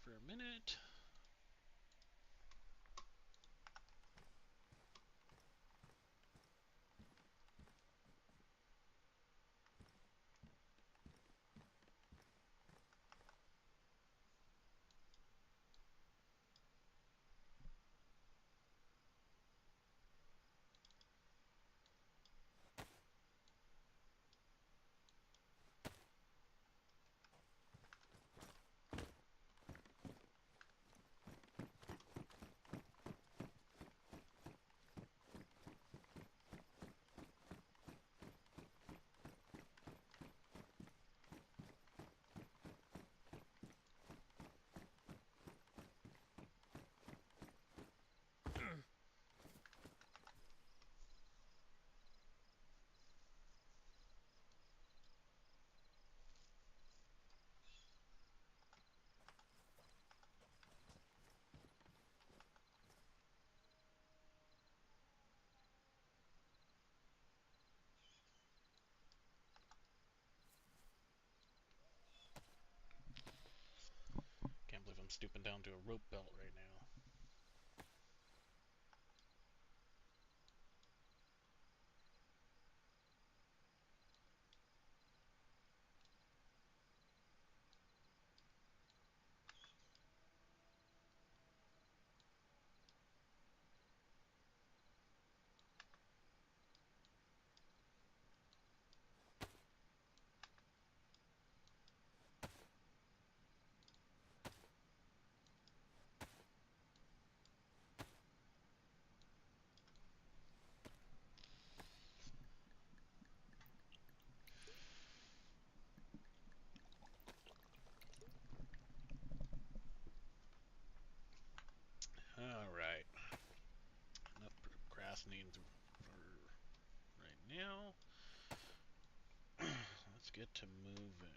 for a minute. Can't believe I'm stooping down to a rope belt right now. Alright. Enough procrastinating for right now. Let's get to moving.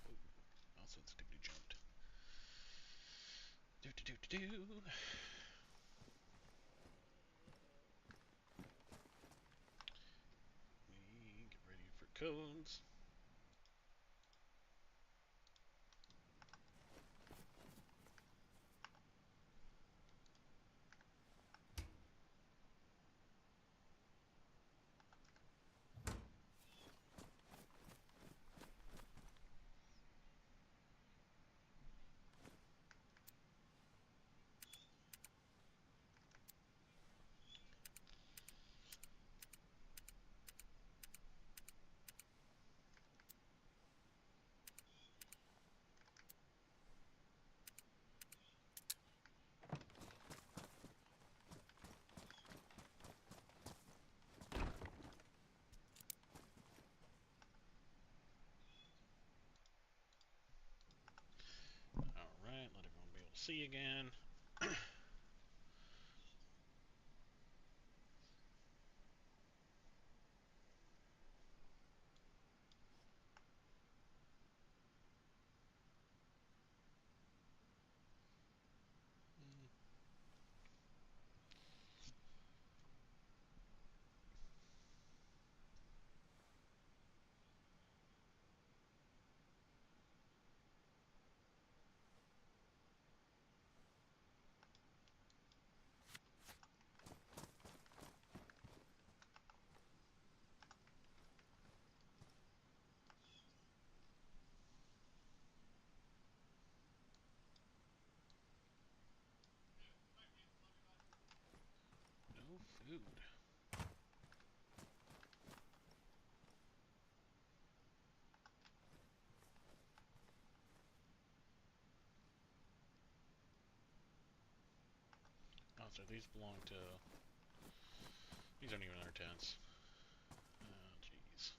Oh, mouse sensitivity jumped. Do. We get ready for codes. Alright, let everyone be able to see again. No food. Oh, so these belong to... These aren't even our tents. Oh, jeez.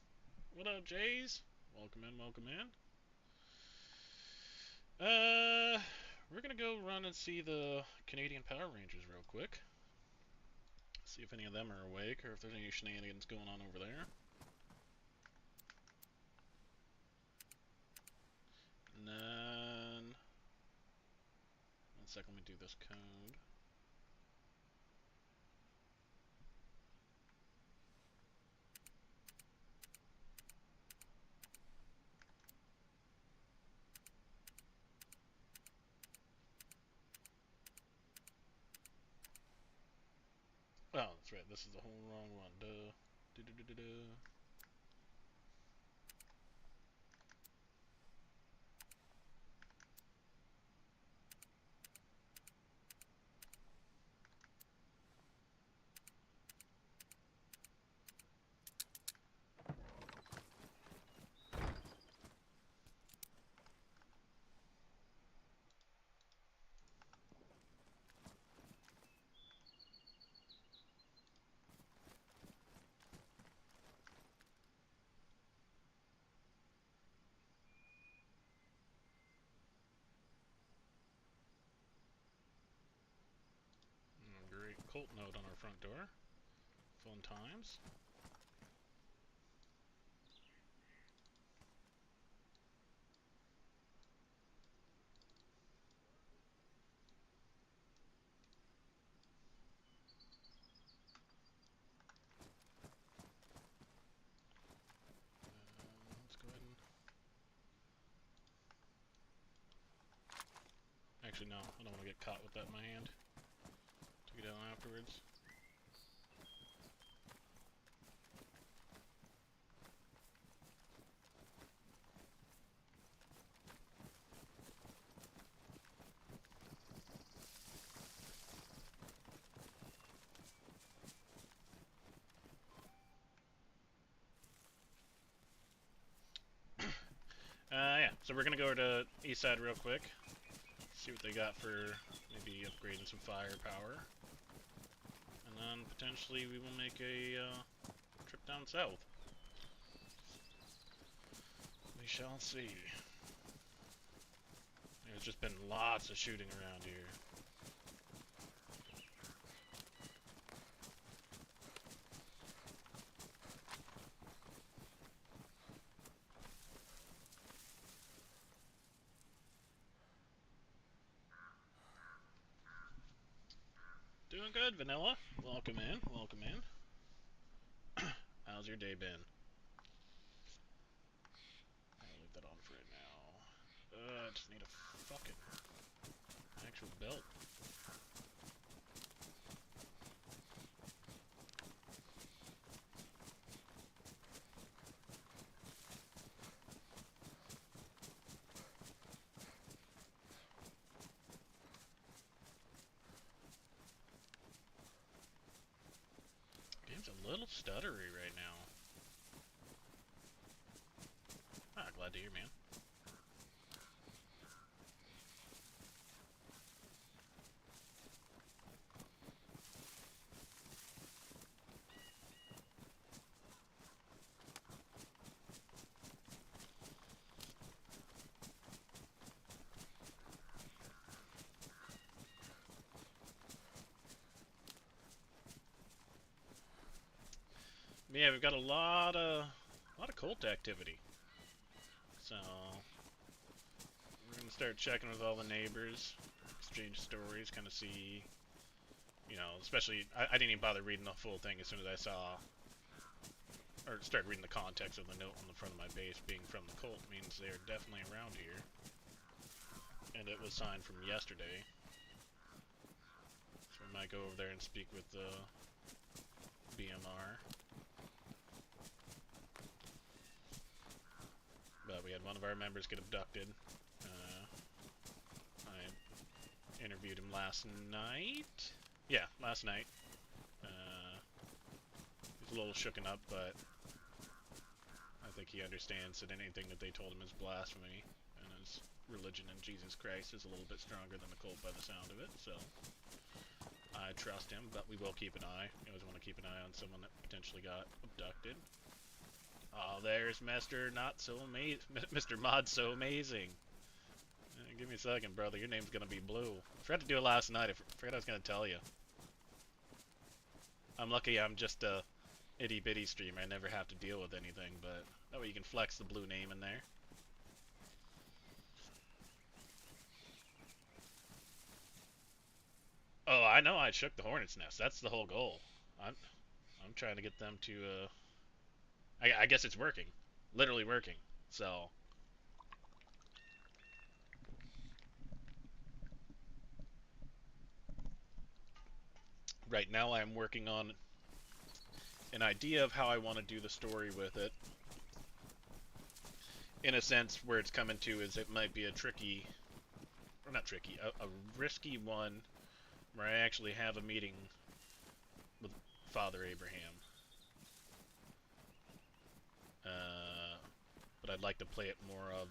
What up, Jays? Welcome in, welcome in. We're gonna go run and see the Canadian Power Rangers real quick. See if any of them are awake, or if there's any shenanigans going on over there. And then... One sec, let me do this code. Oh, that's right. This is the whole wrong one. Duh. Du-du-du-du-du. Great cult note on our front door. Fun times. Let's go ahead and... Actually, no. I don't want to get caught with that in my hand. Take it out afterwards. Yeah, so we're gonna go over to east side real quick. See what they got for maybe upgrading some firepower. And then potentially we will make a trip down south. We shall see. There's just been lots of shooting around here. Doing good, Vanilla. Welcome in, welcome in. How's your day been? I'll leave that on for right now. I just need a fucking actual belt. Game's a little stuttery right now. Ah, glad to hear, man. Yeah, we've got a lot of cult activity. So we're gonna start checking with all the neighbors, exchange stories, kind of see, you know, especially I didn't even bother reading the full thing as soon as I saw or started reading the context of the note on the front of my base. Being from the cult means they are definitely around here, and it was signed from yesterday. So we might go over there and speak with the BMR. But we had one of our members get abducted. I interviewed him last night. Yeah, last night. He's a little shooken up, but I think he understands that anything that they told him is blasphemy, and his religion in Jesus Christ is a little bit stronger than the cult by the sound of it, so I trust him, but we will keep an eye. You always want to keep an eye on someone that potentially got abducted. Oh, there's Mr. Not So Amazing, Mr. Mod So Amazing. Give me a second, brother. Your name's gonna be Blue. I forgot to do it last night. I forgot I was gonna tell you. I'm lucky I'm just a itty bitty streamer. I never have to deal with anything, but that way you can flex the Blue name in there. Oh, I know I shook the hornet's nest. That's the whole goal. I'm trying to get them to. I guess it's working, literally working. So. Right now I'm working on an idea of how I want to do the story with it. In a sense, where it's coming to is it might be a tricky, or not tricky, a risky one where I actually have a meeting with Father Abraham. But I'd like to play it more of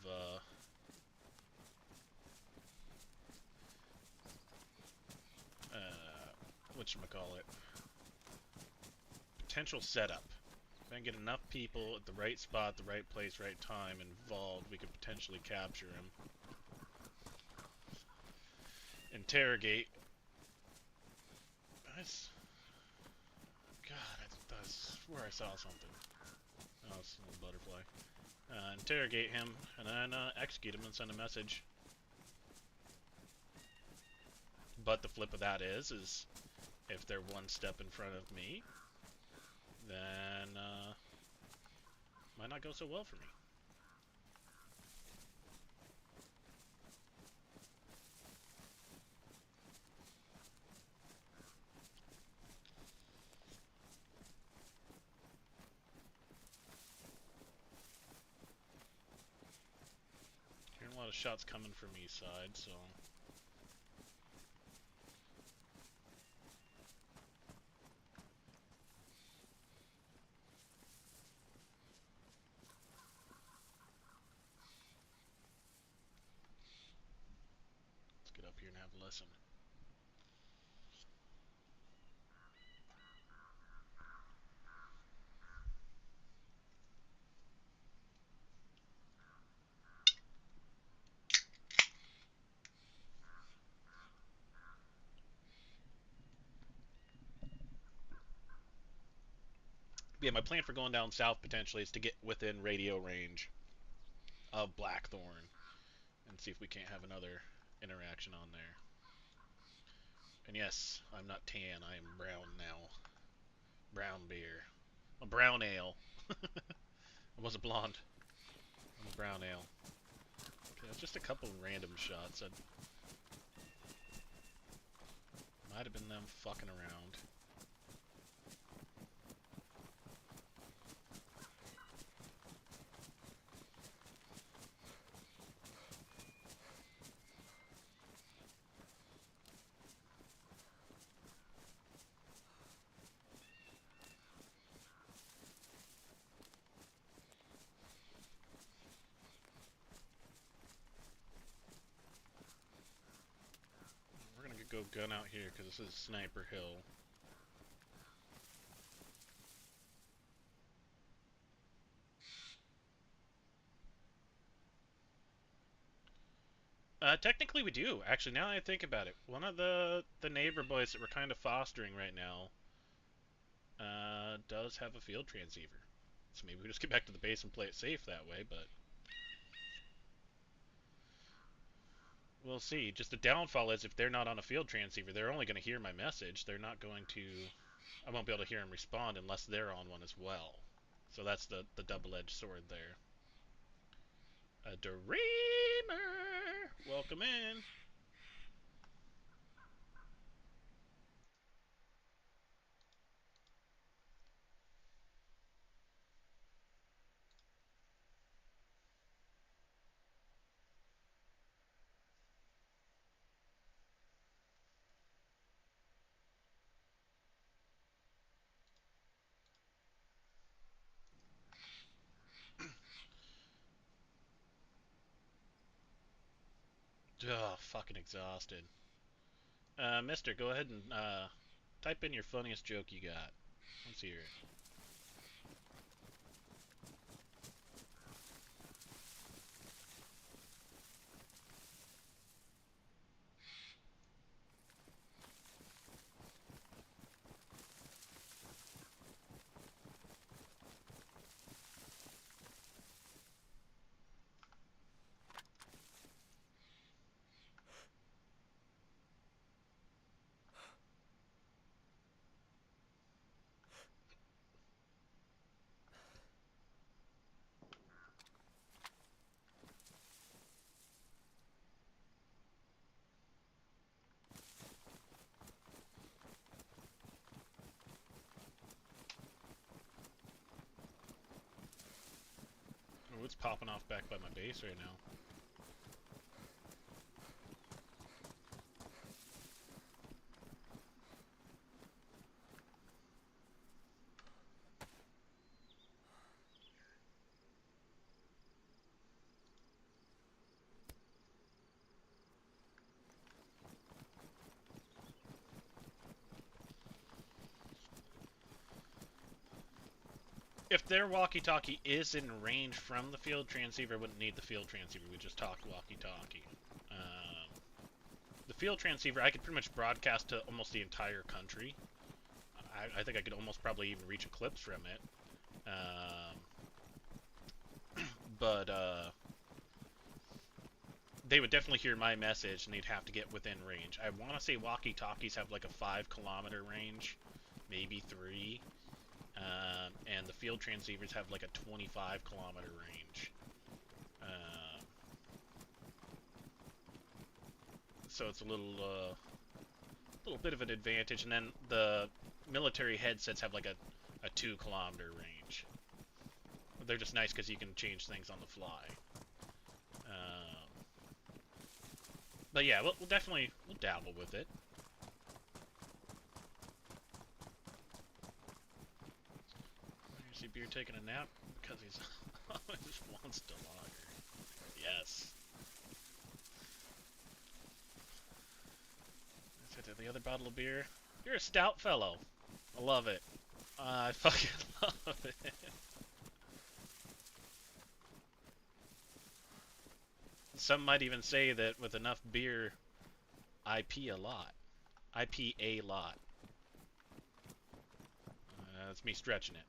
whatchamacallit, potential setup. If I can get enough people at the right spot, the right place, right time involved, we could potentially capture him. Interrogate. God, I swore I saw something. Oh, it's a little butterfly. Interrogate him, and then execute him and send a message. But the flip of that is if they're one step in front of me, then might not go so well for me. Hearing a lot of shots coming from east side, so let's get up here and have a listen. Yeah, my plan for going down south potentially is to get within radio range of Blackthorn and see if we can't have another interaction on there. And yes, I'm not tan, I am brown now. Brown beer. A brown ale. I wasn't blonde. I'm a brown ale. Okay, that's just a couple random shots. Might have been them fucking around. We're gonna go gun out here because this is Sniper Hill. Technically we do. Actually, now that I think about it, one of the neighbor boys that we're kind of fostering right now does have a field transceiver. So maybe we just get back to the base and play it safe that way, but we'll see. Just the downfall is if they're not on a field transceiver, they're only going to hear my message. They're not going to... I won't be able to hear them respond unless they're on one as well. So that's the double-edged sword there. A Dreamer! Welcome in! Ugh, fucking exhausted. Mister, go ahead and type in your funniest joke you got. Let's hear it. popping off back by my base right now. If their walkie-talkie is in range from the field transceiver, wouldn't need the field transceiver. We just talk walkie-talkie. The field transceiver, I could pretty much broadcast to almost the entire country. I think I could almost probably even reach Eclipse from it. But they would definitely hear my message, and they'd have to get within range. I want to say walkie-talkies have like a 5-kilometer range, maybe 3. And the field transceivers have like a 25-kilometer range. So it's a little bit of an advantage. And then the military headsets have like a 2-kilometer range. They're just nice because you can change things on the fly. But yeah, we'll definitely dabble with it. You see Beer taking a nap because he's always wants to lager. Yes. The other bottle of beer. You're a stout fellow. I love it. I fucking love it. Some might even say that with enough beer, I pee a lot. I pee a lot. That's me stretching it.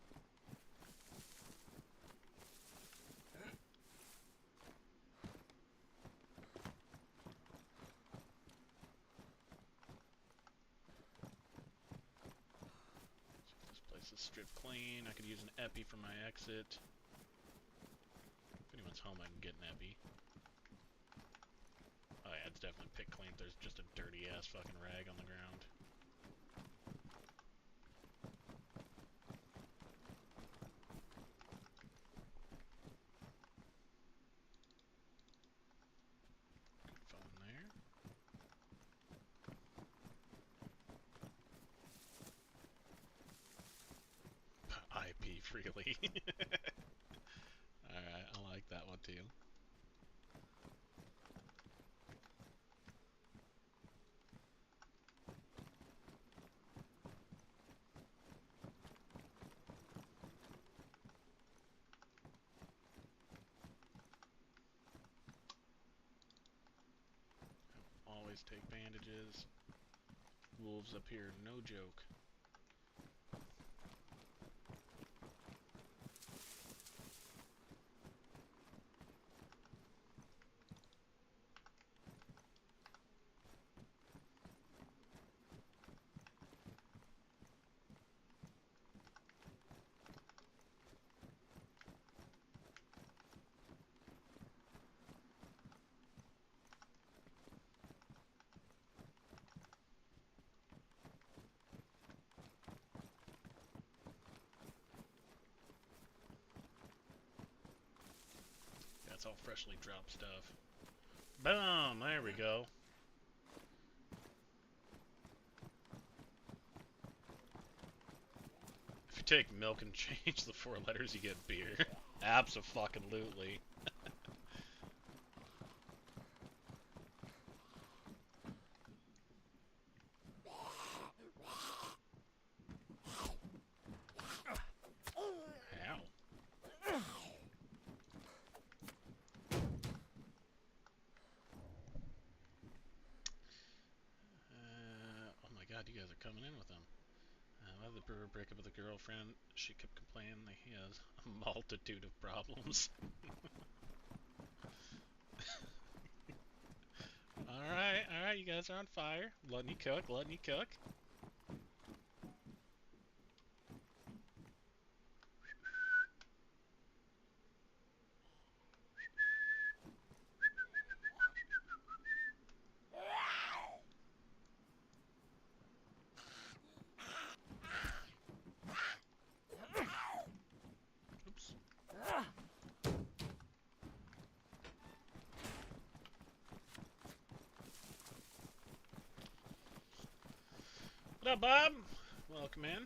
This place is stripped clean. I could use an epi for my exit. If anyone's home, I can get an epi. Oh yeah, it's definitely pick clean. There's just a dirty ass fucking rag on the ground. Good phone there. IP freely. Alright, I like that one too. Always take bandages. Wolves up here, no joke. That's all freshly dropped stuff. Boom! There we go. If you take milk and change the 4 letters, you get beer. Abso-fucking-lutely. You guys are coming in with them. Why did the brewer break up with a girlfriend? She kept complaining that he has a multitude of problems. Alright, you guys are on fire. Letting you cook, letting you cook. Oops. What up, Bob? Welcome in.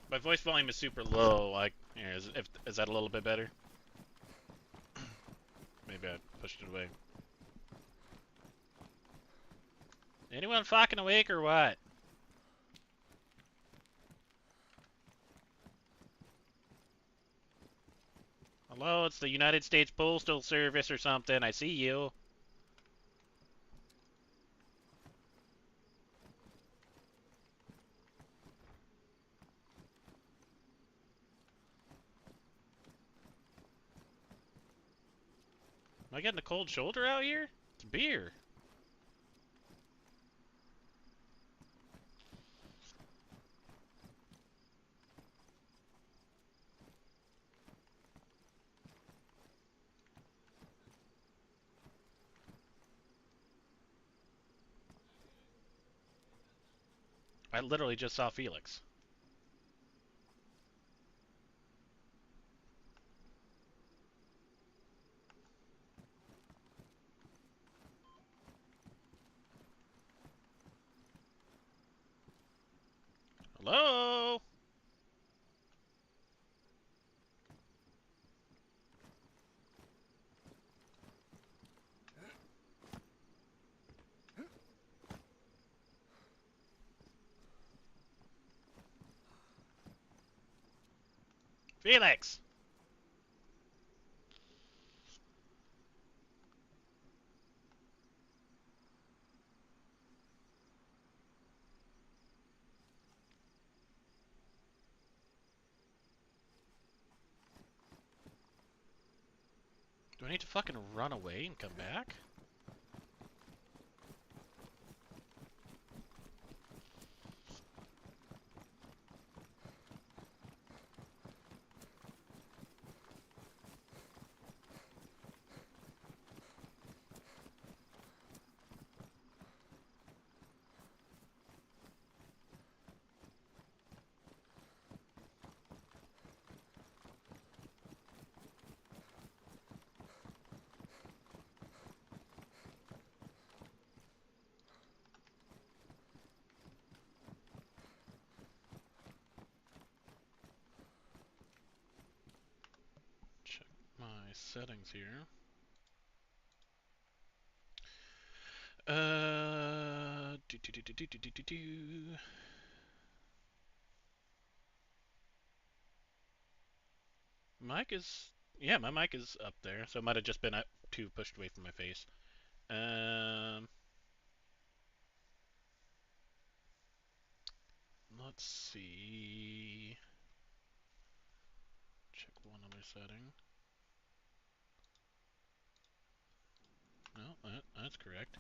My voice volume is super low. Like, here, is that a little bit better? Maybe I pushed it away. Anyone fucking awake or what? Hello, it's the United States Postal Service or something. I see you. Am I getting a cold shoulder out here? It's beer. I literally just saw Felix. Hello? Felix! Do I need to fucking run away and come back? Check my settings here. Mic is... Yeah, my mic is up there, so it might have just been too pushed away from my face. Let's see... Check one other setting. No, that's correct.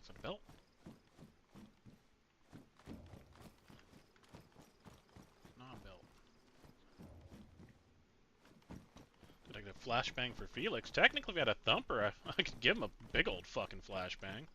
Is that a belt? Not a belt. Did I get a flashbang for Felix? Technically, if I had a thumper, I could give him a big old fucking flashbang.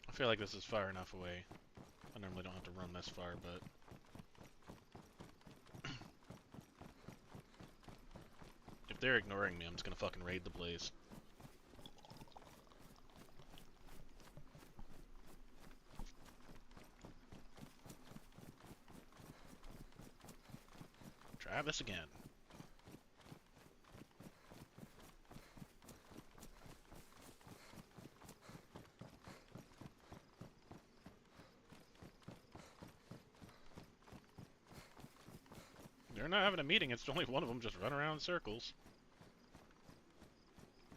I feel like this is far enough away. I normally don't have to run this far, but... If they're ignoring me, I'm just gonna fucking raid the place. Try this again. They're not having a meeting, it's only one of them just running around in circles.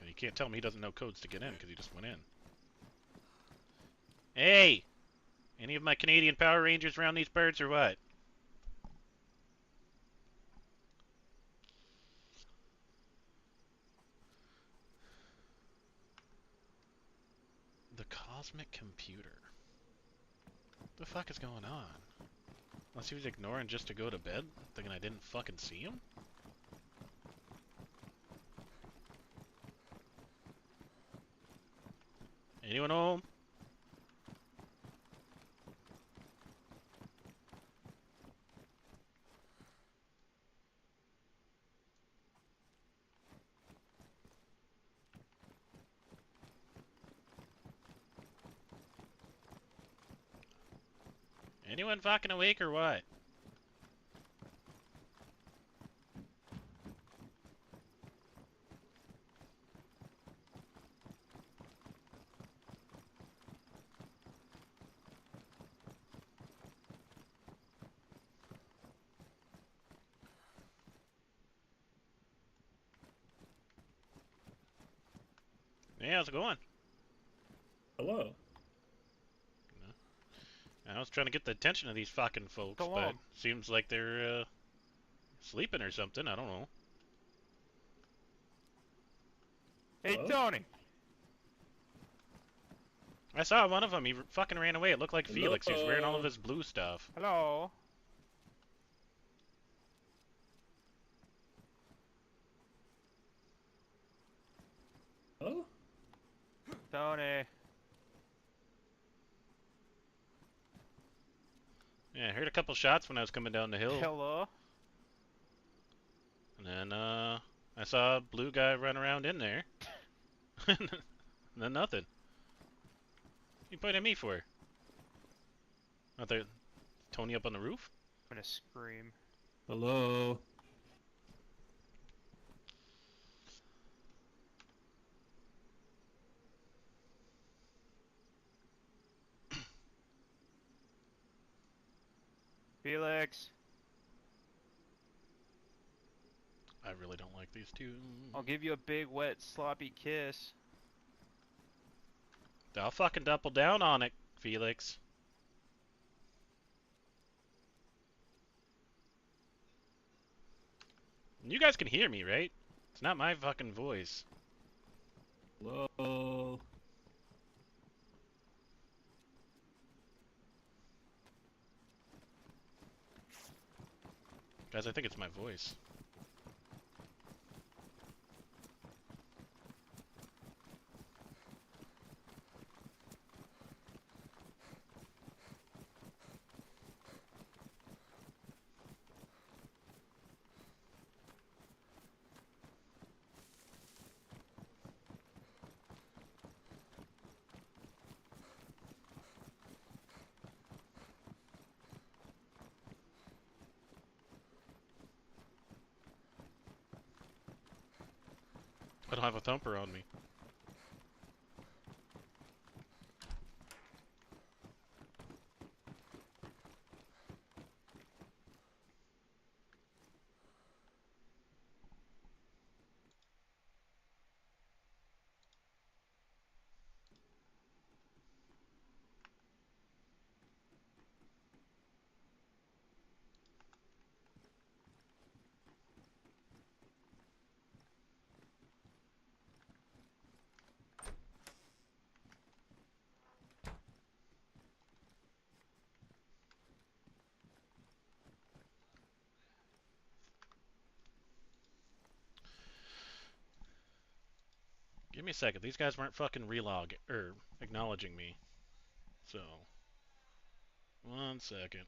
And you can't tell me he doesn't know codes to get in, because he just went in. Hey! Any of my Canadian Power Rangers around these birds or what? The cosmic computer. What the fuck is going on? Unless he was ignoring just to go to bed, thinking I didn't fucking see him? Anyone home? Anyone fucking awake or what? Hey, how's it going? Hello. I was trying to get the attention of these fucking folks, Go but on. seems like they're sleeping or something. I don't know. Hey, Hello? Tony! I saw one of them. He fucking ran away. It looked like Felix. He was wearing all of Hello? his blue stuff. Hello? Hello? Tony! Yeah, I heard a couple shots when I was coming down the hill. Hello? And then, I saw a blue guy run around in there. And then nothing. You pointing at me for? Not there, Tony up on the roof? I'm gonna scream. Hello? Felix! I really don't like these two. I'll give you a big, wet, sloppy kiss. I'll fucking double down on it, Felix. You guys can hear me, right? It's not my fucking voice. Hello? Guys, I think it's my voice. I don't have a thumper on me. Give me a second. These guys weren't fucking acknowledging me. So, 1 second.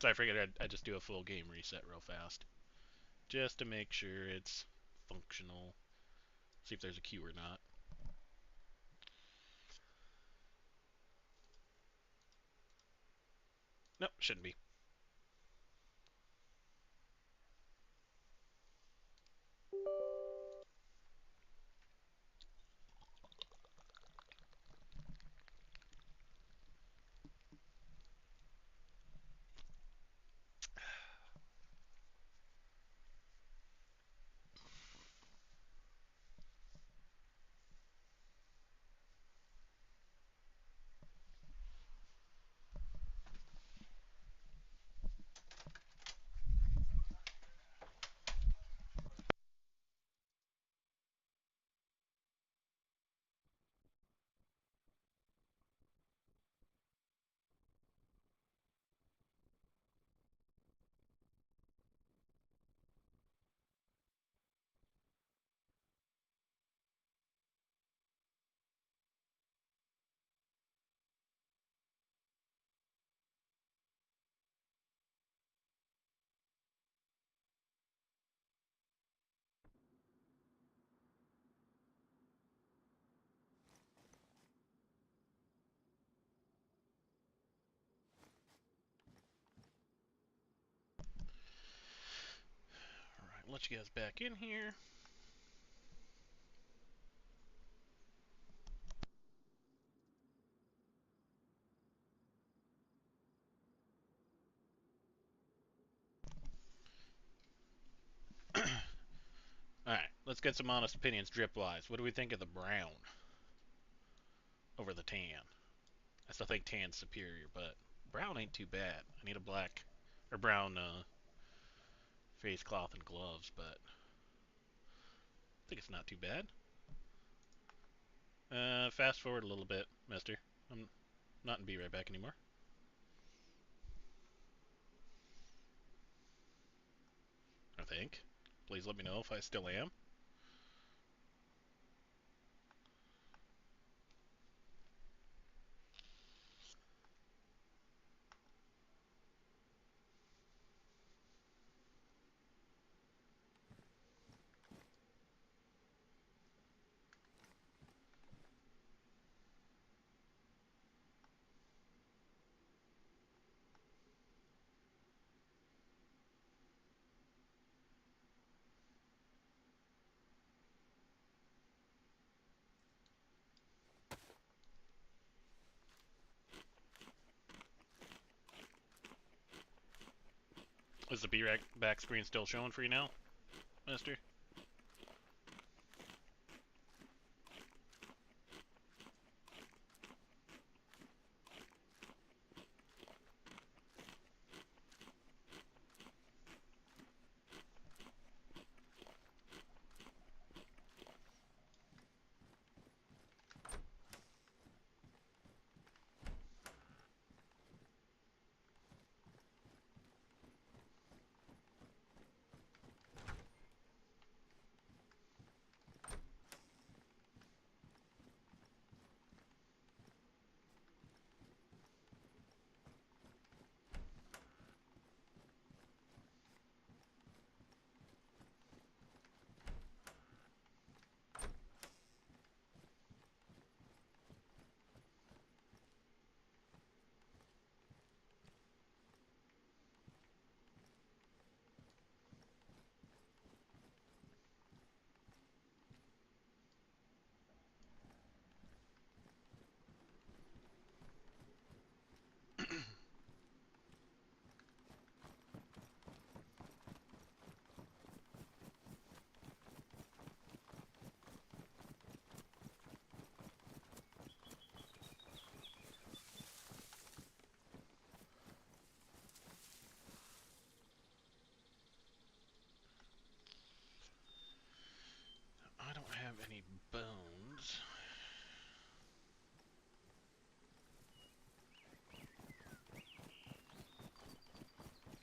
So I figured I'd just do a full game reset real fast. Just to make sure it's functional. See if there's a queue or not. Nope, shouldn't be. Alright, let you guys back in here. Alright, let's get some honest opinions drip-wise. What do we think of the brown over the tan? I still think tan's superior, but brown ain't too bad. I need a black or brown face cloth and gloves, but I think it's not too bad. Fast forward a little bit, mister. I'm not in Be Right Back anymore. I think. Please let me know if I still am. Is the Be Right Back screen still showing for you now, mister? I don't have any bones.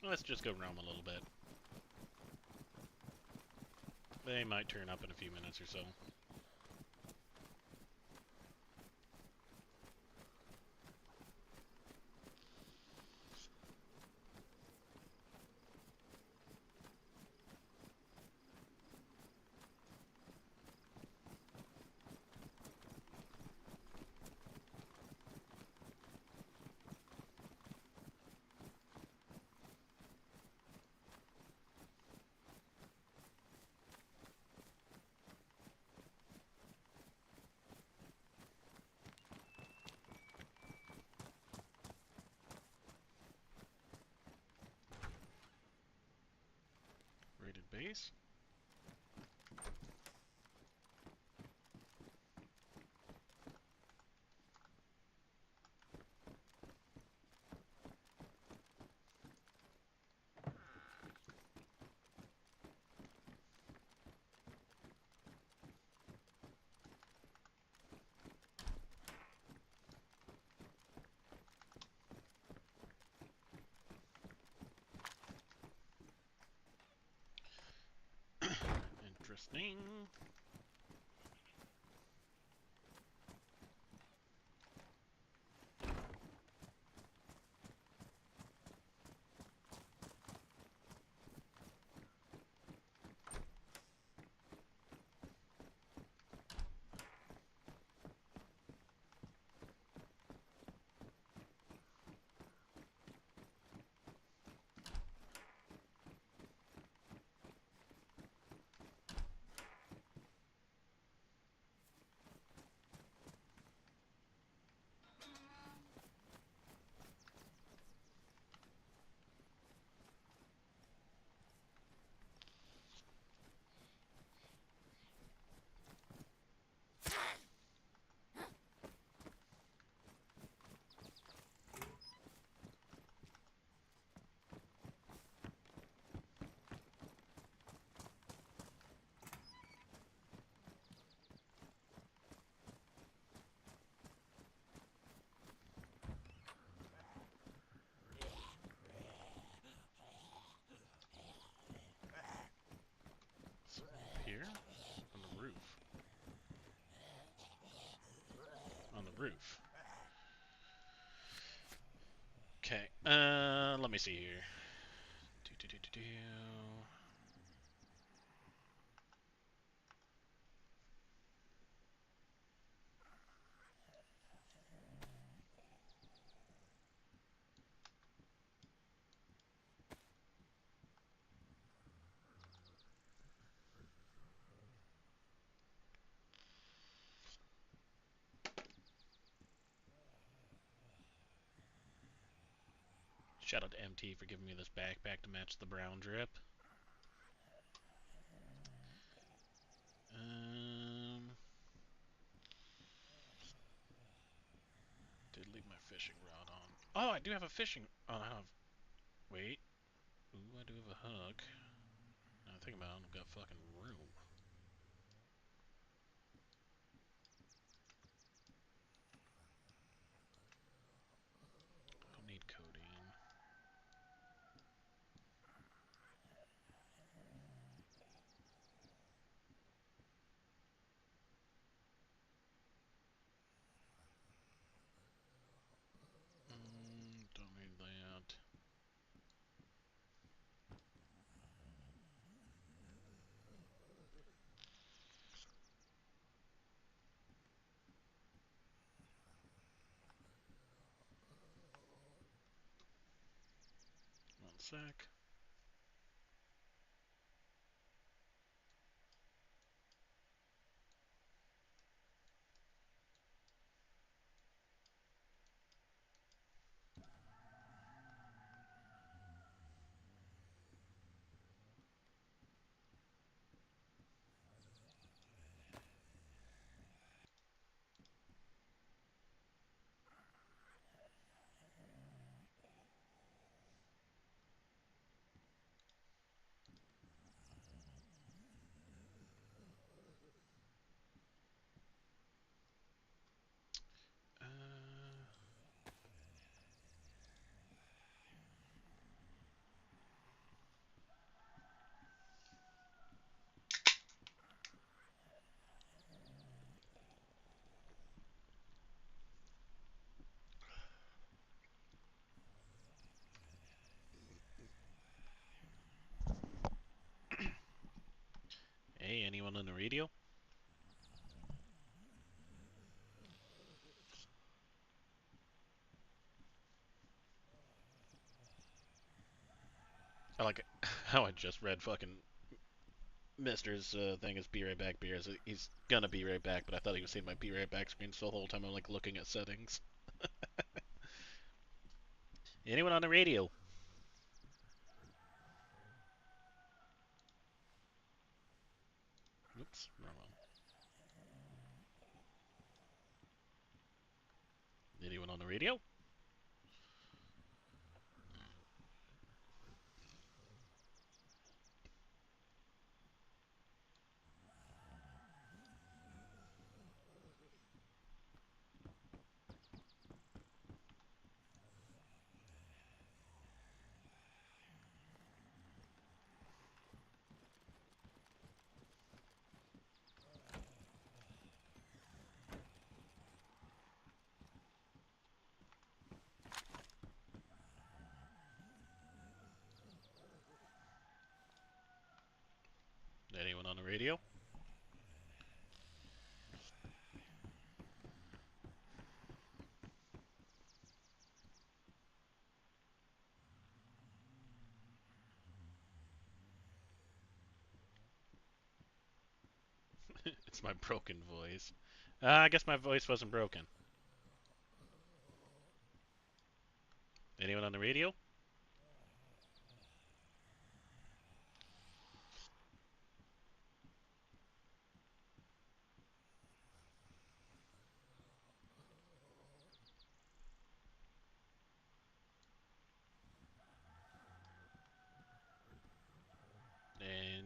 Let's just go roam a little bit. They might turn up in a few minutes or so. base. Interesting. So up here on the roof. On the roof. Okay. Let me see here. Do. Shout out to MT for giving me this backpack to match the brown drip. Did leave my fishing rod on. Oh, I do have a fishing. Oh, I have. Wait. Ooh, I do have a hook. Now I think about it, I've got fucking room. I don't need codeine. Don't need that. One sec. Uh, hey, anyone on the radio? I like how I just read fucking Mister's thing is be right back, beers. He's gonna be right back, but I thought he was seeing my be right back screen, so the whole time I'm like looking at settings. Anyone on the radio? radio? Anyone on the radio? It's my broken voice. I guess my voice wasn't broken. Anyone on the radio?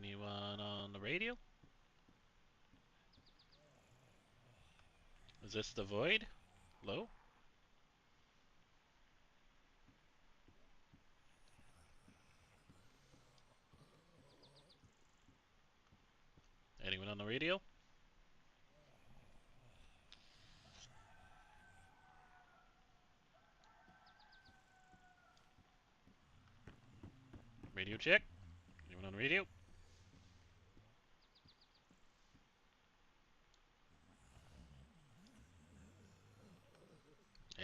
Anyone on the radio? Is this the void? Hello? Anyone on the radio? Radio check. Anyone on the radio?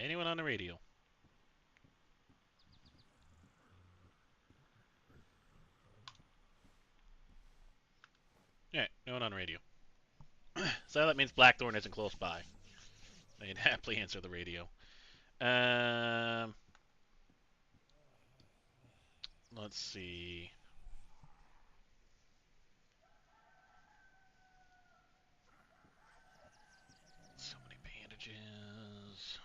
Anyone on the radio? Alright, no one on the radio. So that means Blackthorn isn't close by. They'd happily answer the radio. Let's see. So many bandages.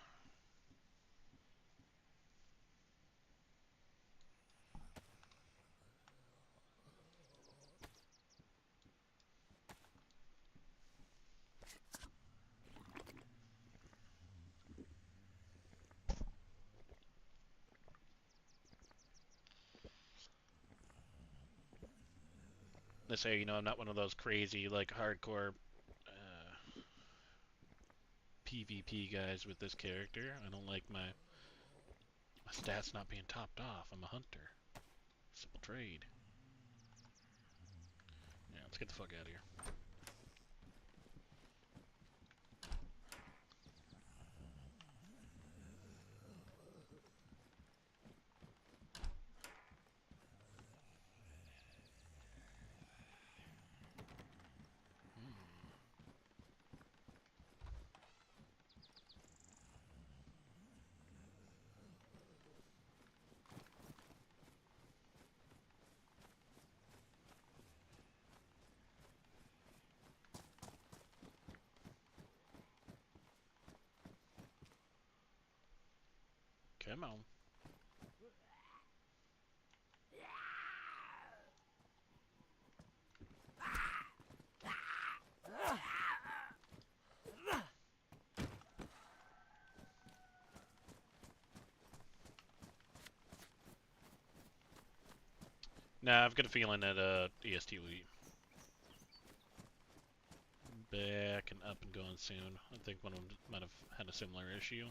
They say, you know, I'm not one of those crazy, like, hardcore PvP guys with this character. I don't like my stats not being topped off. I'm a hunter. Simple trade. Yeah, let's get the fuck out of here. Come on. Nah, I've got a feeling that EST will be back and up and going soon. I think one of them might have had a similar issue.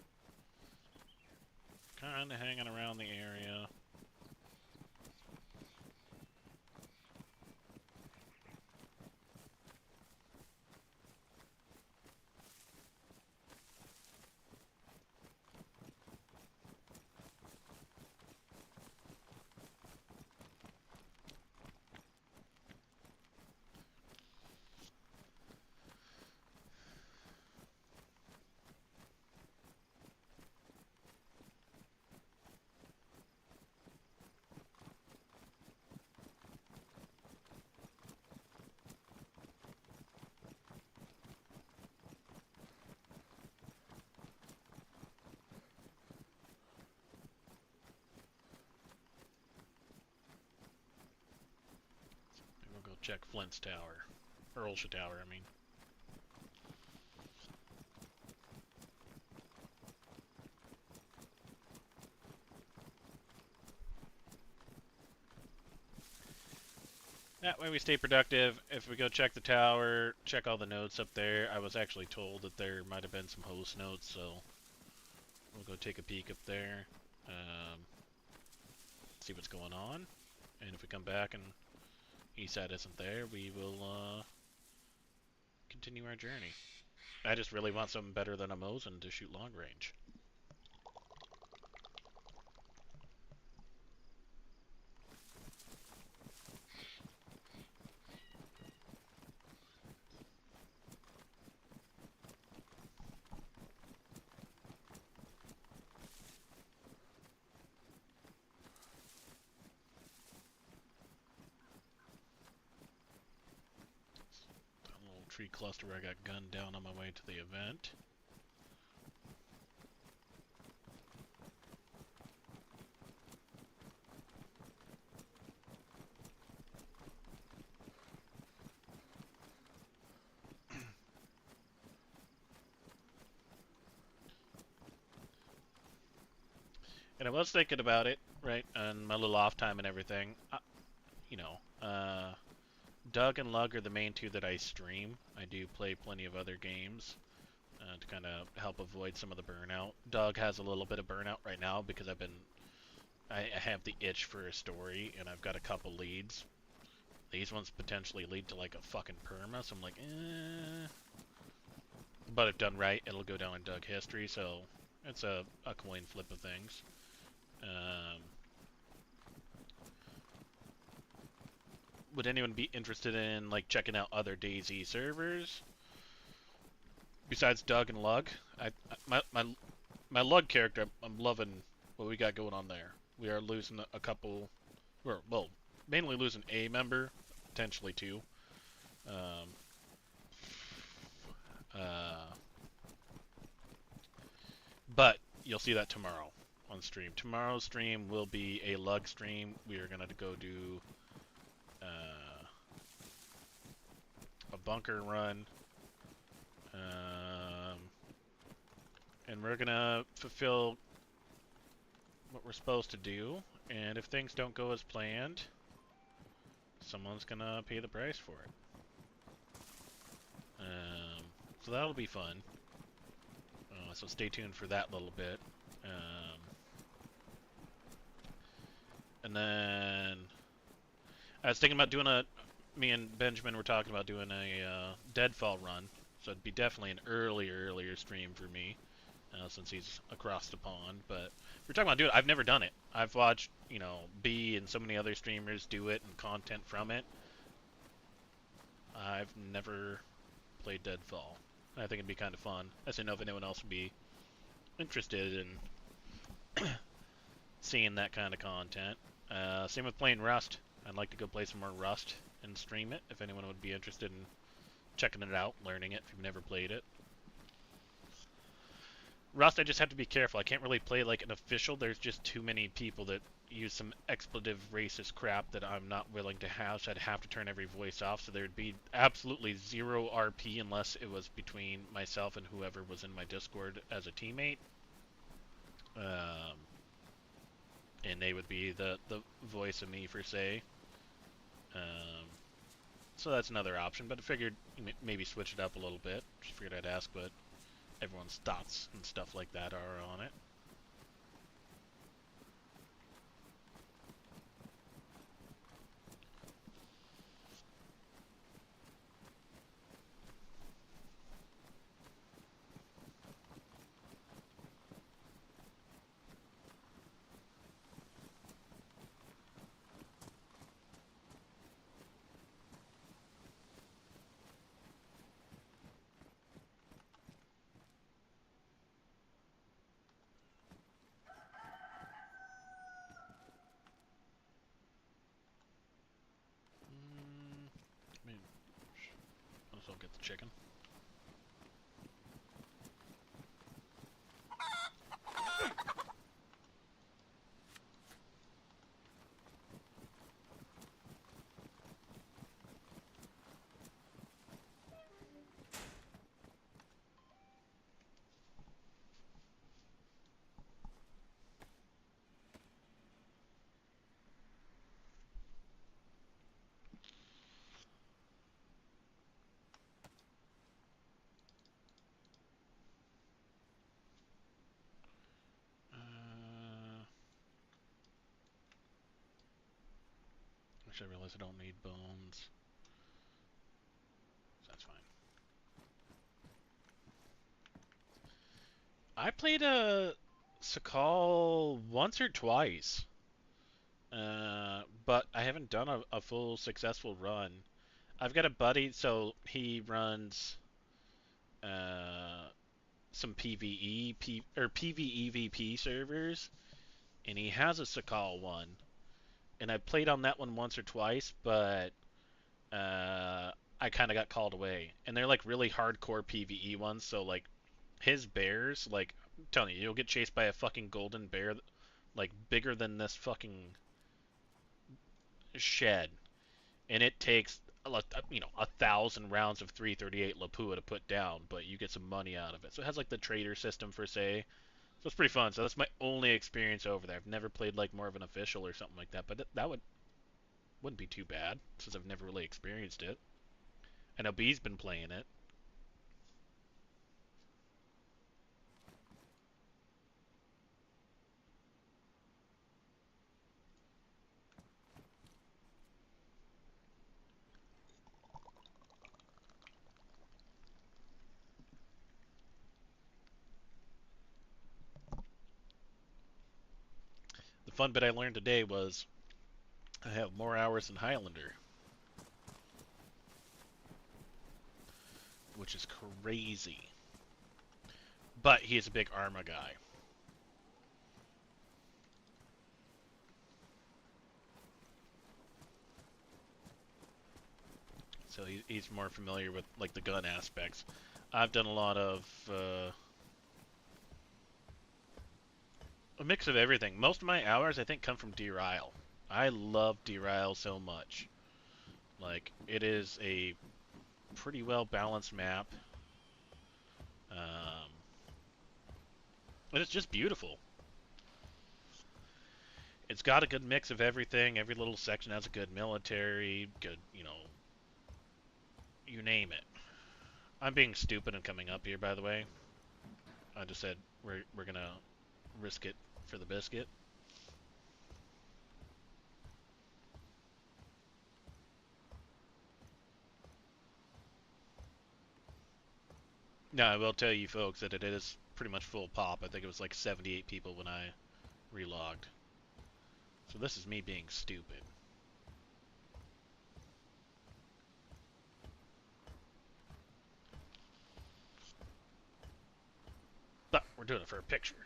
Kinda hanging around the area. check Flint's tower. Or Ulsha tower, I mean. That way we stay productive. If we go check the tower, check all the notes up there. I was actually told that there might have been some host notes, so we'll go take a peek up there. See what's going on. And if we come back and ESAT isn't there, we will continue our journey. I just really want something better than a Mosin to shoot long range. A little tree cluster where I got gunned down on my way to the event. And I was thinking about it, right, and my little off time and everything. You know, Doug and Lug are the main two that I stream. I do play plenty of other games to kind of help avoid some of the burnout. Doug has a little bit of burnout right now because I have the itch for a story, and I've got a couple leads. These ones potentially lead to like a fucking perma, so I'm like, eh. But if done right, it'll go down in Doug history, so it's a coin flip of things. Would anyone be interested in like checking out other DayZ servers besides Doug and Lug? My Lug character, I'm loving what we got going on there. We are losing a couple, well, mainly losing a member, potentially two. But you'll see that tomorrow on stream. Tomorrow's stream will be a Lug stream. We are gonna go do a bunker run, and we're gonna fulfill what we're supposed to do. And if things don't go as planned, someone's gonna pay the price for it. So that'll be fun. So stay tuned for that little bit. And then I was thinking about doing me and Benjamin were talking about doing a Deadfall run. So it'd be definitely an earlier stream for me, since he's across the pond. But we're talking about doing it. I've never done it. I've watched, you know, B and so many other streamers do it and content from it. I've never played Deadfall. I think it'd be kind of fun. I just didn't know if anyone else would be interested in seeing that kind of content. Same with playing Rust. I'd like to go play some more Rust and stream it if anyone would be interested in checking it out, learning it if you've never played it. Rust, I just have to be careful. I can't really play like an official. There's just too many people that use some expletive racist crap that I'm not willing to have, so I'd have to turn every voice off, so there'd be absolutely zero RP unless it was between myself and whoever was in my Discord as a teammate. And they would be the voice of me, for say. So that's another option, but I figured maybe switch it up a little bit. Just figured I'd ask what everyone's thoughts and stuff like that are on it. Might as well get the chicken. Which I realize I don't need bones. So that's fine. I played a Sakal once or twice. But I haven't done a full successful run. I've got a buddy, so he runs some PvEVP servers, and he has a Sakal one, and I played on that one once or twice, but I kind of got called away, and they're like really hardcore PvE ones, so like his bears, like I'm telling you, you'll get chased by a fucking golden bear, like bigger than this fucking shed, and it takes you know 1,000 rounds of 338 Lapua to put down, but you get some money out of it. So it has like the trader system for say, so it's pretty fun. So that's my only experience over there. I've never played like more of an official or something like that, but that wouldn't be too bad since I've never really experienced it. I know B's been playing it. The fun bit I learned today was I have more hours than Highlander, which is crazy. But he is a big Arma guy. So he's more familiar with like the gun aspects. I've done a lot of a mix of everything. Most of my hours I think come from Derail. I love Derail so much. Like it is a pretty well balanced map. And it's just beautiful. It's got a good mix of everything. Every little section has a good military, good, you know, you name it. I'm being stupid and coming up here, by the way. I just said we're gonna risk it for the biscuit. Now I will tell you folks that it is pretty much full pop. I think it was like 78 people when I relogged. So this is me being stupid. But we're doing it for a picture.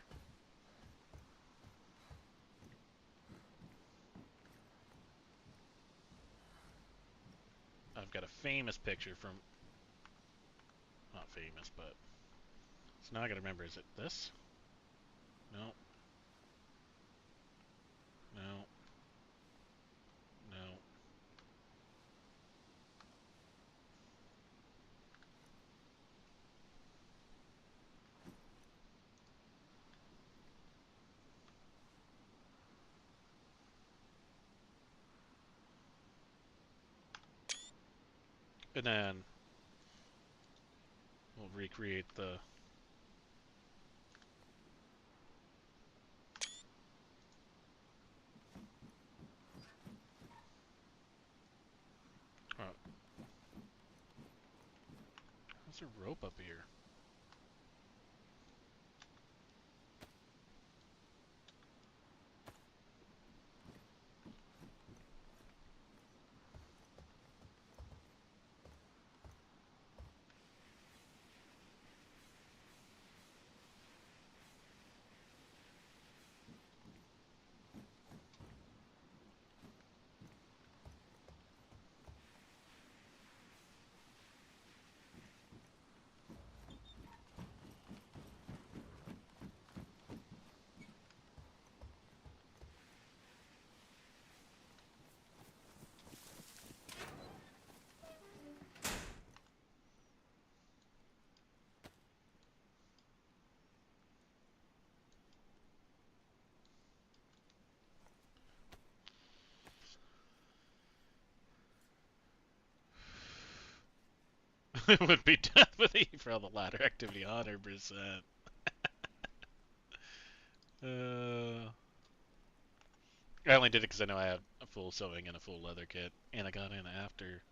I've got a famous picture from, not famous, but so now I gotta remember, is it this? No. No. No. And then we'll recreate the... Oh, there's a rope up here. It would be death with E for all the ladder activity, 100%. I only did it because I know I had a full sewing and a full leather kit, and I got in after it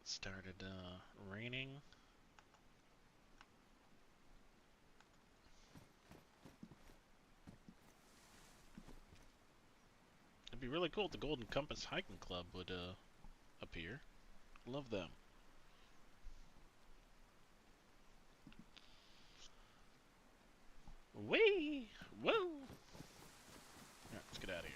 started raining. It'd be really cool if the Golden Compass Hiking Club would appear. Love them. Whee! Woo! Alright, let's get out of here.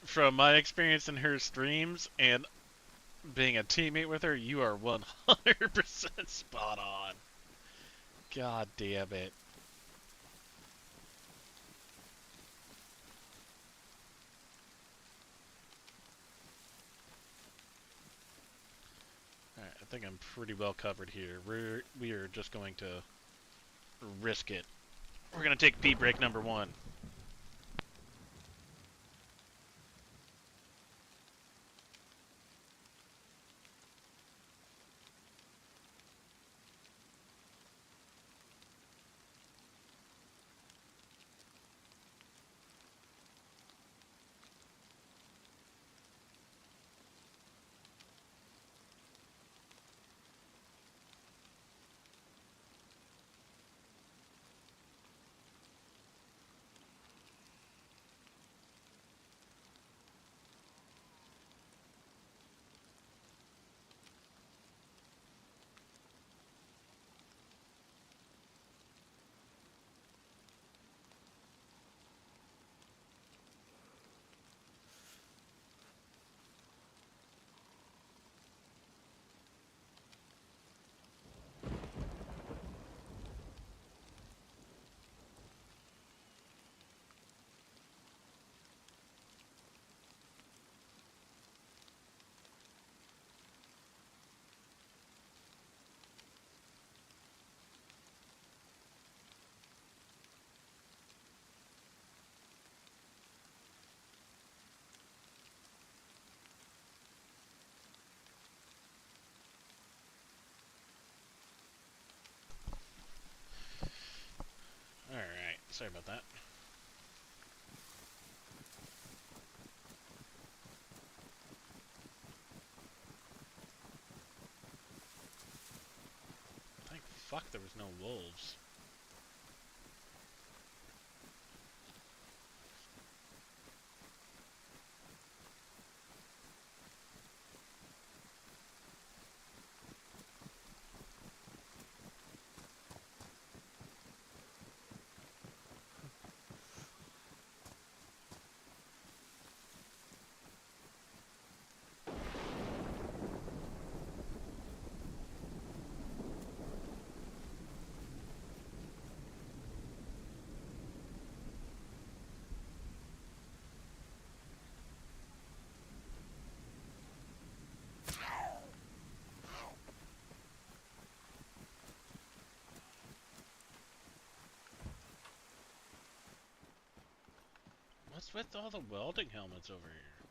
From my experience in her streams and being a teammate with her, you are 100% spot on. God damn it. Alright, I think I'm pretty well covered here. We are just going to risk it. We're going to take pee break number 1. Alright, sorry about that. Thank fuck there was no wolves. What's with all the welding helmets over here?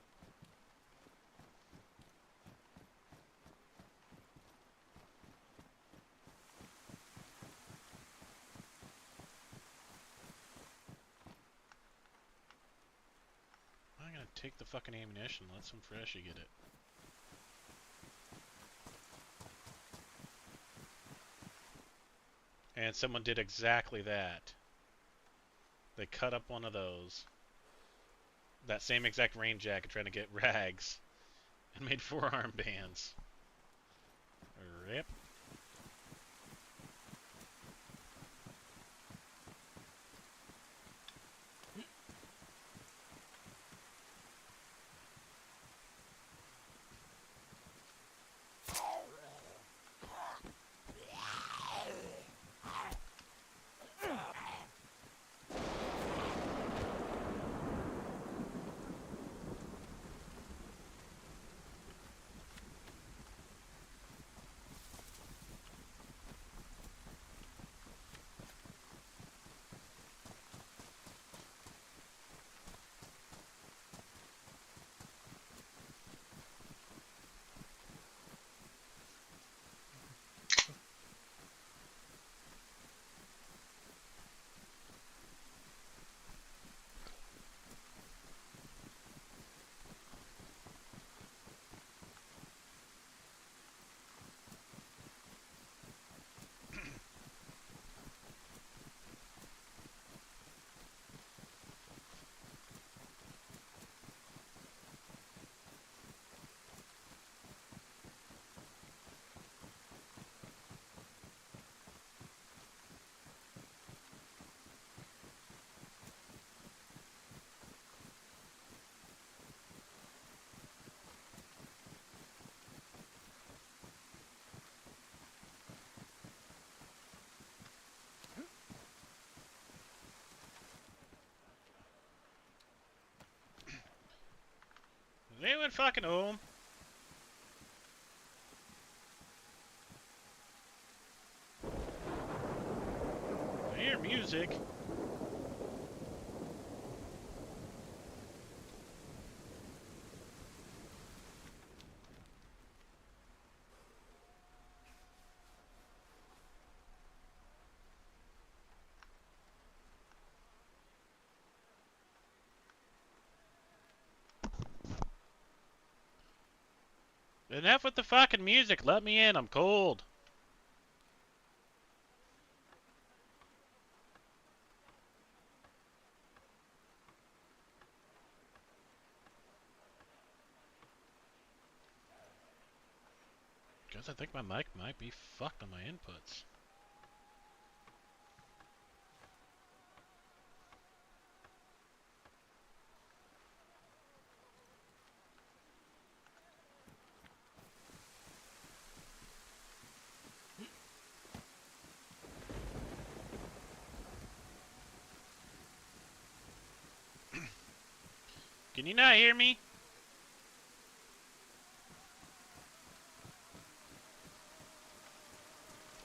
I'm gonna take the fucking ammunition, let some freshie get it. And someone did exactly that. They cut up one of those. That same exact rain jacket trying to get rags. And made 4 armbands. Rip. Is anyone fucking home? I hear music. Enough with the fucking music. Let me in. I'm cold. Guess I think my mic might be fucked on my inputs. Can you not hear me?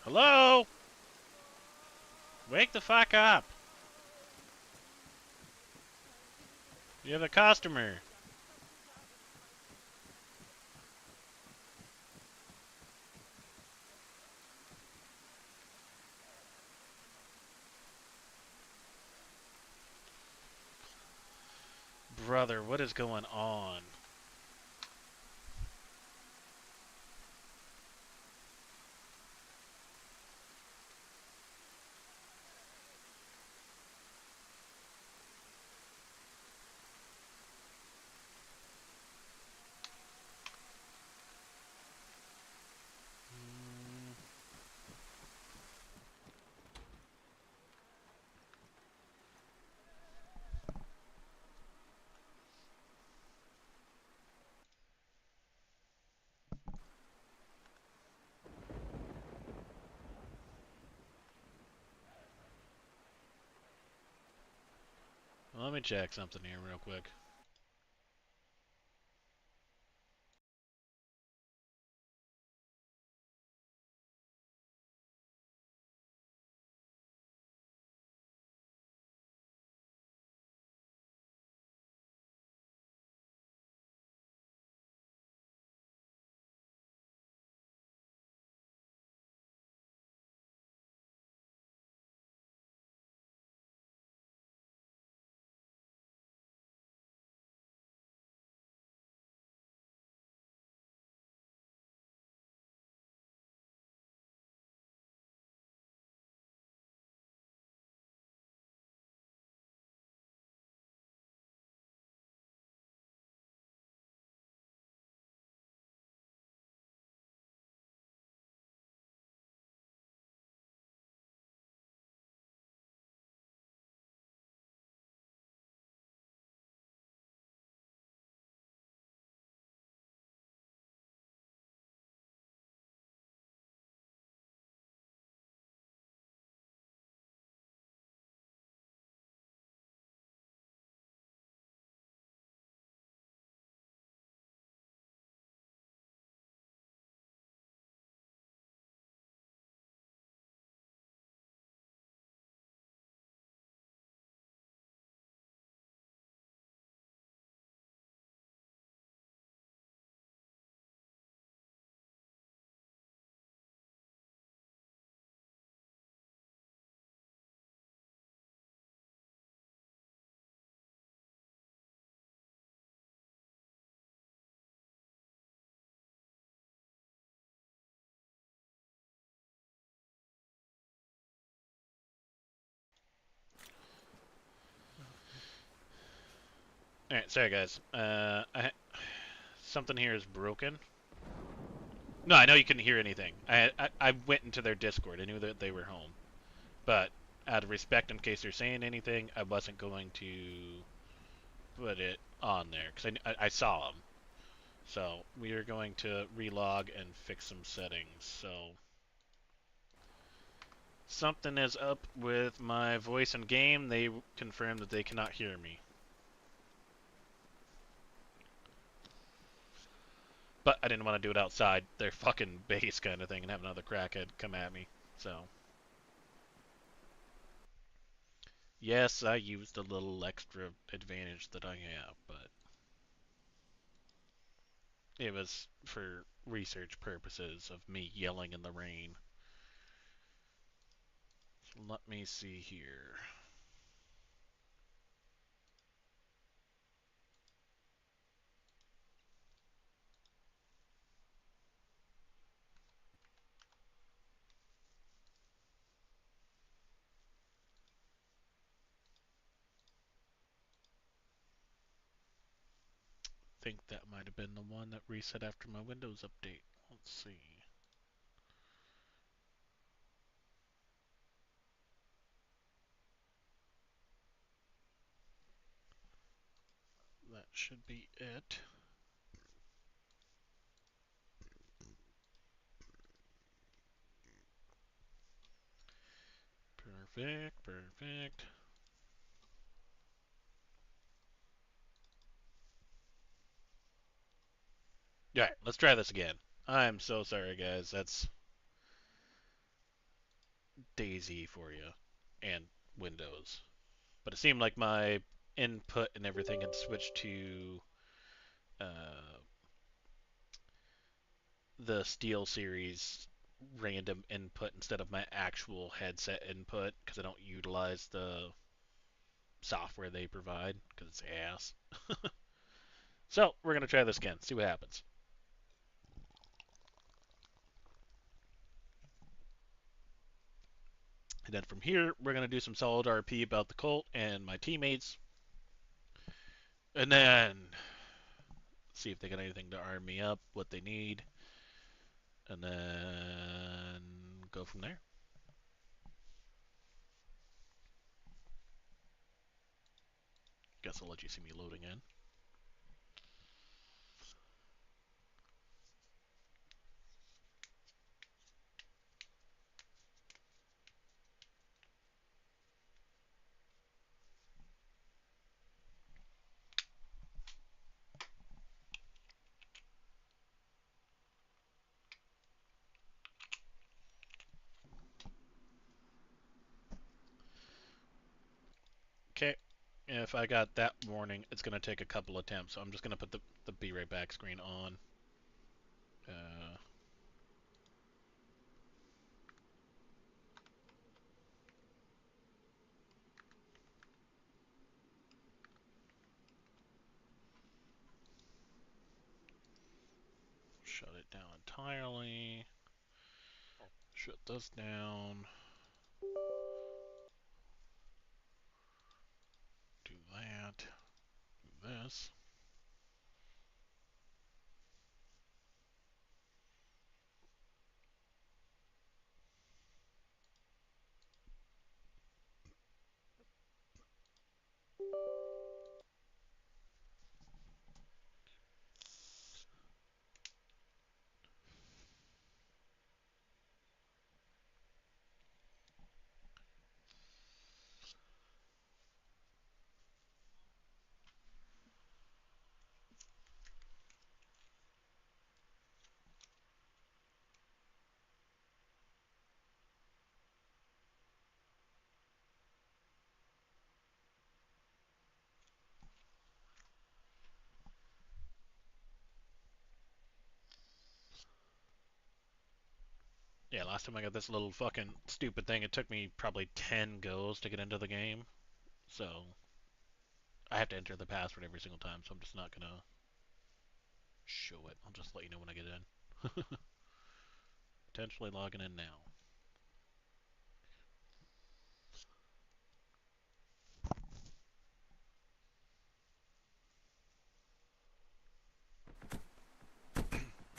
Hello? Wake the fuck up. You have a customer. Brother, what is going on? Let me check something here real quick. Alright, sorry guys. Something here is broken. No, I know you couldn't hear anything. I went into their Discord. I knew that they were home. But out of respect, in case they're saying anything, I wasn't going to put it on there. Because I saw them. So we are going to relog and fix some settings. So something is up with my voice and game. They confirmed that they cannot hear me. But I didn't want to do it outside their fucking base kind of thing and have another crackhead come at me. So, yes, I used a little extra advantage that I have, but it was for research purposes of me yelling in the rain. So let me see here. Think that might have been the one that reset after my Windows update. Let's see. That should be it. Perfect, perfect. Alright, let's try this again. I'm so sorry, guys. That's DayZ for you. And Windows. But it seemed like my input and everything had switched to uh, the Steel Series random input instead of my actual headset input because I don't utilize the software they provide because it's ass. So we're going to try this again, see what happens. And then from here, we're going to do some solid RP about the cult and my teammates. And then see if they got anything to arm me up, what they need. And then go from there. Guess I'll let you see me loading in. Okay, if I got that warning, it's going to take a couple attempts. So I'm just going to put the be right back screen on. Shut it down entirely. Shut this down. Do that. Do this. Yeah, last time I got this little fucking stupid thing, it took me probably 10 goes to get into the game. So, I have to enter the password every single time, so I'm just not gonna show it. I'll just let you know when I get in. Potentially logging in now.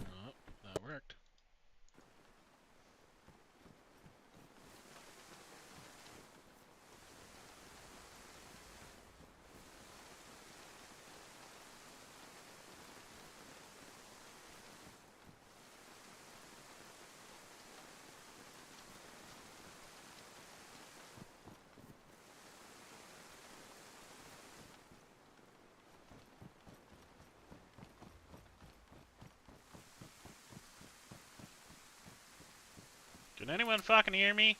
Oh, that worked. Can anyone fucking hear me?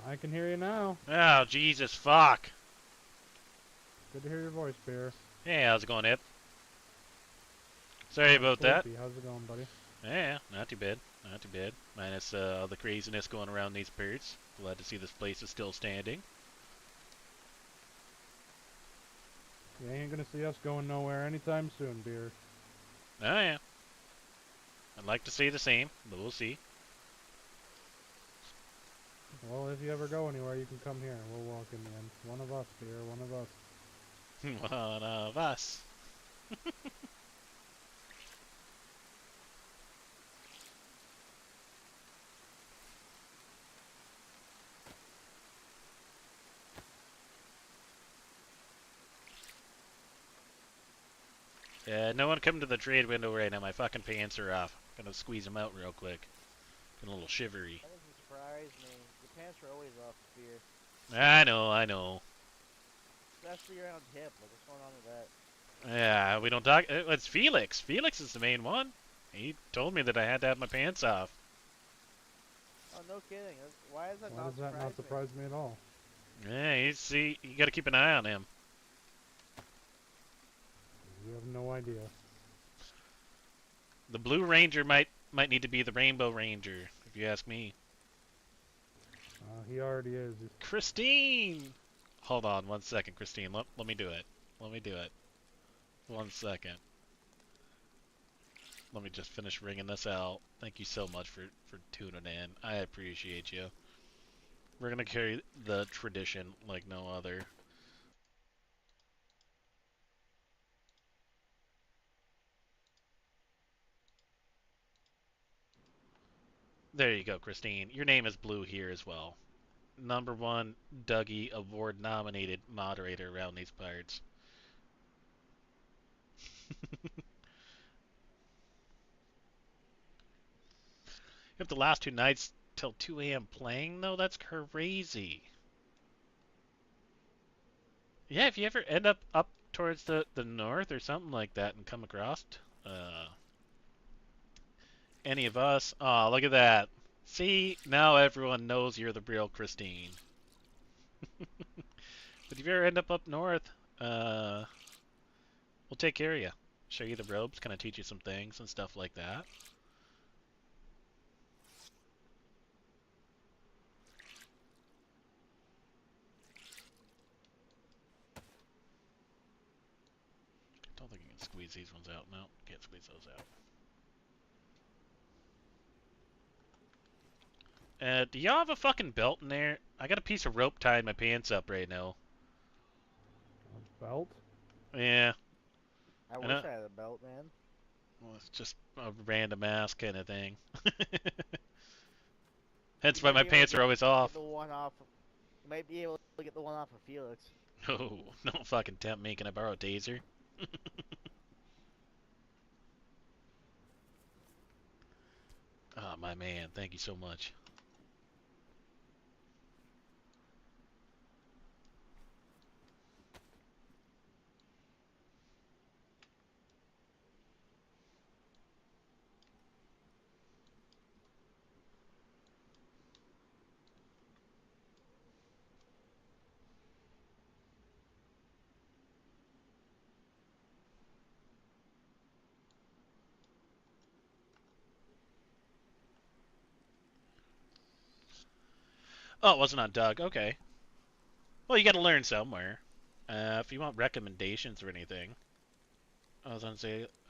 I can hear you now. Oh, Jesus, fuck. Good to hear your voice, Beer. Hey, how's it going, Ip? Sorry about that. Sleepy. How's it going, buddy? Yeah, not too bad. Not too bad. Minus all the craziness going around these parts. Glad to see this place is still standing. You ain't gonna see us going nowhere anytime soon, Beer. Oh, yeah. I'd like to say the same, but we'll see. Well, if you ever go anywhere, you can come here. We'll welcome you in. One of us, Beer. One of us. One of us. No one come to the trade window right now. My fucking pants are off. Gonna squeeze them out real quick. Getting a little shivery. That doesn't surprise me. Your pants are always off, Beer. I know, I know. Especially around hip. Like, what's going on with that? Yeah, we don't talk. It's Felix. Felix is the main one. He told me that I had to have my pants off. Oh, no kidding. Why is that Why does that not surprise me at all? Yeah, you gotta keep an eye on him. You have no idea. The Blue Ranger might need to be the Rainbow Ranger, if you ask me. He already is. Christine! Hold on 1 second, Christine. Let me do it. Let me do it. 1 second. Let me just finish ringing this out. Thank you so much for tuning in. I appreciate you. We're gonna carry the tradition like no other. There you go, Christine. Your name is Blue here as well. #1 Dougie Award nominated moderator around these parts. If the last 2 nights till 2 a.m. playing though, that's crazy. Yeah, if you ever end up towards the north or something like that and come across any of us, oh look at that. See, now everyone knows you're the real Christine. But if you ever end up north, we'll take care of you. Show you the ropes, kind of teach you some things and stuff like that. Don't think you can squeeze these ones out. No, can't squeeze those out. Do y'all have a fucking belt in there? I got a piece of rope tying my pants up right now. A belt? Yeah. I wish I had a belt, man. Well, it's just a random ass kind of thing. Hence why my pants are always off. The one off. You might be able to get the one off of Felix. Oh, don't fucking tempt me. Can I borrow a DayZ? Oh, my man. Thank you so much. Oh, it wasn't on Doug. Okay. Well, you got to learn somewhere. If you want recommendations or anything, I was on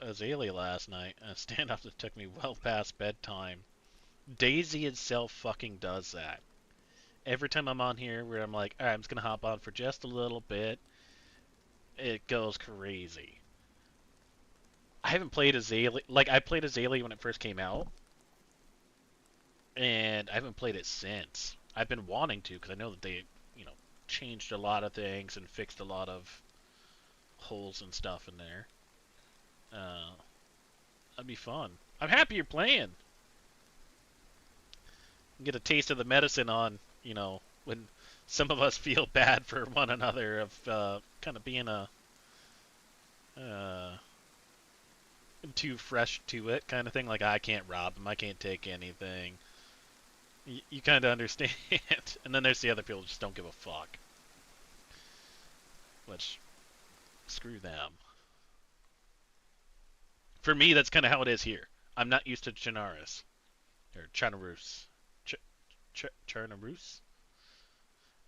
Azalea last night. A standoff that took me well past bedtime. DayZ itself fucking does that. Every time I'm on here where I'm like, alright, I'm just going to hop on for just a little bit, it goes crazy. I haven't played Azalea. Like, I played Azalea when it first came out. And I haven't played it since. I've been wanting to because I know that they, changed a lot of things and fixed a lot of holes and stuff in there. That'd be fun. I'm happy you're playing. Get a taste of the medicine on, when some of us feel bad for one another of kind of being too fresh to it kind of thing. Like, I can't rob him. I can't take anything. you kind of understand. And then there's the other people who just don't give a fuck. Which, screw them. For me, that's kind of how it is here. I'm not used to Chernarus. Or Chernarus. Chernarus?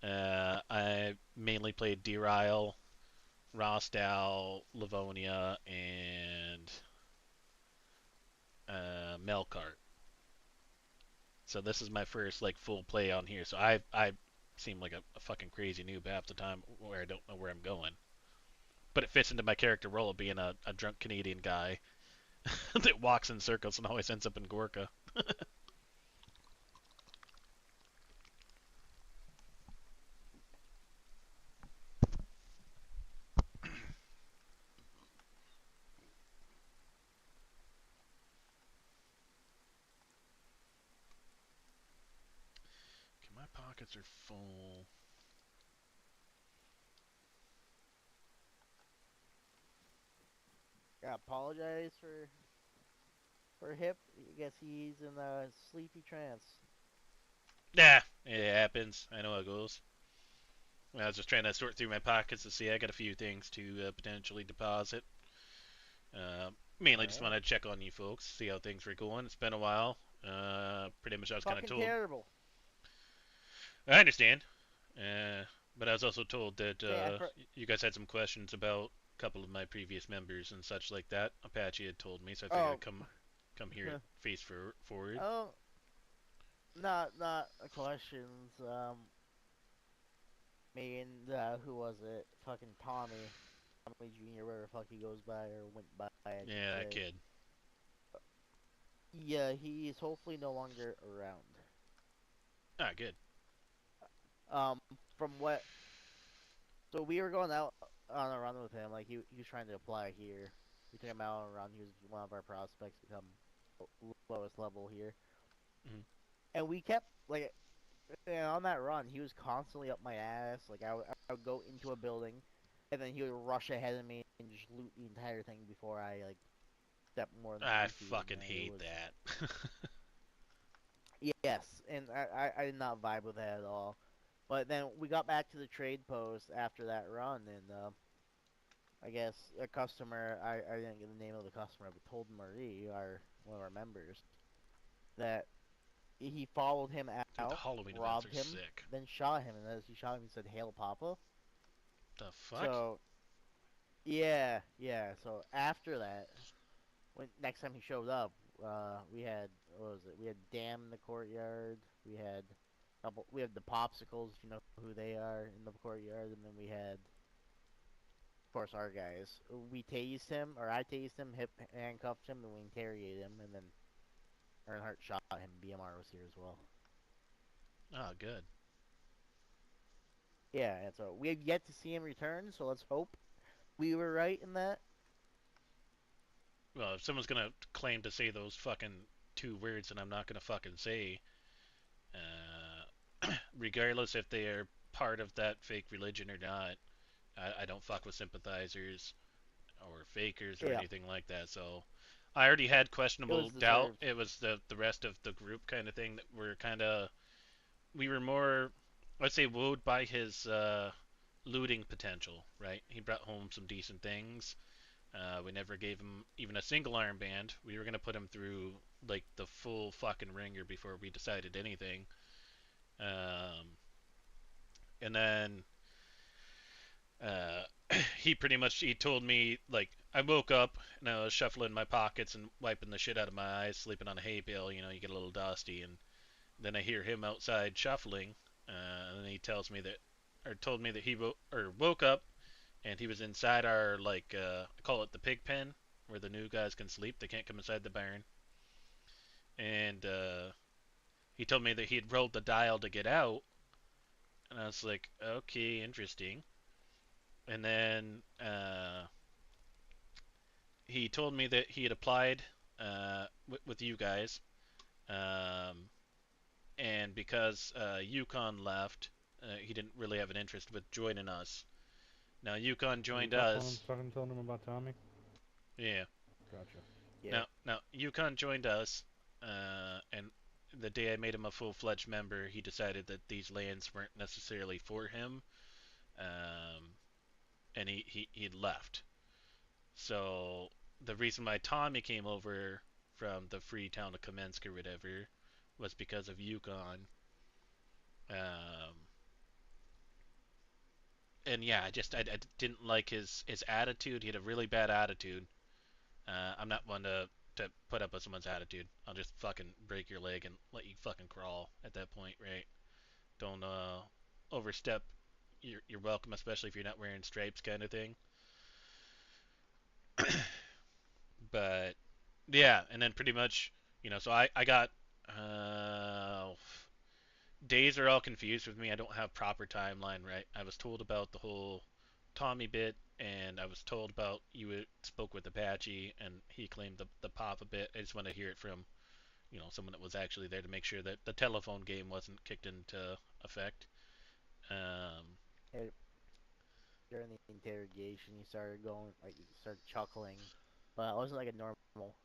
I mainly played Derile, Rostal, Livonia, and Melkart. So this is my first like full play on here. So I seem like a fucking crazy noob half the time where I don't know where I'm going. But it fits into my character role of being a drunk Canadian guy that walks in circles and always ends up in Gorka. Okay, my pockets are full. Yeah, apologize for Hip. I guess he's in a sleepy trance. Nah, it happens. I know how it goes. I was just trying to sort through my pockets to see. I got a few things to potentially deposit. Mainly just Alright. wanted to check on you folks, see how things were going. It's been a while. Pretty much I was kind of Fucking told. terrible. I understand. But I was also told that Okay, you guys had some questions about a couple of my previous members and such like that. Apache had told me, so I figured I'd come here face forward. oh, not questions. Me and who was it? Fucking Tommy Jr. Whatever the fuck he goes by or went by. I should Yeah, that say. kid. Yeah, he is hopefully no longer around. Ah, good. Um, from what? So we were going out on a run with him. Like he was trying to apply here. We took him out on a run. He was one of our prospects, become lowest level here. Mhm. And we kept like on that run. He was constantly up my ass. Like I would go into a building, and then he would rush ahead of me and just loot the entire thing before I like stepped more than I 3 feet in fucking there. It hate was that. yes, and I did not vibe with that at all. But then we got back to the trade post after that run, and I guess a customer, I didn't get the name of the customer, but told Marie, one of our members, that he followed him Dude, the out, Halloween events robbed are him, sick. then shot him, and as he shot him, he said, "Hail Papa." The fuck? So yeah. So after that, when next time he showed up, we had what was it? We had Dam in the courtyard. We had the popsicles, if you know who they are, in the courtyard, and then we had, of course, our guys. We tased him, or I tased him, handcuffed him, and we interrogated him, and then Earnhardt shot him. BMR was here as well. Oh, good. Yeah, and so we have yet to see him return, so let's hope we were right in that. Well, if someone's gonna claim to say those fucking two words that I'm not gonna fucking say, regardless if they are part of that fake religion or not, I don't fuck with sympathizers or fakers or Yeah, anything like that. So I already had it questionable was doubt. deserved. It was the rest of the group kind of thing that we were more, let's say, wooed by his looting potential. Right? He brought home some decent things. We never gave him even a single armband. We were gonna put him through like the full fucking ringer before we decided anything. Um, and then uh, he told me like I woke up and I was shuffling my pockets and wiping the shit out of my eyes, sleeping on a hay bale. You know, you get a little dusty, and then I hear him outside shuffling, and then he tells me that, or told me that woke up and he was inside our like I call it the pig pen where the new guys can sleep. They can't come inside the barn, and he told me that he had rolled the dial to get out, and I was like, okay, interesting. And then he told me that he had applied with you guys, um, and because Yukon left, he didn't really have an interest with joining us. Now Yukon Were you joined us. telling him about Tommy? Yeah. Gotcha. Yeah, Now Yukon joined us, and the day I made him a full-fledged member, he decided that these lands weren't necessarily for him, and he left. So the reason why Tommy came over from the free town of Kamensk or whatever was because of Yukon. Um, and yeah, I didn't like his attitude. He had a really bad attitude. I'm not one to put up with someone's attitude. I'll just fucking break your leg and let you fucking crawl at that point, right? Don't overstep your welcome, especially if you're not wearing stripes, kind of thing. But yeah, and then pretty much, so I got days are all confused with me. I don't have proper timeline, right? I was told about the whole Tommy bit, and I was told about spoke with Apache, and he claimed the Papa bit. I just want to hear it from someone that was actually there to make sure that the telephone game wasn't kicked into effect. Um, Hey, during the interrogation, you started going like you started chuckling, but it wasn't like a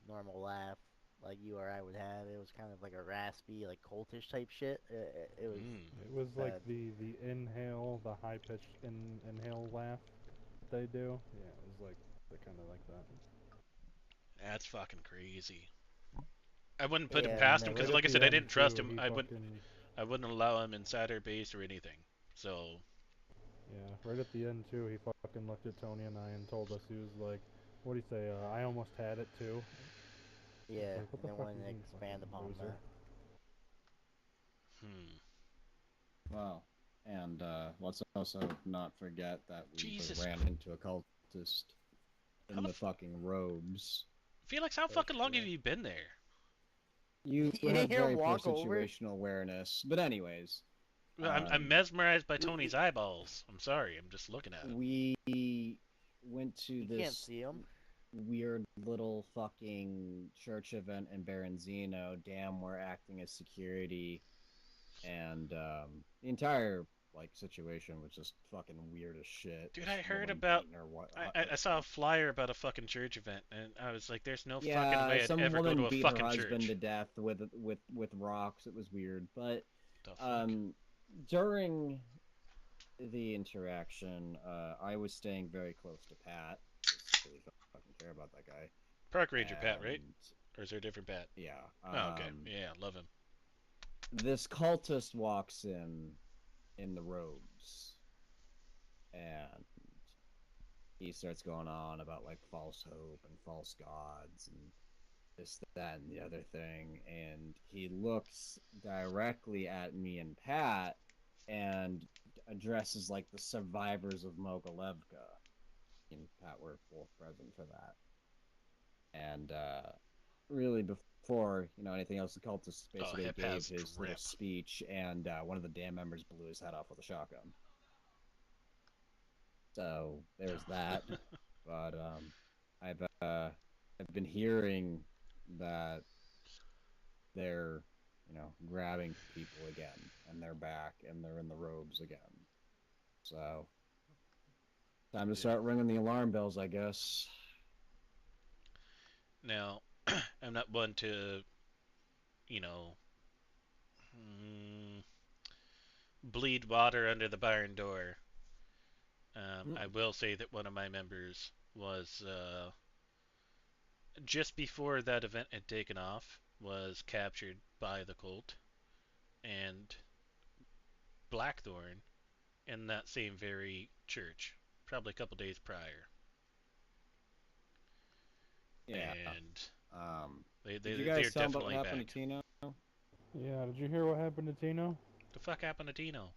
normal laugh like you or I would have. It was kind of like a raspy, like cultish type shit. It was It was like bad. the inhale, the high pitched inhale laugh they do. Yeah, it was like they kind of like that. that's fucking crazy. I wouldn't put it Yeah, and past him then because, Right at like I the said, I end didn't trust too, him. he fucking I wouldn't allow him inside our base or anything. So, yeah, right at the end too, he fucking looked at Tony and I and told us he was like, what do you say? I almost had it too. It's yeah, like, what and the then fuck wanted you to mean, expand fucking upon loser? that. hmm. Wow. And let's also not forget that we Jesus. ran into a cultist How in the the fucking robes. Felix, how fucking long have you been there? You You didn't have hear him very poor walk over? situational awareness. But anyways, Well, I'm um, mesmerized by Tony's eyeballs. I'm sorry, I'm just looking at him. we went to You can't this see him. weird little fucking church event in Berenzino. Damn, we're acting as security, and the entire situation was just fucking weird as shit. Dude, This I heard woman about. beating her what? I saw a flyer about a fucking church event, and I was like, "There's no fucking Yeah, way I'd some ever go woman to a beat her fucking husband church." to death with rocks. It was weird, but The fuck? during the interaction, I was staying very close to Pat. Just really fucking care about that guy. Park Ranger Pat, right? And Or is there a different Pat? yeah, Oh, okay. Yeah, love him. this cultist walks in the robes, and he starts going on about like false hope and false gods and this, that, and the other thing. And he looks directly at me and Pat and addresses like the survivors of Mogilevka. And Pat were both present for that. And really, before anything else, the cultist basically Hip gave has his little drip. speech, and one of the damn members blew his head off with a shotgun. So there's that. But I've been hearing that they're grabbing people again, and they're back, and they're in the robes again. So time to start ringing the alarm bells, I guess. Now, I'm not one to, you know, mm, bleed water under the barn door. I will say that one of my members was just before that event had taken off, was captured by the cult and Blackthorn in that same very church, probably a couple days prior. Yeah. And Did you they're guys tell him about what definitely happened back. to Tino? Yeah, did you hear what happened to Tino? The fuck happened to Dino?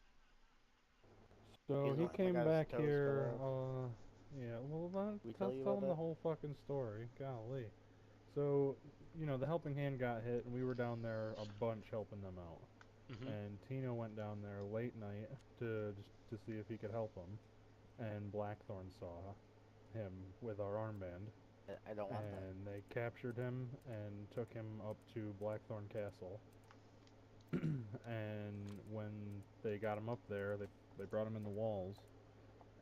So He's he the one that came got his back toes here, cut off. yeah, well, We tell tell you tell about him the that? whole fucking story. Golly. So, the Helping Hand got hit, and we were down there a bunch helping them out. Mm-hmm. And Tino went down there late night to see if he could help him. And Blackthorn saw him with our armband. I don't want that. And they captured him and took him up to Blackthorn Castle. And when they got him up there, they brought him in the walls,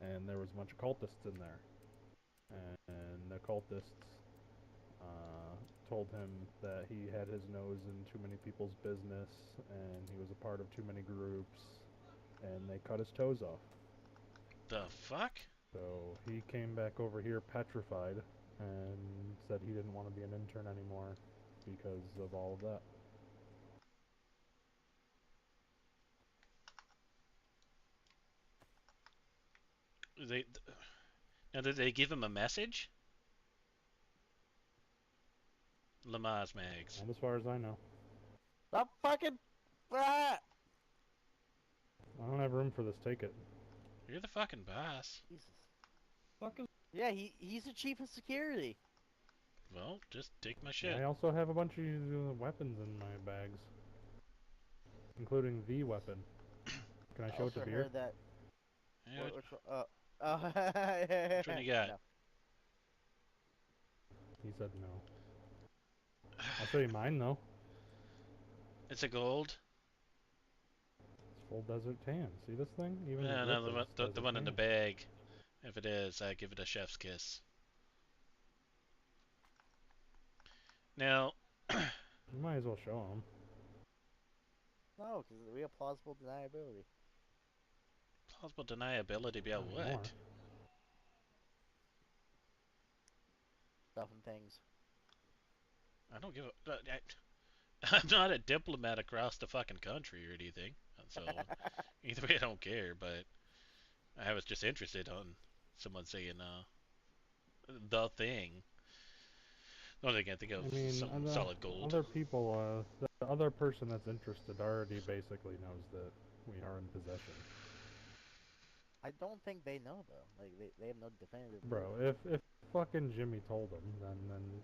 and there was a bunch of cultists in there. And the cultists told him that he had his nose in too many people's business and he was a part of too many groups, and they cut his toes off. The fuck? So he came back over here petrified and said he didn't want to be an intern anymore because of all of that. They now did they give him a message? Lamaze Mags. Not as far as I know. Stop fucking. Ah! I don't have room for this. Take it. You're the fucking boss. Jesus. Fucking Yeah, he's the chief of security. Well, just take my shit. I also have a bunch of weapons in my bags, including the weapon. Can I show it to also Beer? heard that. Yeah, Which one? which one you got? No. He said no. I'll show you mine though. It's a gold. It's full desert tan. See this thing? Even No, the no, grip is the desert one in the tan. bag. If it is, I give it a chef's kiss. Now, You might as well show him. No, because we have plausible deniability. plausible deniability about Not what? anymore. Stuff and things. I don't give a. I'm not a diplomat across the fucking country or anything, so either way I don't care. But I was just interested on someone saying the thing. The only thing I think of I mean, is some solid gold. other people, the other person that's interested already basically knows that we are in possession. I don't think they know though. Like they have no definitive. Bro, proof. if fucking Jimmy told them, then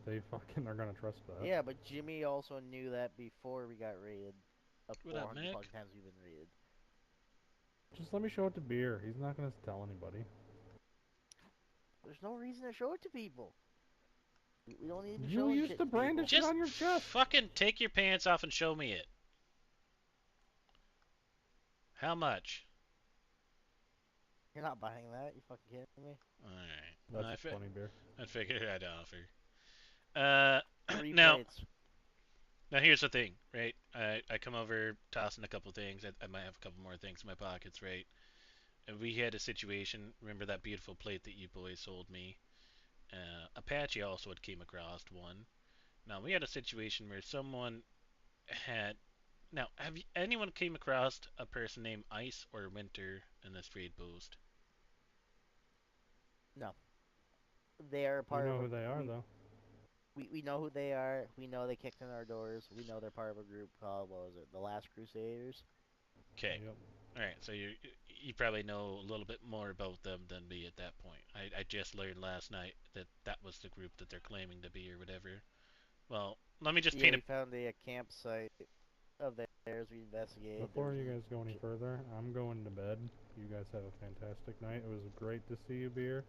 they fucking are gonna trust that. Yeah, but Jimmy also knew that before we got raided. Of What up, 400 Mick? fucking times we've been raided. Just let me show it to Beer. He's not gonna tell anybody. There's no reason to show it to people. We don't need to You show used shit to brandish it Just on your chest. fucking take your pants off and show me it. How much? You're not buying that. You fucking kidding me? Alright. That's funny, Beer. I figured I'd offer. 3 now, plates. now here's the thing, right? I come over, tossing a couple things. I might have a couple more things in my pockets, right? And we had a situation. Remember that beautiful plate that you boys sold me? Apache also had came across one. Now we had a situation where someone had. Now, have anyone came across a person named Ice or Winter in this trade post? No. They are You part know of. who they are, though. We know who they are. We know they kicked in our doors. We know they're part of a group called, what was it, the Last Crusaders. Okay. Yep. All right. So you probably know a little bit more about them than me at that point. I just learned last night that that was the group that they're claiming to be or whatever. Well, let me just Yeah, paint we found a campsite of theirs. We investigated. Before you guys go any further, I'm going to bed. You guys have a fantastic night. It was great to see you, Beer.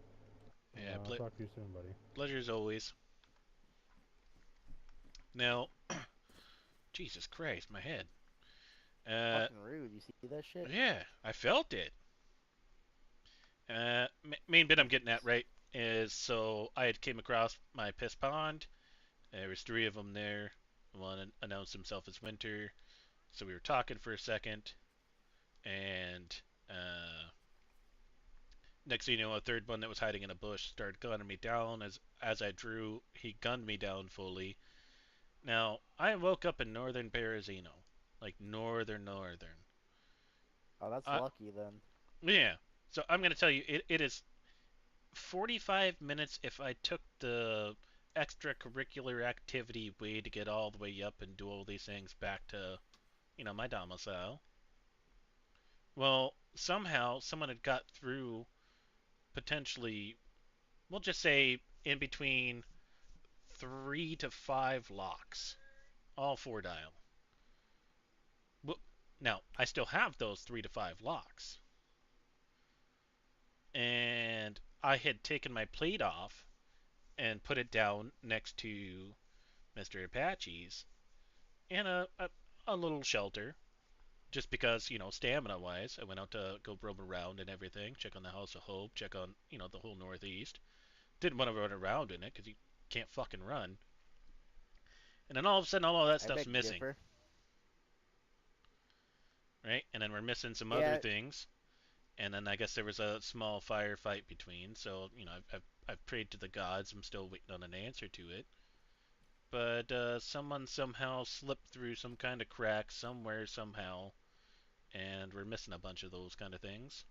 Yeah, I'll talk to you soon, buddy. pleasure as always. Now, Jesus Christ, my head. Fucking rude. You see that shit? Yeah, I felt it. Main bit I'm getting at, right, is so I had came across my piss pond. There was 3 of them there. One announced himself as Winter. So we were talking for a second, and next thing you know, a third one that was hiding in a bush started gunning me down. As I drew, he gunned me down fully. Now, I woke up in northern Berezino. Like northern. Oh, that's lucky then. Yeah. So I'm going to tell you, it is 45 minutes if I took the extracurricular activity way to get all the way up and do all these things back to, my domicile. Well, somehow someone had got through potentially, we'll just say in between 3 to 5 locks, all 4 dial. Well, now, I still have those 3 to 5 locks. And I had taken my plate off and put it down next to Mr. Apache's in a little shelter. Just because, stamina wise, I went out to go roam around and everything, check on the House of Hope, check on, the whole Northeast. Didn't want to run around in it because you can't fucking run. And then all of a sudden, all of that I stuff's beg to missing, differ. right? And then we're missing some Yeah. other things. And then I guess there was a small firefight between. So, you know, I've prayed to the gods. I'm still waiting on an answer to it. But someone somehow slipped through some kind of crack somewhere, somehow. And we're missing a bunch of those kind of things.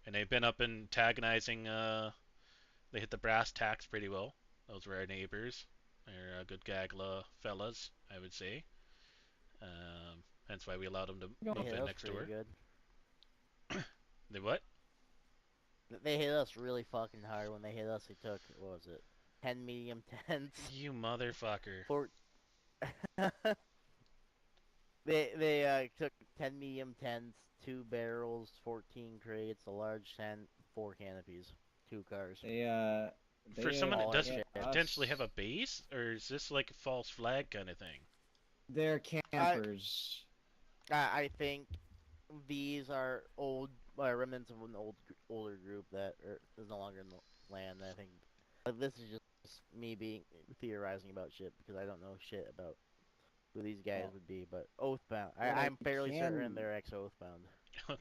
And they've been up antagonizing, they hit the brass tacks pretty well. Those were our neighbors. They're a good gaggle of fellas, I would say. Hence why we allowed them to They move hit in us next pretty door. good. They what? They hit us really fucking hard. When they hit us, they took, what was it, 10 medium tents. You motherfucker. They took 10 medium tents, 2 barrels, 14 crates, a large tent, 4 canopies, 2 cars. For someone that all doesn't hit us. potentially have a base, or is this like a false flag kind of thing? They're campers. I think these are old remnants of an older group that is no longer in the land. I think this is just me being theorizing about shit because I don't know shit about who these guys would be. But Oathbound, I'm fairly certain they're ex-Oathbound.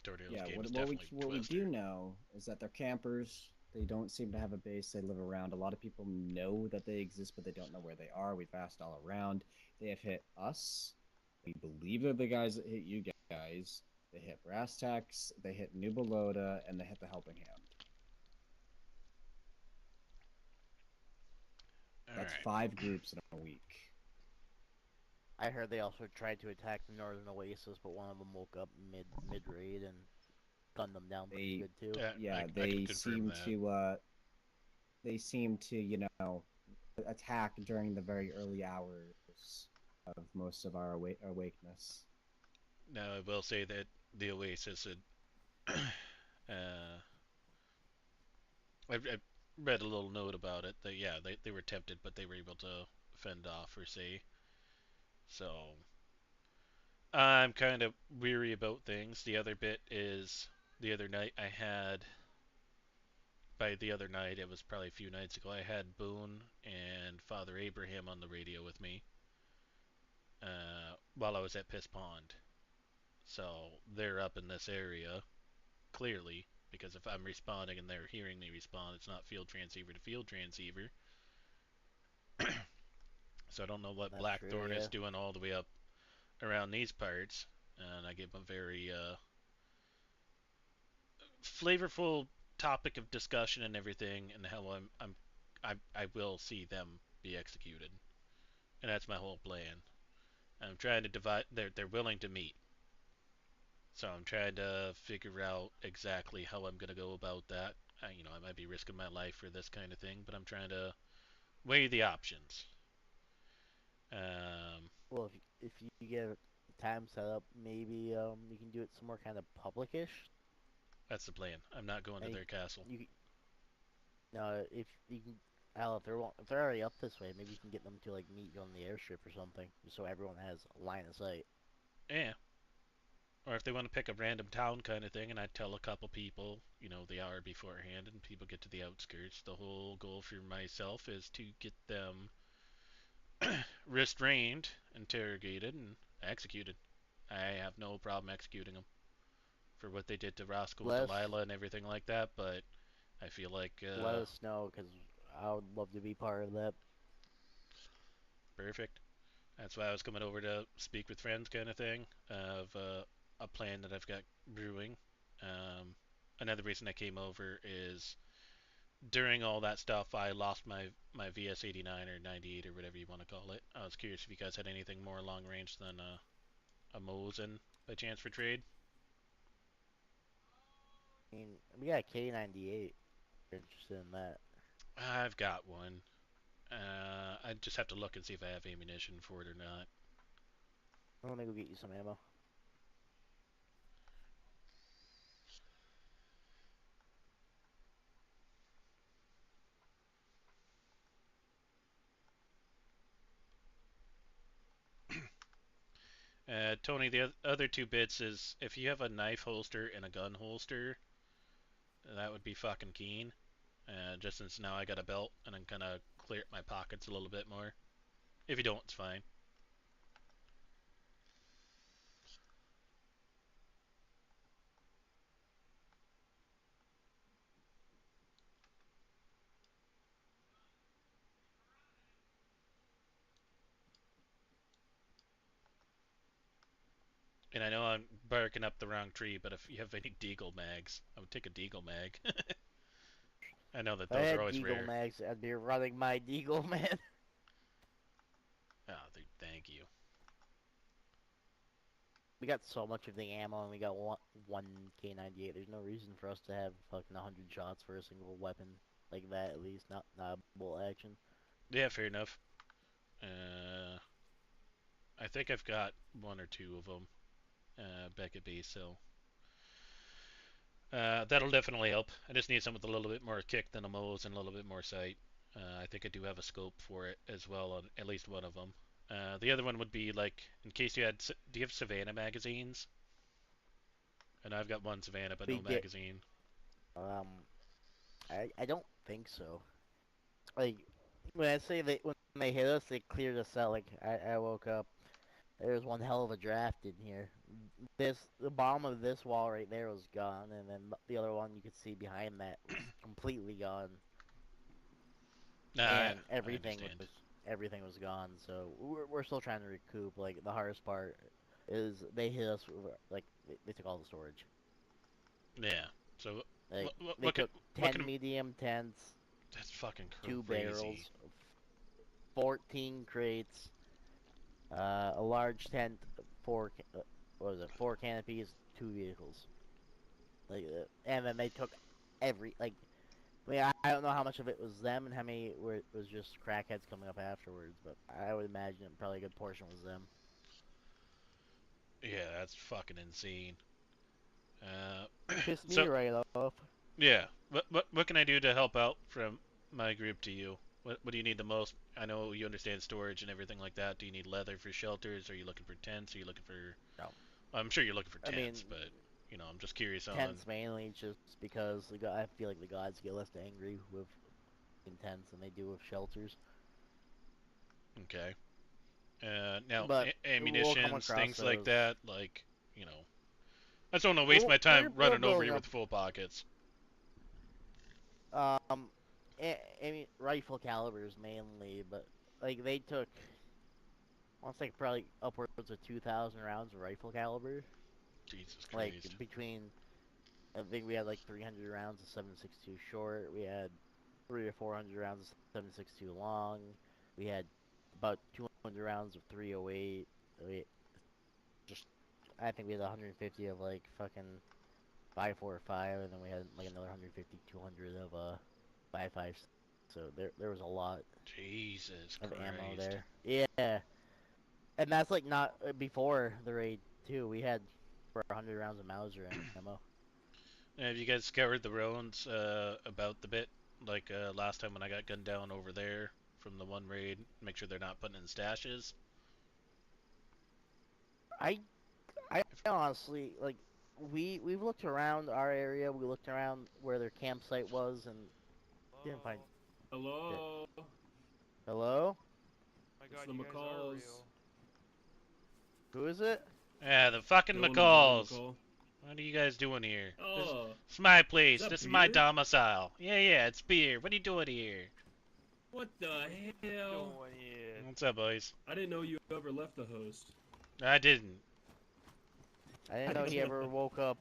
Tornado's Yeah, game is what we definitely what we Twister. do know is that they're campers. They don't seem to have a base. They live around. A lot of people know that they exist, but they don't know where they are. We've asked all around. They have hit us. We believe they're the guys that hit you guys. They hit Brass Tacks. They hit New Balota, and they hit the Helping Hand. That's Alright. 5 groups in a week. I heard they also tried to attack the Northern Oasis, but one of them woke up mid raid and gunned them down pretty good too. Yeah, I they can confirm that. seem to attack during the very early hours of most of our awakeness. Now, I will say that the Oasis had. I read a little note about it. That, yeah, they were tempted, but they were able to fend off, or say. So. I'm kind of weary about things. The other bit is the other night I had. By the other night, it was probably a few nights ago, I had Boone and Father Abraham on the radio with me while I was at Piss Pond. So they're up in this area, clearly, because if I'm responding and they're hearing me respond, it's not field transceiver to field transceiver. So I don't know what That's Blackthorn true, is yeah. doing all the way up around these parts, and I gave them a very flavorful topic of discussion and everything, and how I will see them be executed, and that's my whole plan. I'm trying to divide. They're willing to meet, so I'm trying to figure out exactly how I'm gonna go about that. I might be risking my life for this kind of thing, but I'm trying to weigh the options. Um, Well, if you get time set up, maybe you can do it somewhere kind of publicish. that's the plan. I'm not going to And their castle. If you can, hell, if they're already up this way, maybe you can get them to like meet you on the airstrip or something, just so everyone has a line of sight. Yeah. Or if they want to pick a random town kind of thing, and I tell a couple people, the hour beforehand, and people get to the outskirts. The whole goal for myself is to get them restrained, interrogated, and executed. I have no problem executing them for what they did to Roscoe with Let us Delilah and everything like that, but I feel like, let us know because I would love to be part of that. perfect. That's why I was coming over to speak with friends kind of thing, of a plan that I've got brewing. Another reason I came over is during all that stuff, I lost my VS-89 or 98 or whatever you want to call it. I was curious if you guys had anything more long range than a Mosin by chance for trade. I mean, we got K98. Interested in that? I've got one. I just have to look and see if I have ammunition for it or not. Let me go get you some ammo. Tony, the other two bits is if you have a knife holster and a gun holster, that would be fucking keen. Just since now I got a belt and I'm kind of clear my pockets a little bit more. If you don't, it's fine. And I know I'm barking up the wrong tree, but if you have any Deagle mags, I would take a Deagle mag. I know that If I those are had always Deagle rare. mags, I'd be running my Deagle, man. Oh, thank you. We got so much of the ammo, and we got one K98. There's no reason for us to have fucking 100 shots for a single weapon like that. At least not bolt action. Yeah, fair enough. I think I've got one or two of them back at base, so that'll definitely help. I just need some with a little bit more kick than a Mo's and a little bit more sight. I think I do have a scope for it as well on at least one of them. The other one would be like, in case you had, do you have Savannah magazines? And I've got one Savannah, but We no did. magazine. I don't think so. Like when I say when they hit us, they cleared us out. Like I woke up. There was one hell of a draft in here. The bottom of this wall right there was gone, and then the other one you could see behind that was completely gone, Nah, and I everything understand. was gone. So we're still trying to recoup. Like the hardest part is they hit us with, like they took all the storage. Yeah. So Like they what can took what 10 can medium tents, that's fucking 2 crazy. barrels, 14 crates, a large tent, what was it? 4 canopies, 2 vehicles. Like, and then they took every like. I mean, I don't know how much of it was them and how many was just crackheads coming up afterwards, but I would imagine probably a good portion was them. Yeah, that's fucking insane. Pissed me So right off. yeah, what can I do to help out from my group to you? What do you need the most? I know you understand storage and everything like that. Do you need leather for shelters? Are you looking for tents? Are you looking for? No, I'm sure you're looking for I mean tents, but I'm just curious on. tents mainly just because I feel like the gods get less angry with tents than they do with shelters. Okay. Now But we'll come ammunitions, across things like those. that. Like I just don't want to waste We're, my we're, time we're running over building here up. with full pockets. Um, I mean, rifle calibers mainly, but like they took, I want to say probably upwards of 2,000 rounds of rifle caliber. Jesus Like Christ. between, I think we had like 300 rounds of 7.62 short. We had 300 or 400 rounds of 7.62 long. We had about 200 rounds of 308. We just, I think we had 150 of like fucking 5.45, and then we had like another 150, 200 of 5.5. So there was a lot Jesus of ammo Christ. there. Yeah, and that's like not before the raid too. We had for 100 rounds of Mauser ammo. Have you guys scoured the roads about the bit? Like last time when I got gunned down over there from the one raid, make sure they're not putting in stashes. I I honestly like we've looked around our area. We looked around where their campsite was and didn't find shit. Hello. Hello, My It's God, the you guys are McCalls. real. who is it? Yeah, the fucking Dylan and Johnny McCalls. McCall. What are you guys doing here? Oh, It's my is place. that This is my beer? domicile. Yeah, it's beer. What are you doing here? What the hell? Going in. What's up, boys? I didn't know you ever left the host. I didn't. I didn't know he ever woke up.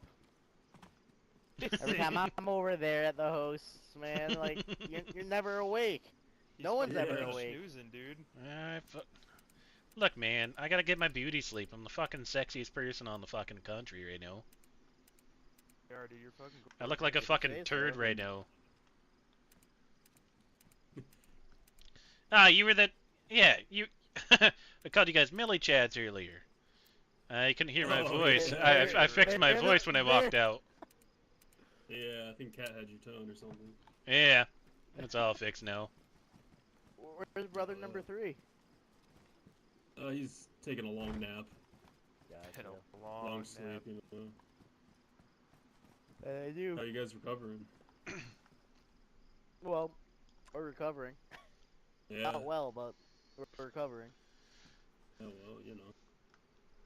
Every time I'm over there at the hosts, man, like you're never awake. He's No one's fucking ever awake. snoozing, dude. Look, man, I gotta get my beauty sleep. I'm the fucking sexiest person on the fucking country right now. Yeah, dude, you're fucking. I look like a If you fucking say so. turd right now. Ah, you were that. Yeah, you. I called you guys Millie Chads earlier. You couldn't hear my Oh, voice. yeah. I fixed my They're voice when I walked out. Yeah, I think Cat had your tone or something. Yeah, it's all fixed now. Where's brother number 3? He's taking a long nap. Been Gotcha. a long Long nap. sleep, you know. I do. How you guys recovering? Well, we're recovering. Yeah. Not well, but We're recovering. Oh well, you know.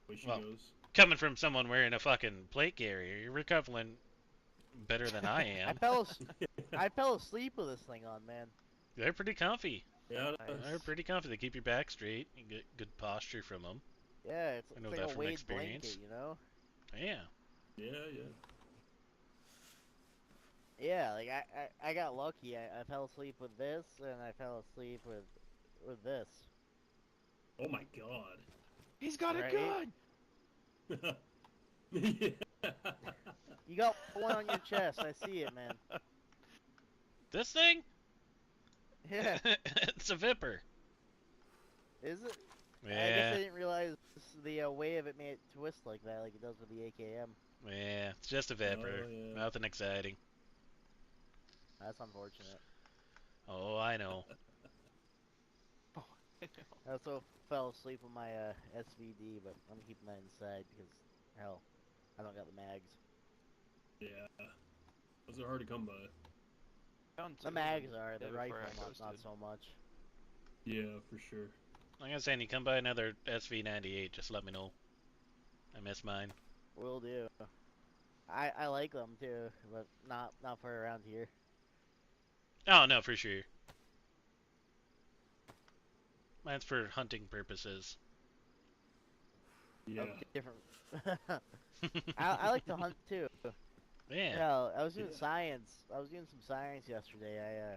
Way she Well. goes. Coming from someone wearing a fucking plate carrier, you're recovering better than I am. I fell asleep with this thing on, man. They're pretty comfy. Yeah. Nice. They're pretty comfy. They keep your back straight. You get good posture from them. Yeah, I know it's like that a from weighted experience. blanket, you know? Yeah. Yeah. Yeah, like I got lucky. I fell asleep with this, and I fell asleep with this. Oh my god. He's got Right? a gun. Yeah. You got one on your chest. I see it, man. This thing? Yeah, It's a Viper. is it? I guess Yeah. I didn't realize the way of it made it twist like that, like it does with the AKM. Yeah. It's just a Viper. Oh, yeah. Nothing exciting. That's unfortunate. Oh, I know. I also fell asleep with my SVD, but I'm keeping that inside because, hell, I don't got the mags. Yeah. Those are hard to come by. Found The two mags of them are, the before I rifle got not ghosted. so much. Yeah, for sure. Like I was saying, you come by another SV98, just let me know. I miss mine. Will do. I like them too, but not for around here. Oh, no, for sure. Mine's for hunting purposes. Yeah. Different. I like to hunt too. Yeah. Yeah, I was doing Yeah. science. I was doing some science yesterday.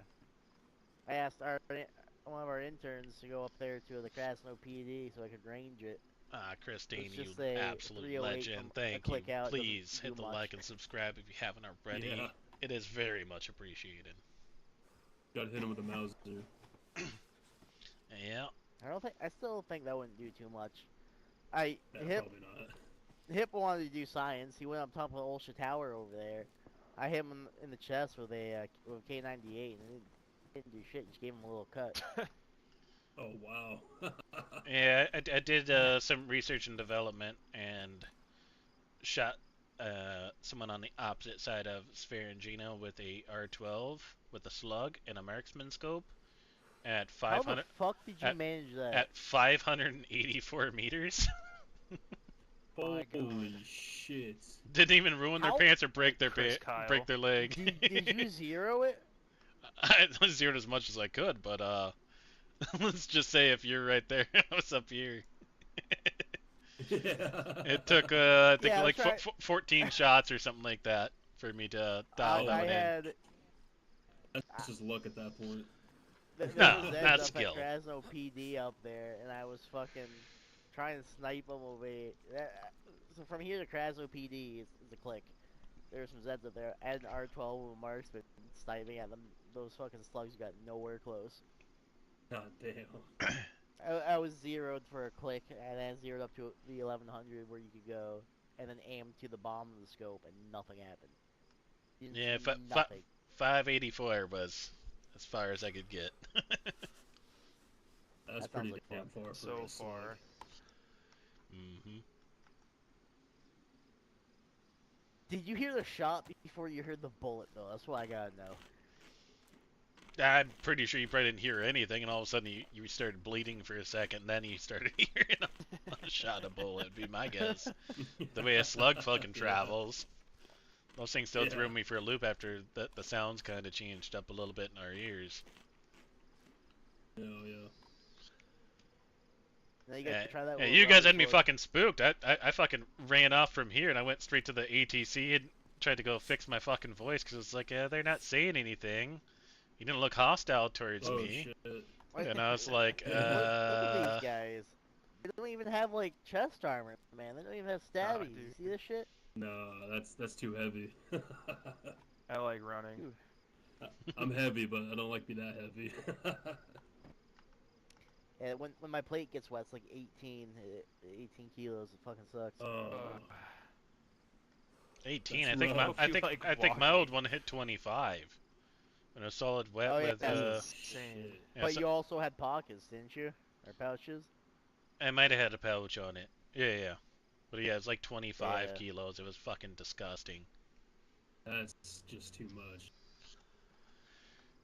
I asked one of our interns to go up there to the Krasno PD so I could range it. Ah, Christine, It's you just a absolute 308 legend. from a Thank you. click out, doesn't Please hit do the much. like and subscribe if you haven't already. Yeah. It is very much appreciated. Gotta hit him with a Mauser. Yeah. I still think that wouldn't do too much. I Yeah, Hip probably not. Hip wanted to do science. He went up top of the Olsha Tower over there. I hit him in the chest with a K98, and it didn't do shit. Just gave him a little cut. Oh wow. Yeah, I did some research and development and shot someone on the opposite side of Sferengino with a R12 with a slug and a marksman scope at How the 500 fuck did you at- manage that? at 584 meters. My Holy God. shit. Didn't even ruin their How- pants or break their Chris Kyle. break their leg. Did you zero it? I zeroed as much as I could, but let's just say if you're right there, I was up here. It took I think Yeah, like that's right. 14 shots or something like that for me to dial that I one in. had That's just luck at that point. there No, was that's Zeds up skill. at Krasno PD up there, and I was fucking trying to snipe them over here. So from here to Krasno PD is a click. There's some Zeds up there. I had an R12 with a marksman sniping at them. Those fucking slugs got nowhere close. God damn. I was zeroed for a click, and then zeroed up to the 1100 where you could go, and then aimed to the bottom of the scope, and nothing happened. Didn't Yeah, see fa- nothing. 584 was as far as I could get. That's That pretty sounds like damn fun. far for So a slug. far. hmm Did you hear the shot before you heard the bullet, though? That's what I gotta know. I'm pretty sure you probably didn't hear anything, and all of a sudden you started bleeding for a second, and then you started hearing a shot of bullet, would be my guess. The way a slug fucking Yeah. travels. Those things still threw Yeah. me for a loop after the sounds kind of changed up a little bit in our ears. Yeah. Now you gotta try that. Yeah, with you a guys rubber had me sword. fucking spooked. I fucking ran off from here, and I went straight to the ATC and tried to go fix my fucking voice, because it's like, they're not saying anything. You didn't look hostile towards Oh me. shit. And I was like, Look at these guys. They don't even have like chest armor, man. They don't even have stabbies. You dude. see this shit? No, that's too heavy. I like running. Dude. I'm heavy, but I don't like to be that heavy. And when my plate gets wet, it's like 18 kilos. It fucking sucks. Oh. 18. That's I think rough. I You think like I think my old walking. one hit 25. And a solid wet Oh, yeah, with that's insane. yeah, But so- you also had pockets, didn't you? Or pouches? I might have had a pouch on it. Yeah. But yeah, it's like 25 Yeah. kilos. It was fucking disgusting. That's just too much.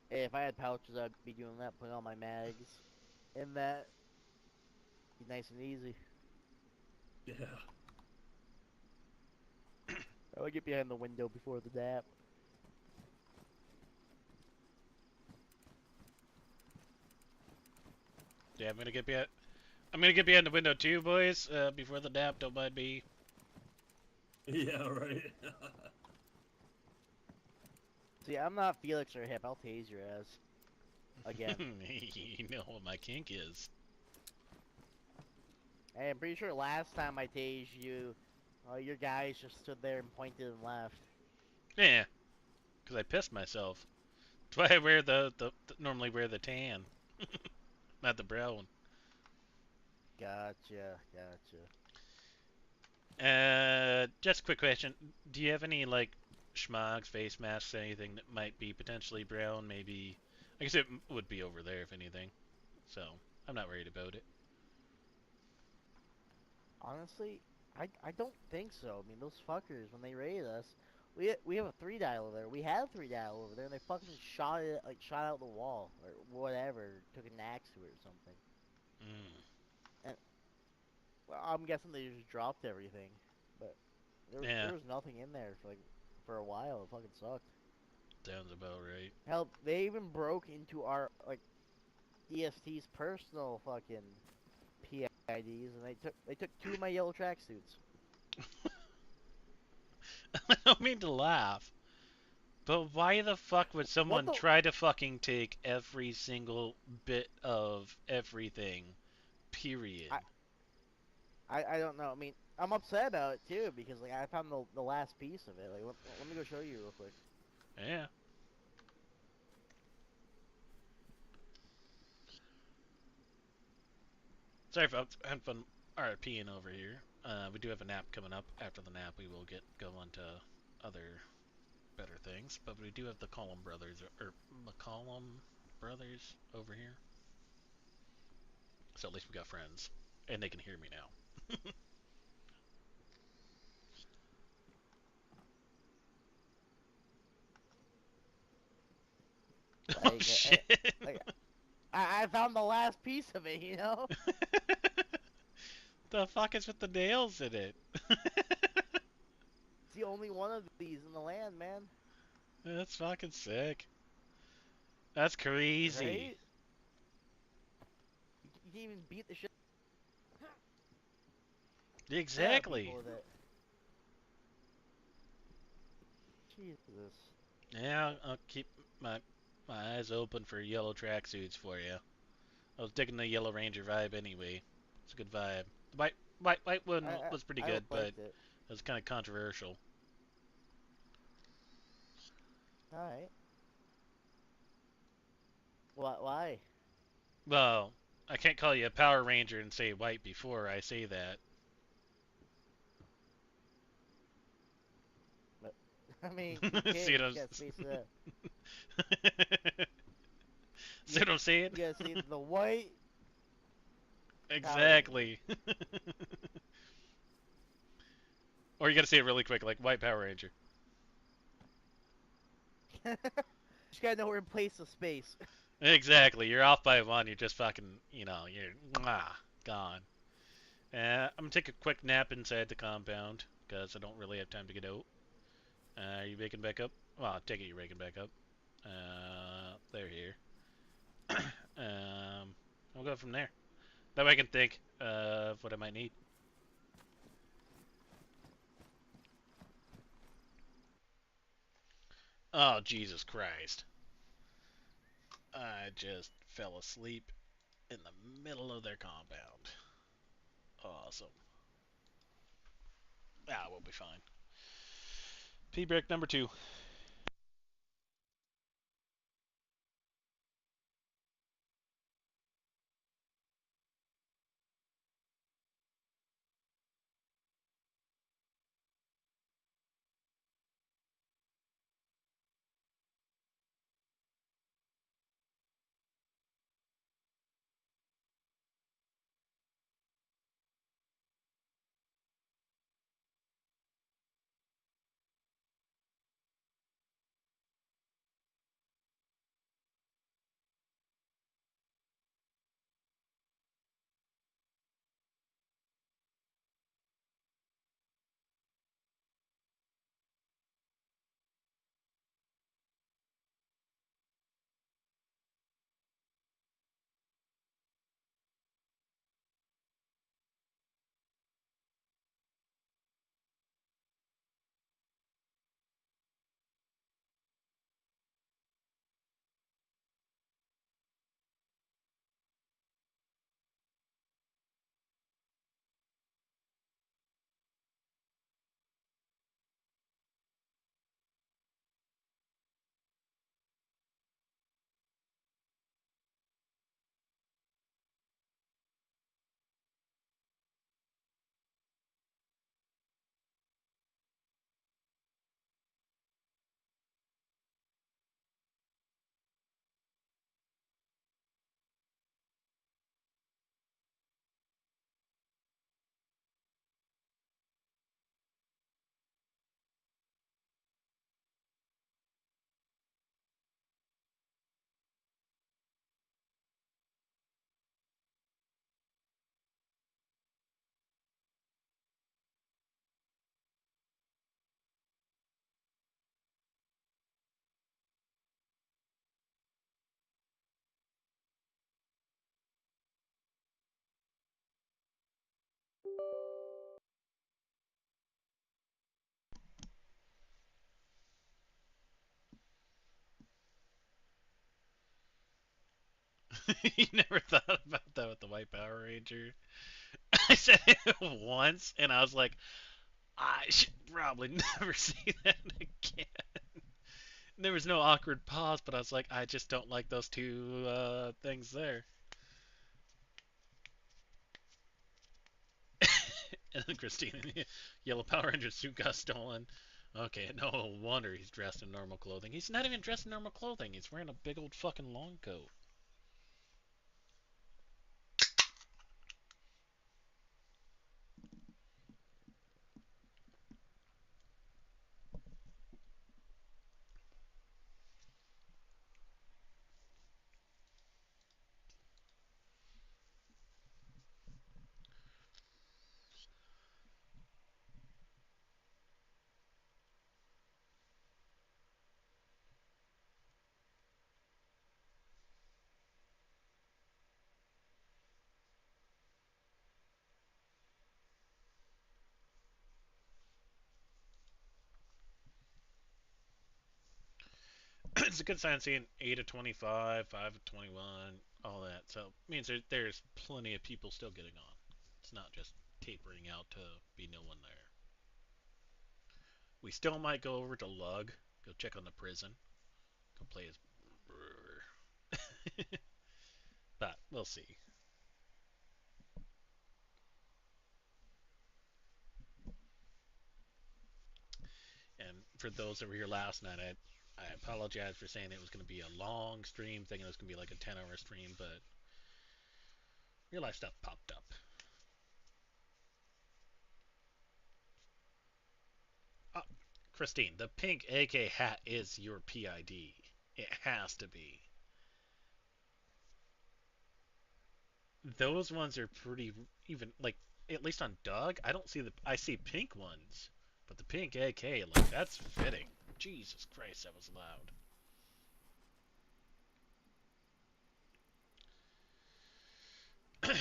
Hey, if I had pouches, I'd be doing that, putting on my mags. in that. Be nice and easy. Yeah. I would get behind the window before the dap. Yeah, I'm gonna get behind. I'm gonna get behind the window too, boys. Before the nap, don't mind me. Yeah, right. See, I'm not Felix or Hip. I'll tase your ass. Again. You know what my kink is. Hey, I'm pretty sure last time I tased you, your guys just stood there and pointed and left. Yeah, because I pissed myself. That's why I wear normally wear the tan, not the brown. Gotcha, gotcha. Just a quick question. Do you have any, like, schmogs, face masks, anything that might be potentially brown? Maybe, I guess it would be over there if anything. So, I'm not worried about it. Honestly, I don't think so. I mean, those fuckers, when they raided us, we have a 3-dial over there. We had a 3-dial over there, and they fucking shot it, like, shot out the wall, or whatever, took an axe to it or something. Mm. And, well, I'm guessing they just dropped everything. But Yeah, there was nothing in there for a while. It fucking sucked. sounds about right. Hell, they even broke into our, like, DST's personal fucking PIDs, and they took 2 of my yellow tracksuits. I don't mean to laugh, but why the fuck would What someone the? try to fucking take every single bit of everything? Period. I don't know. I mean, I'm upset about it too because like I found the last piece of it. Like, let me go show you real quick. Yeah. Sorry folks, having fun RPing over here. We do have a nap coming up. After the nap, we will go on to other better things. But we do have the Column brothers, or McCollum brothers over here. So at least we got friends. And they can hear me now. Oh Like, shit! like I found the last piece of it. You know, The fuck is with the nails in it? it's the only one of these in the land, man. That's fucking sick. That's crazy. Right? You can't even beat the shit out of Exactly. people with it. Jesus. Yeah, I'll keep my eyes open for yellow tracksuits for you. I was digging the Yellow Ranger vibe anyway. It's a good vibe. The white one was pretty I good, but liked it. it was kind of controversial. All right. Why? Well, I can't call you a Power Ranger and say white before I say that. But I mean, you can. See You what just gotta space it out. See what I'm saying? You gotta see the white. Exactly. Or you gotta say it really quick, like white Power Ranger. Just gotta know where to place the space. Exactly. You're off by one. You're just fucking, you're gone. I'm gonna take a quick nap inside the compound because I don't really have time to get out. Are you waking back up? Well, I take it you're waking back up. They're here. We'll go from there. That way I can think of what I might need. Oh, Jesus Christ. I just fell asleep in the middle of their compound. Awesome. Ah, we'll be fine. P-break number 2. You never thought about that with the White Power Ranger? I said it once, and I was like, I should probably never see that again. There was no awkward pause, but I was like, I just don't like those two things there. And then Christina, Yellow Power Ranger suit got stolen. Okay, no wonder he's dressed in normal clothing. He's not even dressed in normal clothing. He's wearing a big old fucking long coat. It's a good sign seeing 8 of 25, 5 of 21, all that. So it means there's plenty of people still getting on. It's not just tapering out to be no one there. We still might go over to Lug, go check on the prison, go play as. But we'll see. And for those that were here last night, I apologize for saying it was going to be a long stream, thinking it was going to be like a 10-hour stream, but real life stuff popped up. Christine, the pink AK hat is your PID. It has to be. Those ones are pretty even, like, at least on Doug, I see pink ones, but the pink AK, like, that's fitting. Jesus Christ, that was loud.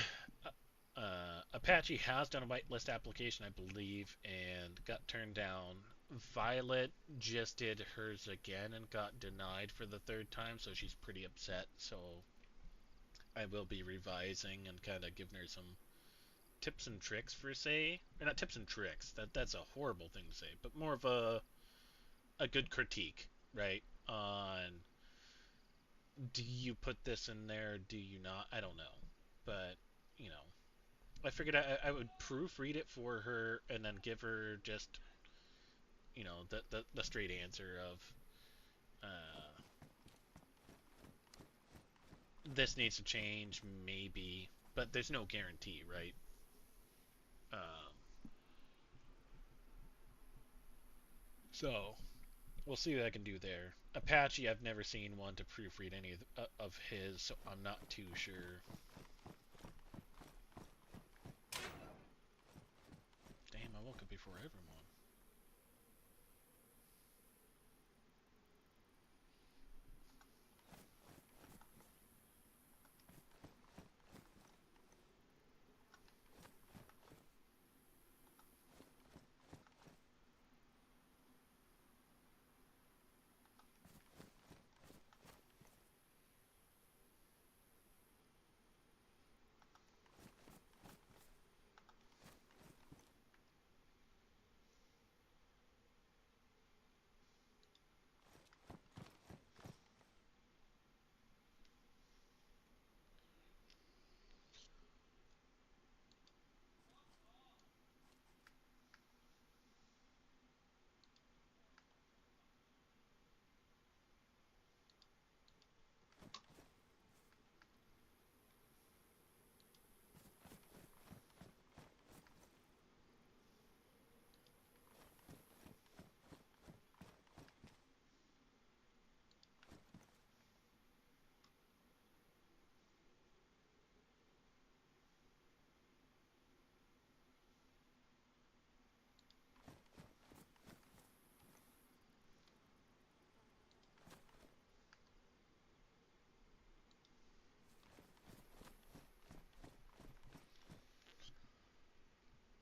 Apache has done a whitelist application, I believe, and got turned down. Violet just did hers again and got denied for the third time, so she's pretty upset. So I will be revising and kind of giving her some tips and tricks for say, or not tips and tricks. That's a horrible thing to say, but more of a good critique, right? On do you put this in there? Do you not? I don't know, but you know, I figured I would proofread it for her and then give her just, you know, the straight answer of this needs to change, maybe, but there's no guarantee, right? So we'll see what I can do there. Apache, I've never seen one to proofread any of his, so I'm not too sure. Damn, I woke up before everyone.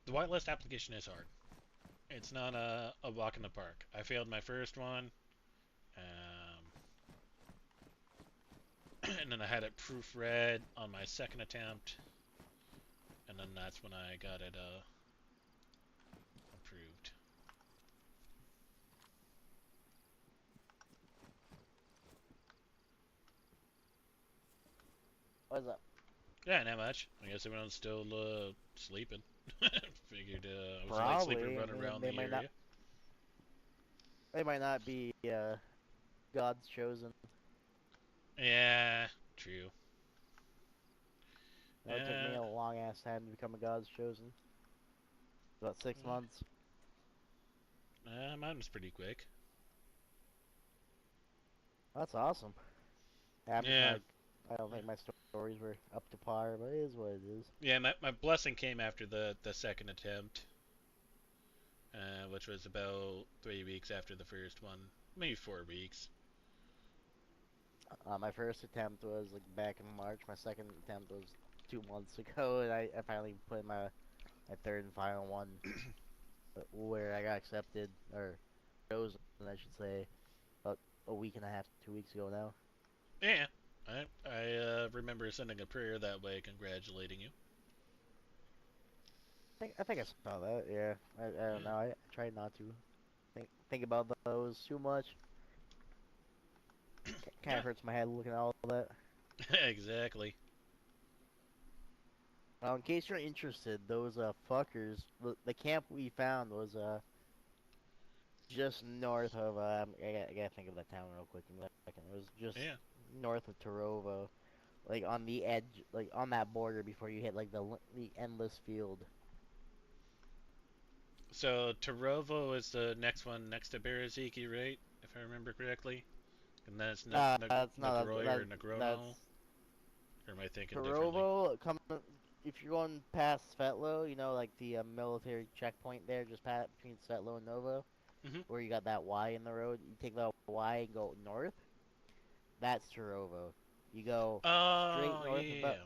The whitelist application is hard. It's not a walk in the park. I failed my first one, and then I had it proofread on my second attempt, and then that's when I got it approved. What's up? Yeah, not much. I guess everyone's still sleeping. Figured I was a light sleeper Probably. I running mean, around they the might area. not. They might not be God's chosen. Yeah, true. It took me Yeah. a long ass time to become a God's chosen. About 6 months. Mine was pretty quick. That's awesome. I'm just Yeah. not, I don't think my stories were up to par, but it is what it is. Yeah, my blessing came after the second attempt, which was about 3 weeks after the first one, maybe 4 weeks. My first attempt was like back in March. My second attempt was 2 months ago, and I finally put in my third and final one, but where I got accepted or chosen, I should say, about a week and a half, 2 weeks ago now. Yeah, I remember sending a prayer that way, congratulating you. I think I saw that. Yeah, I don't know. I tried not to think about those too much. Kind of hurts my head looking at all that. Exactly. Well, in case you're interested, those fuckers, the camp we found was just north of I gotta think of that town real quick in a second. It was just north of Tarova, like on the edge, like on that border before you hit like the endless field. So Tarovo is the next one next to Beraziki, right? If I remember correctly. And then it's That's not Nagroy or Negrono. Or am I thinking differently? Tarovo, if you're going past Svetlo, you know, like the military checkpoint there, just between Svetlo and Novo, where you got that Y in the road. You take that Y and go north. That's Tarovo. You go straight north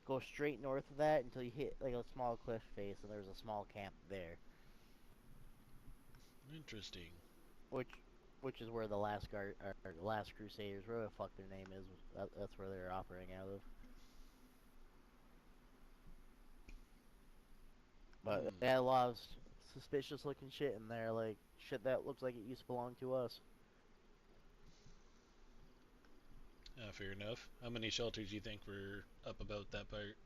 go straight north of that until you hit like a small cliff face, and there's a small camp there. Interesting. Which is where the last last Crusaders, whatever the fuck their name is, that's where they're operating out of. But they had a lot of suspicious looking shit in there, like shit that looks like it used to belong to us. Fair enough. How many shelters do you think were up about that part?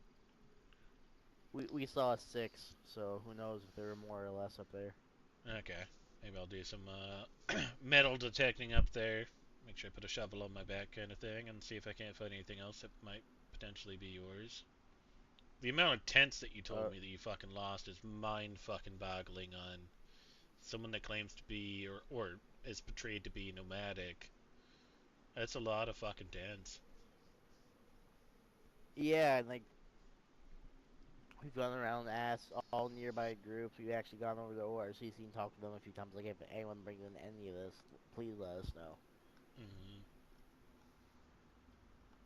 We saw 6, so who knows if there were more or less up there. Okay. Maybe I'll do some metal detecting up there. Make sure I put a shovel on my back kind of thing and see if I can't find anything else that might potentially be yours. The amount of tents that you told me that you fucking lost is mind fucking boggling on someone that claims to be or is portrayed to be nomadic. That's a lot of fucking tents. Yeah, and like we've gone around and asked all nearby groups. We've actually gone over to ORCC and talked to them a few times. Like, if anyone brings in any of this, please let us know.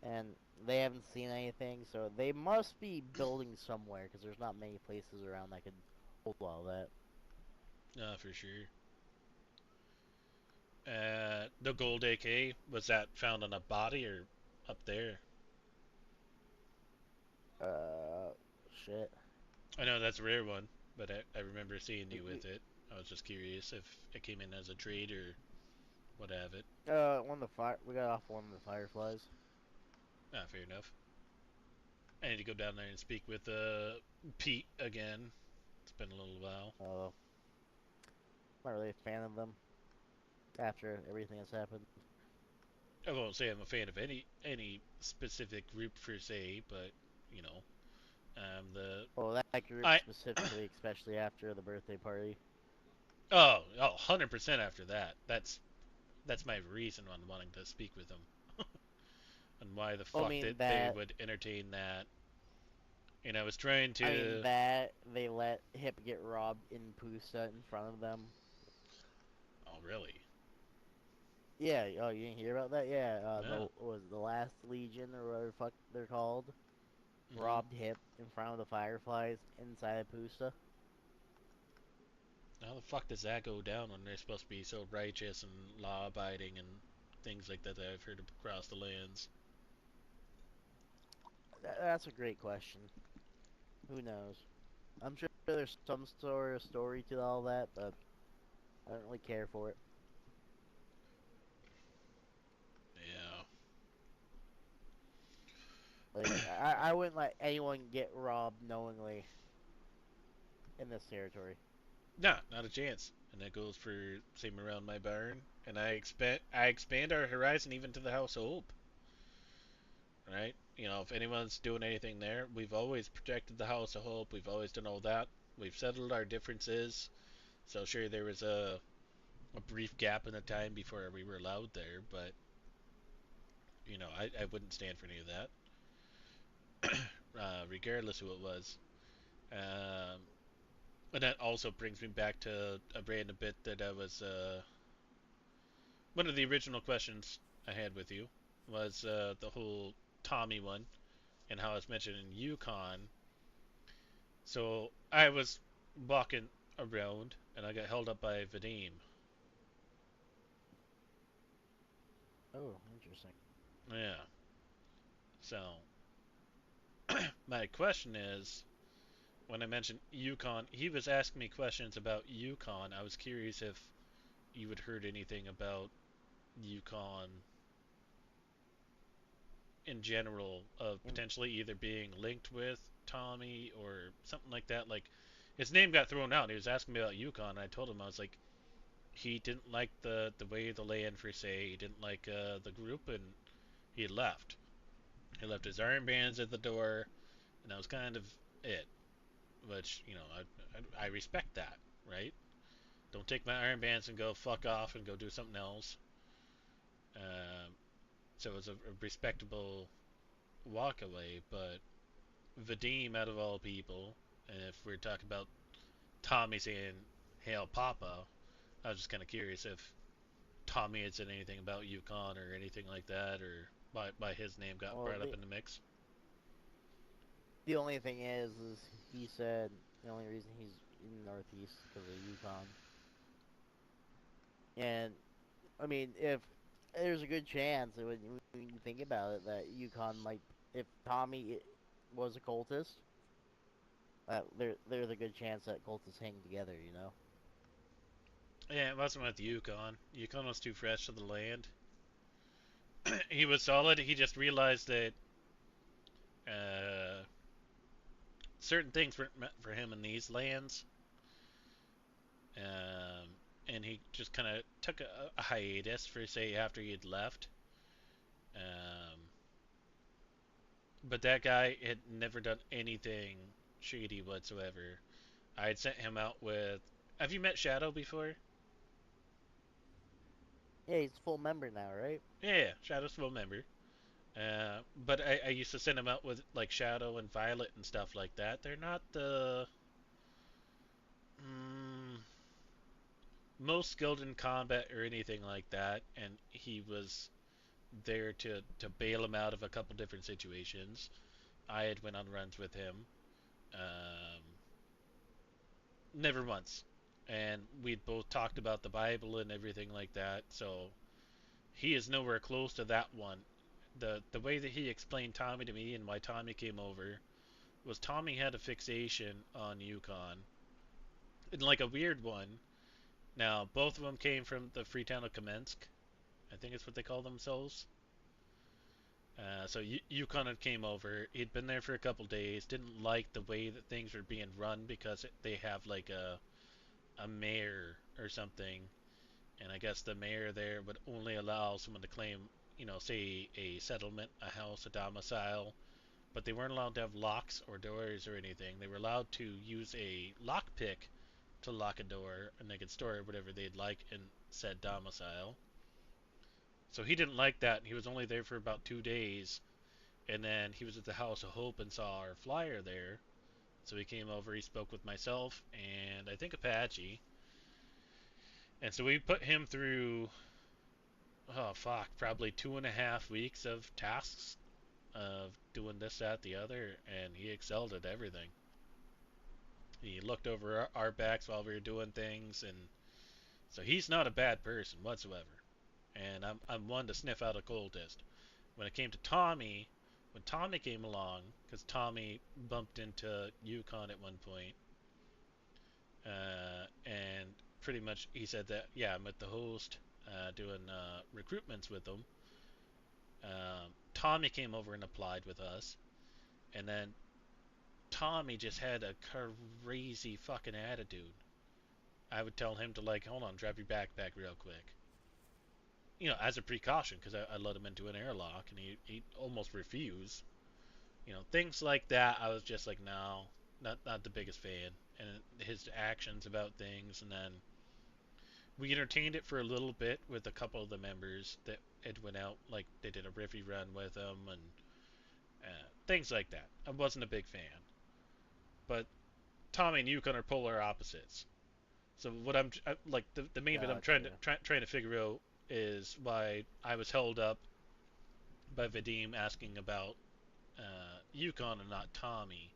And they haven't seen anything, so they must be building somewhere because there's not many places around that could hold all that. For sure. The gold AK, was that found on a body or up there? Shit. I know that's a rare one, but I remember seeing you with it. I was just curious if it came in as a trade or what have it. We got off one of the Fireflies. Fair enough. I need to go down there and speak with Pete again. It's been a little while. Not really a fan of them after everything that's happened. I won't say I'm a fan of any specific group per se, but you know, that group specifically, especially after the birthday party. 100% after that. That's my reason on wanting to speak with them. And why the fuck they would entertain that. And I was trying to... I mean, that they let Hip get robbed in Pusa in front of them. Oh, really? Yeah, you didn't hear about that? Yeah, the Last Legion, or whatever the fuck they're called, robbed Hip in front of the Fireflies inside of Pusa. How the fuck does that go down when they're supposed to be so righteous and law-abiding and things like that I've heard across the lands. That's a great question. Who knows? I'm sure there's some sort of story to all that, but I don't really care for it. Yeah. Like, I wouldn't let anyone get robbed knowingly in this territory. No, not a chance. And that goes for same around my barn. And I expand our horizon even to the House of Hope. Right? You know, if anyone's doing anything there, we've always protected the House of Hope. We've always done all that. We've settled our differences. So sure, there was a brief gap in the time before we were allowed there, but you know, I wouldn't stand for any of that, regardless who it was. Um, and that also brings me back to a random bit that I was one of the original questions I had with you was the whole Tommy one and how it's mentioned in Yukon. So I was walking around and I got held up by Vadim. Oh, interesting. Yeah. So my question is, when I mentioned Yukon, he was asking me questions about Yukon. I was curious if you had heard anything about Yukon in general, of potentially either being linked with Tommy or something like that. Like, his name got thrown out. He was asking me about Yukon. I told him, I was like, he didn't like the way of the land per se. He didn't like the group, and he left. He left his armbands at the door, and that was kind of it. Which, you know, I respect that, right? Don't take my armbands and go fuck off and go do something else. Um, so it was a respectable walk away, but Vadim, out of all people, and if we're talking about Tommy saying "Hail Papa," I was just kind of curious if Tommy had said anything about Yukon or anything like that, or by his name got Well, brought up in the mix. the only thing is he said the only reason he's in the Northeast because of Yukon. And I mean, if there's a good chance when you think about it that Yukon might, if Tommy was a cultist, there's a good chance that cultists hang together. You know. Yeah, it wasn't with Yukon. Yukon was too fresh to the land. He was solid. He just realized that uh, certain things weren't meant for him in these lands, um, and he just kind of took a hiatus for say after he had left. Um, but that guy had never done anything shady whatsoever. I had sent him out with. Have you met Shadow before? Yeah, he's a full member now, right? Yeah, Shadow's full member. But I used to send him out with like Shadow and Violet and stuff like that. They're not the mm, most skilled in combat or anything like that, and he was there to bail him out of a couple different situations. I had went on runs with him, um, never once, and we'd both talked about the Bible and everything like that. So he is nowhere close to that one. The way that he explained Tommy to me and why Tommy came over was Tommy had a fixation on Yukon, and like a weird one. Now both of them came from the free town of Kamensk. I think it's what they call themselves. So Yukon had came over. He'd been there for a couple days. Didn't like the way that things were being run because they have like a mayor or something, and I guess the mayor there would only allow someone to claim, you know, say a settlement, a house, a domicile, but they weren't allowed to have locks or doors or anything. They were allowed to use a lockpick to lock a door, and they could store whatever they'd like in said domicile. So he didn't like that, and he was only there for about 2 days. And then he was at the House of Hope and saw our flyer there. So he came over, he spoke with myself, and I think Apache. And so we put him through, oh fuck, probably 2.5 weeks of tasks of doing this, that, the other, and he excelled at everything. He looked over our backs while we were doing things, and so he's not a bad person whatsoever. and I'm one to sniff out a cultist. When it came to Tommy, when Tommy came along, because Tommy bumped into Yukon at one point, and pretty much he said that, yeah, I'm at the host doing recruitments with them. Tommy came over and applied with us, and then Tommy just had a crazy fucking attitude. I would tell him to, like, hold on, drop your backpack real quick. You know, as a precaution, because I let him into an airlock, and he almost refused. You know, things like that, I was just like, no, not the biggest fan. And his actions about things, and then we entertained it for a little bit with a couple of the members that had went out, like they did a riffy run with him, and things like that. I wasn't a big fan. But Tommy and Yukon are polar opposites. So what like the main bit I'm trying to figure out is why I was held up by Vadim asking about Yukon and not Tommy.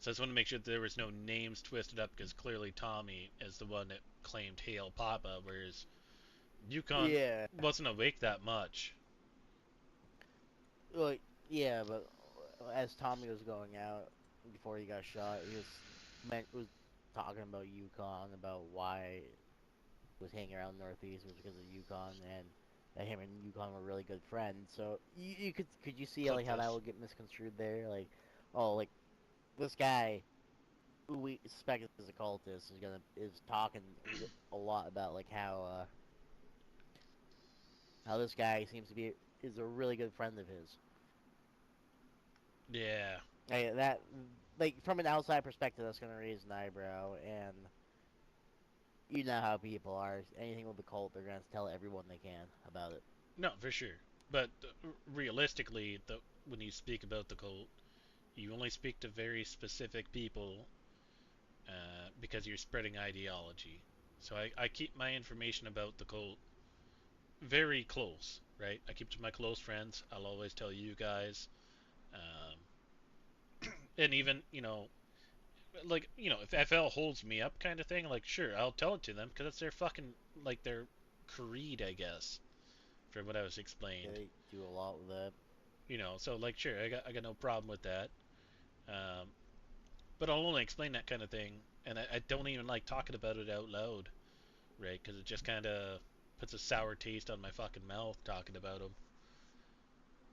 So I just want to make sure that there was no names twisted up, because clearly Tommy is the one that claimed Hail Papa, whereas Yukon wasn't awake that much. Like, yeah, but as Tommy was going out before he got shot, he was talking about Yukon, about why he was hanging around Northeast was because of Yukon, and that him and Yukon were really good friends. So you could you see like how that would get misconstrued there? Like, oh, like this guy who we suspect is a cultist is talking a lot about like how this guy seems to be is a really good friend of his. Yeah. Hey, that, like, from an outside perspective, that's gonna raise an eyebrow, and you know how people are. Anything with the cult, they're gonna tell everyone they can about it. No, for sure. But realistically, when you speak about the cult, you only speak to very specific people because you're spreading ideology. So I keep my information about the cult very close, right? I keep to my close friends. I'll always tell you guys. And even, like, if FL holds me up kind of thing, like, sure, I'll tell it to them, because that's their fucking, like, their creed, I guess, from what I was explained. They do a lot with that. So, like, sure, I got no problem with that. But I'll only explain that kind of thing, and I don't even like talking about it out loud, right? Because it just kind of puts a sour taste on my fucking mouth talking about them.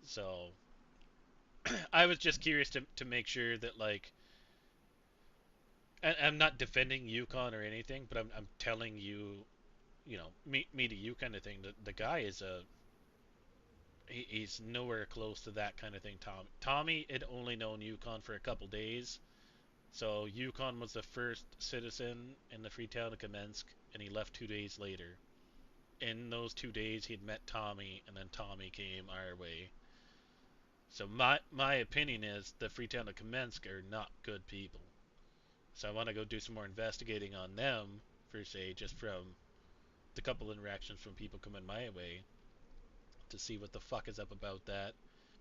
So, I was just curious to make sure that, like, and I'm not defending Yukon or anything, but I'm telling you, me to you kind of thing. The guy is he's nowhere close to that kind of thing. Tommy had only known Yukon for a couple days, so Yukon was the first citizen in the free town of Kamensk, and he left 2 days later. In those 2 days, he'd met Tommy, and then Tommy came our way. So my opinion is the free town of Kamensk are not good people. So I want to go do some more investigating on them, per se, just from the couple interactions from people coming my way, to see what the fuck is up about that.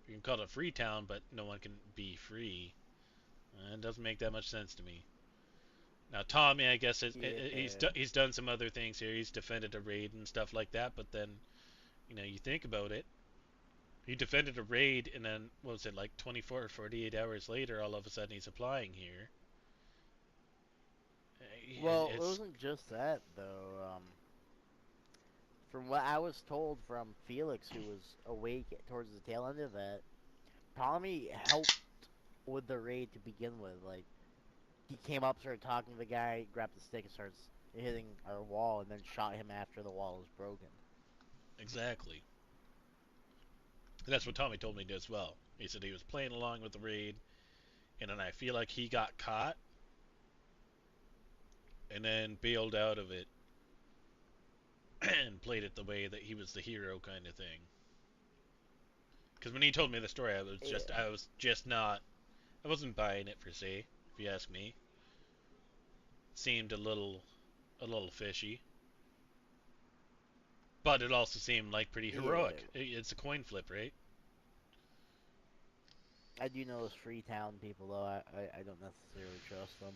You can call it a free town, but no one can be free. It doesn't make that much sense to me. Now Tommy, I guess he's done some other things here. He's defended a raid and stuff like that. But then, you think about it. He defended a raid, and then what was it, like 24 or 48 hours later? All of a sudden, he's applying here. Well, it wasn't just that though. From what I was told from Felix, who was awake towards the tail end of that, Tommy helped with the raid to begin with. Like, he came up, started talking to the guy, grabbed the stick, and starts hitting our wall, and then shot him after the wall was broken. Exactly. That's what Tommy told me as well. He said he was playing along with the raid, and then I feel like he got caught, and then bailed out of it, and played it the way that he was the hero kind of thing. Because when he told me the story, I was just not, I wasn't buying it per se, if you ask me. It seemed a little fishy. But it also seemed like pretty heroic. Yeah. It's a coin flip, right? I do know those Freetown people, though. I don't necessarily trust them.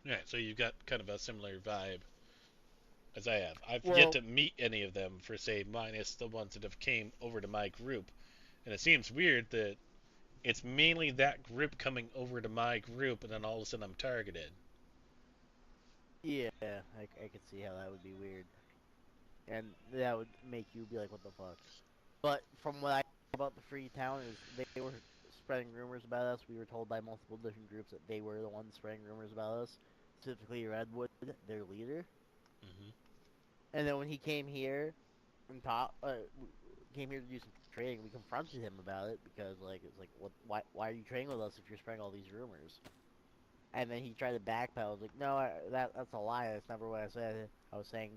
Yeah, so you've got kind of a similar vibe. as I have. I've Well- yet to meet any of them, for say, minus the ones that have came over to my group. And it seems weird that it's mainly that group coming over to my group, and then all of a sudden I'm targeted. Yeah, I could see how that would be weird. And that would make you be like, what the fuck? But from what I know about the Free Town is they were spreading rumors about us. We were told by multiple different groups that they were the ones spreading rumors about us. Specifically Redwood, their leader. Hmm. And then when he came here and came here to do some trading, we confronted him about it because like it's like why are you trading with us if you're spreading all these rumors? And then he tried to backpedal. I was like, no, that's a lie. That's never what I said. I was saying,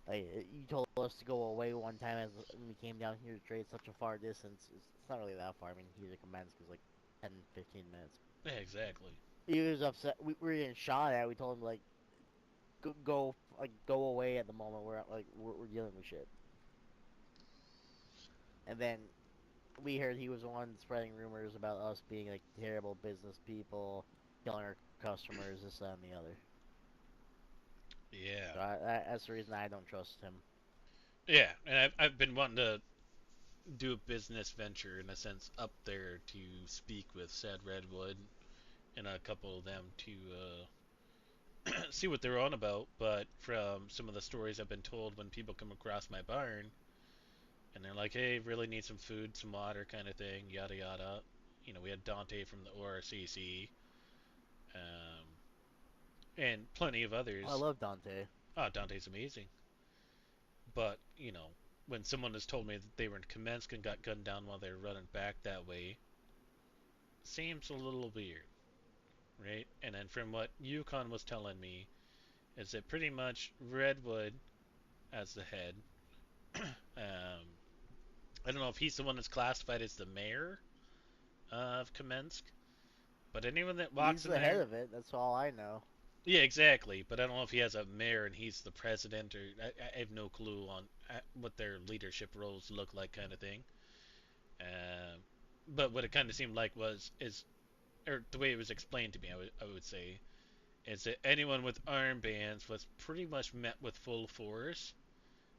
like, you told us to go away one time as when we came down here to trade such a far distance. It's not really that far. I mean, here to Commence is like 10, 15 minutes. Yeah, exactly. He was upset. We were getting shot at. We told him like, go away at the moment. We're dealing with shit. And then we heard he was the one spreading rumors about us being like terrible business people, killing our customers, this, that, and the other. Yeah. So that's the reason I don't trust him. Yeah, and I've been wanting to do a business venture, in a sense, up there to speak with said Redwood and a couple of them to see what they're on about. But from some of the stories I've been told when people come across my barn, and they're like, hey, really need some food, some water kind of thing, yada yada. You know, we had Dante from the ORCC, and plenty of others. I love Dante. Oh, Dante's amazing. But, you know, when someone has told me that they were in Kamensk and got gunned down while they were running back that way, seems a little weird, right? And then from what Yukon was telling me, is that pretty much Redwood as the head, I don't know if he's the one that's classified as the mayor of Kamensk, but anyone that walks He's in the there, head of it. That's all I know. yeah, exactly. But I don't know if he has a mayor and he's the president, or I have no clue on what their leadership roles look like, kind of thing. But what it kind of seemed like or the way it was explained to me, I would say, is that anyone with armbands was pretty much met with full force.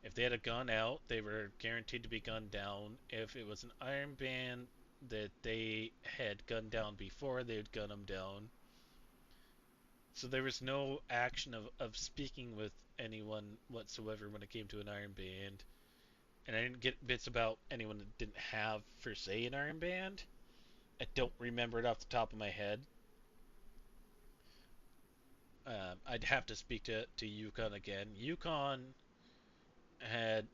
If they had a gun out, they were guaranteed to be gunned down. If it was an armband that they had gunned down before, they would gun them down. So there was no action of speaking with anyone whatsoever when it came to an armband. And I didn't get bits about anyone that didn't have, per se, an armband. I don't remember it off the top of my head. I'd have to speak to Yukon again. Yukon had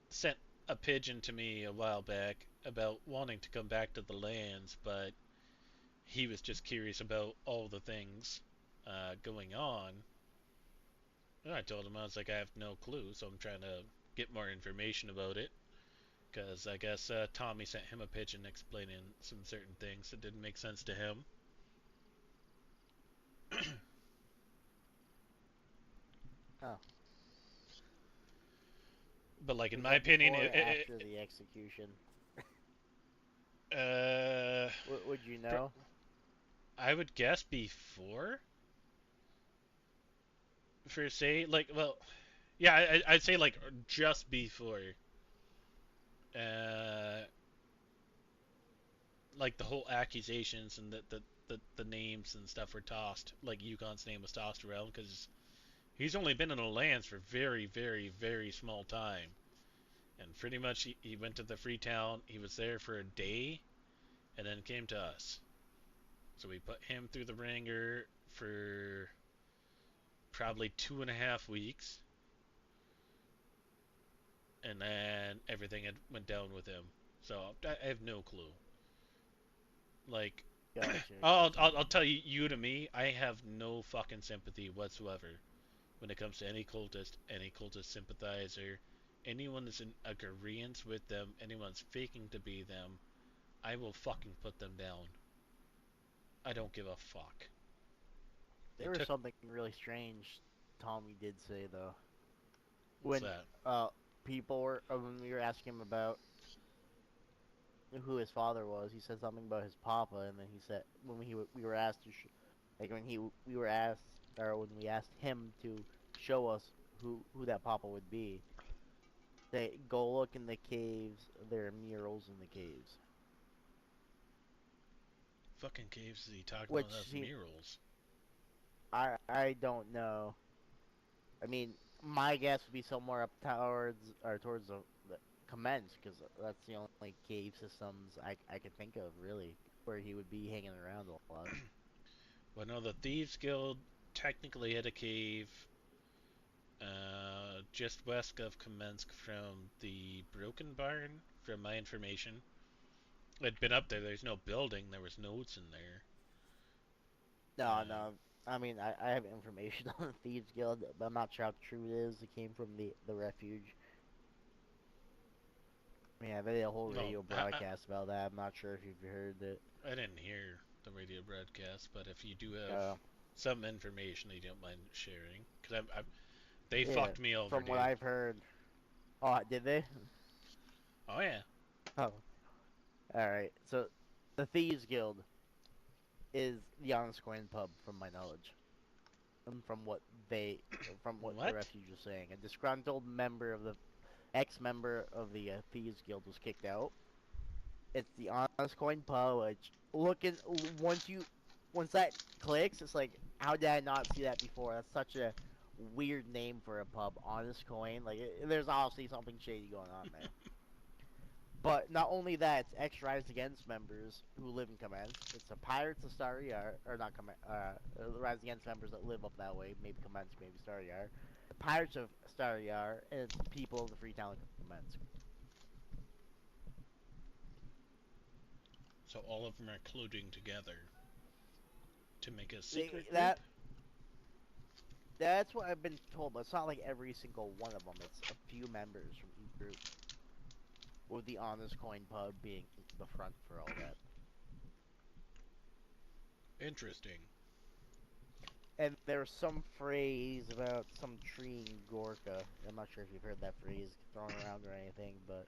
sent a pigeon to me a while back about wanting to come back to the lands, but he was just curious about all the things going on. And I told him, I was like, I have no clue, so I'm trying to get more information about it. Because I guess Tommy sent him a pigeon explaining some certain things that didn't make sense to him. Oh. But like in Was my that opinion, before or after the execution, would you know? I would guess before. For say, like, well, yeah, I'd say like just before. Uh, like the whole accusations and the names and stuff were tossed. Like Yukon's name was tossed around because he's only been in the lands for very, very, very small time. And pretty much he went to the Freetown, he was there for a day, and then came to us. So we put him through the ringer for probably 2.5 weeks. And then everything had went down with him. So I have no clue. Like, Gotcha. I'll tell you, to me, I have no fucking sympathy whatsoever when it comes to any cultist sympathizer, anyone that's in agreement with them, anyone's faking to be them. I will fucking put them down. I don't give a fuck. There was something really strange Tommy did say though. What's When that? people were when we were asking him about who his father was, he said something about his papa, and then he said when we were asked to when we were asked, or when we asked him to show us who that papa would be. They go look in the caves. There are murals in the caves, Fucking caves is he talking which about? That's seem, murals. I don't know. I mean, my guess would be somewhere up towards the commence, because that's the only cave systems I could think of really where he would be hanging around a lot. Well, no, the Thieves Guild technically had a cave just west of Kamensk from the Broken Barn, from my information. I'd been up there, there's no building, there was notes in there. No, no. I mean, I have information on the Thieves Guild, but I'm not sure how true it is. It came from the refuge. I mean, they did a whole Well, radio broadcast about that. I'm not sure if you've heard it. I didn't hear the radio broadcast, but if you do have Uh, some information that you don't mind sharing, because they yeah, fucked me over, from dude. what I've heard. Oh, did they? Oh yeah. Oh, all right. So, the Thieves Guild is the Honest Coin pub, from my knowledge, and from what the What? refuge was saying. A disgruntled ex-member of the Thieves Guild was kicked out. It's the Honest Coin pub. Which once that clicks, it's like, how did I not see that before? That's such a weird name for a pub, Honest Coin. Like, there's obviously something shady going on there. But not only that, it's X-Rise Against members who live in Commence. It's a Pirates of Starry Yard, or not Commence, Rise Against members that live up that way, maybe Commence, maybe Starry Yard. The Pirates of Starry Yard, and it's people of the Freetown of Commence. So all of them are colluding together to make a secret That group? That's what I've been told, but it's not like every single one of them. It's a few members from each group, with the Honest Coin pub being the front for all that. Interesting. And there's some phrase about some tree in Gorka. I'm not sure if you've heard that phrase thrown around or anything, but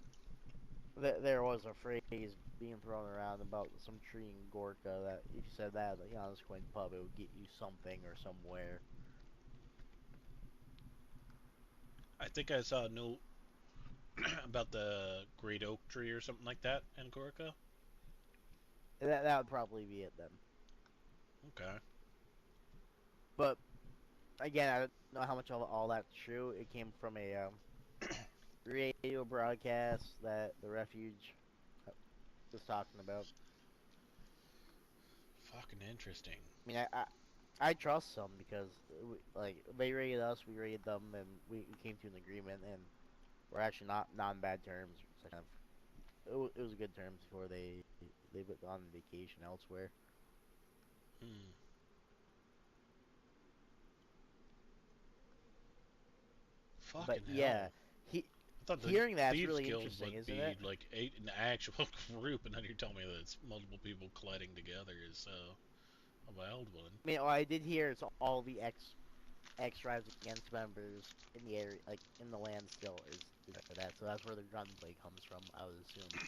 there was a phrase being thrown around about some tree in Gorka that if you said that at the Honest Coin pub, it would get you something or somewhere. I think I saw a note about the great oak tree or something like that in Gorka. That would probably be it then. Okay. But again, I don't know how much of all that's true. It came from a radio broadcast that the refuge was talking about. Fucking interesting. I mean, I trust them because like they raided us, we raided them, and we came to an agreement, and we're actually not on bad terms. So kind of, it was good terms before they went on vacation elsewhere. Hmm. Fucking But hell. yeah, I thought the hearing that's Thieves really Guild interesting, would isn't be it? like an actual group, and then you're telling me that it's multiple people colliding together is a wild one. I mean, I did hear it's all the X Rise Against members in the area, like in the land still is for that. So that's where the gunplay comes from, I would assume.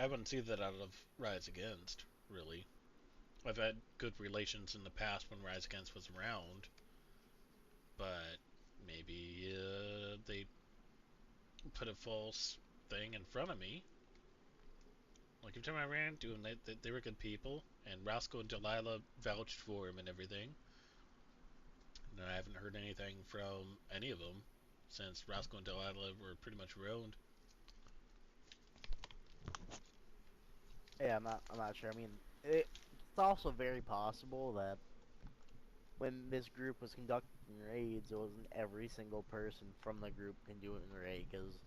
I wouldn't see that out of Rise Against, really. I've had good relations in the past when Rise Against was around, but maybe they put a false thing in front of me. Like, every time I ran into them, they were good people, and Roscoe and Delilah vouched for him and everything. And I haven't heard anything from any of them since Roscoe and Delilah were pretty much ruined. Yeah, I'm not sure. I mean, it's also very possible that when this group was conducting raids, it wasn't every single person from the group can do it in a raid, because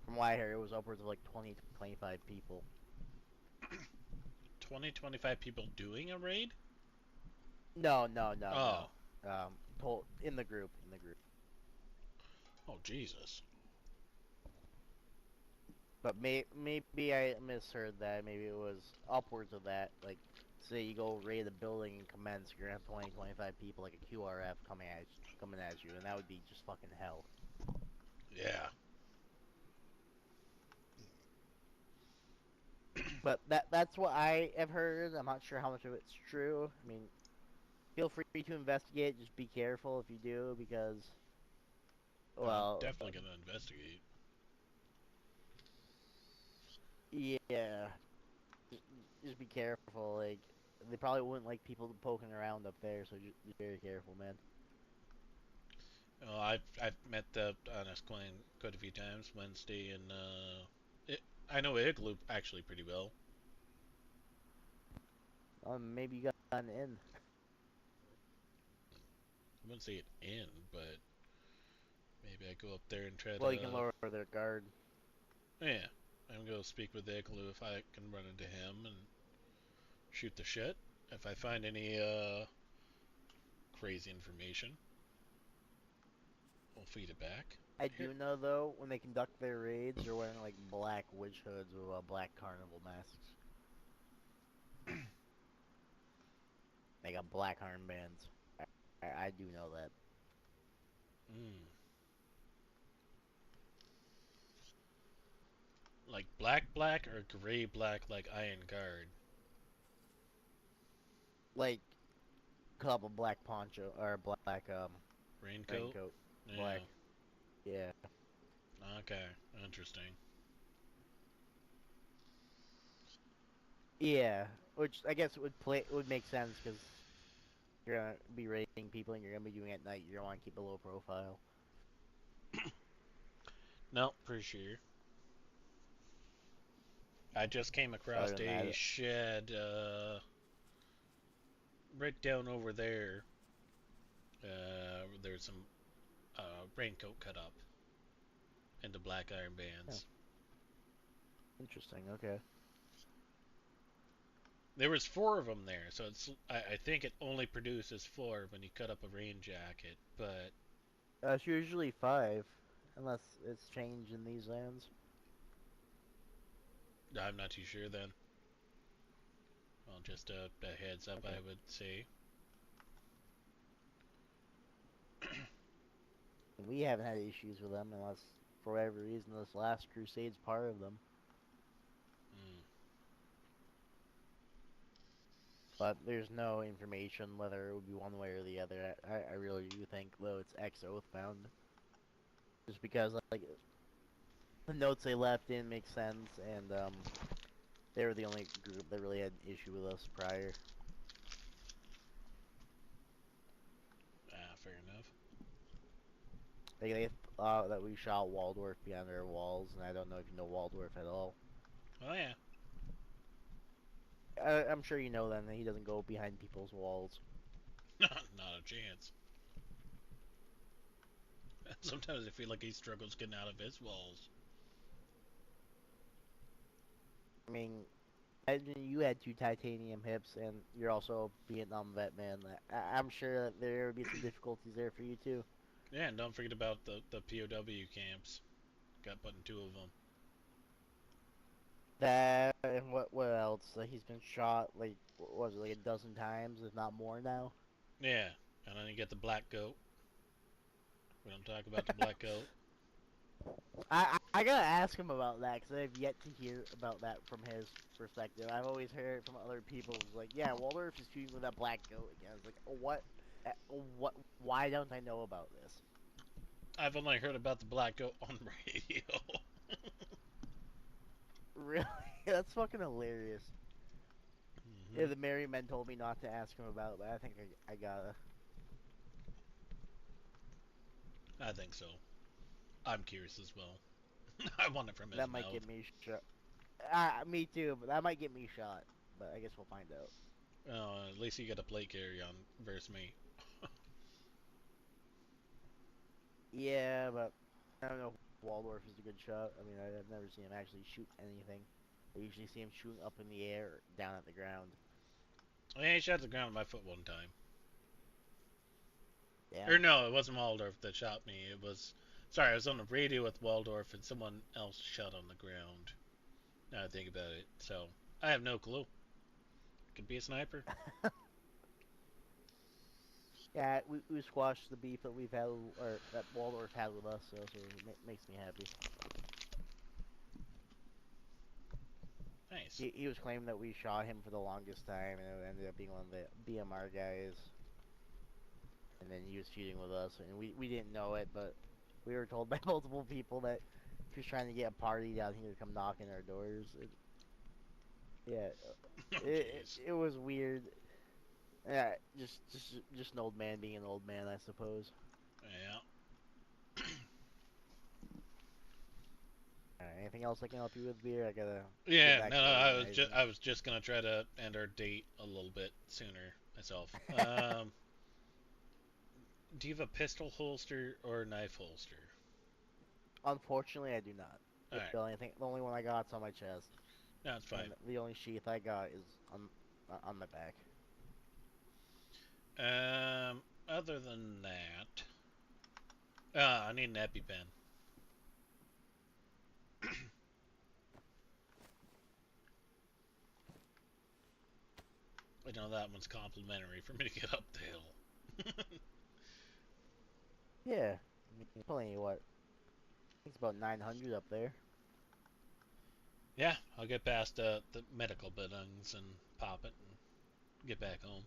from what I heard, it was upwards of like 20 to 25 people. 20, 25 people doing a raid? No. Oh. In the group. Oh, Jesus. But maybe I misheard that. Maybe it was upwards of that. Like, say you go raid a building and commence, you're gonna have 20, 25 people, like a QRF coming at you, and that would be just fucking hell. Yeah. But that's what I have heard. I'm not sure how much of it's true. I mean, feel free to investigate. Just be careful if you do, because, I'm well, definitely gonna investigate. yeah, just, just be careful. Like, they probably wouldn't like people poking around up there, so just be very careful, man. Well, I've met the honest Quinn quite a few times. Wednesday and I know Igloo actually pretty well. Maybe you got an in. I wouldn't say it in, but maybe I go up there and try Well, to. you can lower their guard. Yeah, I'm gonna speak with Igloo if I can run into him and shoot the shit. If I find any crazy information, we'll feed it back. I Here. do know though, when they conduct their raids, they're wearing like black witch hoods with black carnival masks. They got black armbands. I do know that. Mm. Like black or gray black like Iron Guard. Like, couple black poncho or black Raincoat? raincoat. Yeah. Black. Yeah. Okay, interesting. Yeah, which I guess would make sense because you're gonna be raiding people and you're gonna be doing it at night. You don't want to keep a low profile. No, for sure. I just came across Other than a that, shed right down over there. There's some raincoat cut up into black iron bands. interesting. Okay. There was 4 of them there, so I think it only produces 4 when you cut up a rain jacket, but It's usually 5, unless it's changed in these lands. I'm not too sure then. Well, just a heads up, Okay. I would say. We haven't had issues with them unless, for whatever reason, this last crusade's part of them. Mm. But there's no information whether it would be one way or the other. I really do think, though, it's ex-Oathbound. Just because, like, the notes they left in make sense, and, they were the only group that really had an issue with us prior. Fair enough. They thought that we shot Waldorf beyond their walls, and I don't know if you know Waldorf at all. Oh yeah. I'm sure you know then that he doesn't go behind people's walls. Not a chance. Sometimes I feel like he struggles getting out of his walls. I mean, you had 2 titanium hips, and you're also a Vietnam vet, man. I'm sure that there would be some difficulties there for you too. Yeah, and don't forget about the POW camps. Got put in 2 of them. That and what else? He's been shot like what was it, like a dozen times, if not more now. Yeah, and then you get the black goat. We don't talk about the black goat. I gotta ask him about that because I've yet to hear about that from his perspective. I've always heard from other people like, yeah, Waldorf is shooting with that black goat again. It's like, what? Why don't I know about this? I've only heard about the black goat on radio. Really? That's fucking hilarious. Mm-hmm. Yeah, the Merry Men told me not to ask him about, but I think I gotta. I think so. I'm curious as well. I want it from his That might mouth. get me shot. Me too, but that might get me shot. But I guess we'll find out. At least you get a plate carry on versus me. Yeah, but I don't know if Waldorf is a good shot. I mean, I've never seen him actually shoot anything. I usually see him shooting up in the air or down at the ground. Yeah, he shot the ground at my foot one time. Yeah. Or no, it wasn't Waldorf that shot me. It was... Sorry, I was on the radio with Waldorf and someone else shot on the ground. Now I think about it. So, I have no clue. Could be a sniper. Yeah, we squashed the beef that we've had, or that Waldorf had with us, so it makes me happy. Nice. He was claiming that we shot him for the longest time, and it ended up being one of the BMR guys. and then he was feuding with us, and we didn't know it, but we were told by multiple people that he was trying to get a party down here to come knocking our doors. Yeah, Oh, it jeez. it was weird. Yeah, just an old man being an old man, I suppose. Yeah. Anything else I can help you with, beer? I gotta get Yeah, back no, to no, organizing. I was just gonna try to end our date a little bit sooner myself. Do you have a pistol holster or a knife holster? Unfortunately, I do not. All right, The only one I got's on my chest, no, it's fine. and the only sheath I got is on my back. Other than that, I need an EpiPen. I know that one's complimentary for me to get up the hill. Yeah, I mean, plenty. What? I think it's about 900 up there. Yeah, I'll get past the medical billings and pop it and get back home.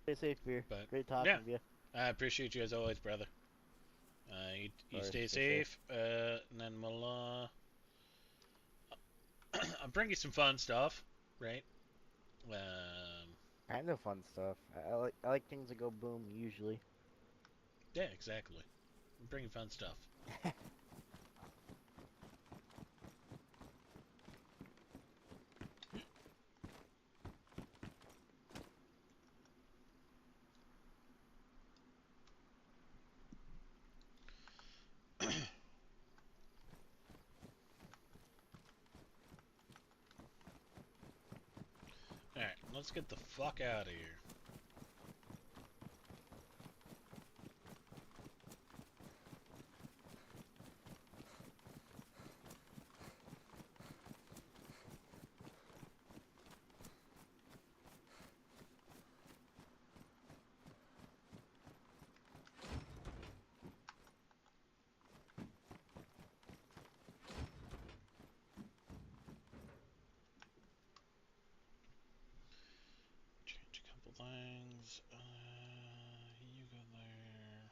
Stay safe, beer. But Great yeah, talking to you. I appreciate you as always, brother. You Alright, stay stay safe. safe, and then we'll I'll bring you some fun stuff, right? Kind of fun stuff. I like things that go boom usually. Yeah, exactly. I'm bringing fun stuff. Alright, let's get the fuck out of here. Change a couple things. You go there.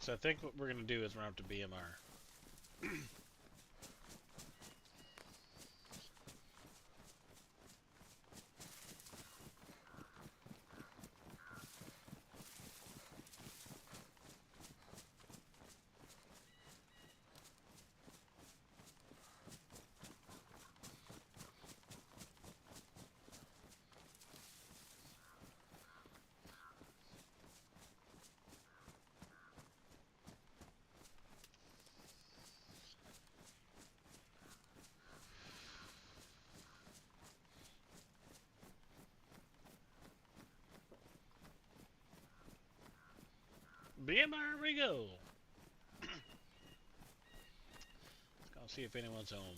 So I think what we're gonna do is run up to BMR. BMR we go! Let's go see if anyone's home.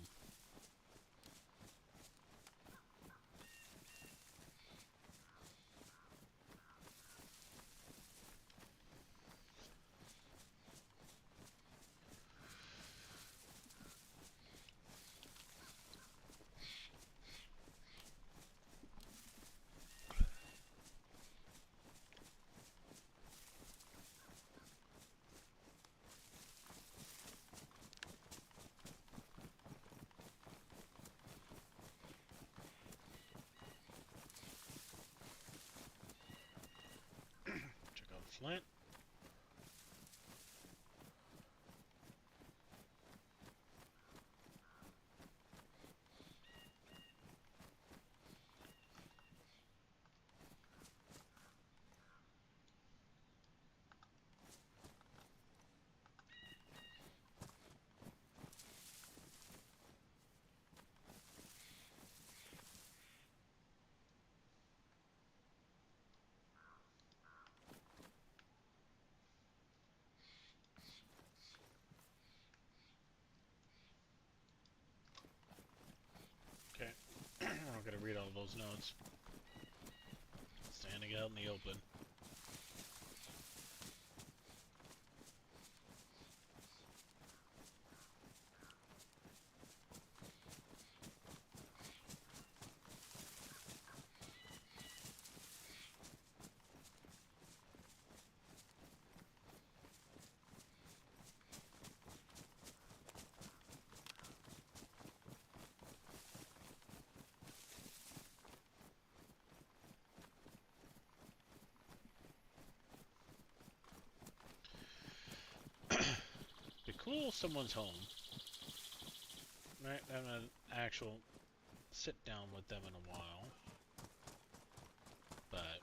Check out Flint. Okay. I'm gonna read all those notes. Standing out in the open. Be cool if someone's home. Right? Having an actual sit down with them in a while. But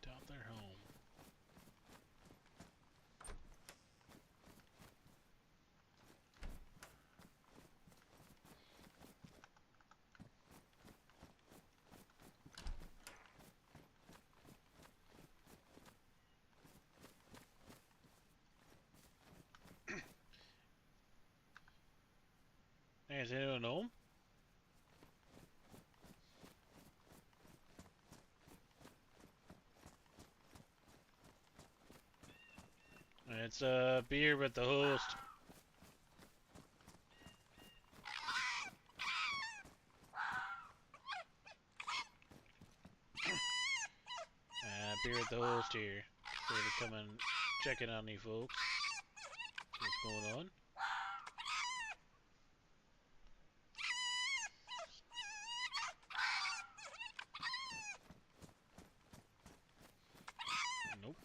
Doubt they're home. Hey, is anyone home? It's beer with the host. Beer with the host here. Here to come and check in on you folks. What's going on? Nope.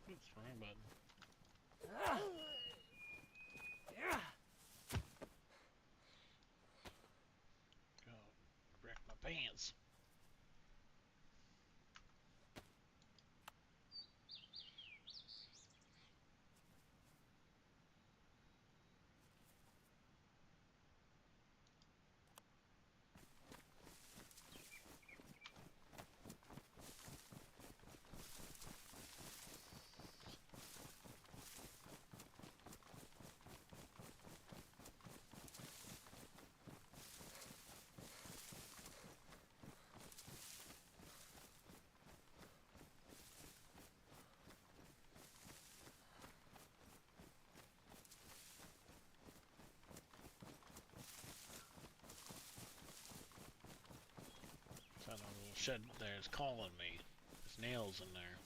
Oops, wrong button. God, wrecked my pants. shed there is calling me. There's nails in there.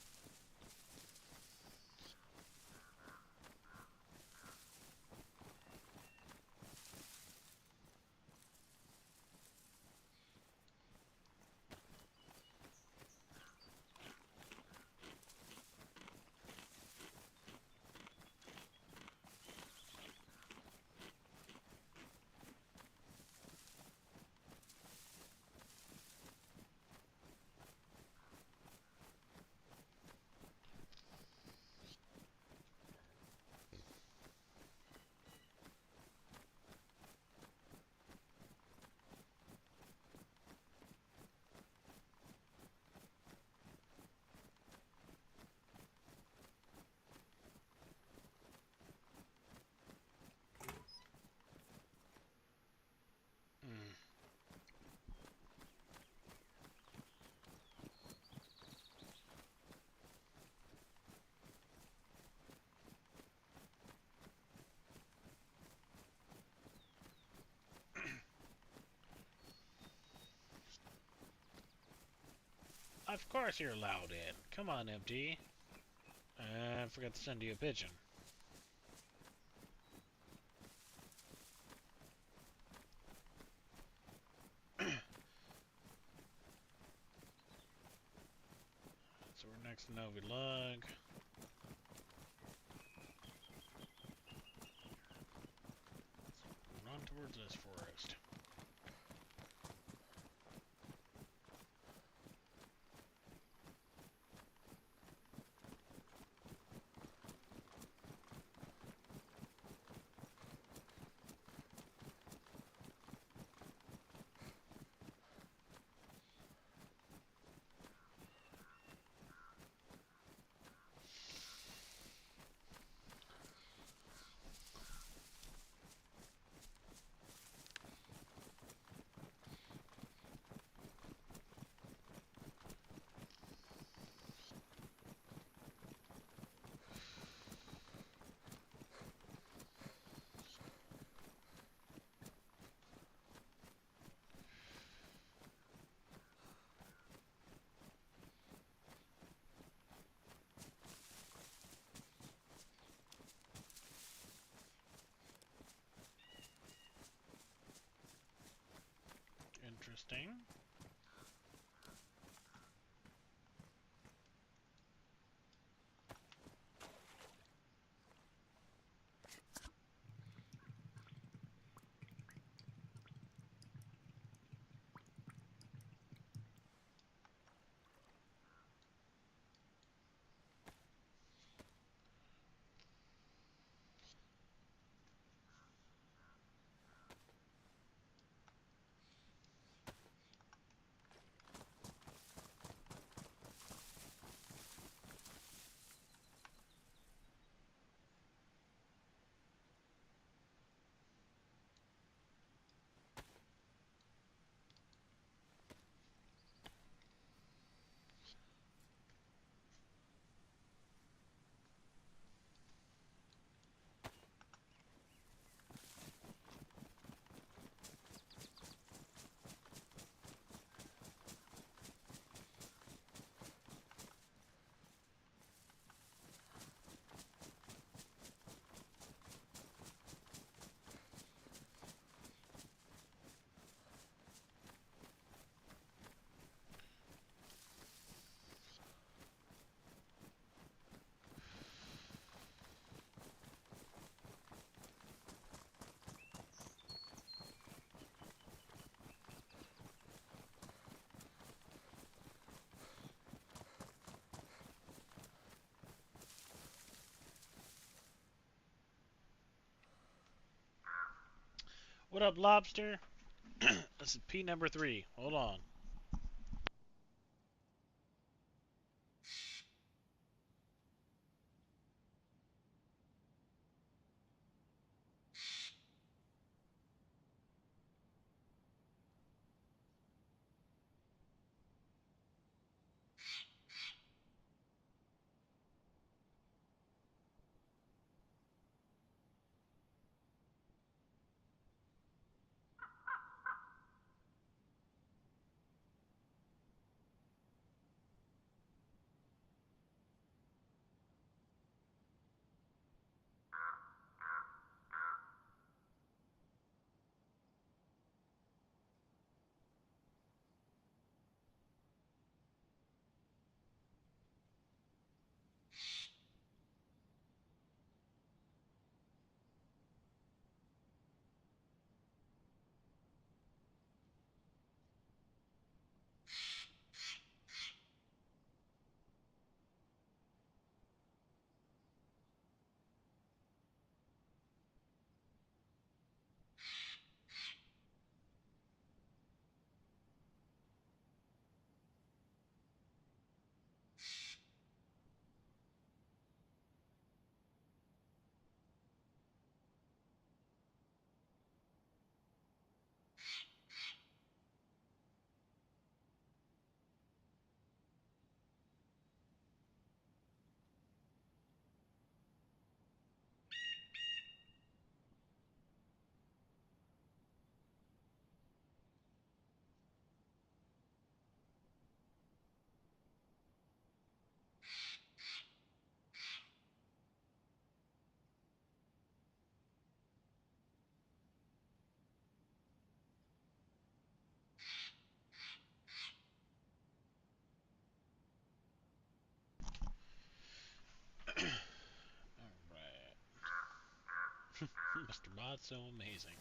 Of course you're allowed in. Come on, MD. I forgot to send you a pigeon. So we're next to Novi Lug. Run towards this forest. Interesting. What up, Lobster? This is P number 3. Hold on. Mr. Bot's so amazing.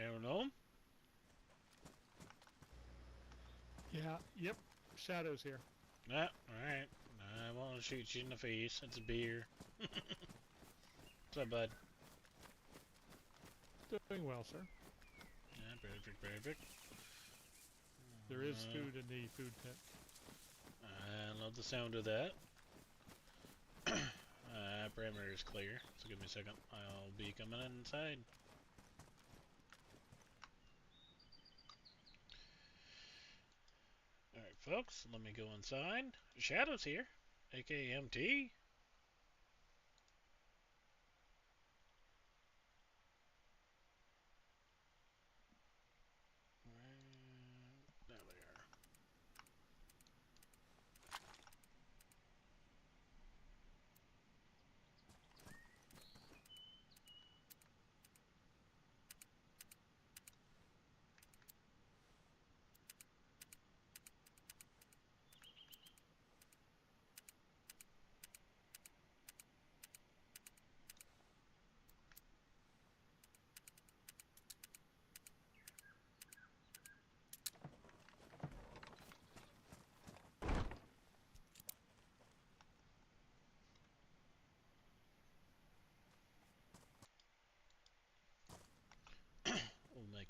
Anyone know him? Yeah, yep. Shadow's here. Ah, alright. I won't shoot you in the face. It's a beer. What's up, bud? Doing well, sir. Yeah, perfect, perfect. There is food in the food pit. I love the sound of that. Perimeter is clear, so give me a second. I'll be coming inside. Alright, folks, let me go inside. Shadow's here, aka MT. There they are.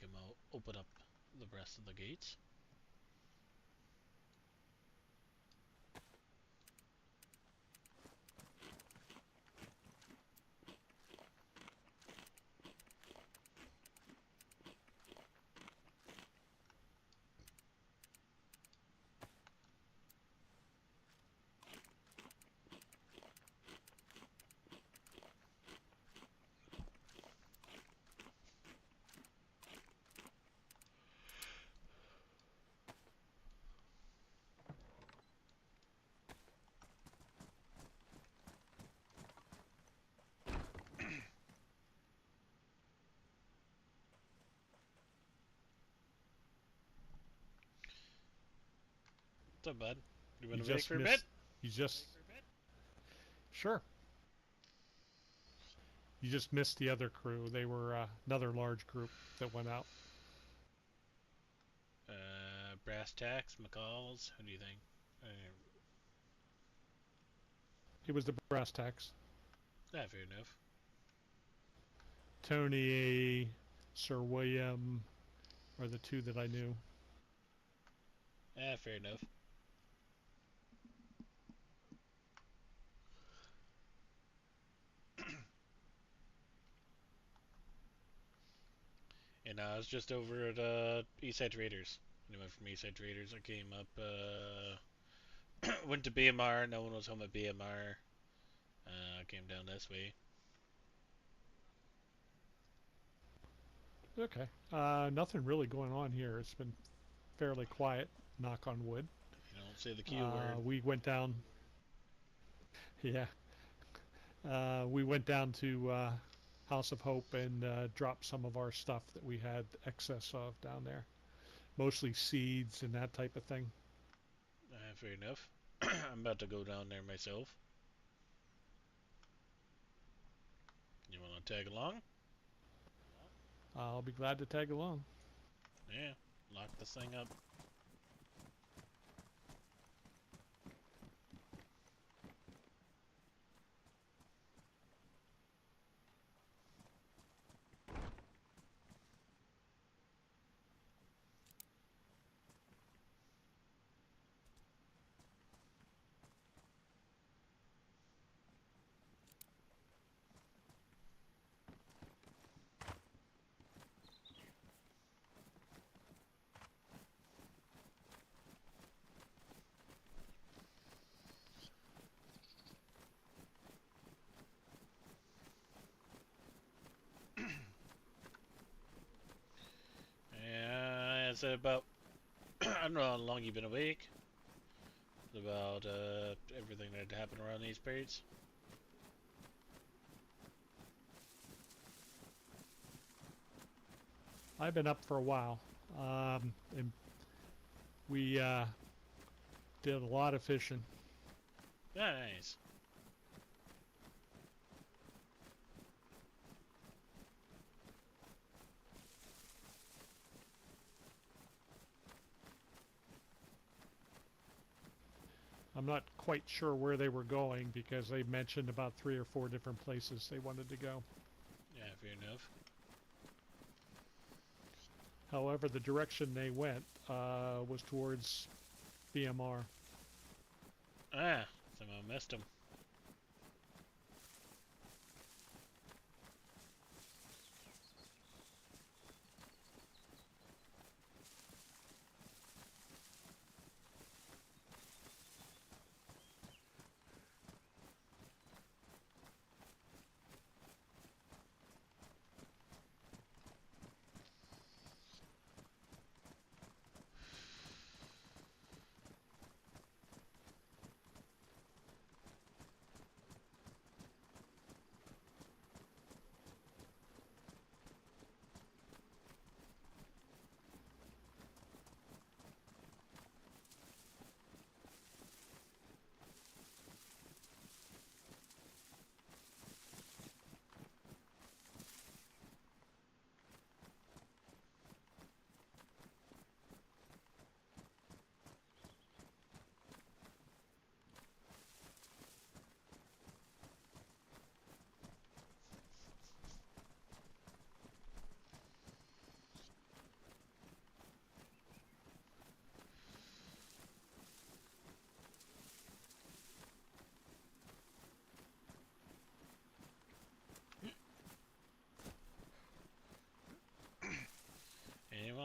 make him open up the rest of the gates. What's up, bud? You want to wait for a bit? You just sure. You just missed the other crew. They were another large group that went out. Brass tacks, McCalls. Who do you think? It was the brass tacks. Fair enough. Tony, Sir William are the two that I knew. Fair enough. And I was just over at Eastside Traders. I went from Eastside Traders. I came up, went to BMR. No one was home at BMR. Came down this way. Okay. Nothing really going on here. It's been fairly quiet, knock on wood. You don't say the Q word. We went down. Yeah. We went down to House of Hope and dropped some of our stuff that we had excess of down there. Mostly seeds and that type of thing. Fair enough. I'm about to go down there myself. You want to tag along? I'll be glad to tag along. Yeah. Lock this thing up. Yeah, it's about I don't know how long you've been awake. It's about everything that happened around these parts. I've been up for a while. And we did a lot of fishing. Nice. I'm not quite sure where they were going because they mentioned about 3 or 4 different places they wanted to go. Yeah, fair enough. However, the direction they went was towards BMR. Somehow missed him.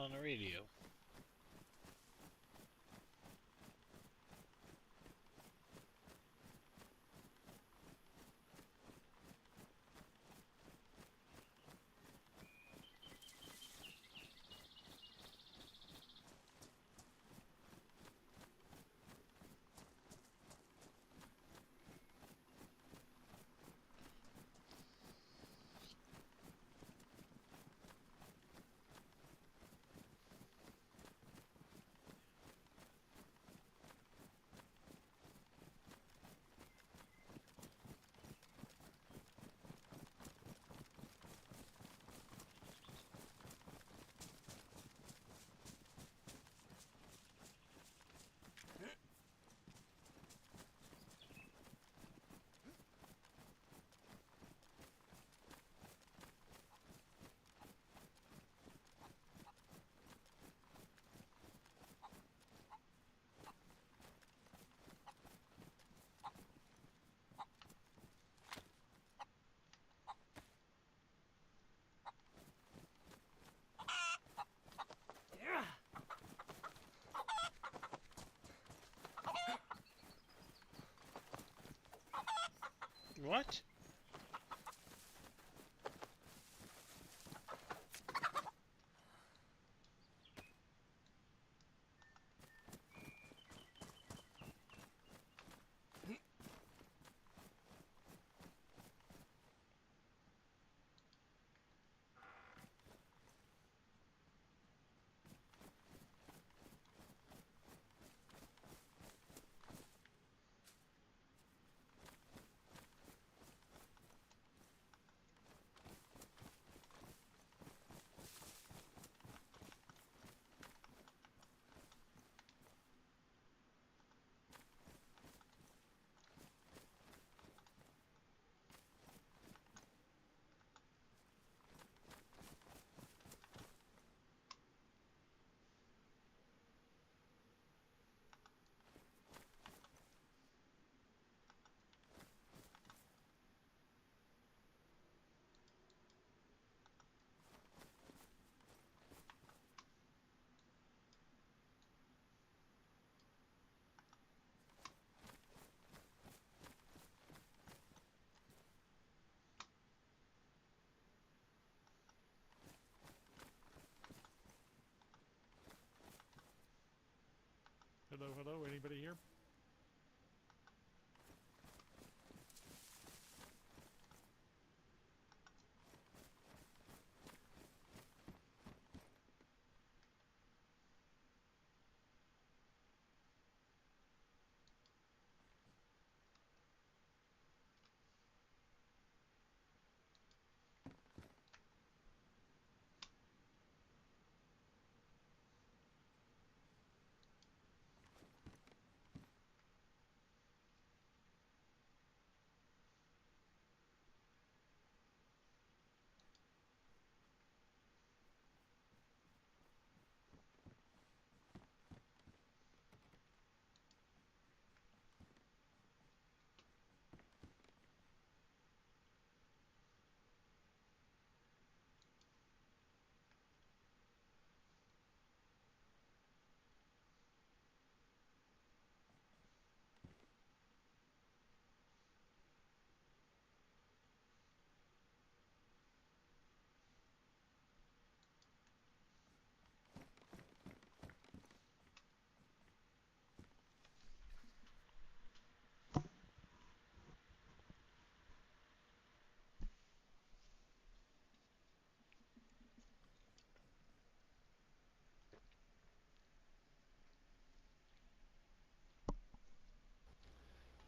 on the radio. What? Hello, hello, anybody here?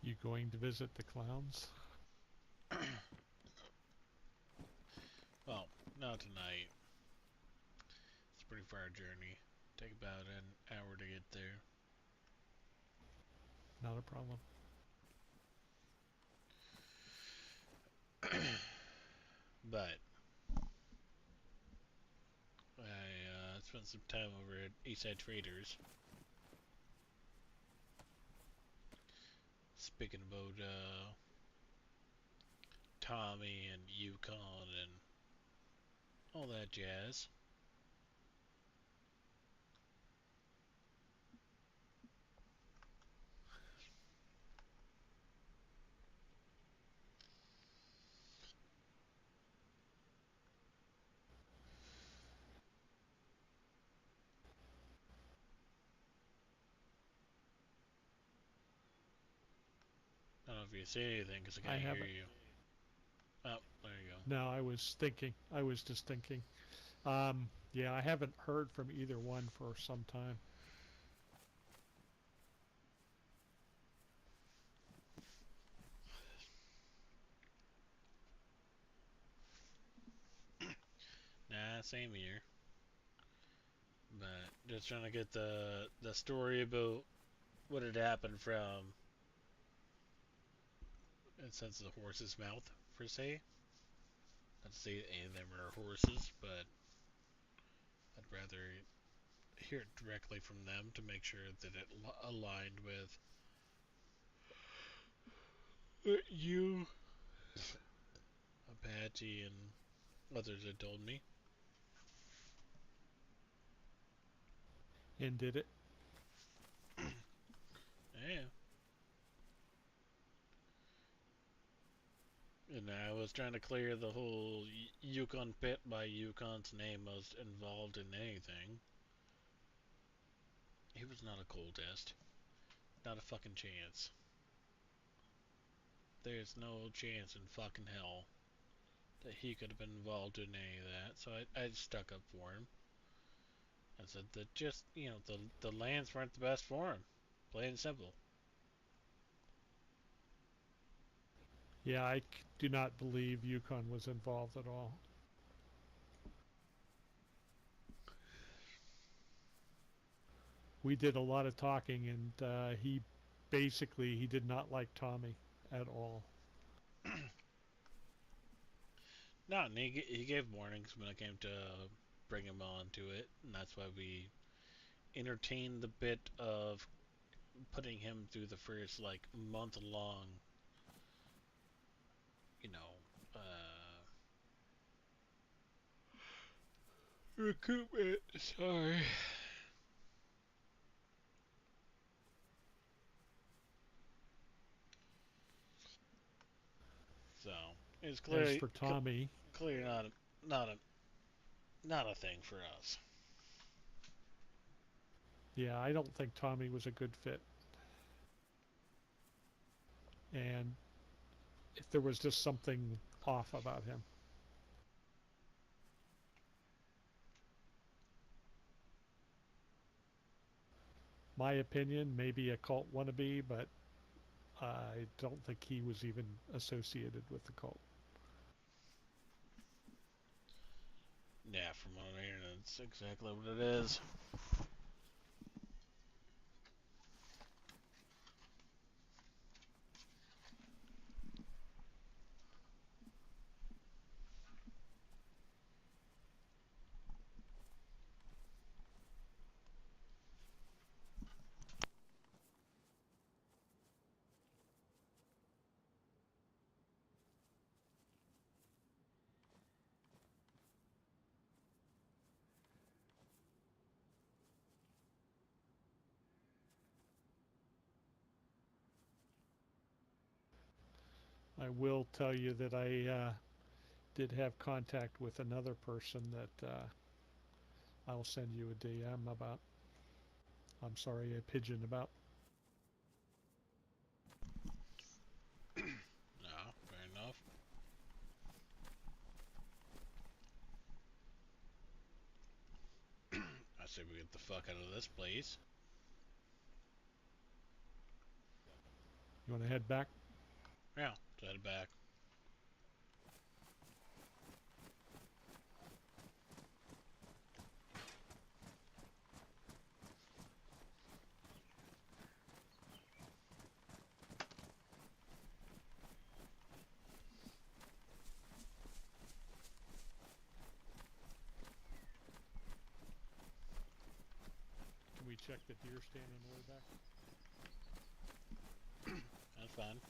You going to visit the clowns? Well, not tonight. It's a pretty far journey. Take about an hour to get there. Not a problem. But I spent some time over at Eastside Traders. Speaking about Tommy and Yukon and all that jazz. if you say anything, because I I can't hear haven't. you. Oh, there you go. No, I was thinking. I was just thinking. Yeah, I haven't heard from either one for some time. Nah, same here. But just trying to get the story about what had happened from, it says the horse's mouth, per se. Not to say any of them are horses, but I'd rather hear it directly from them to make sure that it aligned with what you, Apache, and others had told me. And did it? Yeah. And I was trying to clear the whole Yukon pit by Yukon's name was involved in anything. He was not a cultist. Not a fucking chance. There's no chance in fucking hell that he could have been involved in any of that. So I stuck up for him. I said that just, the lands weren't the best for him. Plain and simple. Yeah, I do not believe Yukon was involved at all. We did a lot of talking, and he did not like Tommy at all. No, and he gave warnings when it came to bring him on to it, and that's why we entertained the bit of putting him through the first month long, you know, recruitment. Sorry. So it's As clearly for Tommy, clearly not a thing for us. yeah, I don't think Tommy was a good fit. And if there was just something off about him. My opinion, maybe a cult wannabe, but I don't think he was even associated with the cult. Yeah, from what I'm hearing, it's exactly what it is. I will tell you that I did have contact with another person that I'll send you a DM about. I'm sorry, a pigeon about. No, fair enough. I say we get the fuck out of this place. You want to head back? Yeah, let's head back. Can we check the deer stand on the way back? That's fine.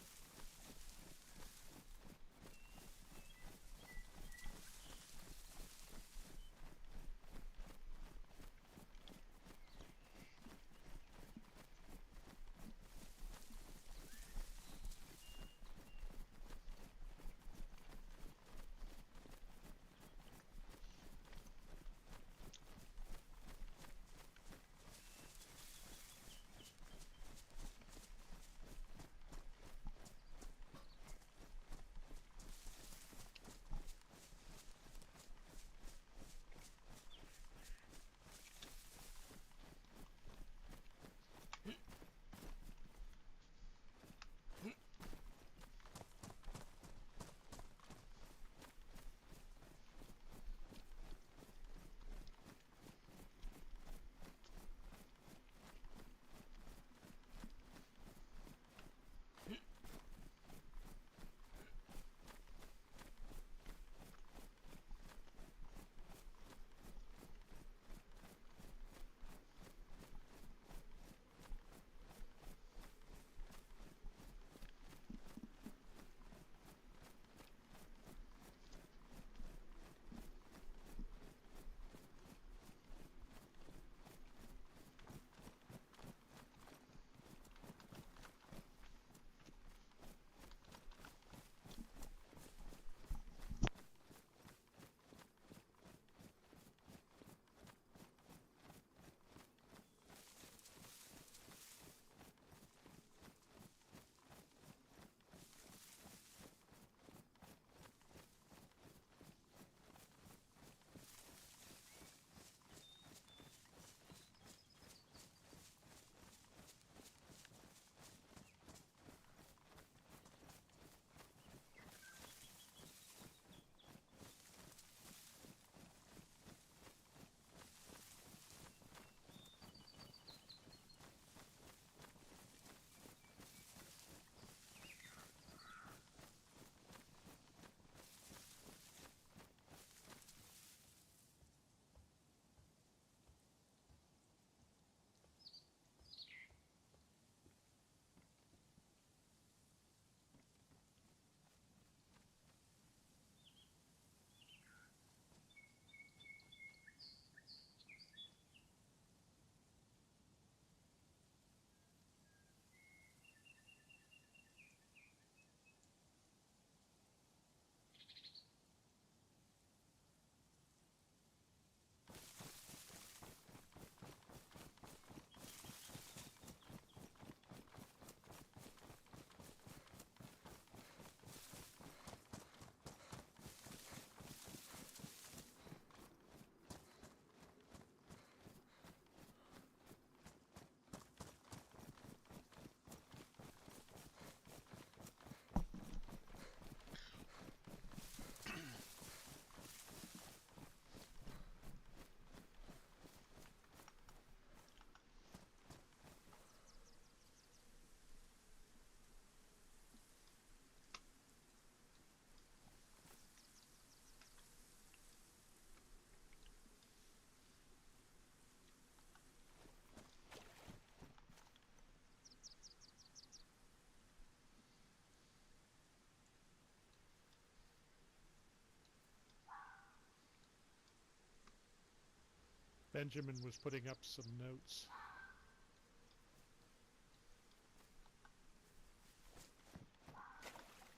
Benjamin was putting up some notes.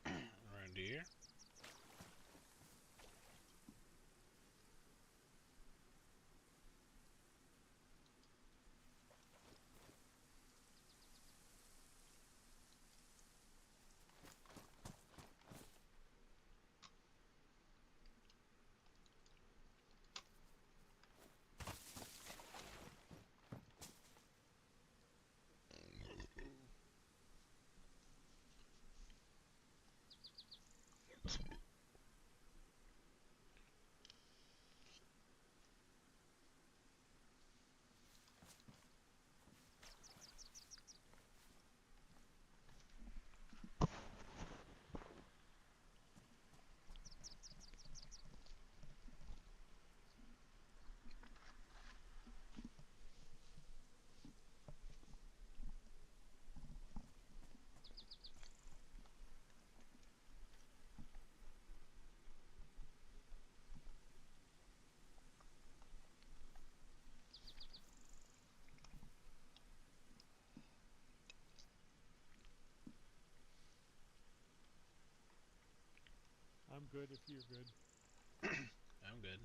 Around here. I'm good if you're good. I'm good.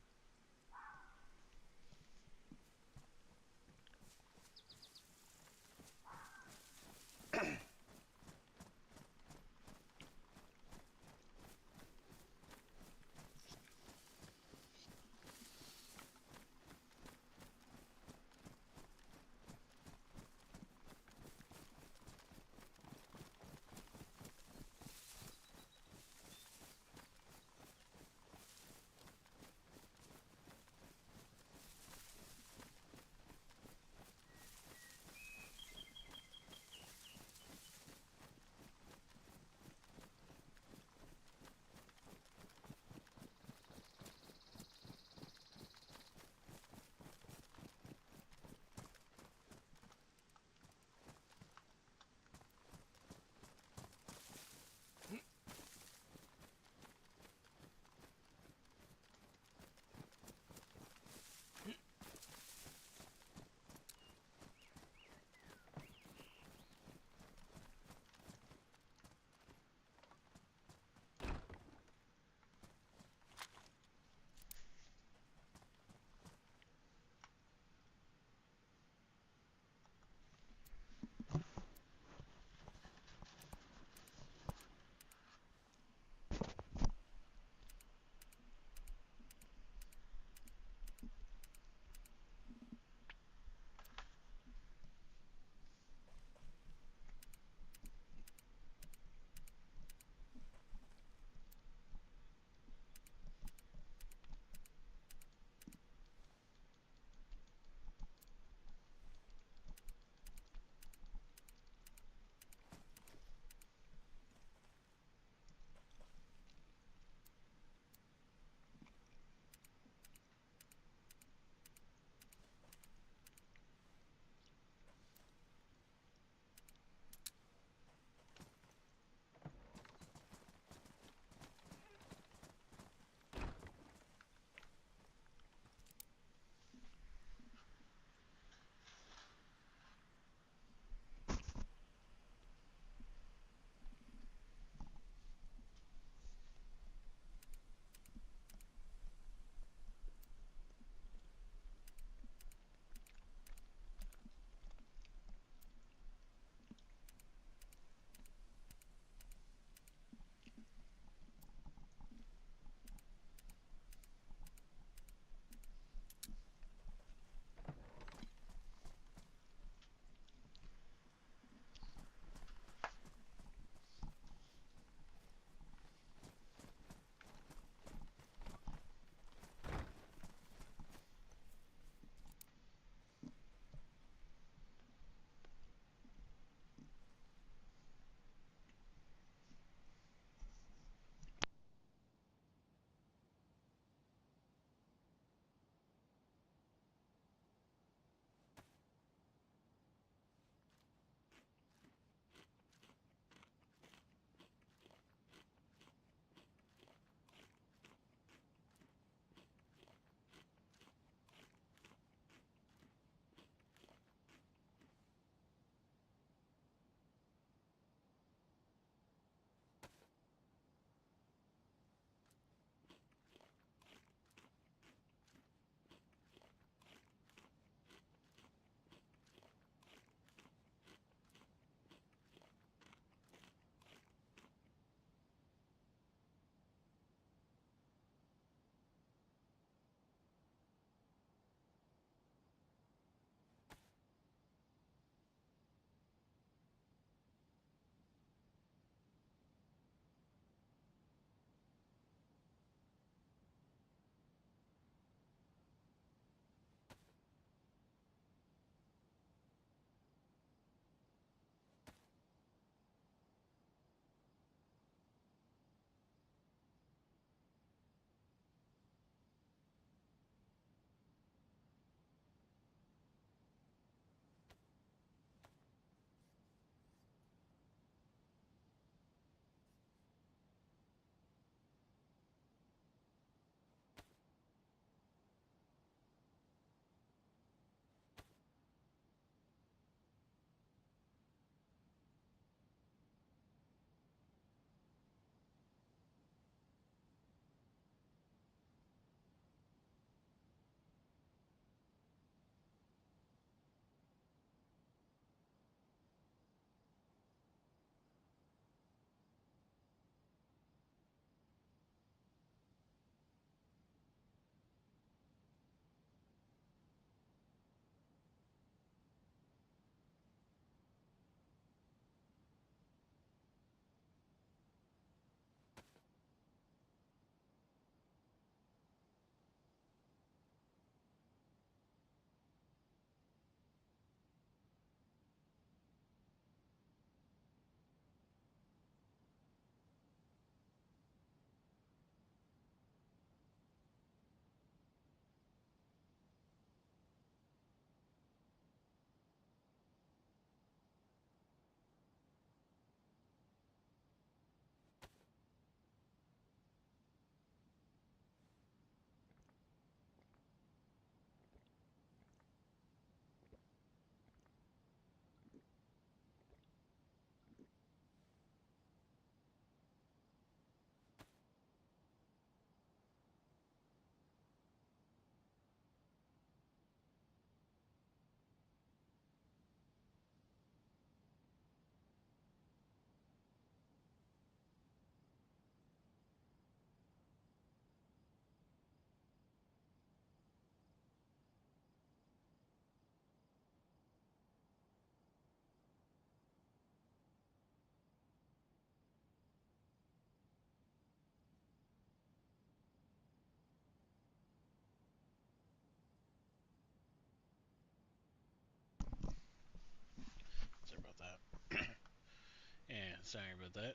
Sorry about that.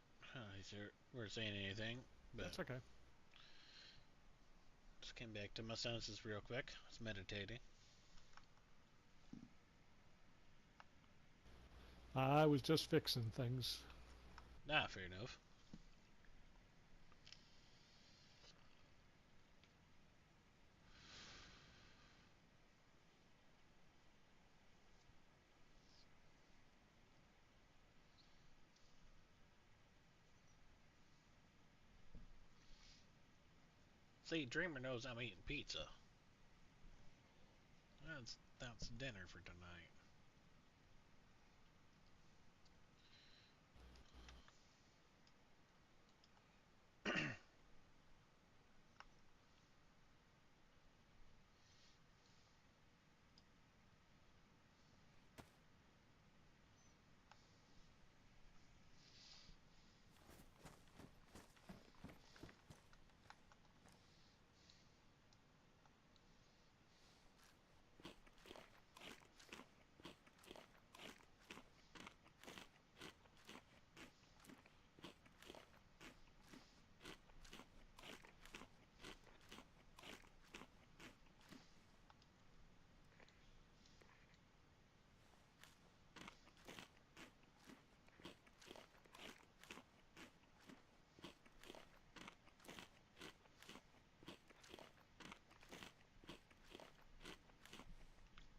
We're saying anything, but That's okay. just came back to my senses real quick. I was meditating. I was just fixing things. Nah, fair enough. See, Dreamer knows I'm eating pizza. That's dinner for tonight.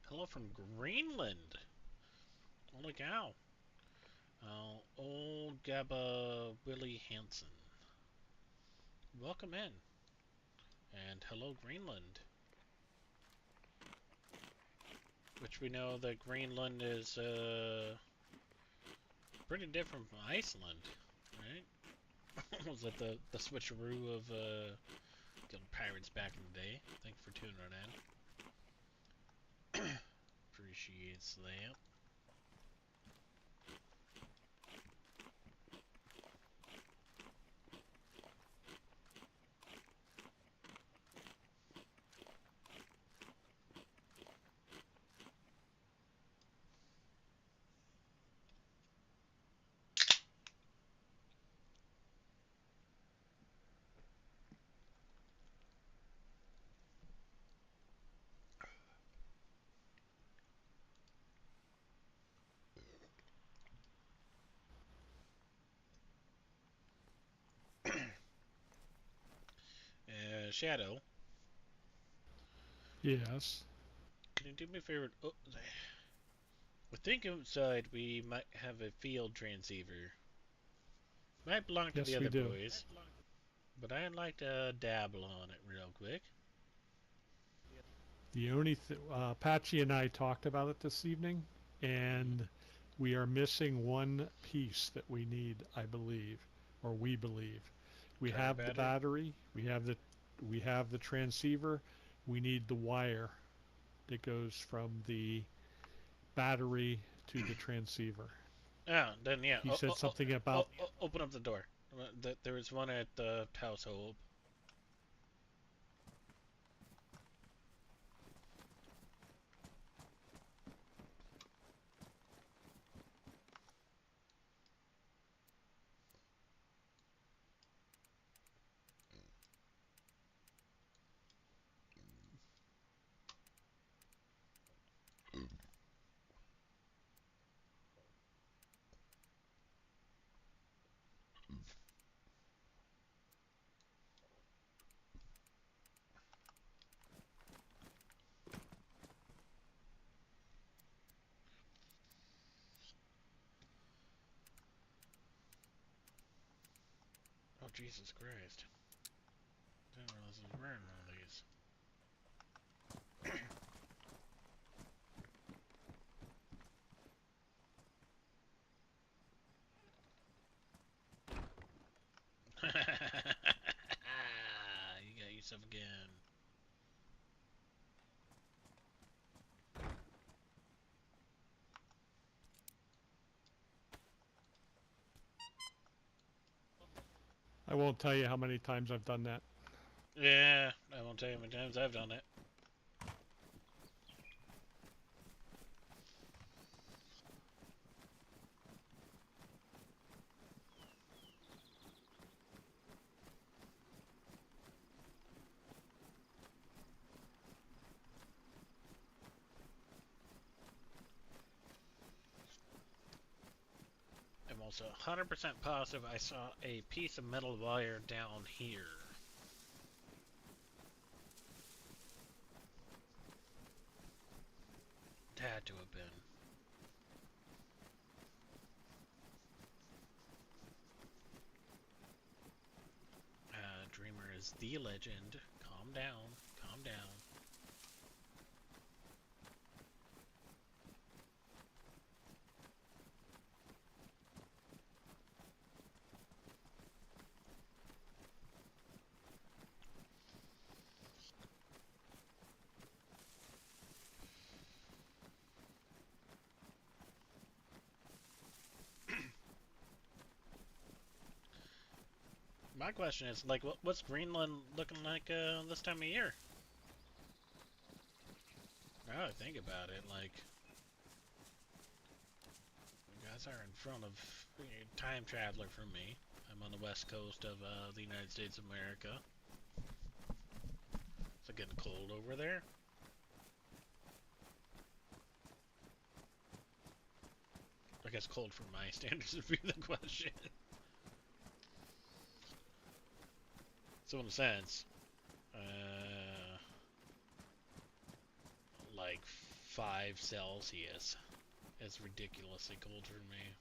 Hello from Greenland. Holy cow. Old Gabba Willie Hansen. Welcome in. And hello, Greenland. Which we know that Greenland is pretty different from Iceland, right? Was it the switcheroo of Guild Pirates back in the day? Thanks for tuning in. Appreciates that. Shadow, Yes. can you do me a favor? Oh, I think outside we might have a field transceiver. Might belong to Yes, the we other do. boys, but I'd like to dabble on it real quick. The only Patchy and I talked about it this evening, and we are missing one piece that we need, I believe, or we believe. We Car have battery? the battery, we have the transceiver, we need the wire that goes from the battery to the transceiver. Oh, then yeah. He said something about Open up the door. There was one at the household. Oh, Jesus Christ. Didn't realize I was wearing one of these. You got yourself a gun. I won't tell you how many times I've done that. Yeah, I won't tell you how many times I've done it. almost 100% positive I saw a piece of metal wire down here. It had to have been. Dreamer is the legend. Calm down. Calm down. My question is, like, what's Greenland looking like this time of year? Now I think about it, like, you guys are in front of a time traveler from me. I'm on the west coast of the United States of America. Is it getting cold over there? I guess cold for my standards would be the question. So in a sense, like 5 Celsius is ridiculously cold for me.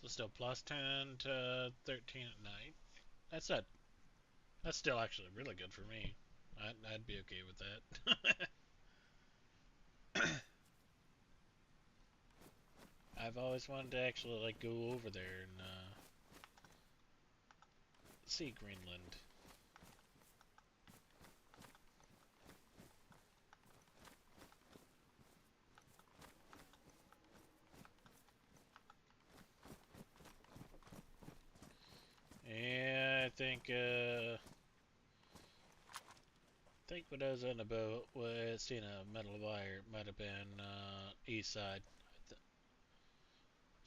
So still plus 10 to 13 at night. That's still actually really good for me. I'd be okay with that. I've always wanted to actually like go over there and see Greenland. Yeah, I think when I was on the boat, seeing a metal wire, it might have been east side.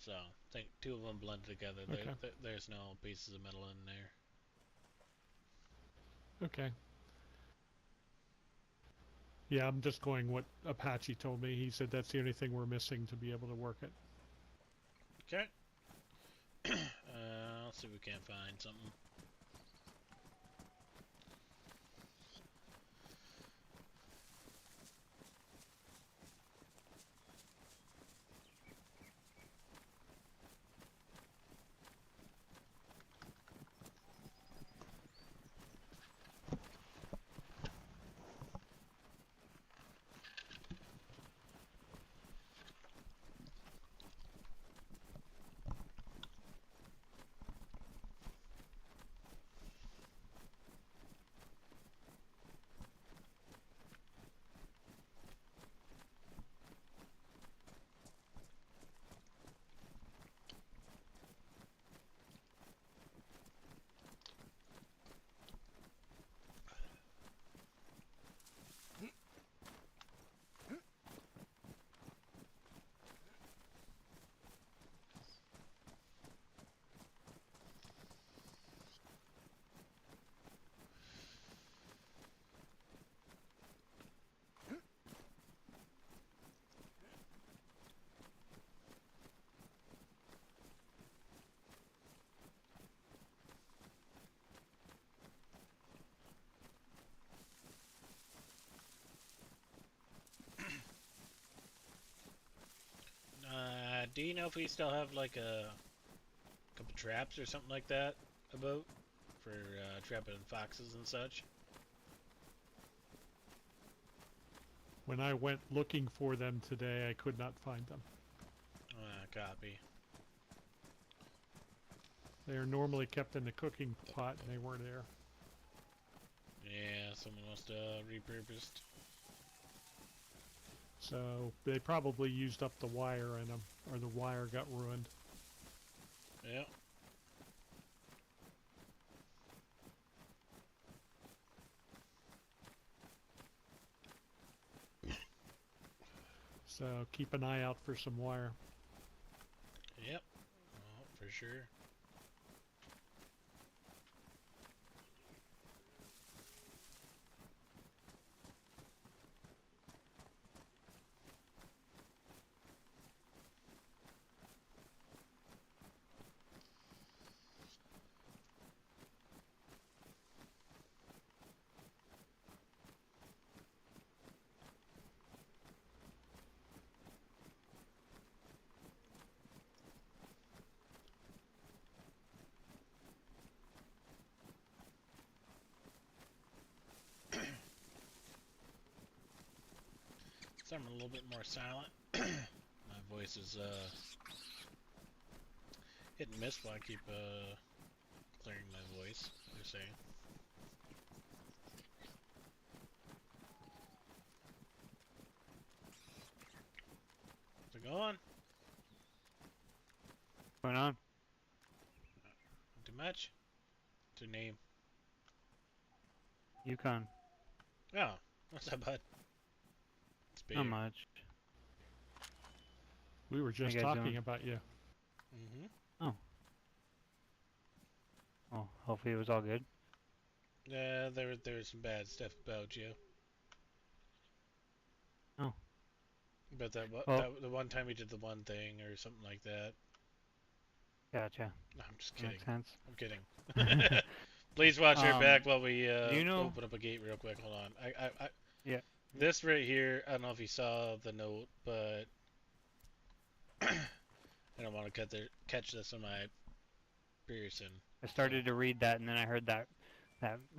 So, I think 2 of them blended together. Okay. There's no pieces of metal in there. Okay. Yeah, I'm just going what Apache told me. He said that's the only thing we're missing to be able to work it. Okay. Let's see if we can't find something. Do you know if we still have like a couple traps or something like that about for trapping foxes and such? When I went looking for them today, I could not find them. Copy. They are normally kept in the cooking pot, and they weren't there. Yeah, someone must have repurposed. So they probably used up the wire in them, or the wire got ruined. Yeah. So keep an eye out for some wire. Yep. Well, for sure. So I'm a little bit more silent. My voice is hit and miss while I keep clearing my voice, they're saying. How's it going? What's going on? Not too much. What's your name? Yukon. Oh, what's up, bud? It's Peter. Not much. We were just you guys talking doing? about you. Mm-hmm. Oh, hopefully it was all good. Yeah, there was some bad stuff about you. Oh. But Well- the one time we did the one thing or something like that. Gotcha. No, I'm just kidding. Makes sense. I'm kidding. Please watch our back while we do you know- open up a gate real quick. Hold on. I Yeah. This right here, I don't know if you saw the note, but I don't want to catch this on my Pearson. I started to read that, and then I heard that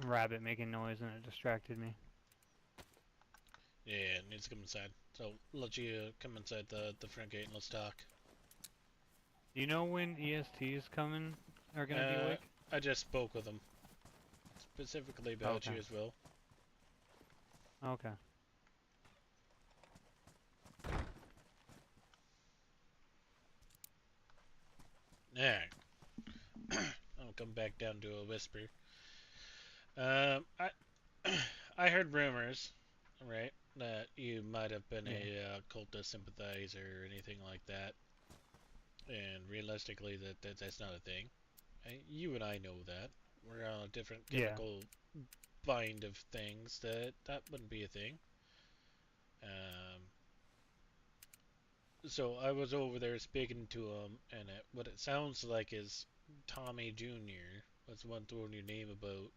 rabbit making noise, and it distracted me. Yeah, it needs to come inside. So I'll let you come inside the front gate and let's talk. Do you know when ESTs coming are gonna be awake? I just spoke with him. Specifically about Okay. you as well. Okay. Yeah. I'll come back down to a whisper. I I heard rumors, right, that you might have been a cultist sympathizer or anything like that. And realistically, that's not a thing. You and I know that. We're on a different chemical bind of things. That wouldn't be a thing. So I was over there speaking to him, and what it sounds like is Tommy Jr. was the one throwing your name about,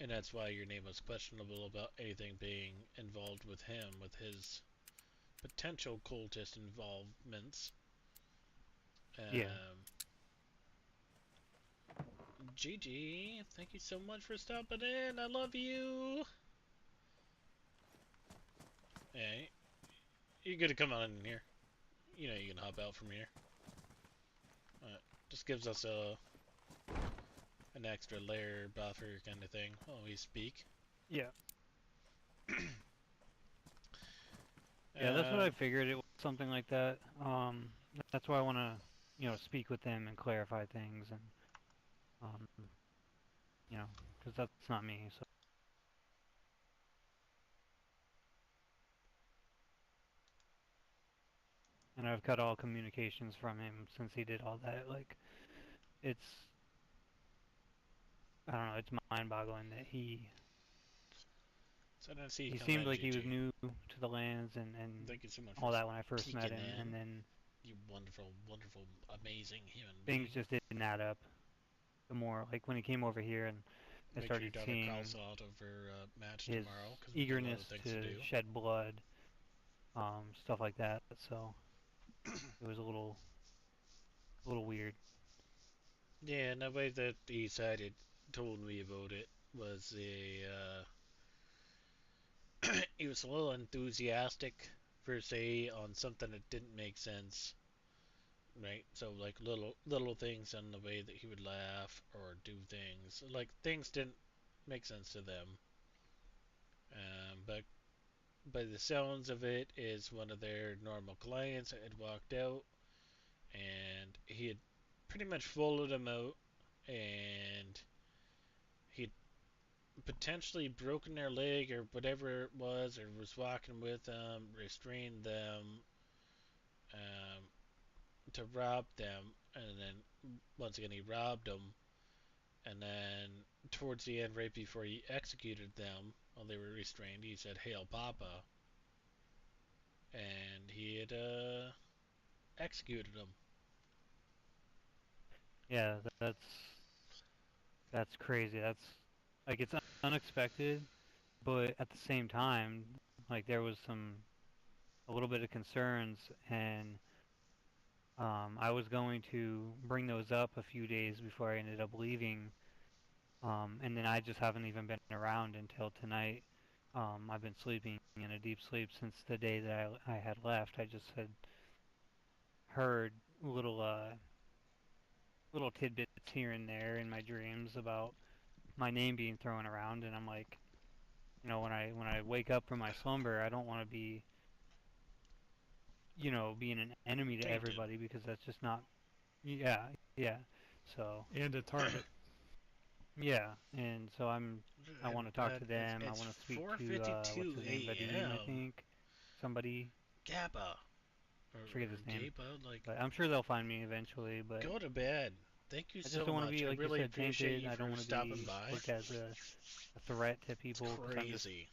and that's why your name was questionable about anything being involved with him, with his potential cultist involvements. GG, thank you so much for stopping in. I love you. Hey, you're good to come on in here. You know you can hop out from here. Just gives us an extra layer buffer kind of thing while we speak. Yeah. Yeah, that's what I figured. It was something like that. That's why I want to, speak with them and clarify things, and because that's not me. So. And I've cut all communications from him since he did all that. Like, I don't know, it's mind-boggling that he seemed like he was new to the lands and thank you so much all for that when I first met him, in. and then you wonderful, wonderful, amazing human things being. just didn't add up. The more, like, when he came over here and I started seeing out of her match his tomorrow, 'cause eagerness we got a lot of things to shed blood, stuff like that. So it was a little weird. Yeah, and the way that the side had told me about it was he was a little enthusiastic per se on something that didn't make sense, right? So like little things on the way that he would laugh or do things, like things didn't make sense to them. But by the sounds of it, is one of their normal clients that had walked out, and he had pretty much followed him out, and he'd potentially broken their leg or whatever it was, or was walking with them, restrained them, um, to rob them, and then once again he robbed them, and then towards the end, right before he executed them while they were restrained, he said "Hail Papa," and he had executed them. Yeah, that's crazy. That's like it's unexpected, but at the same time, like there was a little bit of concerns, and I was going to bring those up a few days before I ended up leaving, and then I just haven't even been around until tonight. I've been sleeping in a deep sleep since the day that I had left. I just had heard little little tidbits here and there in my dreams about my name being thrown around, and I'm like, when I wake up from my slumber, I don't want to be, being an enemy to Tainted. everybody because that's just not. Yeah, yeah. So And a target. yeah, and so I want to talk But to them. I it's want to speak to what's 4:52 his name, Vadim, I a.m. think, somebody. Gabba I forget his or name, Gaba. Like, but I'm sure they'll find me eventually. But go to bed. Thank you I just so don't want to much. be, I like you really said, appreciate tainted. you I don't for want to stopping be by. looked as a threat to It's people because I'm just, crazy.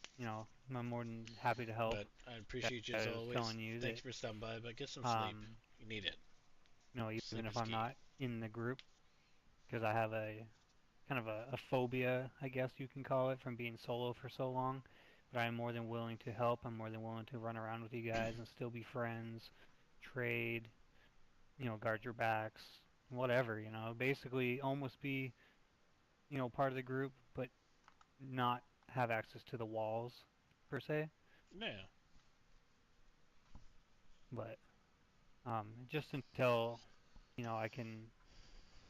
I'm more than happy to help. But I appreciate you I as was always. telling you Thanks that, for stopping by, but get some sleep. um, You need it. even Sleep if is I'm key. not in the group, because I have a kind of a phobia, I guess you can call it, from being solo for so long. But I'm more than willing to help. I'm more than willing to run around with you guys and still be friends, trade, guard your backs, whatever, basically almost be, part of the group, but not have access to the walls per se. Yeah. But just until, I can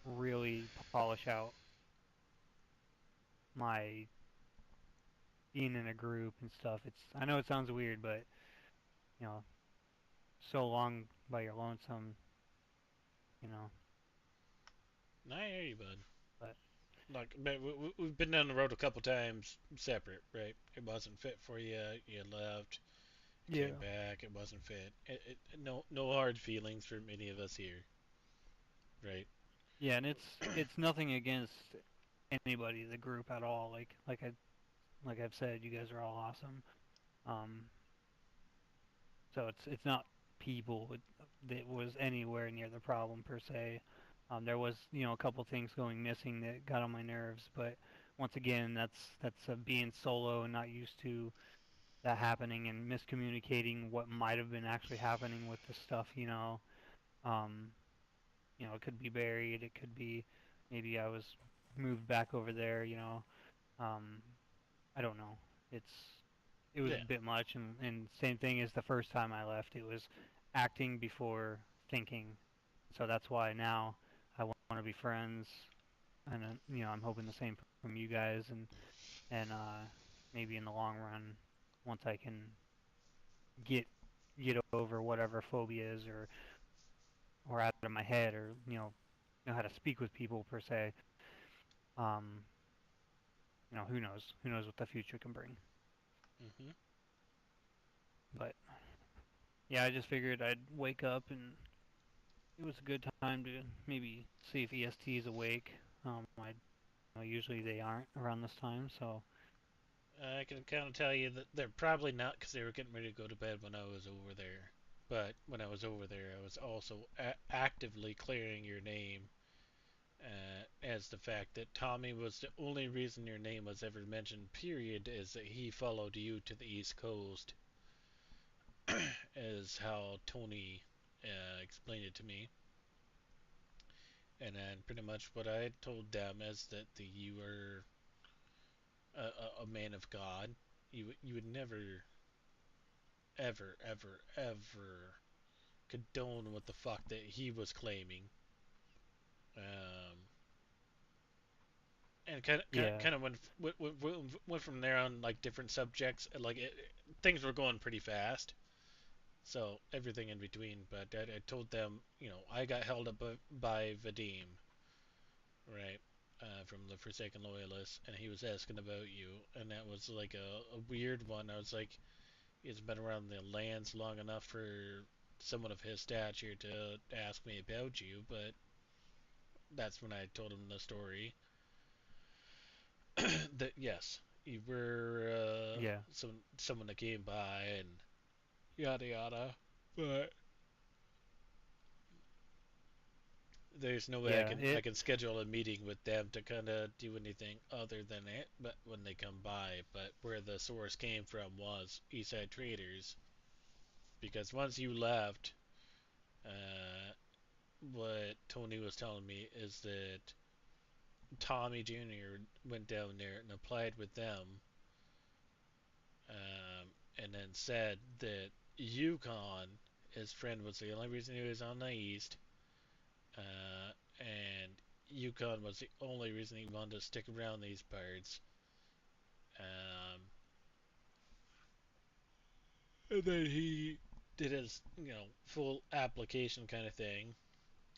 really polish out my being in a group and stuff. I know it sounds weird, but you know, so long by your lonesome, you know. I hear you, bud. But Like, but we've been down the road a couple times separate, right? It wasn't fit for you. You left. yeah, Came back. It wasn't fit. No hard feelings from any of us here, right? yeah, and it's nothing against anybody in the group at all. Like I've said, you guys are all awesome. Um, so it's not people that was anywhere near the problem per se. There was a couple things going missing that got on my nerves, but once again, that's being solo and not used to that happening and miscommunicating what might have been actually happening with the stuff. Um, it could be buried. It could be maybe I was moved back over there. Um, I don't know. It's it was Yeah. a bit much, and same thing as the first time I left. It was acting before thinking. So that's why now I want to be friends, and I'm hoping the same from you guys, and maybe in the long run, once I can get get over whatever phobia is, or out of my head, or know how to speak with people per se. Um, who knows? Who knows what the future can bring? Mhm. But yeah, I just figured I'd wake up and it was a good time to maybe see if EST is awake. Usually they aren't around this time, so I can kind of tell you that they're probably not because they were getting ready to go to bed when I was over there. But when I was over there, I was also actively clearing your name, as the fact that Tommy was the only reason your name was ever mentioned, period, is that he followed you to the East Coast, is how Tony explained it to me. And then pretty much what I told them is that you were a man of God. You would never, ever, ever, ever condone what the fuck that he was claiming. Um, and Yeah. kind of went from there on like different subjects. Like things were going pretty fast. So everything in between. But I told them, I got held up by Vadim, right? From the Forsaken Loyalists, and he was asking about you, and that was like a weird one. I was like, he's been around the lands long enough for someone of his stature to ask me about you, but that's when I told him the story. That yes, you were Yeah. someone that came by and yada yada, but there's no way Yeah. I can schedule a meeting with them to kind of do anything other than it. But when they come by, but where the source came from was Eastside Traders, because once you left, uh, what Tony was telling me is that Tommy Jr. went down there and applied with them, and then said that Yukon, his friend, was the only reason he was on the East, and Yukon was the only reason he wanted to stick around these parts. Um, and then he did his, full application kind of thing,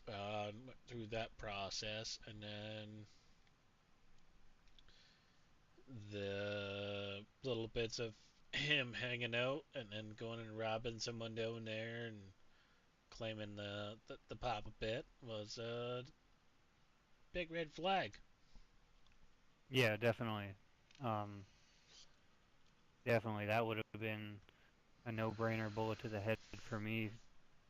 went through that process, and then the little bits of him hanging out and then going and robbing someone down there and claiming the pop a bit was a big red flag. Yeah. Definitely. Um, Definitely. That would have been a no-brainer, bullet to the head for me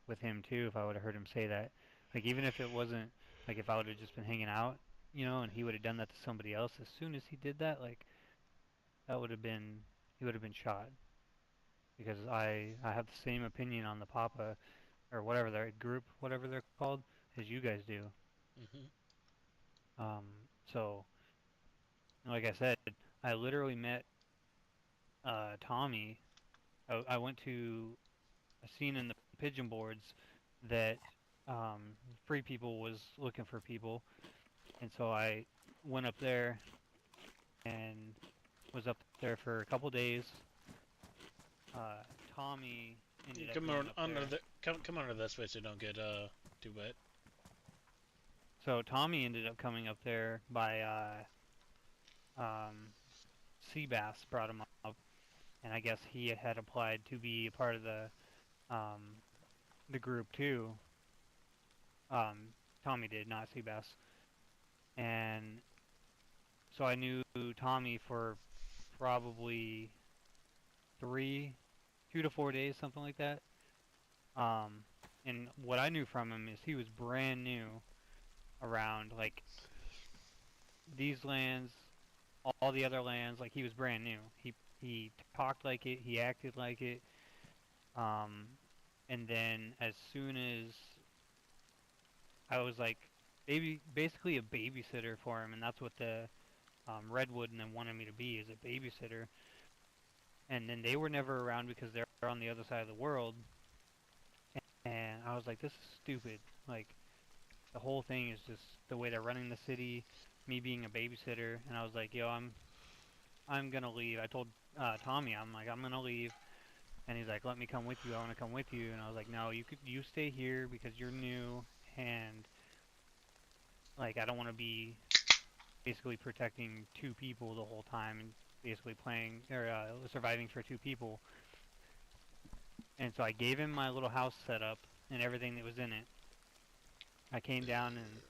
with him too. If I would have heard him say that, like even if it wasn't like if I would have just been hanging out, and he would have done that to somebody else. As soon as he did that, like that would have been he would have been shot because I have the same opinion on the Papa or whatever their group, whatever they're called, as you guys do. Hmm. Um, so like I said, I literally met Tommy. I went to a scene in the pigeon boards that Free People was looking for people, and so I went up there and was up there for a couple days. Tommy ended up Come being on up under there. come under this way so you don't get too wet. So Tommy ended up coming up there by Seabass brought him up, and I guess he had applied to be a part of the group too. Tommy did, not Seabass, and so I knew Tommy for probably 2 to 4 days, something like that. And what I knew from him is he was brand new around like these lands, all the other lands. Like he was brand new. He talked like it. He acted like it. Um, and then as soon as I was like, basically a babysitter for him, and that's what the Redwood and then wanted me to be, is a babysitter. And then they were never around because they're on the other side of the world. And I was like, this is stupid. Like, the whole thing is just the way they're running the city, me being a babysitter. And I was like, yo, I'm gonna leave. I told Tommy, I'm like, I'm gonna leave. And he's like, let me come with you. I want to come with you. And I was like, no, you stay here because you're new, and like I don't want to be basically protecting two people the whole time and basically playing or surviving for two people. And so I gave him my little house setup and everything that was in it. I came down and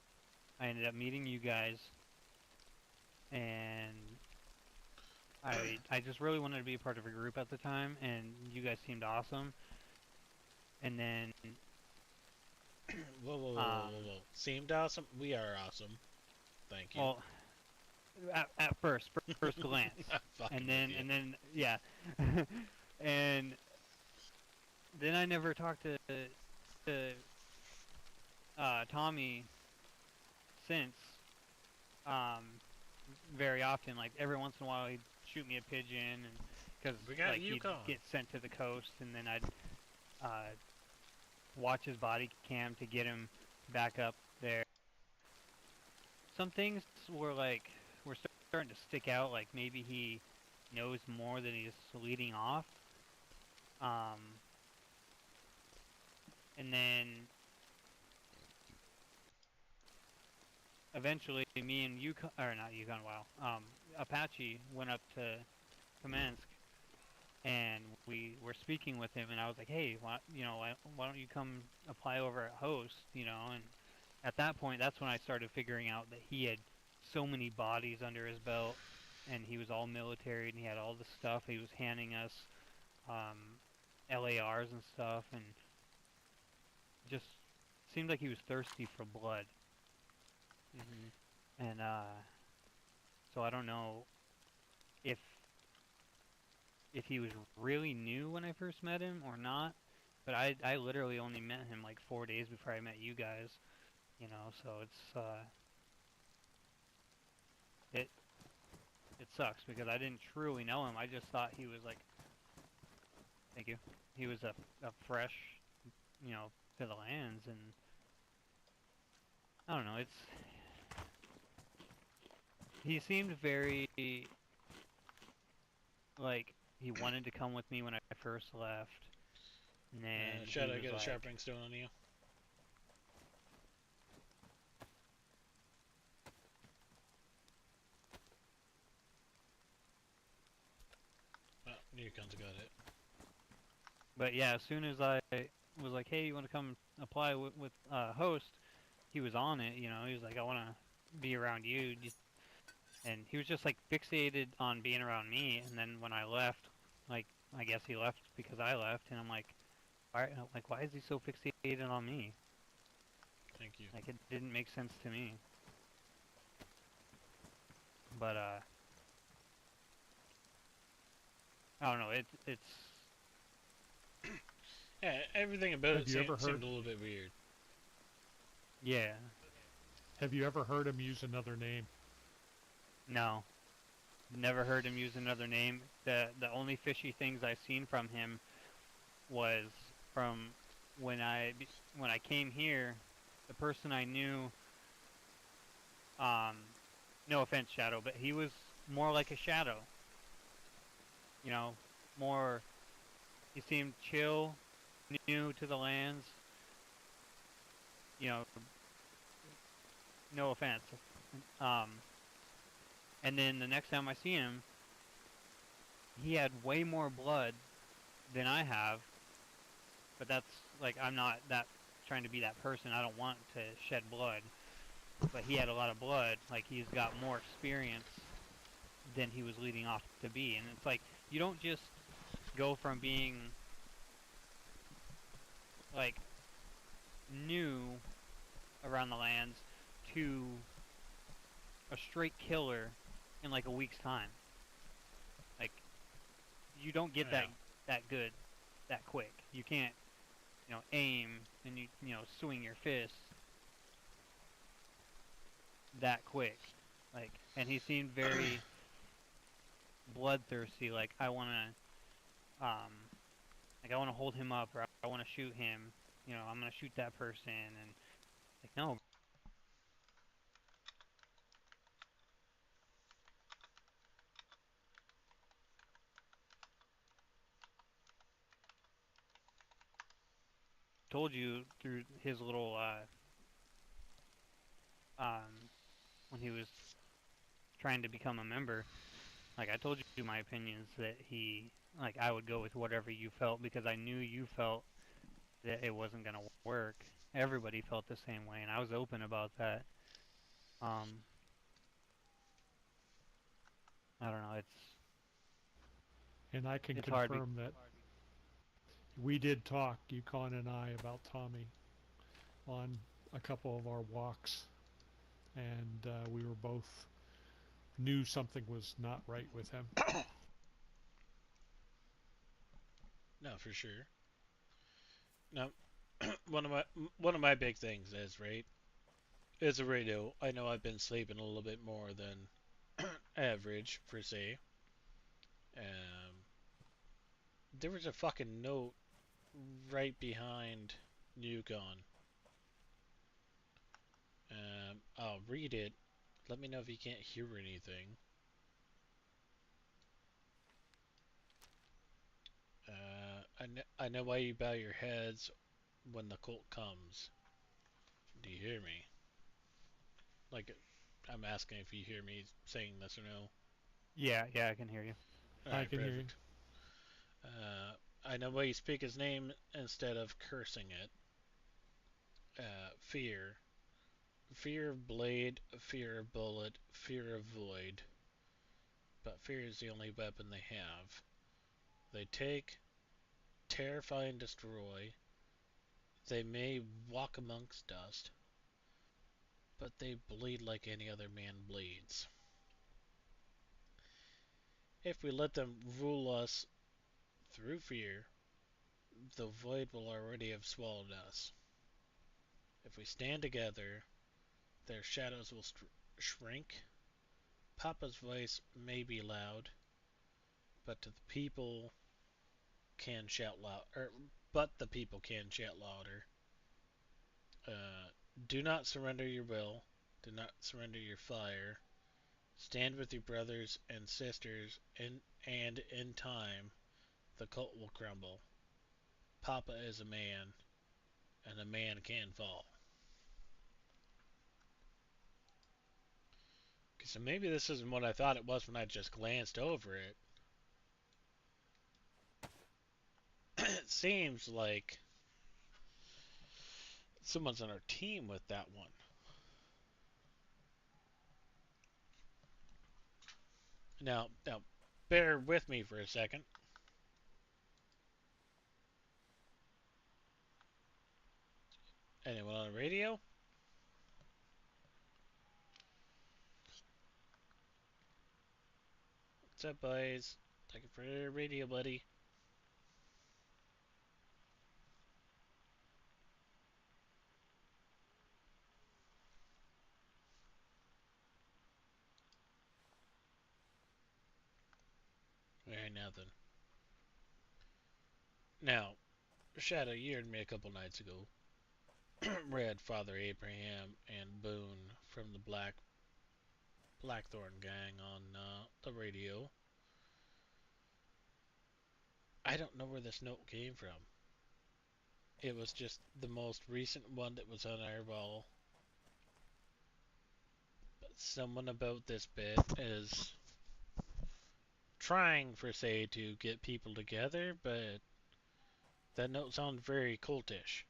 I ended up meeting you guys, and I just really wanted to be a part of a group at the time, and you guys seemed awesome. And then Whoa. Seemed awesome? We are awesome. Thank you. well, at first glance, and then yeah, and then I never talked to Tommy since very often. Like every once in a while, he'd shoot me a pigeon, and because We got like he'd Yukon. get sent to the coast, and then I'd watch his body cam to get him back up there. Some things were starting to stick out. Like maybe he knows more than he's leading off. And then eventually, me and Yukon, or not Yukon, wow, Apache went up to Kamensk, and we were speaking with him, and I was like, hey, why don't you come apply over at Host, and at that point, that's when I started figuring out that he had so many bodies under his belt, and he was all military, and he had all the stuff. He was handing us LARs and stuff, and just seemed like he was thirsty for blood. And so I don't know if he was really new when I first met him or not, but I literally only met him like 4 days before I met you guys, so it sucks because I didn't truly know him. I just thought he was like, thank you, he was a fresh, to the lands, and I don't know, he seemed very, like, he wanted to come with me when I first left, and then Should he I was get a like, sharp ring stone on you? Oh, Yukon's got it. but yeah, as soon as I was like, hey, you want to come apply with Host, he was on it, he was like, I want to be around you, and he was just like fixated on being around me, and then when I left, like, I guess he left because I left, and I'm like, why is he so fixated on me? Thank you. Like, it didn't make sense to me. But I don't know. It's Yeah, everything about Have it you ever seemed heard- a little bit weird. yeah. Have you ever heard him use another name? No. Never heard him use another name. The only fishy things I've seen from him was from when I came here. The person I knew, no offense, Shadow, but he was more like a shadow. More. He seemed chill, new to the lands. No offense. And then the next time I see him, he had way more blood than I have. But that's, like, I'm not that trying to be that person. I don't want to shed blood. But he had a lot of blood. Like, he's got more experience than he was leading off to be. And it's like, you don't just go from being, like, new around the lands to a straight killer in like a week's time. Like, you don't get Yeah. that good that quick. You can't, aim and swing your fist that quick. Like, and he seemed very bloodthirsty. Like, I want to hold him up, or I want to shoot him. I'm gonna shoot that person, and like, no. Told you through his little when he was trying to become a member, like, I told you my opinions that I would go with whatever you felt because I knew you felt that it wasn't gonna work. Everybody felt the same way, and I was open about that. I don't know. And I can It's hard confirm that we did talk, Yukon and I, about Tommy on a couple of our walks, and we were both knew something was not right with him. No, for sure. Now, one of my big things is right. Is a radio. I know I've been sleeping a little bit more than average per se. Um, there was a fucking note right behind Yukon. I'll read it. Let me know if you can't hear anything. I know why you bow your heads when the colt comes. Do you hear me? Like, I'm asking if you hear me saying this or no. Yeah, I can hear you. I Alright, can hear you. perfect. I know why you speak his name instead of cursing it. Fear. Fear of blade, fear of bullet, fear of void. But fear is the only weapon they have. They take, terrify, and destroy. They may walk amongst dust, but they bleed like any other man bleeds. If we let them rule us through fear, the void will already have swallowed us. If we stand together, their shadows will shrink. Papa's voice may be loud, but to the people can shout loud, but the people can shout louder. Do not surrender your will. Do not surrender your fire. Stand with your brothers and sisters, and in time, the cult will crumble. Papa is a man, and a man can fall. So maybe this isn't what I thought it was when I just glanced over it. It seems like someone's on our team with that one. Now, bear with me for a second. Anyone on the radio? What's up, boys? Thank you for the radio, buddy. Alright, nothing. Now, Shadow, you heard me a couple nights ago. Read Father Abraham and Boone from the Blackthorn gang on the radio. I don't know where this note came from. It was just the most recent one that was on our wall. But someone about this bit is trying, for say, to get people together, but that note sounds very cultish.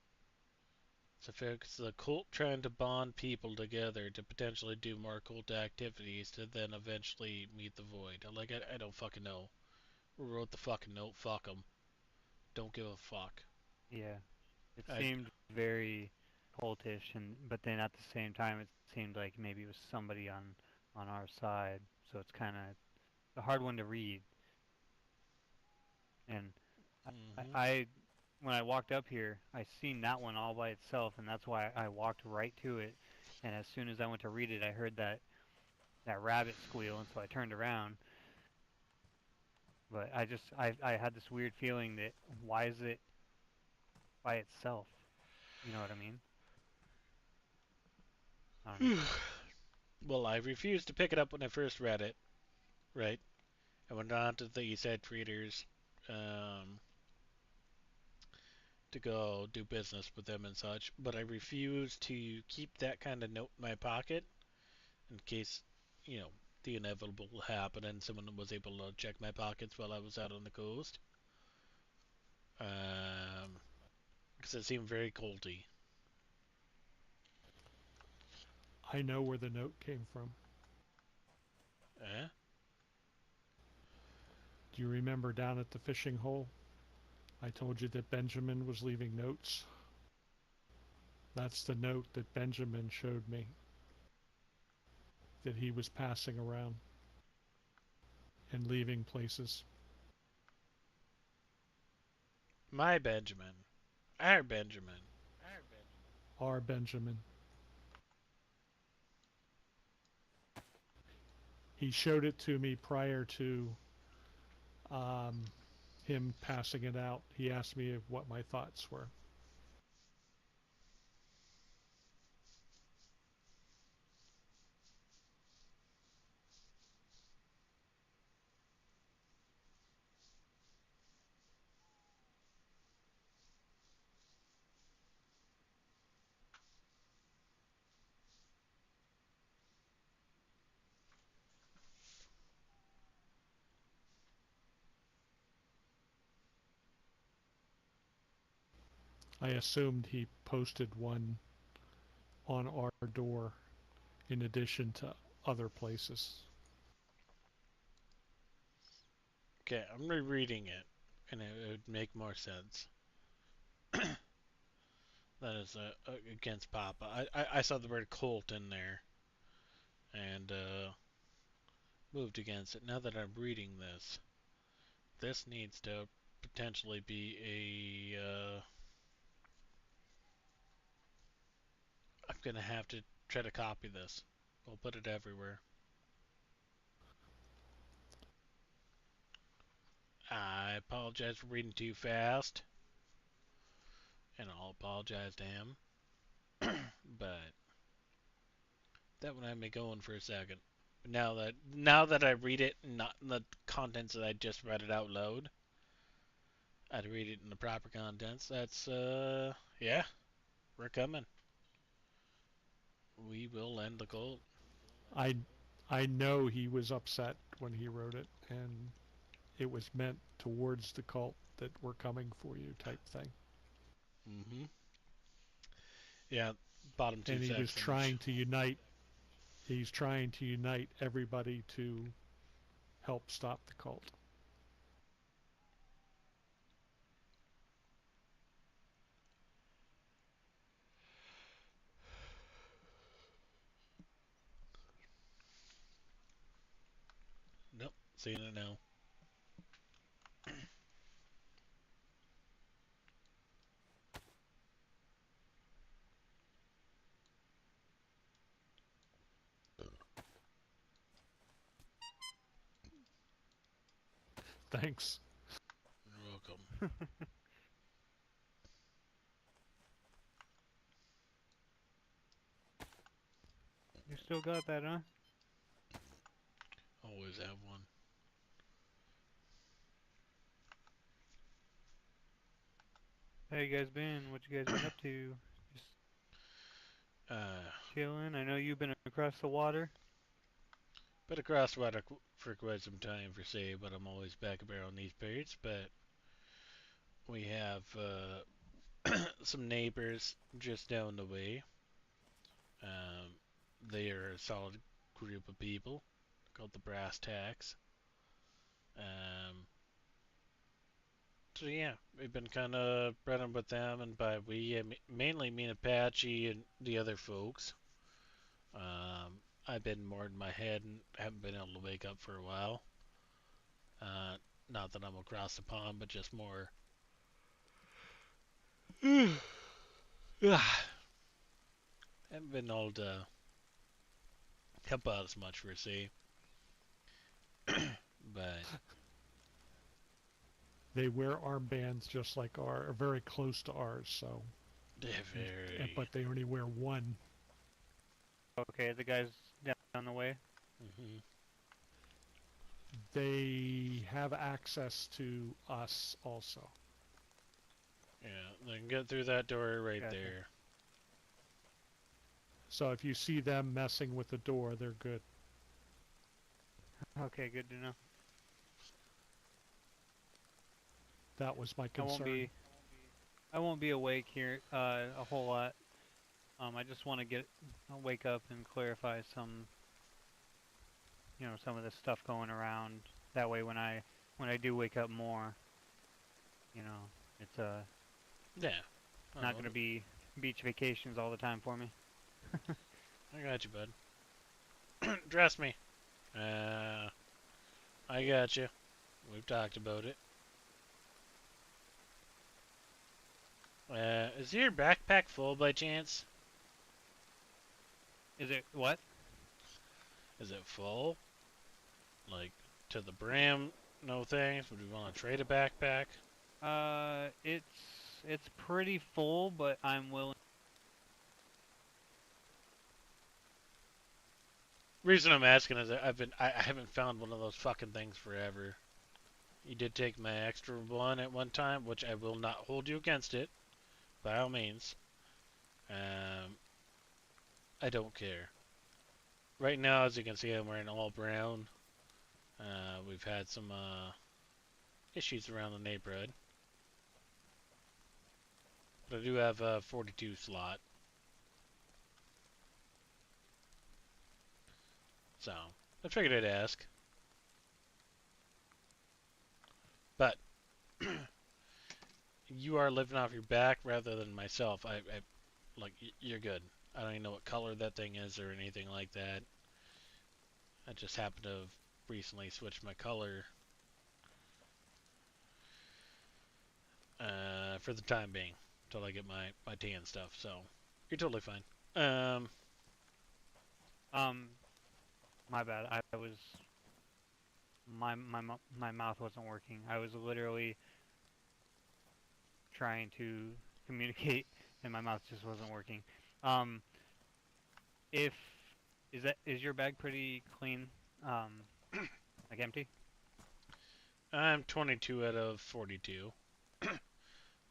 So if it's the cult trying to bond people together to potentially do more cult activities to then eventually meet the void. Like, I don't fucking know. Who wrote the fucking note? Fuck them. Don't give a fuck. Yeah, it I, seemed very cultish, but then at the same time, it seemed like maybe it was somebody on our side. So it's kind of a hard one to read. And I when I walked up here, I seen that one all by itself, and that's why I walked right to it. And as soon as I went to read it, I heard that rabbit squeal, and so I turned around. But I had this weird feeling that why is it by itself? You know what I mean? I don't know. well, I refused to pick it up when I first read it, right? I went on to the said readers to go do business with them and such, but I refused to keep that kind of note in my pocket in case, the inevitable happened and someone was able to check my pockets while I was out on the coast. Because it seemed very culty. I know where the note came from. Eh? Do you remember down at the fishing hole? I told you that Benjamin was leaving notes. That's the note that Benjamin showed me that he was passing around and leaving places. My Benjamin. Our Benjamin. R. Benjamin. He showed it to me prior to him passing it out. He asked me what my thoughts were. I assumed he posted one on our door in addition to other places. Okay, I'm rereading it, and it would make more sense. That is against Papa. I saw the word cult in there, and moved against it. Now that I'm reading this, this needs to potentially be a... I'm gonna have to try to copy this. I'll put it everywhere. I apologize for reading too fast, and I'll apologize to him. But that one had me going for a second. But now that I read it, not in the contents that I just read it out loud, I'd read it in the proper contents. That's yeah, we're coming. We will end the cult. I know he was upset when he wrote it, and it was meant towards the cult that we're coming for you type thing. Mm-hmm. Yeah, bottom two And he was sections. trying to unite. He's trying to unite everybody to help stop the cult. Nope, seeing it now. Thanks. You're welcome. You still got that, huh? Always have one. How you guys been? What you guys been up to? Just chilling? I know you've been across the water. Been across water for quite some time for say, but I'm always back around these parts. But we have some neighbors just down the way. They are a solid group of people called the Brass Tacks. So yeah, we've been kind of running with them, and by we, mainly me and Apache and the other folks. I've been more in my head and haven't been able to wake up for a while. Not that I'm across the pond, but just more. Haven't been able to help out as much for see. But They wear armbands just like are very close to ours, so. they're very. But they only wear one. Okay, the guys down the way. Mm-hmm. They have access to us also. Yeah, they can get through that door right Gotcha. there. So if you see them messing with the door, they're good. Okay, good to know. That was my concern. I won't be awake here a whole lot. I just want to wake up and clarify some of this stuff going around. That way, when I do wake up more, it's Yeah. not going to be beach vacations all the time for me. I got you, bud. Dress me. I got you. We've talked about it. Is your backpack full by chance? Is it what? Is it full? Like, to the brim? No thanks. Would we want to trade a backpack? It's pretty full, but I'm willing. Reason I'm asking is that I haven't found one of those fucking things forever. You did take my extra one at one time, which I will not hold you against it, by all means. I don't care. Right now, as you can see, I'm wearing all brown. We've had some issues around the neighborhood. But I do have a 42 slot. So, I figured I'd ask. But, you are living off your back rather than myself. Like, you're good. I don't even know what color that thing is or anything like that. I just happened to have recently switched my color for the time being until I get my tan stuff. So, you're totally fine. My bad. I was my mouth wasn't working. I was literally trying to communicate, and my mouth just wasn't working. If is your bag pretty clean? Like empty? I'm 22 out of 42.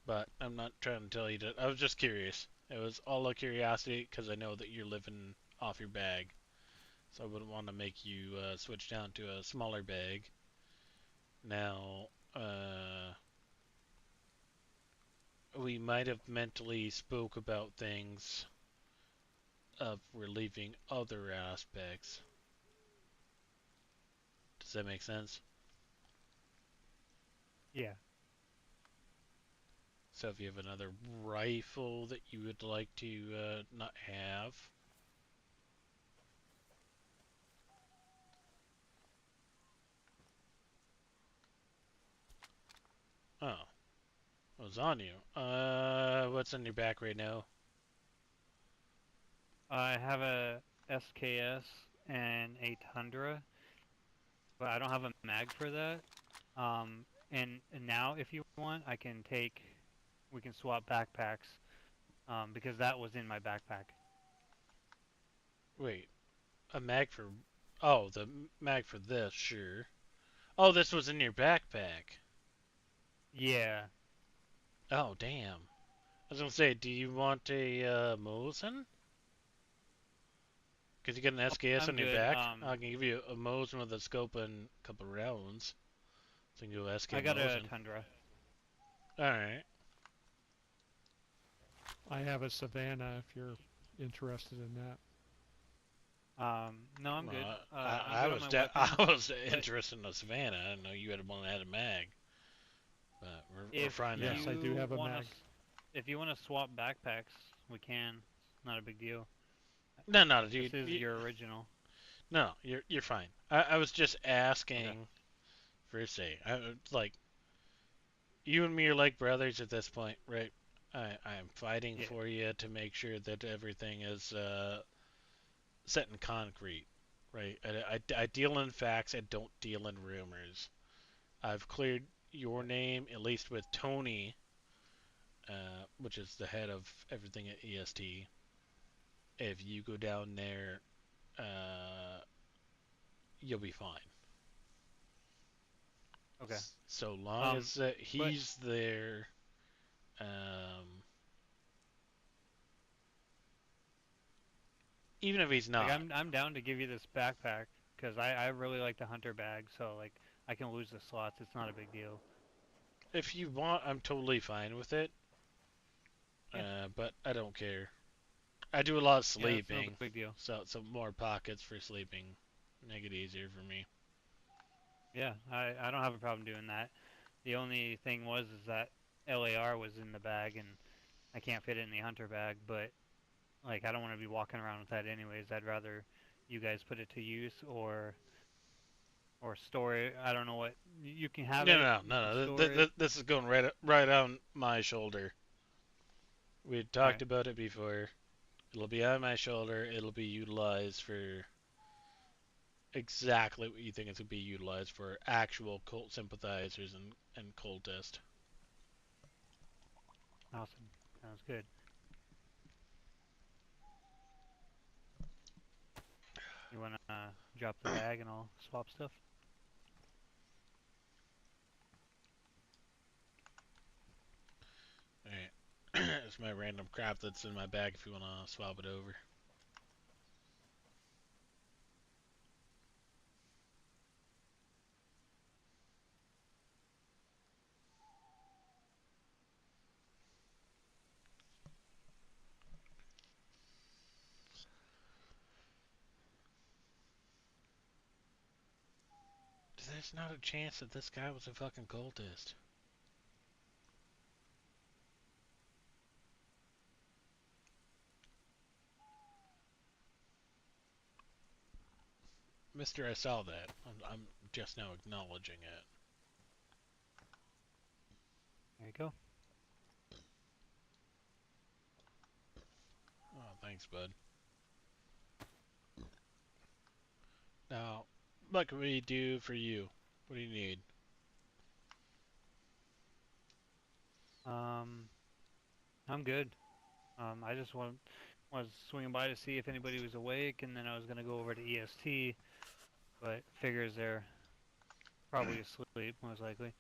But I'm not trying to tell you that. I was just curious. It was all a curiosity because I know that you're living off your bag. So I wouldn't want to make you switch down to a smaller bag. Now, we might have mentally spoke about things of relieving other aspects. Does that make sense? Yeah. So if you have another rifle that you would like to not have. Oh. It was on you. What's on your back right now? I have a SKS and a Tundra, but I don't have a mag for that. And now if you want, we can swap backpacks, because that was in my backpack. Wait. A mag for... Oh, the mag for this, sure. Oh, this was in your backpack. Yeah. Oh, damn. I was gonna say, do you want a Mosin? Because you got an SKS I'm on your good. back. I can give you a Mosin with a scope and a couple rounds. So you can go SK I got Mosin. a Tundra. Alright. I have a Savannah if you're interested in that. No, I'm good. Well, I'm good on my I weapons, was interested in a Savannah. I didn't know you had one that had a mag. But we're fine now. Yes, I do have a mag. If you want to swap backpacks, we can. Not a big deal. No, dude. This is your original. No, you're fine. I was just asking for a say. Like, you and me are like brothers at this point, right? I'm fighting for you to make sure that everything is set in concrete, right? I deal in facts. I don't deal in rumors. I've cleared your name, at least with Tony, which is the head of everything at EST. If you go down there, you'll be fine. Okay. So long as he's there, even if he's not. Like, I'm down to give you this backpack because I really like the hunter bag, so like I can lose the slots. It's not a big deal. If you want, I'm totally fine with it. Yeah. But I don't care. I do a lot of Yeah, sleeping, it's no big deal. so more pockets for sleeping. Make it easier for me. Yeah, I don't have a problem doing that. The only thing is that LAR was in the bag and I can't fit it in the hunter bag, but like I don't want to be walking around with that anyways. I'd rather you guys put it to use or store it. I don't know what you can have it. No. This is going right on my shoulder. We had talked about it before. It'll be on my shoulder. It'll be utilized for exactly what you think it's going to be utilized for. Actual cult sympathizers and cultists. Awesome. Sounds good. You wanna drop the bag and I'll swap stuff? Alright. It's my random crap that's in my bag if you want to swap it over. There's not a chance that this guy was a fucking cultist. Mister, I saw that. I'm just now acknowledging it. There you go. Oh, thanks, bud. Now, what can we do for you? What do you need? I'm good. I just was swinging by to see if anybody was awake, and then I was gonna go over to EST, but figures they're probably asleep, most likely.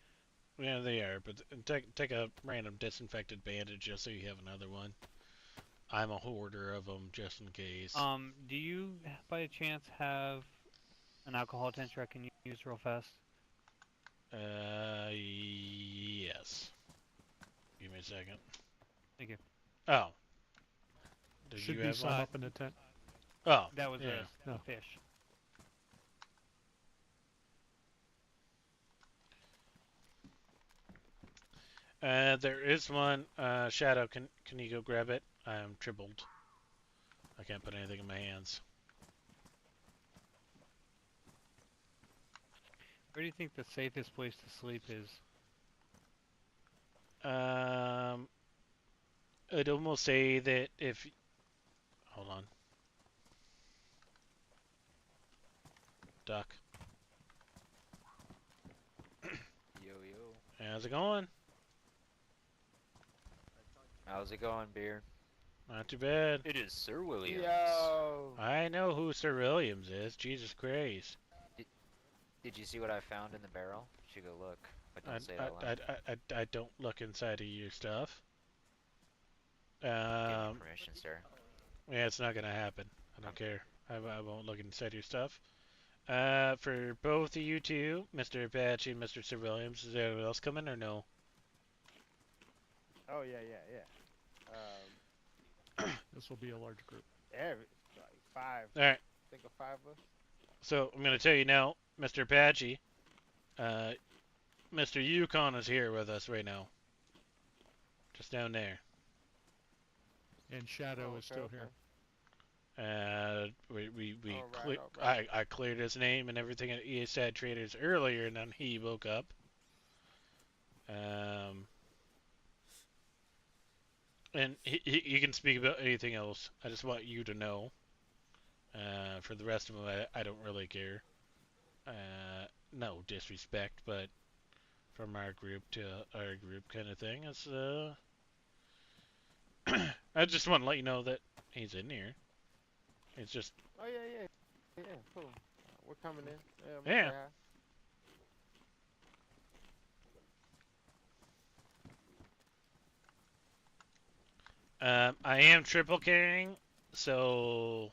Yeah, they are, but take a random disinfected bandage just so you have another one. I'm a hoarder of them just in case. Do you by chance have an alcohol tincture I can use real fast? Yes. Give me a second. Thank you. Oh. Did Should you be have some one? up in the tent. Oh, That was yeah. a fish. There is one. Shadow, can you go grab it? I am tripled. I can't put anything in my hands. Where do you think the safest place to sleep is? I'd almost say that if... Hold on. Duck. Yo, yo. How's it going? How's it going, Beer? Not too bad. It is Sir Williams. Yo. I know who Sir Williams is. Jesus Christ. Did you see what I found in the barrel? You should go look. But don't say that loud. I don't look inside of your stuff. Give me permission, sir. Yeah, it's not gonna happen. I don't care. I won't look inside your stuff. For both of you two, Mr. Apache and Mr. Sir Williams, is there anyone else coming or no? Oh yeah. This will be a large group. Like 5. All right. Think of 5 of us. So I'm gonna tell you now, Mr. Apache. Mr. Yukon is here with us right now. Just down there. And Shadow is still here. I cleared his name and everything at ESAD Traders earlier, and then he woke up. And he can speak about anything else. I just want you to know. For the rest of them, I don't really care. No disrespect, but from our group to our group kind of thing. It's I just want to let you know that he's in here. It's just. Oh yeah. Cool. We're coming in. Yeah. I am triple carrying, so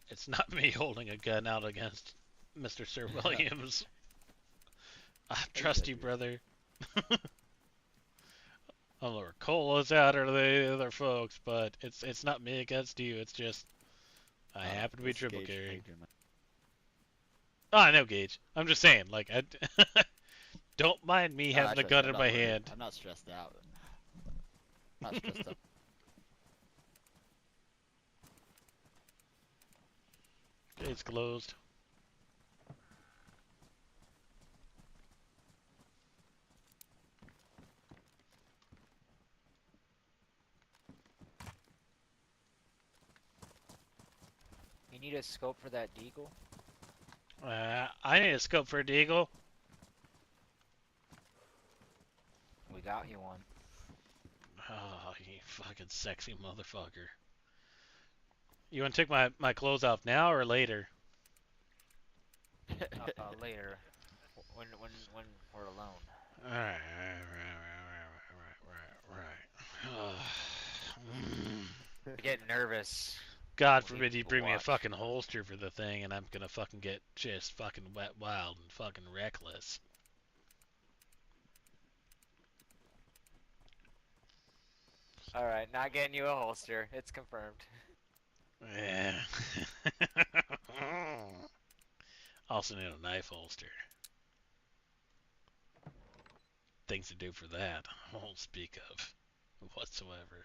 it's not me holding a gun out against Mr. Sir Williams. I trust you, brother. I don't know where Cola's out or the other folks, but it's not me against you. It's just I happen to be triple carrying. Oh, I know, Gage. I'm just saying, like, I don't mind me having a gun in my hand. I'm not stressed out. Not stressed up. Gate's closed. need a scope for that deagle? I need a scope for a deagle. We got you one. Oh, you fucking sexy motherfucker. You want to take my clothes off now or later? Later, when we're alone. Alright. I get nervous. God when forbid you people bring me a watch. fucking holster for the thing and I'm gonna fucking get just fucking wet wild and fucking reckless. Alright, not getting you a holster. It's confirmed. Yeah. Also need a knife holster. Things to do for that, I won't speak of whatsoever.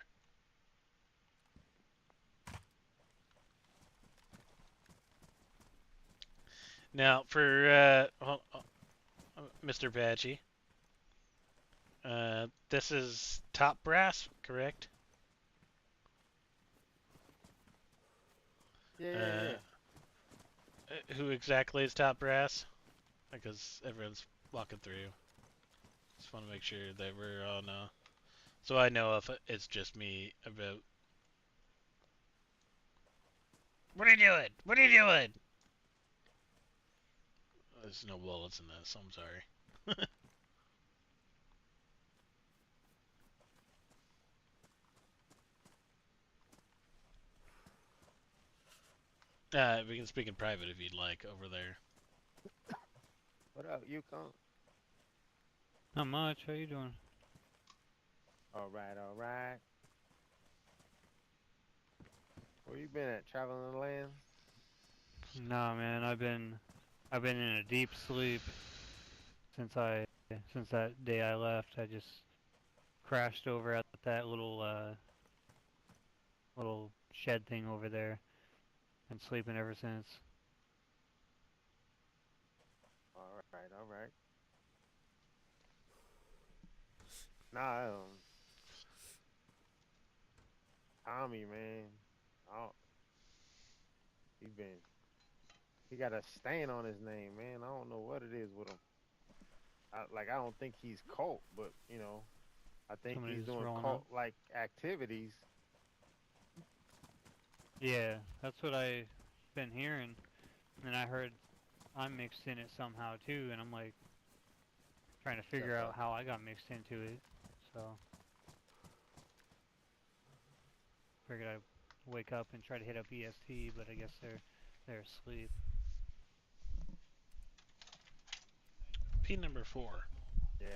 Now, for Mr. Badgie, this is top brass, correct? Yeah. Who exactly is top brass? Because everyone's walking through. Just want to make sure that we're on. So I know if it's just me about. What are you doing? What are you doing? There's no bullets in this. I'm sorry. We can speak in private if you'd like over there. What up, Yukon? Not much. How you doing? All right. Where you been at? Traveling the land? Nah, man. I've been in a deep sleep since that day I left. I just crashed over at that little shed thing over there. Been sleeping ever since. All right. Nah, Tommy, man. Oh, he got a stain on his name, man. I don't know what it is with him. I don't think he's cult, but I think Somebody's he's doing rolling up. cult-like activities. Yeah, that's what I've been hearing. And I heard I'm mixed in it somehow too, and I'm like trying to figure out how I got mixed into it. So figured I'd wake up and try to hit up EST, but I guess they're asleep. P number 4. Yeah.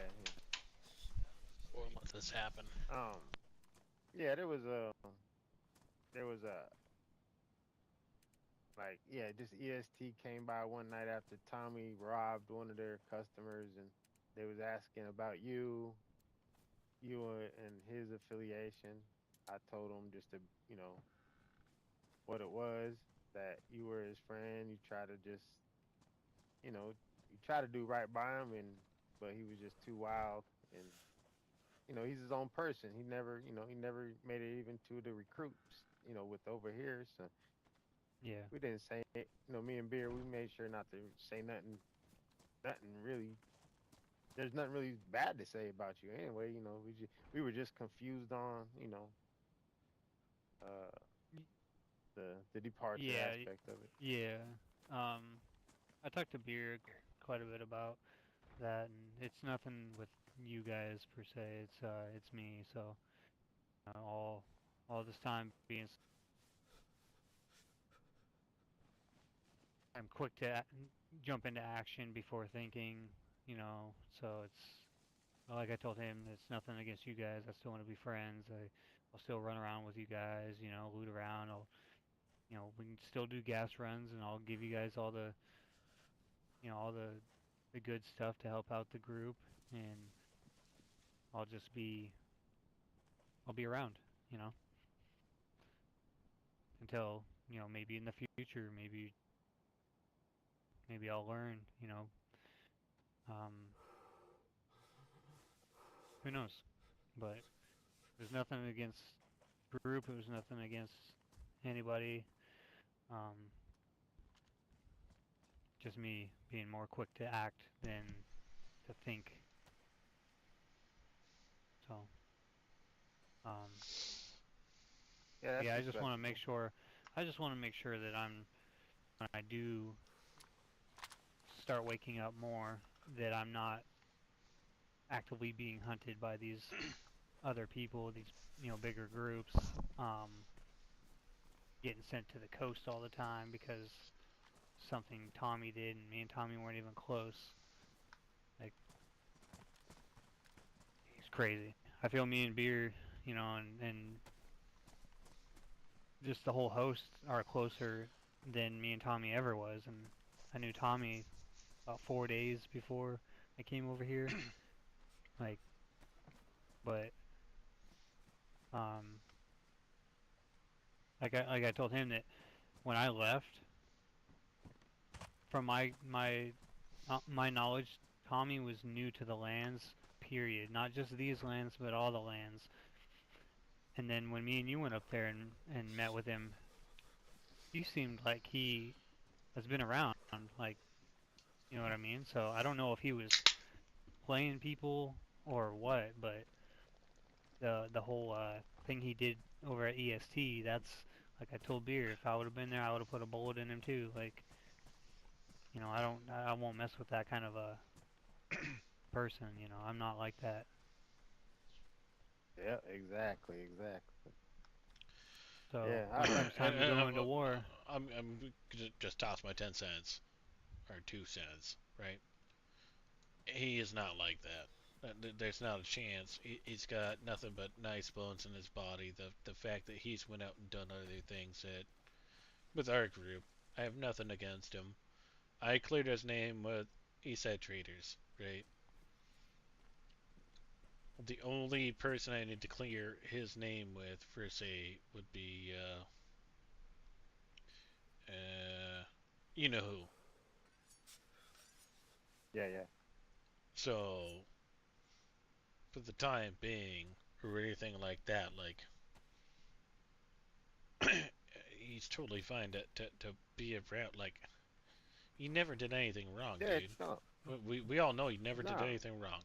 Won't let this happen. Yeah, there was just EST came by one night after Tommy robbed one of their customers, and they was asking about you and his affiliation. I told them just to, what it was, that you were his friend. You try to just, you try to do right by him, but he was just too wild, and he's his own person. He never made it even to the recruits, with over here. So Yeah. we didn't say it. Me and Beer, we made sure not to say nothing really. There's nothing really bad to say about you anyway. We were just confused on, the departure aspect of it. Yeah. I talked to Beer quite a bit about that, and it's nothing with you guys per se. It's me. So all this time being, I'm quick to jump into action before thinking. So it's like I told him, it's nothing against you guys. I still want to be friends. I'll still run around with you guys. Loot around. We can still do gas runs, and I'll give you guys all the good stuff to help out the group, and I'll be around, until, maybe in the future, maybe I'll learn, who knows? But there's nothing against group. It was nothing against anybody. just me being more quick to act than to think. So, Yeah, that's yeah, I just want to respectable. make sure. I just want to make sure that when I do start waking up more, that I'm not actively being hunted by these other people, these bigger groups, getting sent to the coast all the time because something Tommy did, and me and Tommy weren't even close. Like, it's crazy. I feel me and Beer, and just the whole host are closer than me and Tommy ever was, and I knew Tommy about 4 days before I came over here. Like, but um, like I told him that when I left, from my knowledge, Tommy was new to the lands. Period. Not just these lands, but all the lands. And then when me and you went up there and met with him, he seemed like he has been around. Like, you know what I mean? So I don't know if he was playing people or what, but the whole thing he did over at EST, that's like I told Beer, if I would have been there, I would have put a bullet in him too. Like, I won't mess with that kind of a person. I'm not like that. Yeah, exactly. So Yeah, when it's time to go into war, I'm just toss my 10 cents or 2 cents, right? He is not like that. There's not a chance. He's got nothing but nice bones in his body. The fact that he's went out and done other things that with our group, I have nothing against him. I cleared his name with Eastside Traders, right? The only person I need to clear his name with, for say, would be, you know who. yeah. So, for the time being, or anything like that, like, he's totally fine to be around. Like, he never did anything wrong, Yeah, dude. no, We all know he never did no. anything wrong.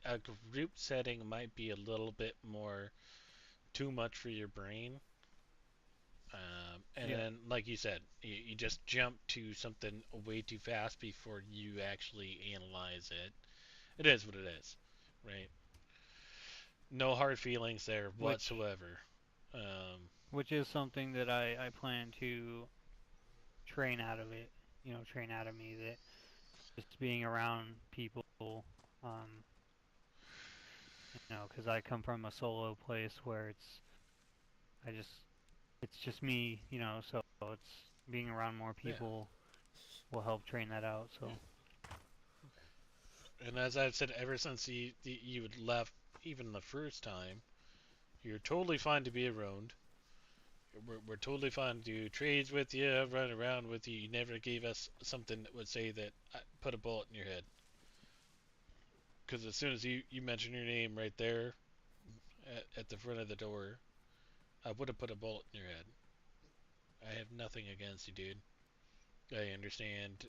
A group setting might be a little bit more too much for your brain. And yeah, then, like you said, you just jump to something way too fast before you actually analyze it. It is what it is, right? No hard feelings there which whatsoever. Um, which is something that I plan to train out of it. Train out of me that just being around people, um, because I come from a solo place where I just it's just me, so it's being around more yeah. people will help train that out. So And as I've said ever since you had left, even the first time, you're totally fine to be around. We're totally fine to do trades with you, run around with you. You never gave us something that would say that put a bullet in your head. Because as soon as you mention your name right there at the front of the door, I would have put a bullet in your head. I have nothing against you, dude. I understand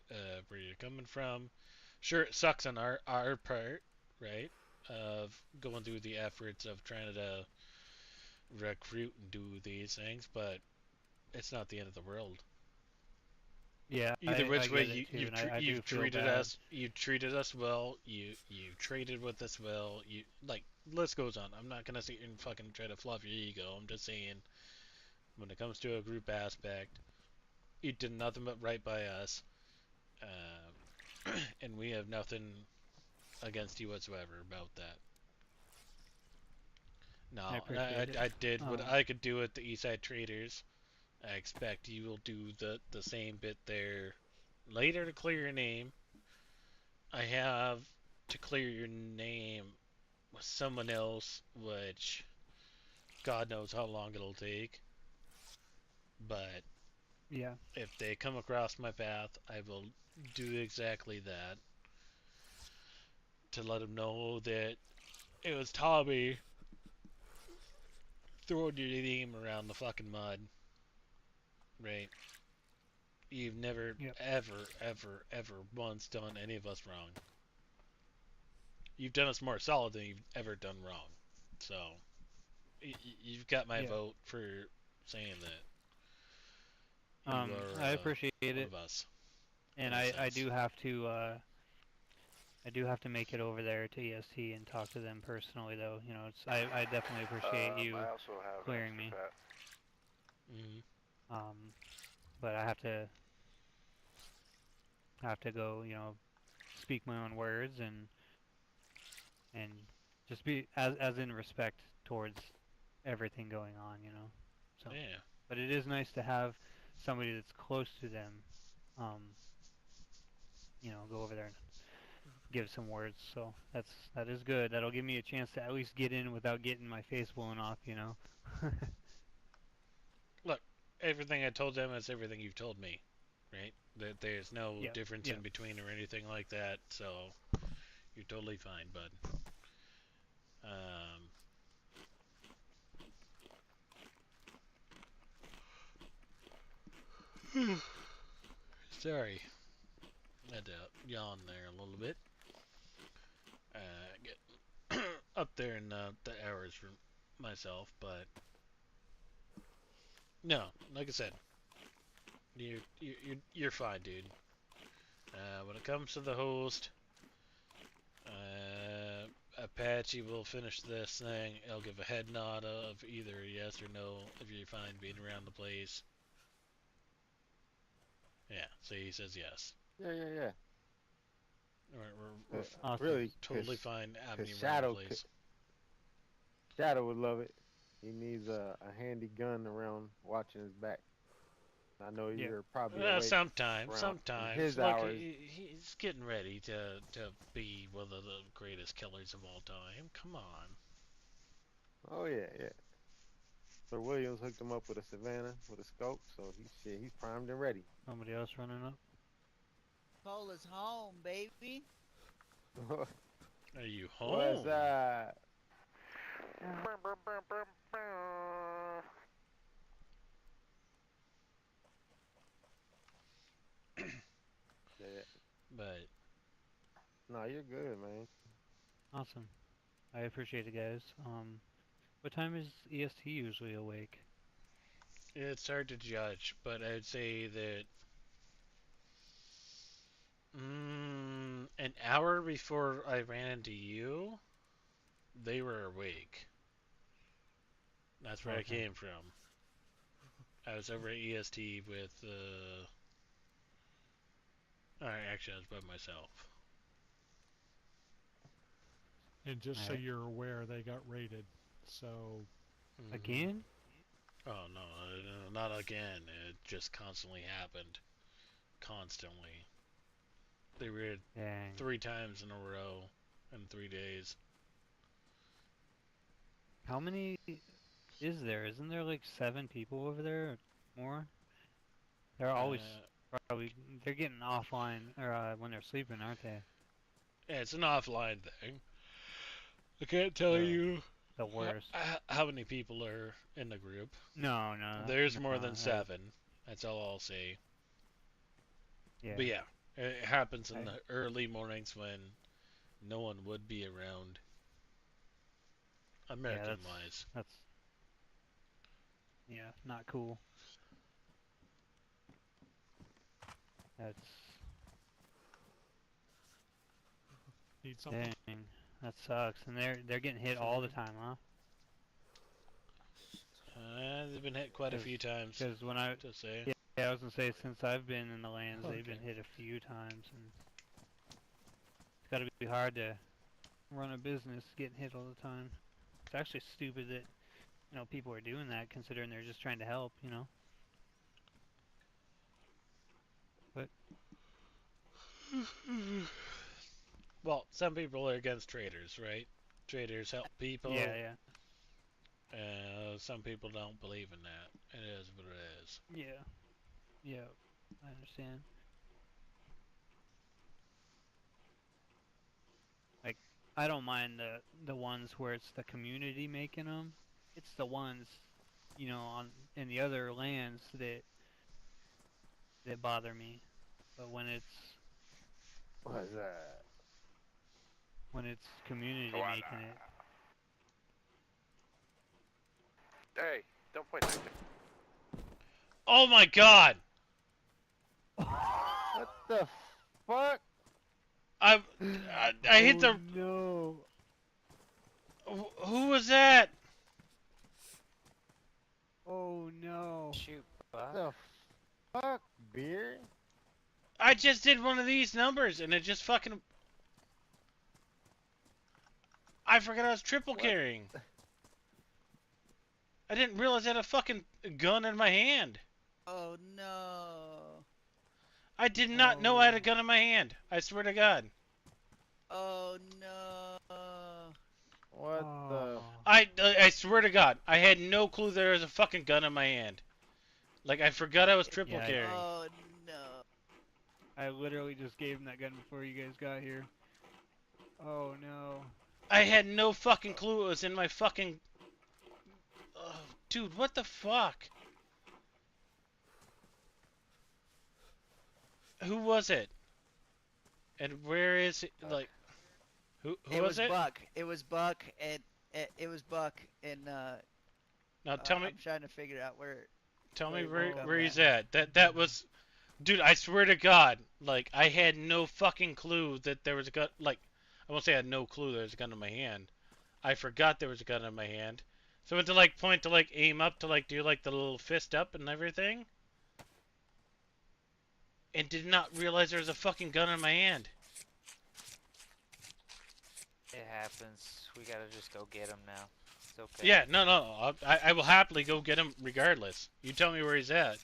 where you're coming from. Sure, it sucks on our part, right? Of going through the efforts of trying to recruit and do these things, but it's not the end of the world. yeah, Either I which way, get it too, and I do you've feel treated bad. us, well. You traded with us well. You like list goes on. I'm not gonna sit here and fucking try to fluff your ego. I'm just saying, when it comes to a group aspect, you did nothing but right by us, and we have nothing against you whatsoever about that. I No, and appreciate it. I did what Um, I could do at the Eastside Traders. I expect you will do the same bit there later to clear your name. I have to clear your name with someone else, which God knows how long it'll take. But yeah, if they come across my path, I will do exactly that to let them know that it was Tommy throwing your name around the fucking mud, right? you've never, Yep. ever once done any of us wrong. You've done us more solid than you've ever done wrong. So, you've got my Yeah. vote for saying that you are I appreciate one it, of us. and in a I sense. do have to make it over there to EST and talk to them personally, though. You know, I definitely appreciate you I also have clearing an me. extra Mhm. But I have to go, you know, speak my own words and just be as in respect towards everything going on, you know. So, Yeah. but it is nice to have somebody that's close to them, you know, go over there and give some words. So that is good. That'll give me a chance to at least get in without getting my face blown off, you know. Look, everything I told them is everything you've told me, right? That there's no Yeah, difference yeah. in between or anything like that. So you're totally fine, bud. Sorry. Had to yawn there a little bit. Get up there in the hours for myself, but no, like I said, you're fine, dude. When it comes to the host, Apache will finish this thing. I'll give a head nod of either yes or no if you're fine being around the place. Yeah, so he says yes. Yeah. We're Awesome. Really, totally fine having you around the Shadow, place. Shadow would love it. He needs a handy gun around watching his back. I know Yeah. you're probably awake Sometimes. around his Look, hours. he's getting ready to be one of the greatest killers of all time. Come on. Oh yeah. So Williams hooked him up with a Savannah with a scope, so he's primed and ready. Somebody else running up. Cola's home, baby. Are you home? What's that? Yeah. But No, you're good, man. Awesome. I appreciate it, guys. What time is EST usually awake? it's hard to judge, but I'd say that an hour before I ran into you, they were awake. That's where I Okay. came from. I was over at EST with actually, I was by myself. And just so Alright. you're aware, they got raided. So Mhm. Again? Oh no, not again. It just constantly happened. Constantly. They raided Dang. 3 times in a row in 3 days. How many is there? Isn't there like 7 people over there or more? They're always probably they're getting offline or when they're sleeping, aren't they? Yeah, it's an offline thing. I can't tell The you the worst. how many people are in the group. No, There's more than no, 7. That's all I'll say. yeah. But yeah, it happens in the early mornings when no one would be around. American-wise. That's yeah, not cool. That's need something. dang. That sucks. And they're getting hit all the time, huh? They've been hit quite a few times. Because when I to say. yeah, I was gonna say since I've been in the lands, they've been Okay. hit a few times, and it's got to be hard to run a business getting hit all the time. It's actually stupid that people are doing that, considering they're just trying to help, But Well, some people are against traders, right? Traders help people. yeah, Some people don't believe in that. It is what it is. yeah, I understand. Like, I don't mind the ones where it's the community making them. It's the ones, on in the other lands that that bother me, but when it's What's that? community Voila. making it, Hey, don't point that. Oh my god! What the fuck? I hit the. no. Who was that? Oh no. Shoot, Buck. The fuck, beer? I just did one of these numbers and it just fucking. I forgot I was triple carrying. I didn't realize I had a fucking gun in my hand. Oh no. I did not know I had a gun in my hand. I swear to God. Oh no. What the? I swear to God, I had no clue there was a fucking gun in my hand. Like I forgot I was triple Yeah, carrying. Oh no. I literally just gave him that gun before you guys got here. Oh no. I had no fucking clue it was in my fucking. Oh, dude, what the fuck? Who was it? And where is it? Like, who It was it? Buck. It was Buck and it was Buck and Now tell me, I'm trying to figure out where. tell me where where you he's got at. That was, dude. I swear to God, like I had no fucking clue that there was a gun. Like, I won't say I had no clue there was a gun in my hand. I forgot there was a gun in my hand. So I went to like point to like aim up to like do like the little fist up and everything. And did not realize there was a fucking gun in my hand. It happens. We gotta just go get him now. It's okay. Yeah, no. I will happily go get him regardless. You tell me where he's at.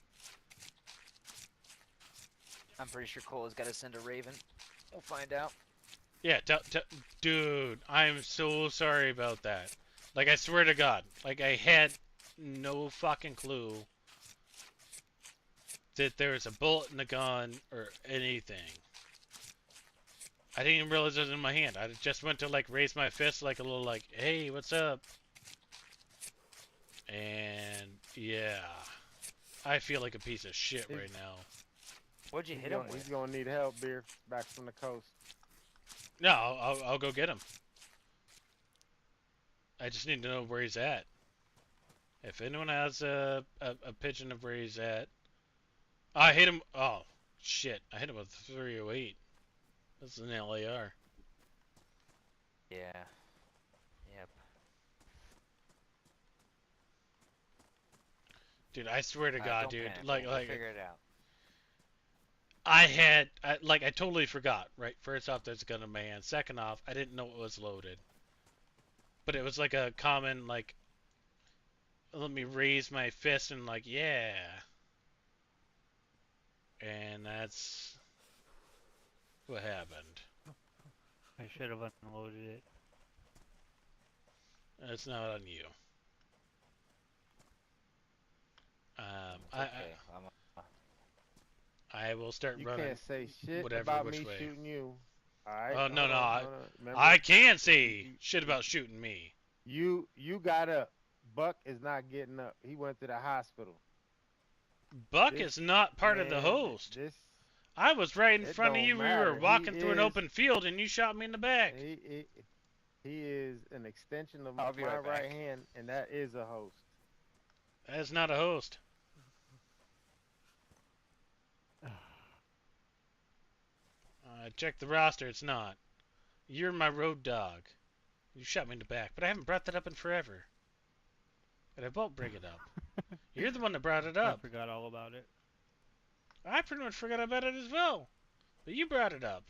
I'm pretty sure Cole has got to send a Raven. We'll find out. Yeah, dude, I'm so sorry about that. Like, I swear to God, like, I had no fucking clue that there was a bullet in the gun or anything. I didn't even realize it was in my hand. I just went to, like, raise my fist like a little, like, hey, what's up? And, yeah. I feel like a piece of shit right now. What'd you hit him with? He's gonna need help, beer. Back from the coast. No, I'll go get him. I just need to know where he's at. If anyone has a pigeon of where he's at. I hit him. Oh, shit. I hit him with 308. This is an LAR. Yeah. Yep. Dude, I swear to God, Don't dude. panic. Like, We'll figure it out. I totally forgot, right? First off, there's a gun in my hand. Second off, I didn't know it was loaded. But it was like a common, like, let me raise my fist and like, yeah. And that's what happened. I should have unloaded it. It's not on you. Okay. I will start You running. can't say shit whatever about which me way. shooting you. Alright? Oh, no, Hold no, on, hold on. Remember, I can say shit about shooting me. You got up. Buck is not getting up. He went to the hospital. Buck This is not part of the man, host. This I was right in it front of don't you. We matter. were He walking through an is- open field and you shot me in the back. he is an extension of I'll my be right back. right hand, and that is a host. That's not a host. Check the roster. It's not. You're my road dog. You shot me in the back, but I haven't brought that up in forever. And I won't bring it up. You're the one that brought it I up. forgot all about it. I pretty much forgot about it as well. But you brought it up.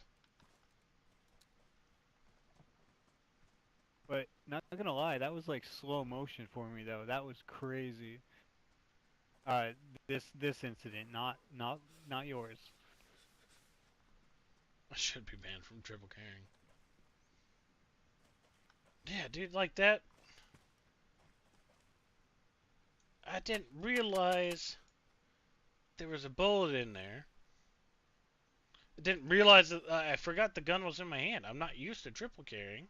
But not gonna lie, that was like slow motion for me though. That was crazy. This incident, not yours. I should be banned from triple carrying. Yeah, dude, like that. I didn't realize there was a bullet in there. I didn't realize that I forgot the gun was in my hand. I'm not used to triple carrying,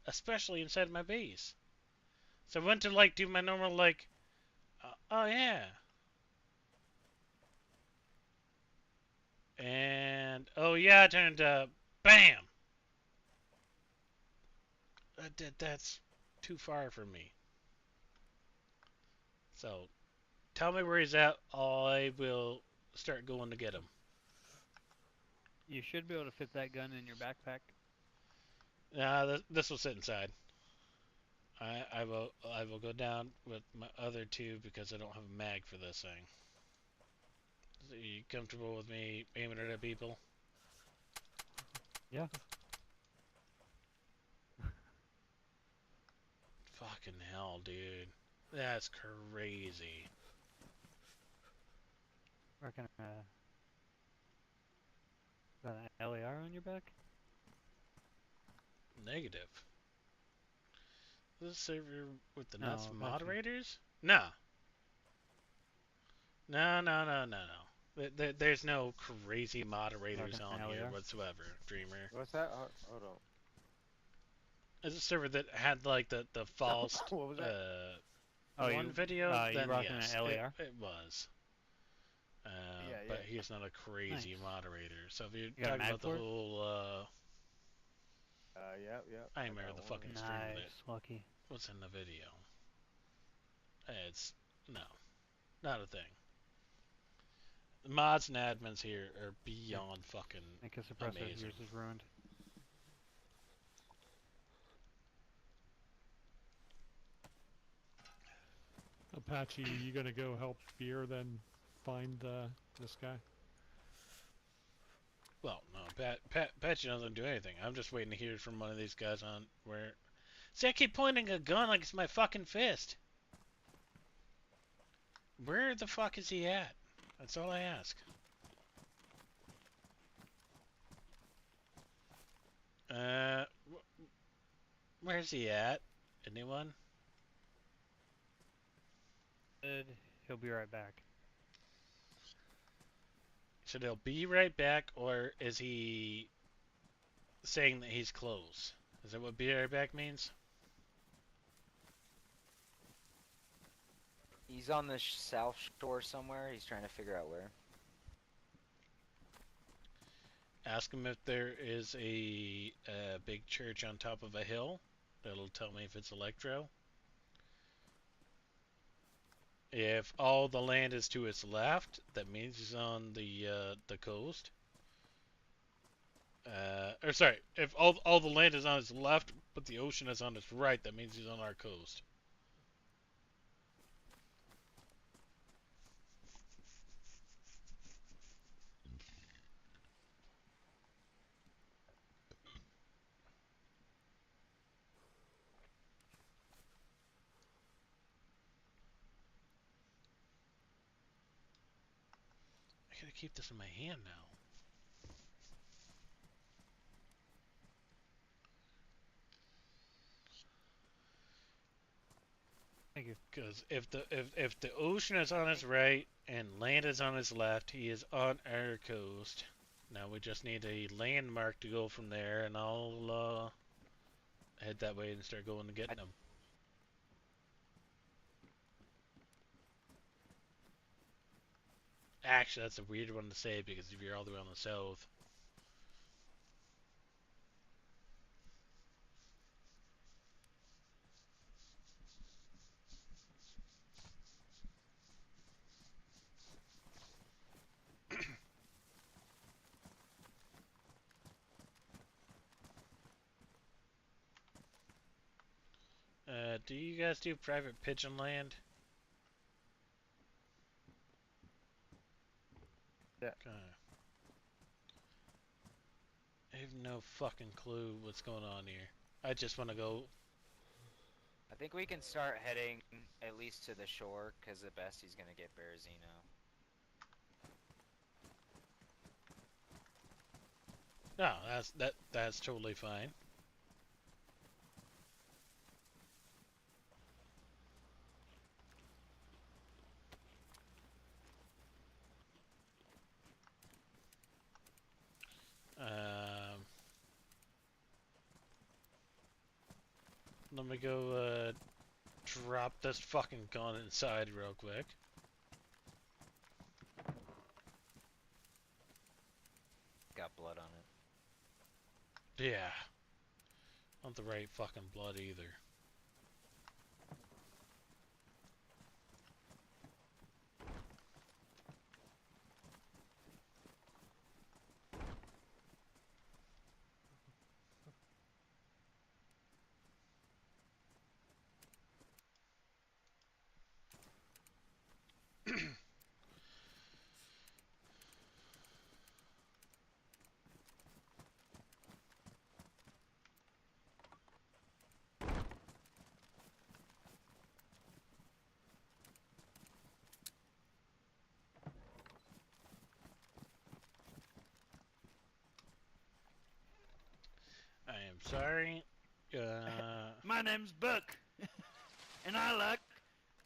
especially inside my base. So I went to like do my normal like, oh yeah. And oh yeah, it turned bam. That's too far from me. So tell me where he's at. I will start going to get him. You should be able to fit that gun in your backpack. Nah, this will sit inside. I will go down with my other two because I don't have a mag for this thing. Are you comfortable with me aiming it at people? Yeah. Fucking hell, dude. That's crazy. Reckon got an LAR on your back? Negative. This server with the No, nuts Apache. moderators? No. No. There's no crazy moderators Fucking on hell here yeah. whatsoever, Dreamer. What's that? Hold on. It's a server that had like the false What was that? Oh, one you, video. you Then rocking yes, an LAR? it was. Yeah, But yeah. he's not a crazy Nice. moderator. So if you're You got a talking mag about the for it? whole Yep. I got remember the one. fucking stream of it. Nice, lucky. What's in the video? It's no, not a thing. The mods and admins here are beyond fucking Make a suppressor. amazing. Yours is ruined. Apache, you gonna go help Beer then find this guy? Well, no, Patchy doesn't do anything. I'm just waiting to hear from one of these guys on where. See, I keep pointing a gun like it's my fucking fist. Where the fuck is he at? That's all I ask. Where's he at? Anyone? He'll be right back. So they'll be right back, or is he saying that he's close? Is that what be right back means? He's on the south shore somewhere. He's trying to figure out where. Ask him if there is a big church on top of a hill. That'll tell me if it's Electro. If all the land is to its left, that means he's on the coast. Or sorry, if all the land is on its left, but the ocean is on its right, that means he's on our coast. I gotta keep this in my hand now. Thank you. Because if the ocean is on his right and land is on his left, he is on our coast. Now we just need a landmark to go from there, and I'll head that way and start going and getting him. Actually, that's a weird one to say because if you're all the way on the south. Do you guys do private pigeon land? Yeah. Okay. I have no fucking clue what's going on here. I just want to go. I think we can start heading at least to the shore, because at best he's gonna get Berezino. No, that's totally fine. Let me go drop this fucking gun inside real quick. Yeah. Not the right fucking blood either. I am sorry. My name's Buck, and I like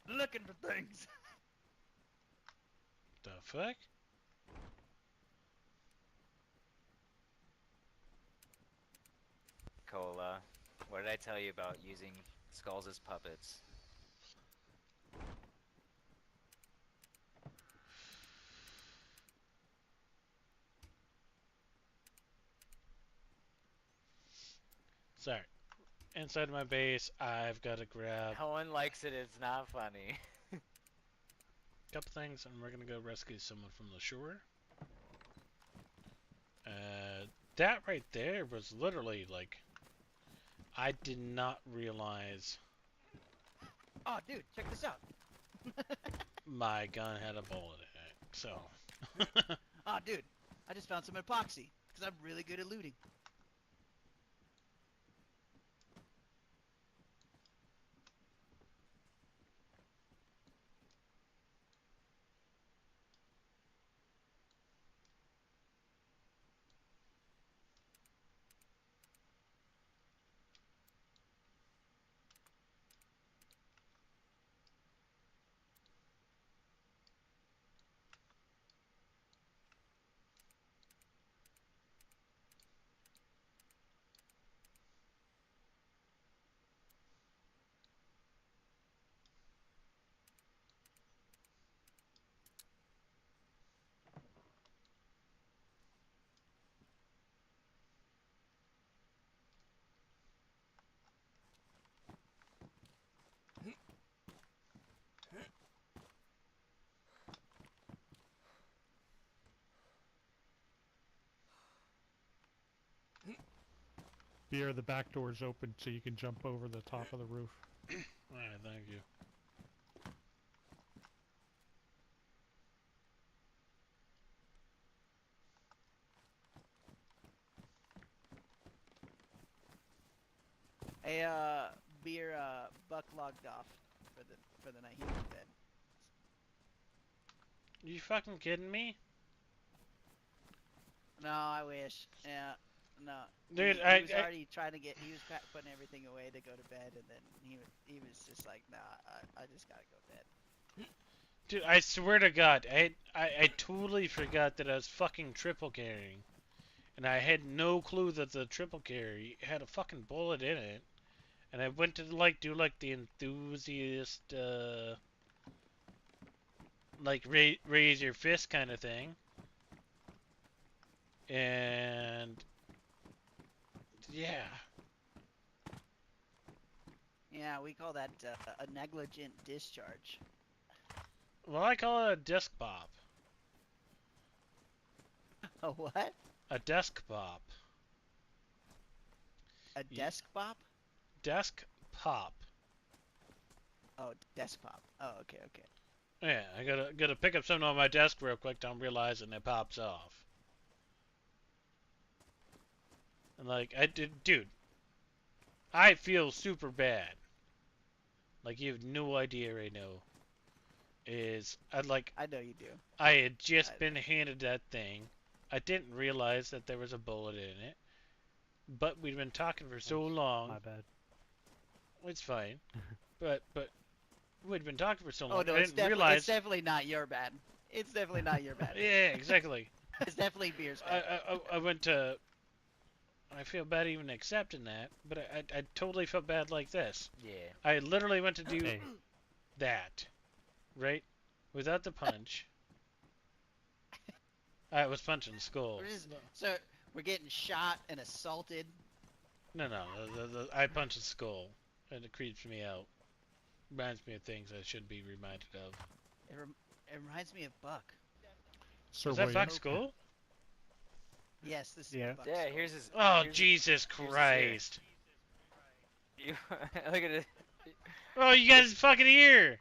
looking for things. The fuck? Cola, what did I tell you about using skulls as puppets? Sorry. Inside my base, I've got to grab No one likes it, it's not funny. a couple things, and we're gonna go rescue someone from the shore. That right there was literally like, I did not realize Oh, dude, check this out. my gun had a bullet in it. So, Oh, dude, I just found some epoxy because I'm really good at looting. Beer, the back door's open so you can jump over the top of the roof. alright, thank you. Hey, Beer, Buck logged off for the night. He went to bed. You fucking kidding me? No, I wish. Yeah, no. Dude, he I was already trying to get. He was putting everything away to go to bed, and then he was just like, nah, I just gotta go to bed. Dude, I swear to God, I totally forgot that I was fucking triple carrying. And I had no clue that the triple carry had a fucking bullet in it. And I went to like do like the enthusiast like raise your fist kind of thing. And yeah. Yeah, we call that a negligent discharge. Well, I call it a desk pop. A what? A desk pop. A desk pop? Desk pop. Oh, desk pop. Oh, okay. Yeah, I gotta pick up something on my desk real quick. Don't realize and it pops off. And like I did, dude. I feel super bad. Like you have no idea right now. I know you do. I had just been handed that thing. I didn't realize that there was a bullet in it. But we'd been talking for so long. My bad. It's fine. but we'd been talking for so long. Oh no, I didn't realize. it's definitely not your bad. It's definitely not your bad. Yeah, exactly. It's definitely Beer's bad. I went to. I feel bad even accepting that, but I totally felt bad like this. Yeah. I literally went to do Hey. that, right? Without the punch. I was punching the skull. So we're getting shot and assaulted No, no. I punch a skull, and it creeps me out. Reminds me of things I should be reminded of. It reminds me of Buck. Sir Is that William. Buck's skull? Yes, this is Yeah. Buck's Yeah, skull. here's his. Oh, here's Jesus here's his ear. Christ. You look at it. Oh, you got his fucking ear!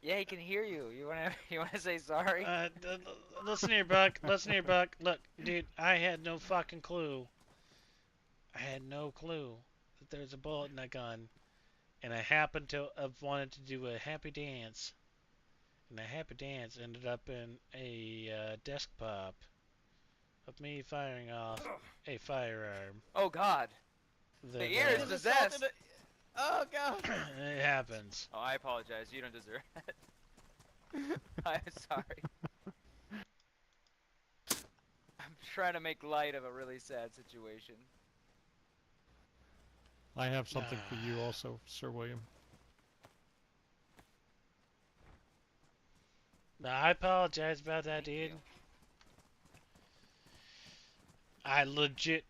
Yeah, he can hear you. You wanna say sorry? Listen here, Buck. Listen here, Buck. Look, dude, I had no fucking clue. I had no clue that there was a bullet in that gun. And I happened to have wanted to do a happy dance. And the happy dance ended up in a desk pop of me firing off a firearm. Oh God. That, The ear is Just possessed. assaulted Oh god. it happens. Oh, I apologize. You don't deserve it. I'm sorry. I'm trying to make light of a really sad situation. I have something for you also, Sir William. No, I apologize about that, Thank dude. you. I legit,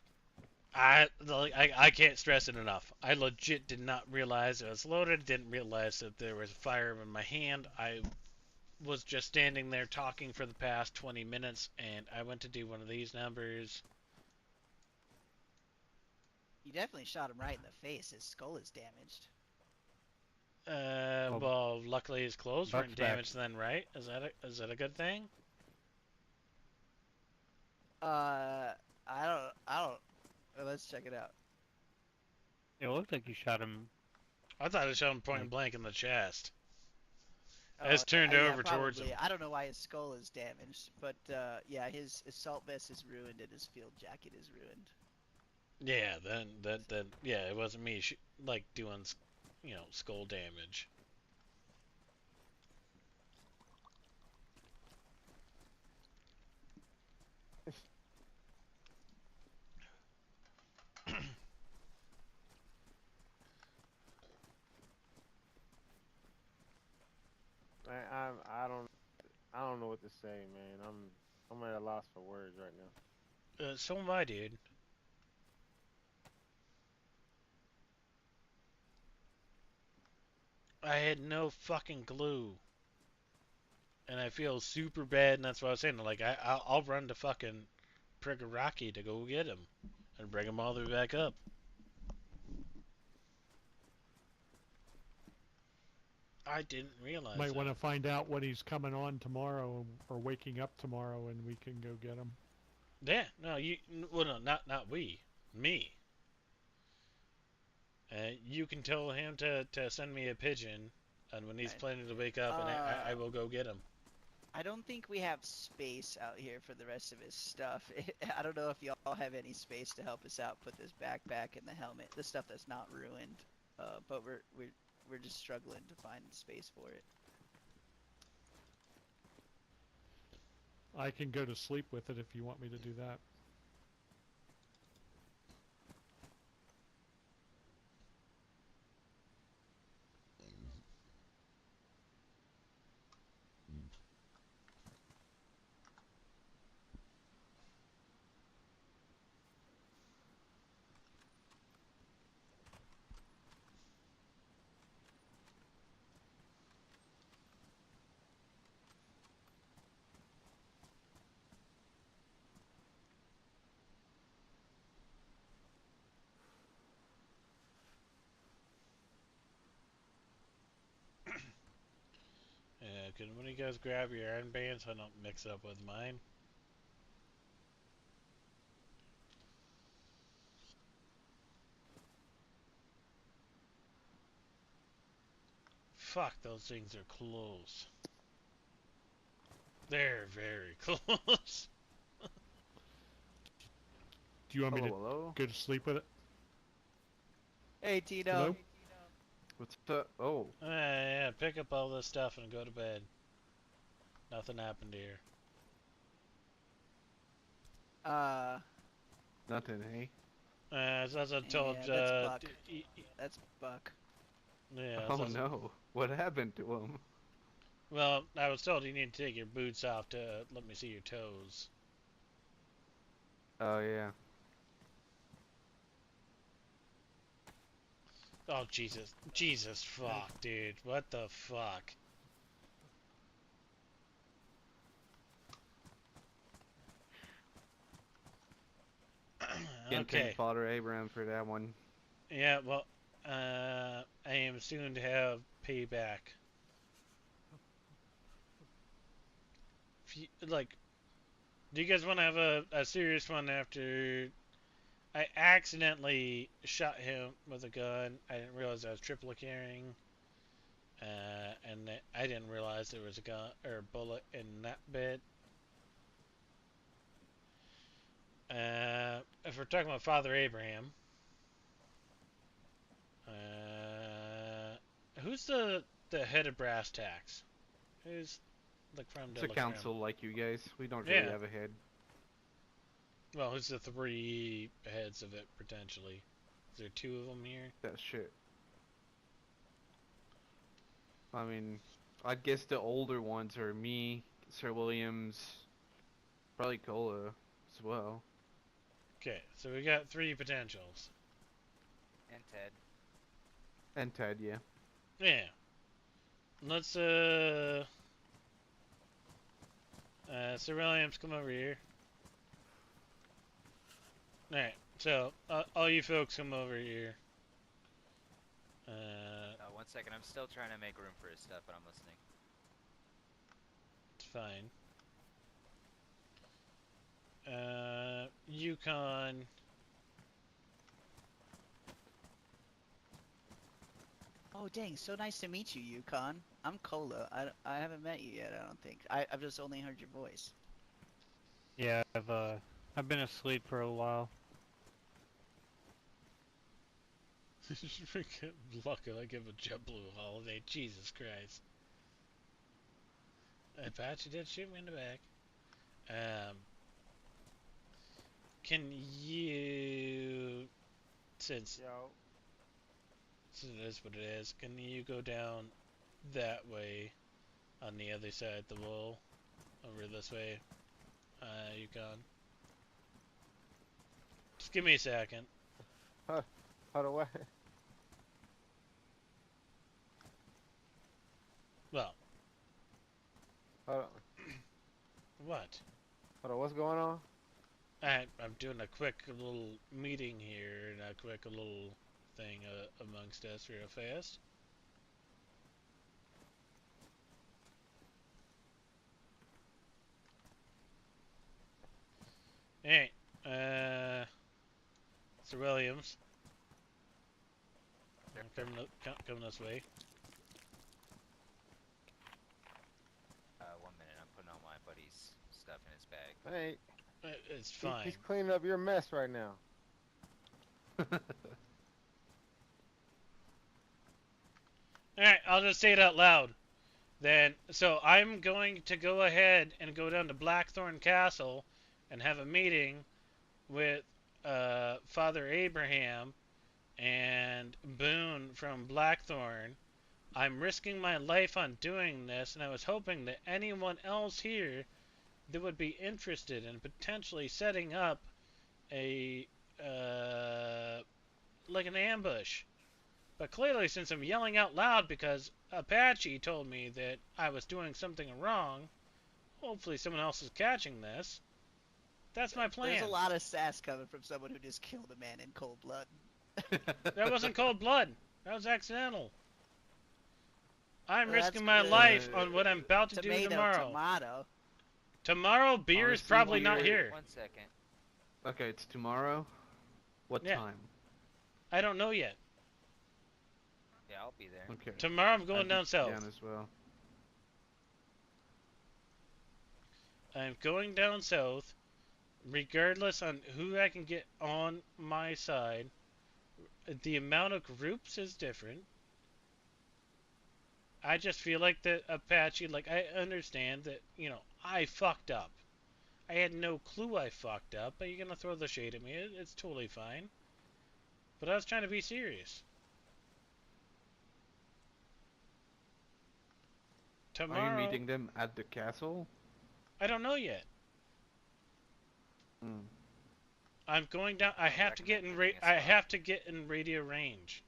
I can't stress it enough. I legit did not realize it was loaded. Didn't realize that there was a firearm in my hand. I was just standing there talking for the past 20 minutes, and I went to do one of these numbers. You definitely shot him right in the face. His skull is damaged. Well, luckily his clothes Buck's weren't back. damaged then, right? Is that a good thing? I don't. Let's check it out. It looked like you shot him. I thought I shot him point blank in the chest. Oh, It's turned yeah, over towards probably. him. I don't know why his skull is damaged, but yeah, his assault vest is ruined and his field jacket is ruined. Yeah, then yeah, it wasn't me like doing, skull damage. I don't know what to say, man. I'm at a loss for words right now. So am I, dude. I had no fucking clue. And I feel super bad, and that's what I was saying. Like, I'll run to fucking Prigoraki to go get him. And bring him all the way back up. I didn't realize Might that. want to find out when he's coming on tomorrow or waking up tomorrow, and we can go get him. Yeah, no, well, no, not we. Me. You can tell him to send me a pigeon, and when he's planning to wake up, and I will go get him. I don't think we have space out here for the rest of his stuff. I don't know if y'all have any space to help us out. Put this backpack and the helmet, the stuff that's not ruined. But we're just struggling to find space for it. I can go to sleep with it if you want me to do that. Yeah, can one of you guys grab your iron band so I don't mix up with mine? Fuck, those things are close. They're very close. Do you want me to Hello? go to sleep with it? Hey, Tino. Hello? What's up? Oh, Yeah, pick up all this stuff and go to bed. Nothing happened here. nothing, hey? As I told, Yeah, that's Buck. That's Buck. yeah. Oh as I- no, what happened to him? Well, I was told you need to take your boots off to let me see your toes. Oh yeah. Oh, Jesus. Jesus, fuck, dude. What the fuck? Can't Okay. thank Father Abraham for that one. Yeah, well, I am soon to have payback. Like, do you guys want to have a serious one after I accidentally shot him with a gun? I didn't realize I was triple carrying. And I didn't realize there was a gun or a bullet in that bit. If we're talking about Father Abraham, who's the head of brass tacks? Who's the creme de It's a la creme? council like you guys. We don't really Yeah. have a head. Well, who's the three heads of it potentially? Is there two of them here? That shit. I mean, I guess the older ones are me, Sir Williams, probably Cola as well. Okay, so we got three potentials. And Ted. And Ted, yeah. Yeah. Let's Sir Williams, come over here. Alright, so all you folks come over here. One second, I'm still trying to make room for his stuff, but I'm listening. It's fine. Yukon. Oh, dang, so nice to meet you, Yukon. I'm Cola. I haven't met you yet, I don't think. I've just only heard your voice. Yeah, I've been asleep for a while. Lucky I give a JetBlue holiday. Jesus Christ. Apache did shoot me in the back. Can you, since it is what it is, can you go down that way on the other side of the wall? Over this way, Yukon. Just give me a second. How do I? Well. Hold on. What? Hold on, what's going on? I'm doing a quick little meeting here and a quick little thing amongst us real fast. Alright, Sir Williams. Come this way. 1 minute, I'm putting all my buddy's stuff in his bag. Hey, It's fine. he's cleaning up your mess right now. Alright, I'll just say it out loud. Then, so I'm going to go ahead and go down to Blackthorn Castle and have a meeting with Father Abraham and Boone from Blackthorn. I'm risking my life on doing this, and I was hoping that anyone else here that would be interested in potentially setting up a like an ambush. But clearly, since I'm yelling out loud because Apache told me that I was doing something wrong, hopefully someone else is catching this. That's my plan. There's a lot of sass coming from someone who just killed a man in cold blood. That wasn't cold blood. That was accidental. I'm Well, risking that's my good. life on what I'm about to Tomato, do tomorrow. tomato. Tomorrow, beer is Honestly, probably not we're- here. 1 second. Okay, it's tomorrow. What Yeah. time? I don't know yet. Yeah, I'll be there. Okay. Tomorrow I'm going I'd be down south. down as well. I'm going down south, regardless on who I can get on my side. The amount of groups is different. I just feel like the Apache, like, I understand that, you know, I fucked up. I had no clue I fucked up, but you're gonna throw the shade at me. It's totally fine. But I was trying to be serious. Tomorrow, Are you meeting them at the castle? I don't know yet. Hmm. I'm going down. I have to get in. recommend picking a I spot. have to get in radio range.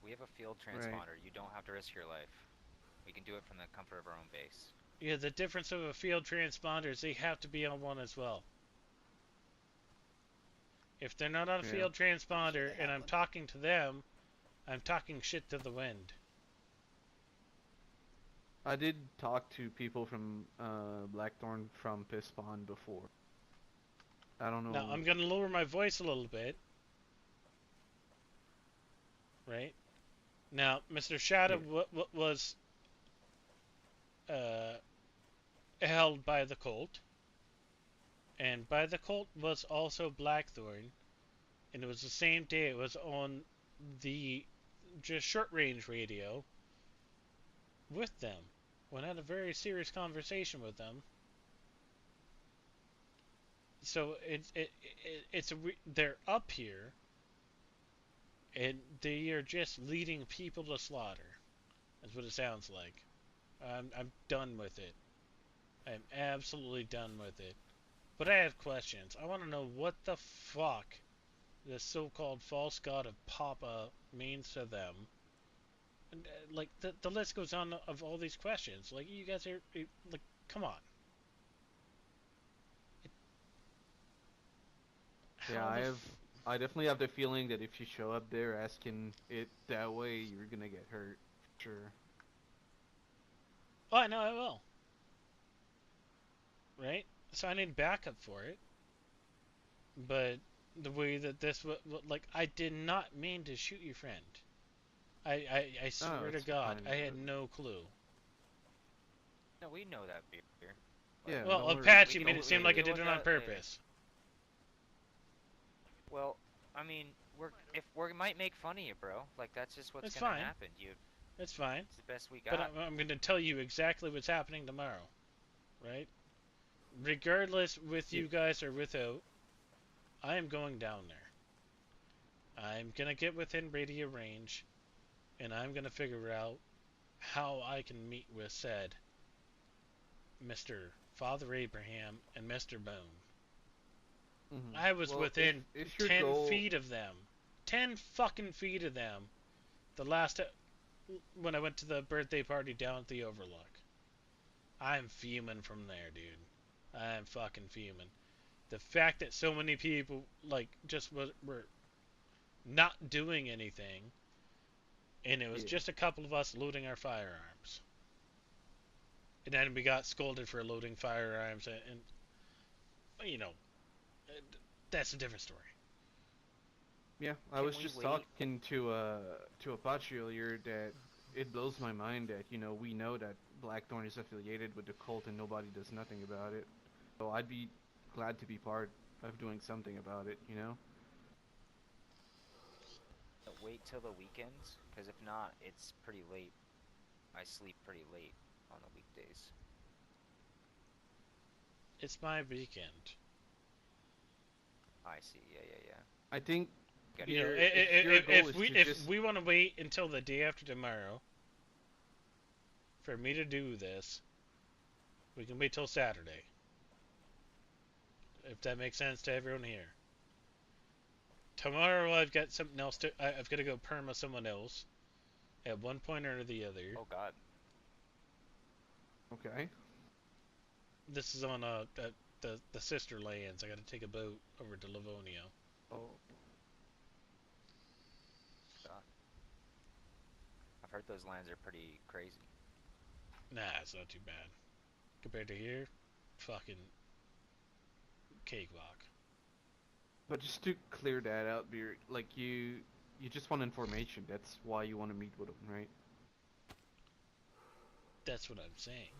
We have a field transponder. You don't have to risk your life. We can do it from the comfort of our own base. Yeah, the difference of a field transponder is they have to be on one as well. If they're not on a field transponder and I'm talking to them, I'm talking shit to the wind. I did talk to people from Blackthorn from Pispawn before. I don't know. Now, I'm going to lower my voice a little bit. Right? Now, Mr. Shadow was held by the Colt. And by the Colt was also Blackthorn. And it was the same day. It was on the just short-range radio with them. When I had a very serious conversation with them. So they're up here, and they are just leading people to slaughter. That's what it sounds like. I'm done with it. I'm absolutely done with it. But I have questions. I want to know what the fuck this so-called false god of Papa means to them. And, like, the list goes on of all these questions. Like, you guys are, like, come on. Yeah, I definitely have the feeling that if you show up there asking it that way, you're gonna get hurt. Sure. Oh, I know I will. Right? So I need backup for it. But the way that this like, I did not mean to shoot your friend. I swear to God, I had no clue. No, we know that, Beer. Yeah. Well, Apache made it seem like I did it on purpose. Well, I mean, we might make fun of you, bro. Like, that's just what's gonna happen. That's fine. It's the best we got. But I'm gonna tell you exactly what's happening tomorrow, right? Regardless with you guys or without, I am going down there. I'm gonna get within radio range, and I'm gonna figure out how I can meet with said Mr. Father Abraham and Mr. Boone. Mm-hmm. I was within if 10 feet of them. 10 fucking feet of them. The last when I went to the birthday party down at the Overlook. I'm fuming from there, dude. I'm fucking fuming. The fact that so many people, like, just were not doing anything, and it was just a couple of us loading our firearms. And then we got scolded for loading firearms, and you know, that's a different story. Yeah, I was just talking to Apache earlier that it blows my mind that, we know that Blackthorn is affiliated with the cult and nobody does nothing about it. So I'd be glad to be part of doing something about it, Wait till the weekends, because if not, it's pretty late. I sleep pretty late on the weekdays. It's my weekend. I see. Yeah. I think if we want to wait until the day after tomorrow for me to do this, we can wait till Saturday. If that makes sense to everyone here. Tomorrow I've got something else I've got to go perma someone else at one point or the other. Oh God. Okay. This is on the sister lands. I got to take a boat over to Livonia. Oh. God. I've heard those lands are pretty crazy. Nah, it's not too bad. Compared to here, fucking cakewalk. But just to clear that out, Beer, like you just want information. That's why you want to meet with them, right? That's what I'm saying.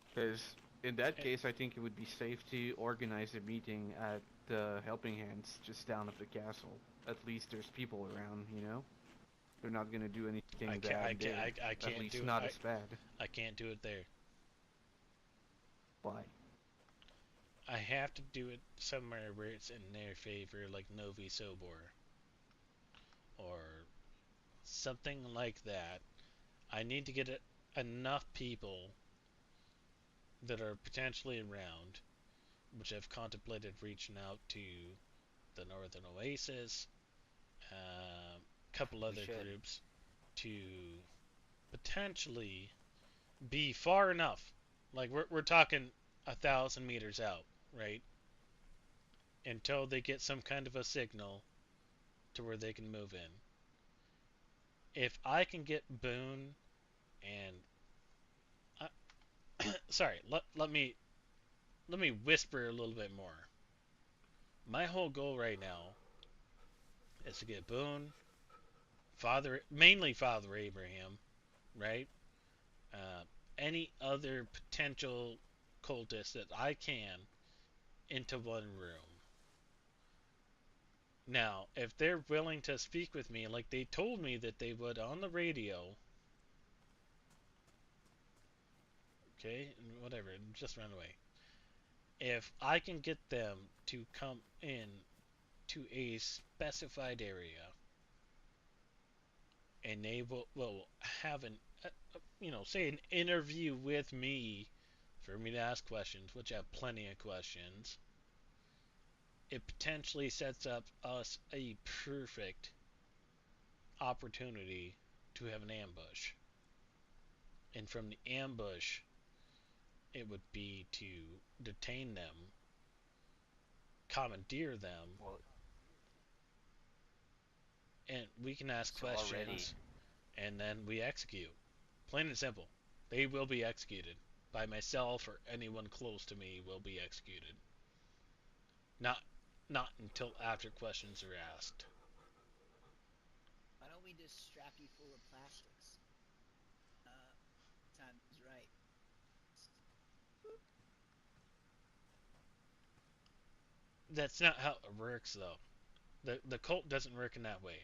Because in that case, I think it would be safe to organize a meeting at the Helping Hands just down at the castle. At least there's people around, They're not gonna do anything bad there. I can't at least do not it. as bad. I can't do it there. Why? I have to do it somewhere where it's in their favor, like Novi Sobor. Or something like that. I need to get enough people that are potentially around, which I've contemplated reaching out to the Northern Oasis, couple other should. groups to potentially be far enough. Like we're talking 1,000 meters out, right? Until they get some kind of a signal to where they can move in. If I can get Boone and sorry, let me whisper a little bit more. My whole goal right now is to get Boone, mainly Father Abraham, right? Any other potential cultists that I can into one room. Now, if they're willing to speak with me like they told me that they would on the radio, okay, whatever, just run away. If I can get them to come in to a specified area and they will have say an interview with me for me to ask questions, which I have plenty of questions, it potentially sets up us a perfect opportunity to have an ambush. And from the ambush, it would be to detain them, commandeer them, and we can ask questions, and then we execute. Plain and simple. They will be executed. By myself or anyone close to me will be executed. Not until after questions are asked. Why don't we just strap you full of plastics? Time is right. That's not how it works, though. The cult doesn't work in that way.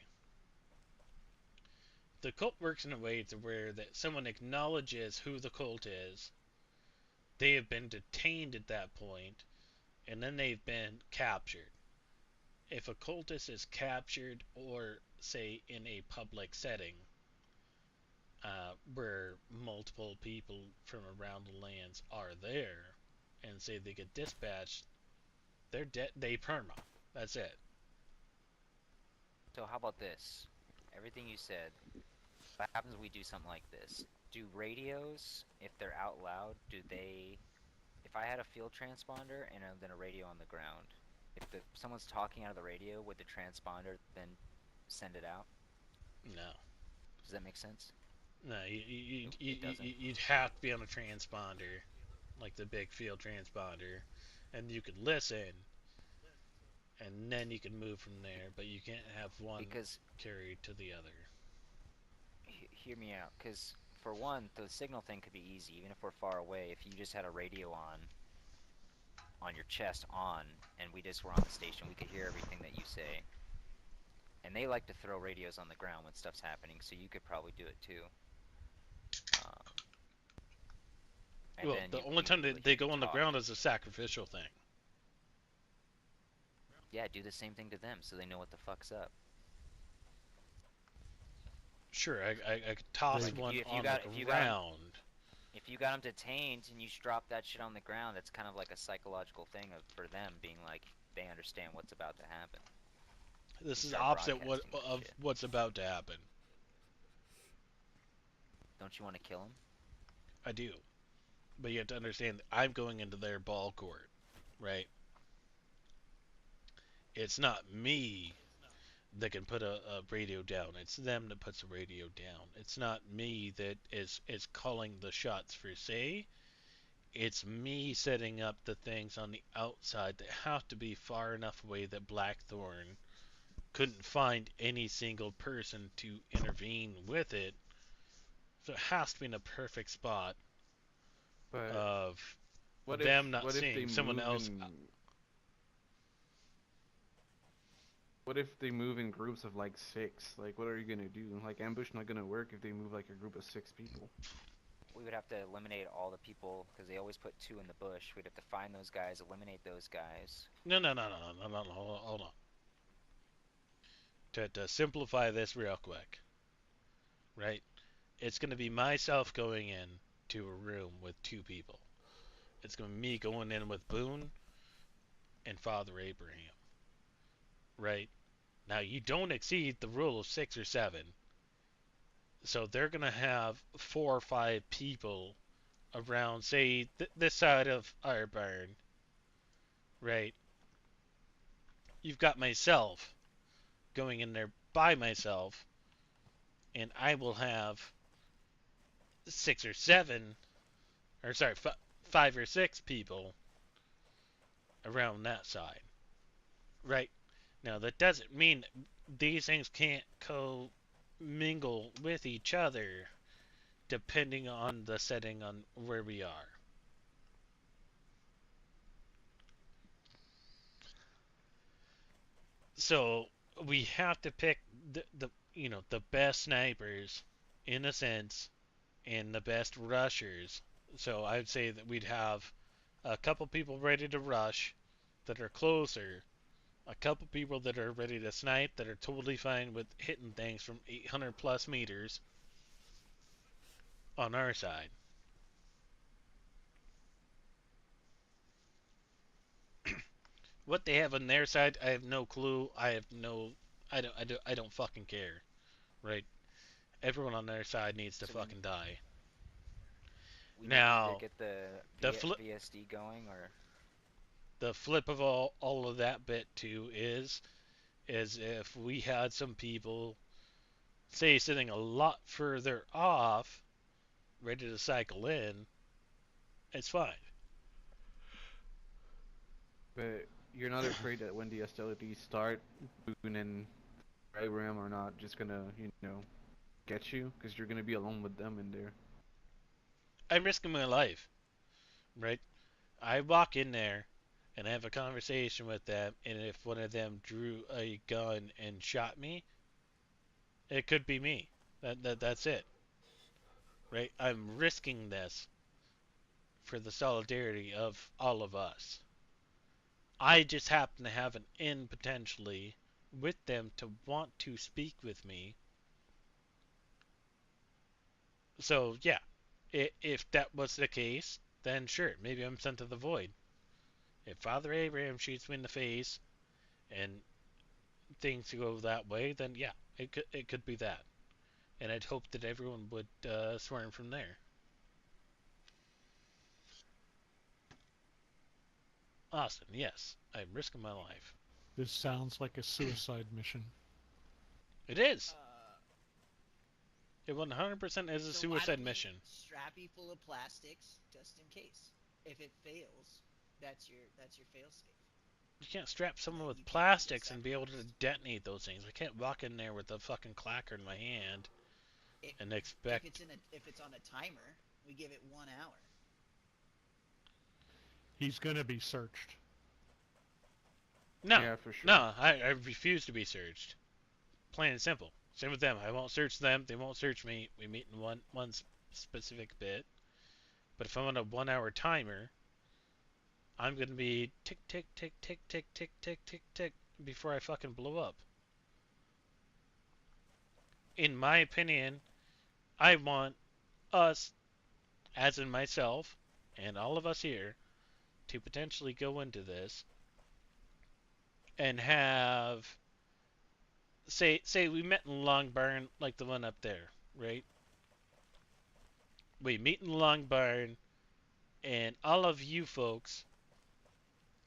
The cult works in a way to where that someone acknowledges who the cult is. They have been detained at that point, and then they've been captured. If a cultist is captured, or say in a public setting, where multiple people from around the lands are there, and say they get dispatched, they're dead. They perma. That's it. So how about this? Everything you said. What happens if we do something like this? Do radios, if they're out loud, if I had a field transponder and then a radio on the ground, if someone's talking out of the radio, would the transponder then send it out? No. Does that make sense? No, you'd have to be on a transponder, like the big field transponder, and you could listen, and then you can move from there, but you can't have one carried to the other. Hear me out, because for one, the signal thing could be easy, even if we're far away. If you just had a radio on your chest and we just were on the station, we could hear everything that you say. And they like to throw radios on the ground when stuff's happening, so you could probably do it too. Well, the only time they go on the ground is a sacrificial thing. Yeah, do the same thing to them so they know what the fuck's up. Sure, I could toss one on the ground. If you got them detained and you drop that shit on the ground, that's kind of like a psychological thing for them, being like they understand what's about to happen. This is the opposite of what's about to happen. Don't you want to kill them? I do. But you have to understand that I'm going into their ball court, right? It's not me that can put a radio down. It's them that puts a radio down. It's not me that is calling the shots for say. It's me setting up the things on the outside that have to be far enough away that Blackthorn couldn't find any single person to intervene with it. So it has to be in a perfect spot of them not seeing someone else. What if they move in groups of like 6? Like, what are you gonna do? Like, ambush not gonna work if they move like a group of 6 people. We would have to eliminate all the people, because they always put 2 in the bush. We'd have to find those guys, eliminate those guys. No, hold on. To simplify this real quick, right? It's going to be myself going in to a room with 2 people. It's going to be me going in with Boone and Father Abraham, right? Now, you don't exceed the rule of 6 or 7. So they're going to have 4 or 5 people around, say, this side of our barn, right? You've got myself going in there by myself, and I will have 6 or 7, or sorry, 5 or 6 people around that side, right? Now, that doesn't mean these things can't co-mingle with each other depending on the setting on where we are. So we have to pick the best snipers in a sense and the best rushers. So I'd say that we'd have a couple people ready to rush that are closer, a couple people that are ready to snipe that are totally fine with hitting things from 800 plus meters on our side. What they have on their side, I have no clue. I don't fucking care, right? Everyone on their side needs to So fucking die. we need to either Now, get the the flip VSD going, or the flip of all of that bit too is if we had some people say sitting a lot further off, ready to cycle in, it's fine. But you're not afraid that when the hostilities start, Boone and Ram are not just gonna, get you? Because you're gonna be alone with them in there. I'm risking my life, right? I walk in there and have a conversation with them, and if one of them drew a gun and shot me, it could be me. That's it, right? I'm risking this for the solidarity of all of us. I just happen to have an in potentially with them to want to speak with me. So yeah, if that was the case, then sure, maybe I'm sent to the void. If Father Abraham shoots me in the face and things go that way, then yeah, it could be that. And I'd hope that everyone would swarm from there. Austin, yes, I'm risking my life. This sounds like a suicide mission. It is. Uh, It 100% is a so why suicide don't we mission. strap you full of plastics just in case? If it fails, that's your fail-safe. You can't strap someone Then with you can't get plastics and be able to separatist. detonate those things. I can't walk in there with a fucking clacker in my hand If and if expect. if it's on a timer, we give it 1 hour. He's gonna be searched. No, Yeah, for sure. no, I refuse to be searched. Plain and simple. Same with them. I won't search them. They won't search me. We meet in one specific bit. But if I'm on a 1 hour timer, I'm gonna be tick tick tick tick tick tick tick tick tick before I fucking blow up. In my opinion, I want us, as in myself, and all of us here, to potentially go into this and have say we met in Long Barn like the one up there, right? We meet in Long Barn and all of you folks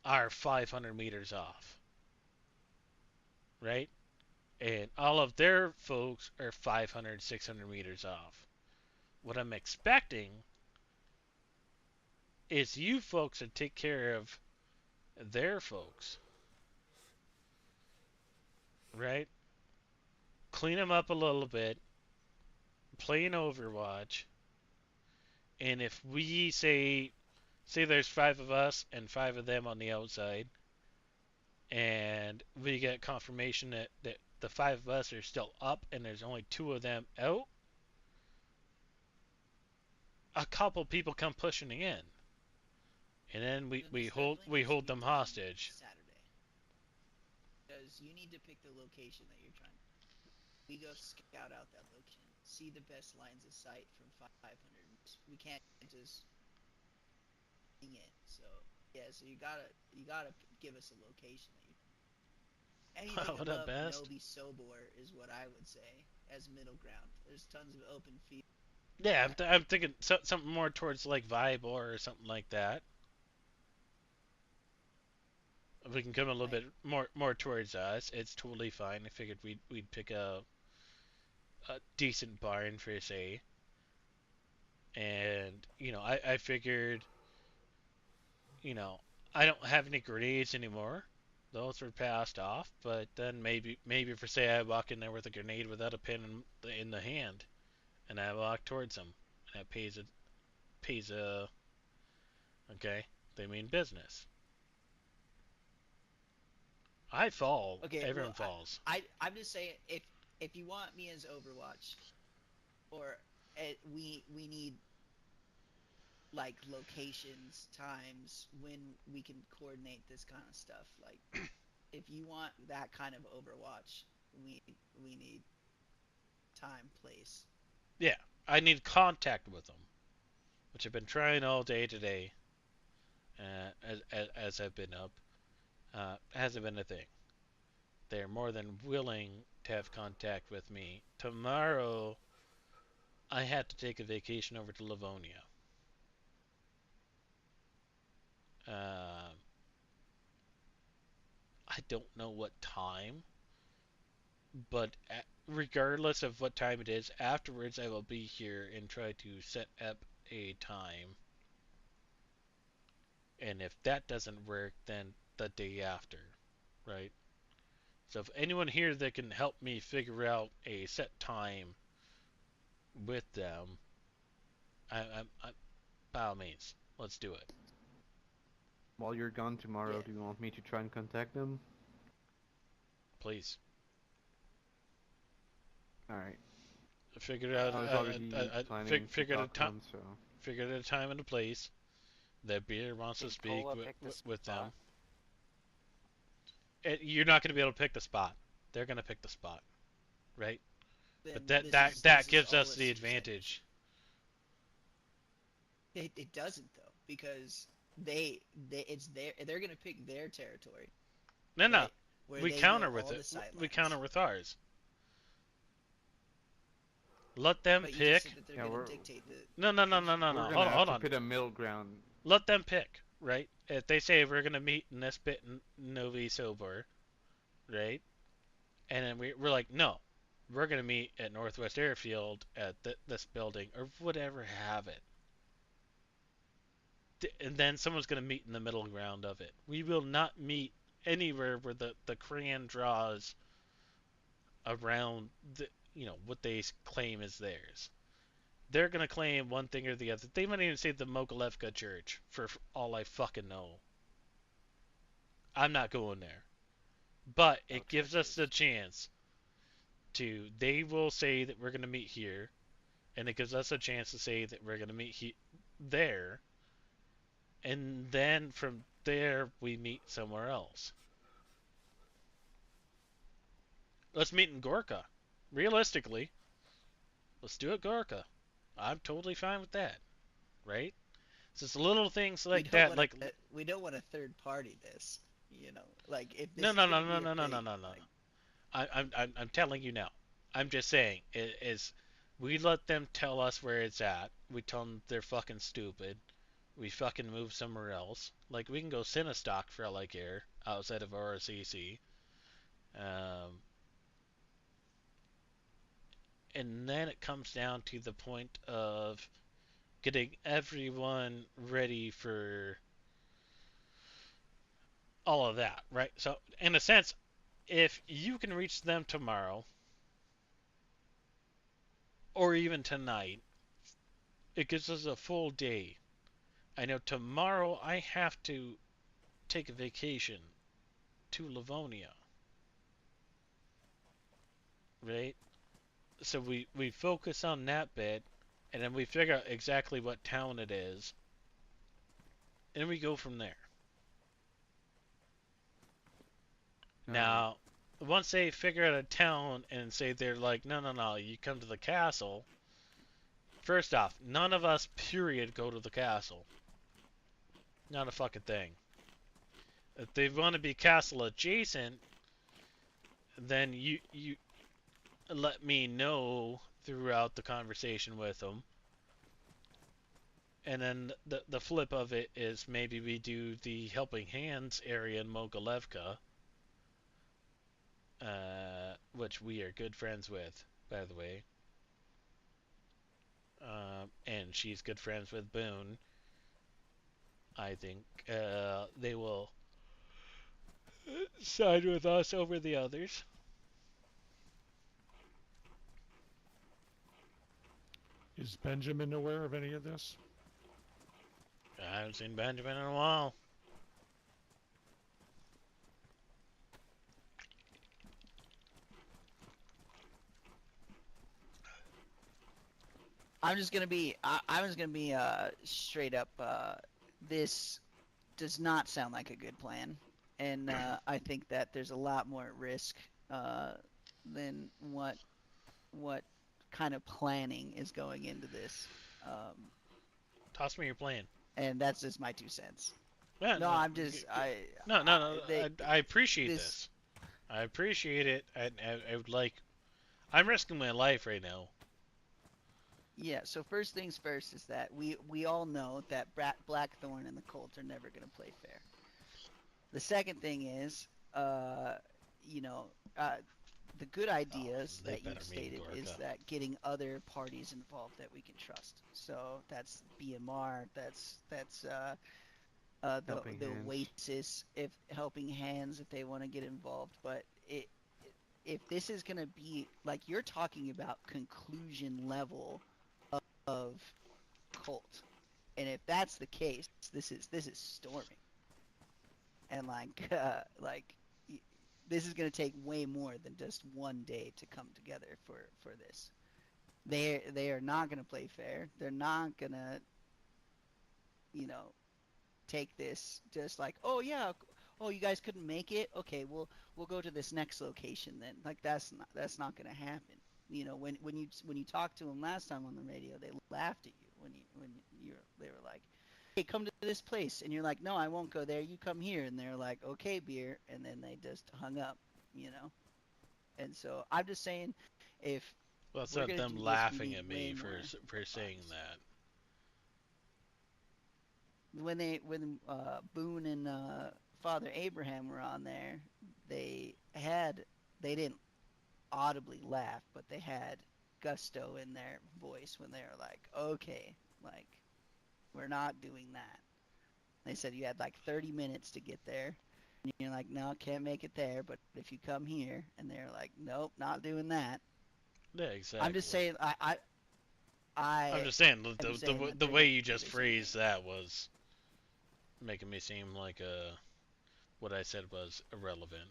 are 500 meters off, right? And all of their folks are 500, 600 meters off. What I'm expecting is you folks to take care of their folks, right? Clean them up a little bit, play an Overwatch, and if we say there's 5 of us and 5 of them on the outside, and we get confirmation that the 5 of us are still up and there's only 2 of them out, a couple people come pushing in, and then Then the we snuggling has to hold be them done hostage. Saturday, because you need to pick the location that you're trying. We go scout out that location, see the best lines of sight from 500. We can't just wing it. So yeah, so you gotta give us a location that you. anything What up, above best? Novi Sobor is what I would say as middle ground. There's tons of open field. Yeah, I'm thinking something more towards like Vibor or something like that. If we can come a little bit more towards us, it's totally fine. I figured we'd pick a decent barn for say, and I figured, you know, I don't have any grenades anymore. Those were passed off, but then maybe for say I walk in there with a grenade without a pin in the hand, and I walk towards them, and that pays a okay. They mean business. I fall. Okay, Everyone well, falls. I'm just saying if you want me as Overwatch, or we need like locations, times when we can coordinate this kind of stuff. Like if you want that kind of Overwatch, we need time, place. Yeah, I need contact with them, which I've been trying all day today. As I've been up, hasn't been a thing. They're more than willing to have contact with me. Tomorrow, I had to take a vacation over to Livonia. I don't know what time, but regardless of what time it is, afterwards I will be here and try to set up a time. And if that doesn't work, then the day after, right? So if anyone here that can help me figure out a set time with them, I by all means, let's do it. While you're gone tomorrow, Yeah. do you want me to try and contact them? Please. Alright. Figure out I was already planning to figure talk to them, so... Figure out a time and a place that Beer wants Can to speak Cola pick the with them. spot? You're not going to be able to pick the spot. They're going to pick the spot, right? Then But that this that is gives all us a the success. advantage. It doesn't though, because they're gonna pick their territory. No, no. Right? Where We they counter know with all it. the sight We lines. counter with ours. Let them But you pick. just said that they're Yeah, gonna dictate the. No. We're Hold gonna on, have hold to on. put a middle ground. Let them pick, right? If they say we're gonna meet in this bit in Novi Sobor, right? And then we're like, no, we're gonna meet at Northwest Airfield at this building or whatever have it. And then someone's gonna meet in the middle ground of it. We will not meet anywhere where the crayon draws around what they claim is theirs. They're gonna claim one thing or the other. They might even say the Mokolevka Church for all I fucking know. I'm not going there. But it gives us the chance to. They will say that we're gonna meet here, and it gives us a chance to say that we're gonna meet there, and then from there we meet somewhere else. Let's meet in Gorka. Realistically, let's do it Gorka. I'm totally fine with that, right? It's just little things like that, like we don't want a third party. This, like if this no. is gonna be a thing, like, I'm telling you now. I'm just saying is we let them tell us where it's at. We tell them they're fucking stupid. We fucking move somewhere else. Like we can go Cinestock for all I care outside of RCC. And then it comes down to the point of getting everyone ready for all of that, right? So, in a sense, if you can reach them tomorrow, or even tonight, it gives us a full day. I know tomorrow I have to take a vacation to Livonia, right? So we focus on that bit, and then we figure out exactly what town it is, and we go from there. Now, once they figure out a town and say they're like, no, you come to the castle. First off, none of us, period, go to the castle. Not a fucking thing. If they want to be castle adjacent, then you let me know throughout the conversation with them. And then the flip of it is maybe we do the Helping Hands area in Mogilevka, which we are good friends with, by the way. And she's good friends with Boone. I think they will side with us over the others. Is Benjamin aware of any of this? I haven't seen Benjamin in a while. I'm just gonna be straight up. This does not sound like a good plan, and I think that there's a lot more at risk than what kind of planning is going into this. Toss me your plan. And that's just my 2 cents. Yeah, No, I'm just No. I appreciate this. I appreciate it. I would like. I'm risking my life right now. Yeah. So first things first is that we all know that Blackthorn and the Colt are never going to play fair. The second thing is, you know, the good ideas they that you've better mean stated is Gorka. that getting other parties involved that we can trust. So that's BMR. That's the Helping Hands. Oasis, if Helping Hands, if they want to get involved. But if this is going to be like you're talking about conclusion level of cult, and if that's the case, this is storming, and this is going to take way more than just one day to come together for this. They are not going to play fair. They're not going to, you know, take this just like, oh yeah, oh you guys couldn't make it, okay, we'll go to this next location then. Like that's not going to happen. You know, when you talked to them last time on the radio, they laughed at you they were like, hey, come to this place, and you're like, no, I won't go there, you come here, and they're like, okay, beer, and then they just hung up, you know. And so I'm just saying, if Well, it's we're not gonna them do this, we laughing need at way me more for saying bodies. that. When Boone and Father Abraham were on there, they didn't audibly laugh, but they had gusto in their voice when they were like, okay, like we're not doing that. They said you had like 30 minutes to get there, and you're like, no, can't make it there, but if you come here, and they're like, nope, not doing that. Yeah, exactly. I'm just saying, I'm just saying I'm just saying that the they're way gonna you do just the same phrased thing. that was making me seem like what I said was irrelevant.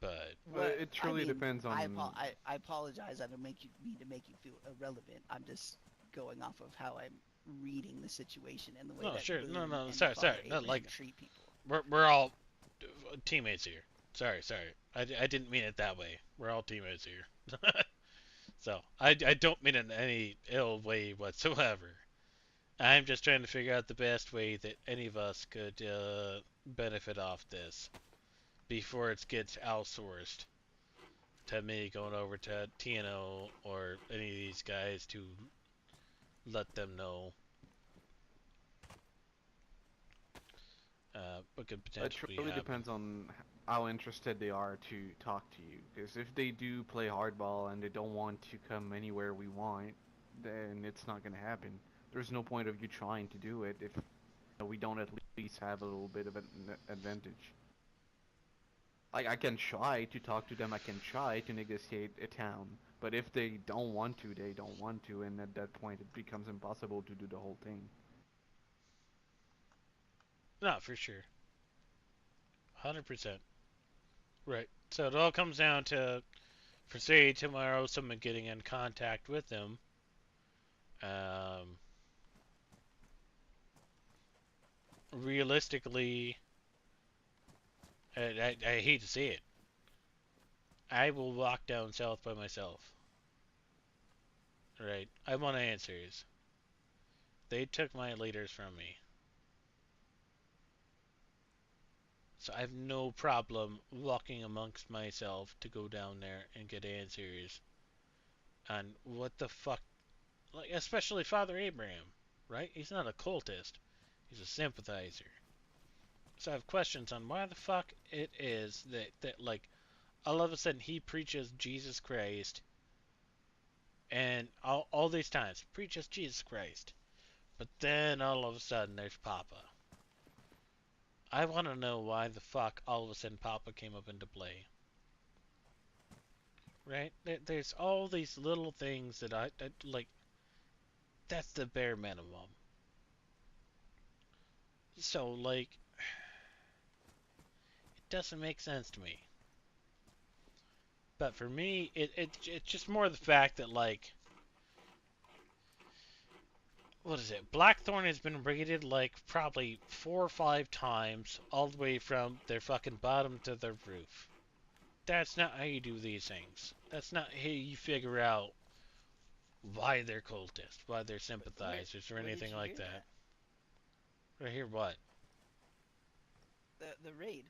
But Well, it truly depends on. I apologize. I don't mean to make you feel irrelevant. I'm just going off of how I'm reading the situation and the way that sure, Boone and sorry, Father no, Abraham treat people. we're all teammates here. Sorry, I didn't mean it that way. We're all teammates here. So I don't mean it in any ill way whatsoever. I'm just trying to figure out the best way that any of us could benefit off this before it gets outsourced to me going over to TNO or any of these guys to let them know what could It potentially truly happen. depends on how interested they are to talk to you. Because if they do play hardball and they don't want to come anywhere we want, then it's not going to happen. There's no point of you trying to do it if we don't at least have a little bit of an advantage. Like, I can try to talk to them, I can try to negotiate a town, but if they don't want to, they don't want to, and at that point it becomes impossible to do the whole thing. No, for sure. 100%. Right. So it all comes down to, for say tomorrow, someone getting in contact with them. Realistically, I hate to say it, I will walk down south by myself. Right. I want answers. They took my leaders from me. So I have no problem walking amongst myself to go down there and get answers on what the fuck, like, especially Father Abraham, right? He's not a cultist. He's a sympathizer. So I have questions on why the fuck it is that like, all of a sudden he preaches Jesus Christ, and all these times preaches Jesus Christ, but then all of a sudden there's Papa. I want to know why the fuck all of a sudden Papa came up into play. Right? There's all these little things that I like. That's the bare minimum. So, like, it doesn't make sense to me. But for me, it's just more the fact that, like, what is it? Blackthorn has been raided, like, probably 4 or 5 times, all the way from their fucking bottom to their roof. That's not how you do these things. That's not how you figure out why they're cultists, why they're sympathizers, or where did anything you like hear that. Right here, what? The raid.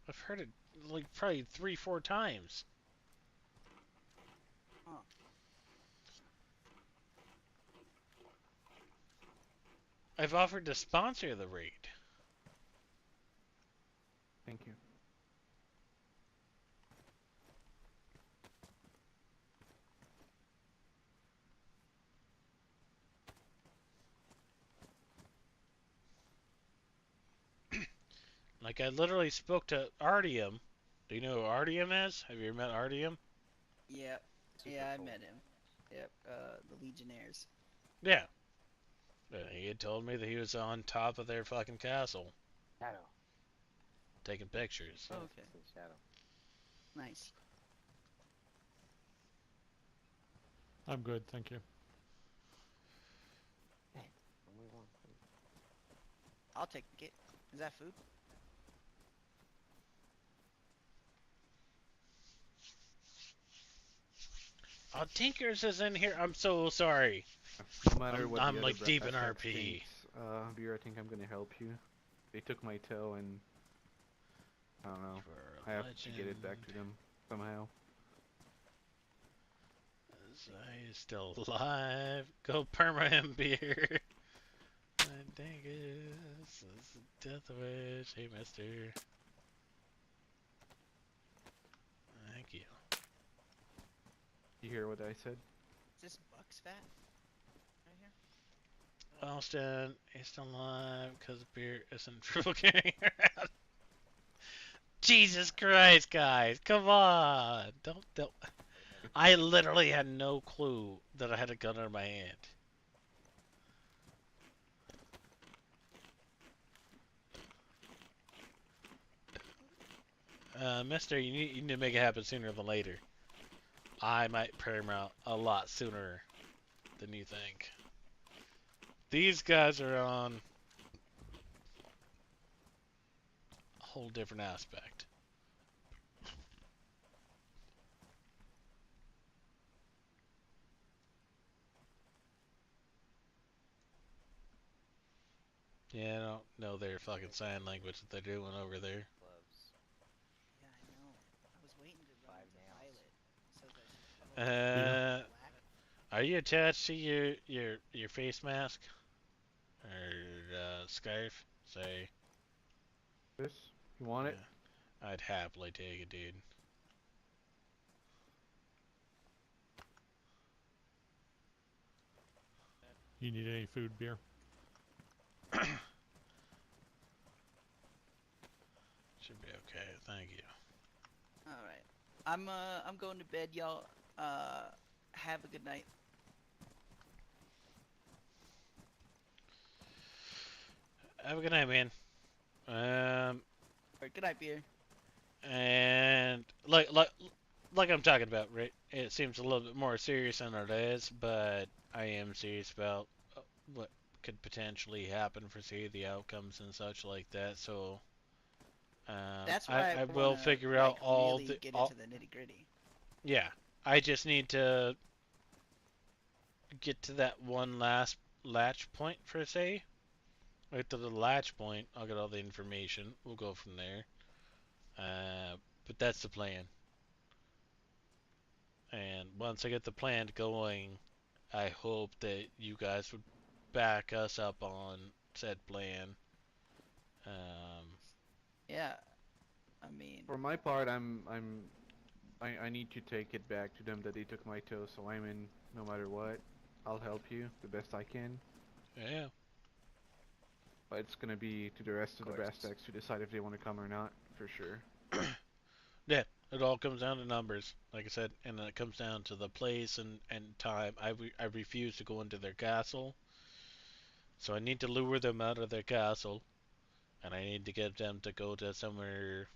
I've heard it like probably 3, 4 times. Huh. I've offered to sponsor the raid. Thank you. Like, I literally spoke to Artyom. Do you know who Artyom is? Have you ever met Artyom? Yep. Super Yeah, I cool. met him. Yep. The Legionnaires. Yeah. And he had told me that he was on top of their fucking castle, Shadow. taking pictures. Oh, okay. Shadow. Nice. I'm good, thank you. Only one, please. I'll take it. Is that food? Oh, Tinkers is in here. I'm so sorry. No matter what I'm the like other deep in brass RP. thinks, Beer, I think I'm gonna help you. They took my tail and I don't know. I have to get it back to them somehow. He's still alive. Go perma him, beer. Dang it. This is a death wish. Hey, mister. Thank you. You hear what I said? Is this Buck's fat? Right here? Austin, he's still alive because beer isn't triple carrying around. Jesus Christ, guys. Come on. Don't. I literally had no clue that I had a gun in my hand. Mister, you need to make it happen sooner than later. I might perma a lot sooner than you think. These guys are on a whole different aspect. Yeah, I don't know their fucking sign language that they're doing over there. Gloves. Yeah, I know. I was waiting to run 5 into nails. Violet so that she. Are you attached to your face mask or scarf? Say. This? You want it? Yeah. I'd happily take it, dude. You need any food, Beer? Should be okay. Thank you. All right. I'm going to bed, y'all. Have a good night. Have a good night, man. Or good night, beer. And like I'm talking about, right? It seems a little bit more serious than it is, but I am serious about what could potentially happen for, say, the outcomes and such like that. So That's why I will wanna, figure out like, all really the get all, into the nitty gritty. yeah. I just need to get to that one last latch point, per se, right to the latch point. I'll get all the information. We'll go from there. But that's the plan. And once I get the plan going, I hope that you guys would back us up on said plan. Yeah, I mean, For my part, I need to take it back to them that they took my toe, so I'm in no matter what. I'll help you the best I can. Yeah. But it's gonna be to the rest of the brass course. tacks to decide if they want to come or not, for sure. Yeah, it all comes down to numbers, like I said, and then it comes down to the place and time. I refuse to go into their castle, so I need to lure them out of their castle, and I need to get them to go to somewhere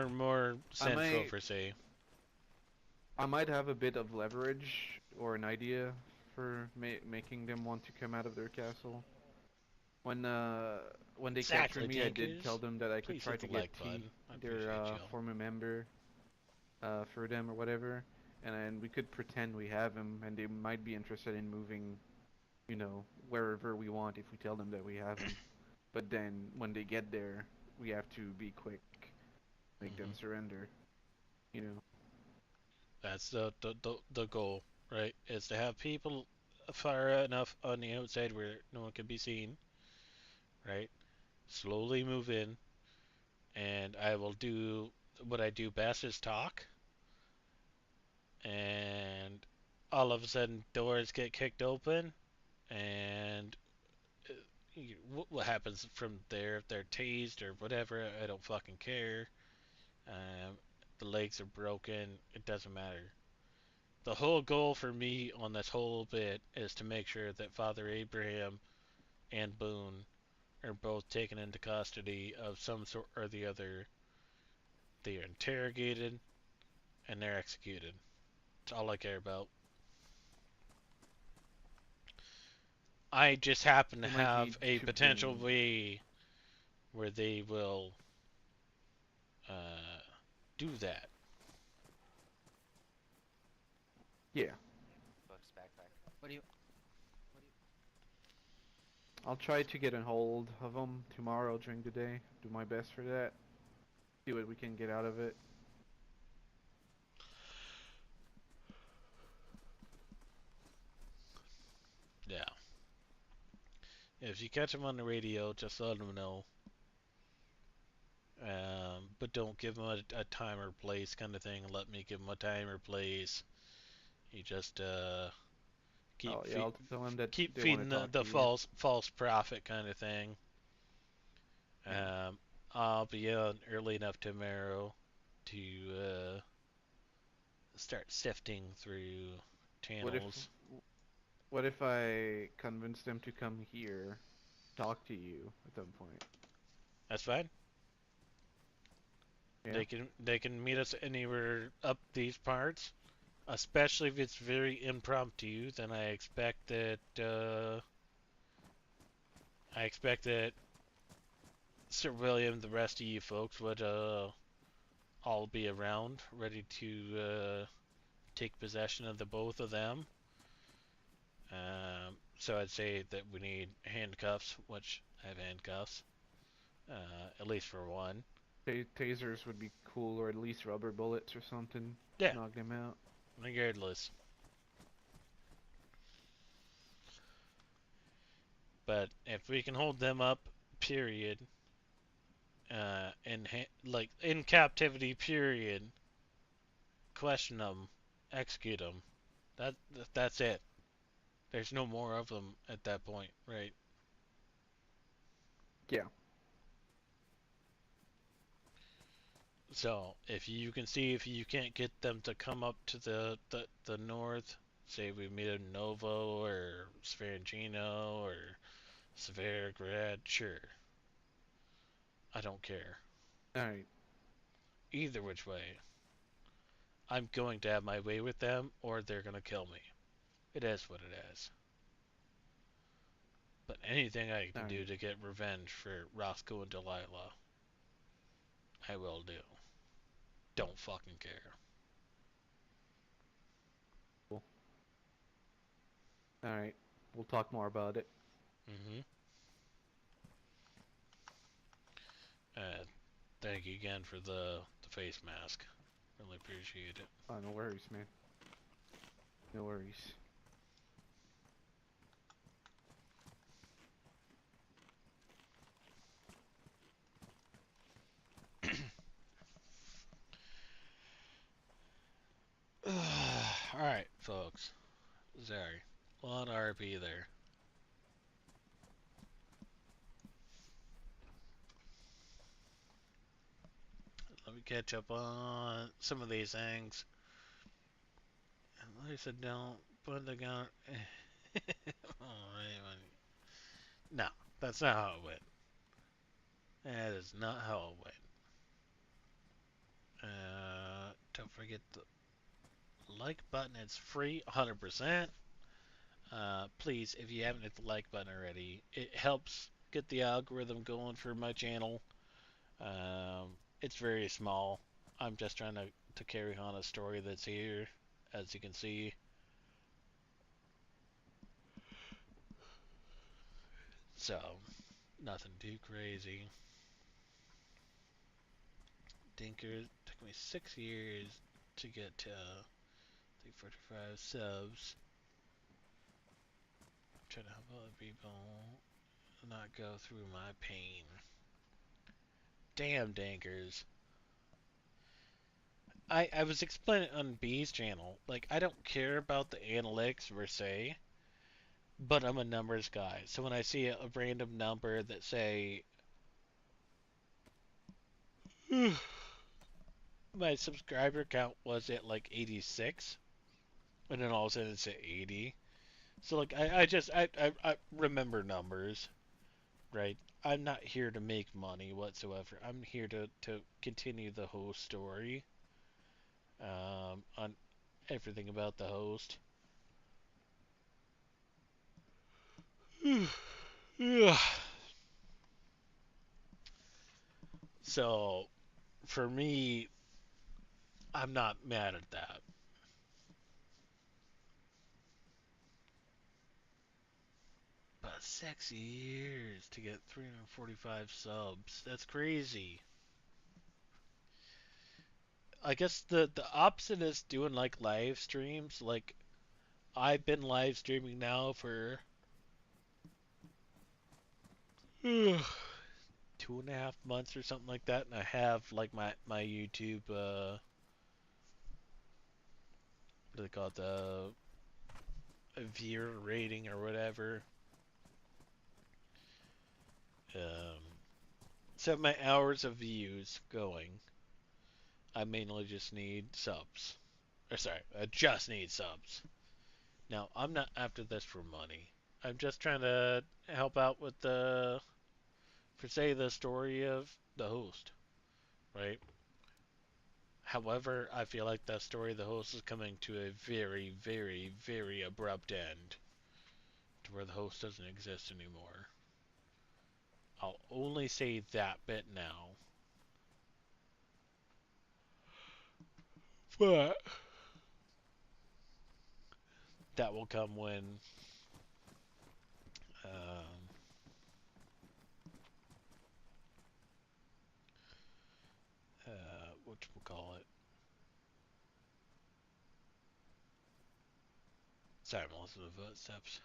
more central, might- for say. I might have a bit of leverage or an idea for making them want to come out of their castle. When they Exactly, captured me, I did Tankers. tell them that I could Please try hit to the get like T, button. I their appreciate y'all. former member, for them or whatever, and then we could pretend we have him, and they might be interested in moving, you know, wherever we want if we tell them that we have him. But then when they get there, we have to be quick, make them surrender. You know. That's the goal, right? Is to have people far enough on the outside where no one can be seen, right? Slowly move in, and I will do what I do best is talk, and all of a sudden doors get kicked open, and what happens from there? If they're tased or whatever, I don't fucking care. Um, the legs are broken, it doesn't matter. The whole goal for me on this whole bit is to make sure that Father Abraham and Boone are both taken into custody of some sort or the other. They are interrogated and they're executed. That's all I care about. I just happen to We might need have a to potential bring. way where they will uh, do that. Yeah, Books backpack. what do you? I'll try to get a hold of them tomorrow during the day. Do my best for that. See what we can get out of it. Yeah. If you catch them on the radio, just let them know. But don't give them a time or place kind of thing. Let me give them a time or place. You just keep Oh yeah, I'll tell them that keep they want to feeding talk the to you. false prophet kind of thing. Yeah. I'll be on early enough tomorrow to start sifting through What if channels. what if I convince them to come here, talk to you at some point? That's fine. Yeah. They can meet us anywhere up these parts, especially if it's very impromptu. Then I expect that Sir William, the rest of you folks would all be around, ready to take possession of the both of them. So I'd say that we need handcuffs, which I have handcuffs, at least for one. Tasers would be cool, or at least rubber bullets or something. Yeah, Knock them out. regardless. But if we can hold them up, period, like in captivity, period, question them, execute them. That's it. There's no more of them at that point, right? Yeah. So if you can see if you can't get them to come up to the north, say we meet in Novo or Sverigino or Svergrad, sure. I don't care. Alright. Either which way. I'm going to have my way with them or they're gonna kill me. It is what it is. But anything I can do to get revenge for Roscoe and Delilah, I will do. Don't fucking care. Cool. Alright. We'll talk more about it. Mm-hmm. Thank you again for the face mask. Really appreciate it. Oh, no worries, man. No worries. Alright, folks. Sorry. A lot of RP there. Let me catch up on some of these things. And like I said, don't put the gun. No, that's not how it went. That is not how it went. Don't forget the like button. It's free, 100%. Please, if you haven't hit the like button already, it helps get the algorithm going for my channel. It's very small. I'm just trying to carry on a story that's here, as you can see. So, nothing too crazy. Dinker took me 6 years to get to 45 subs. I'm trying to help other people not go through my pain. Damn, Dankers. I was explaining on B's channel, like, I don't care about the analytics per se, but I'm a numbers guy. So when I see a random number that say my subscriber count was at like 86, and then all of a sudden it's at 80. So like I remember numbers, right? I'm not here to make money whatsoever. I'm here to continue the host story, on everything about the host. Yeah. So for me, I'm not mad at that. But 6 years to get 345 subs. That's crazy. I guess the opposite is doing like live streams. Like, I've been live streaming now for 2.5 months or something like that, and I have like my YouTube what do they call it, the viewer rating or whatever. Um, so my hours of views going. I mainly just need subs. Or sorry, I just need subs. Now, I'm not after this for money. I'm just trying to help out with for say, the story of the host, right? However, I feel like that story of the host is coming to a very, very, very abrupt end, to where the host doesn't exist anymore. I'll only say that bit now. But that will come when whatchamacallit. Sorry, I'm listening to footsteps.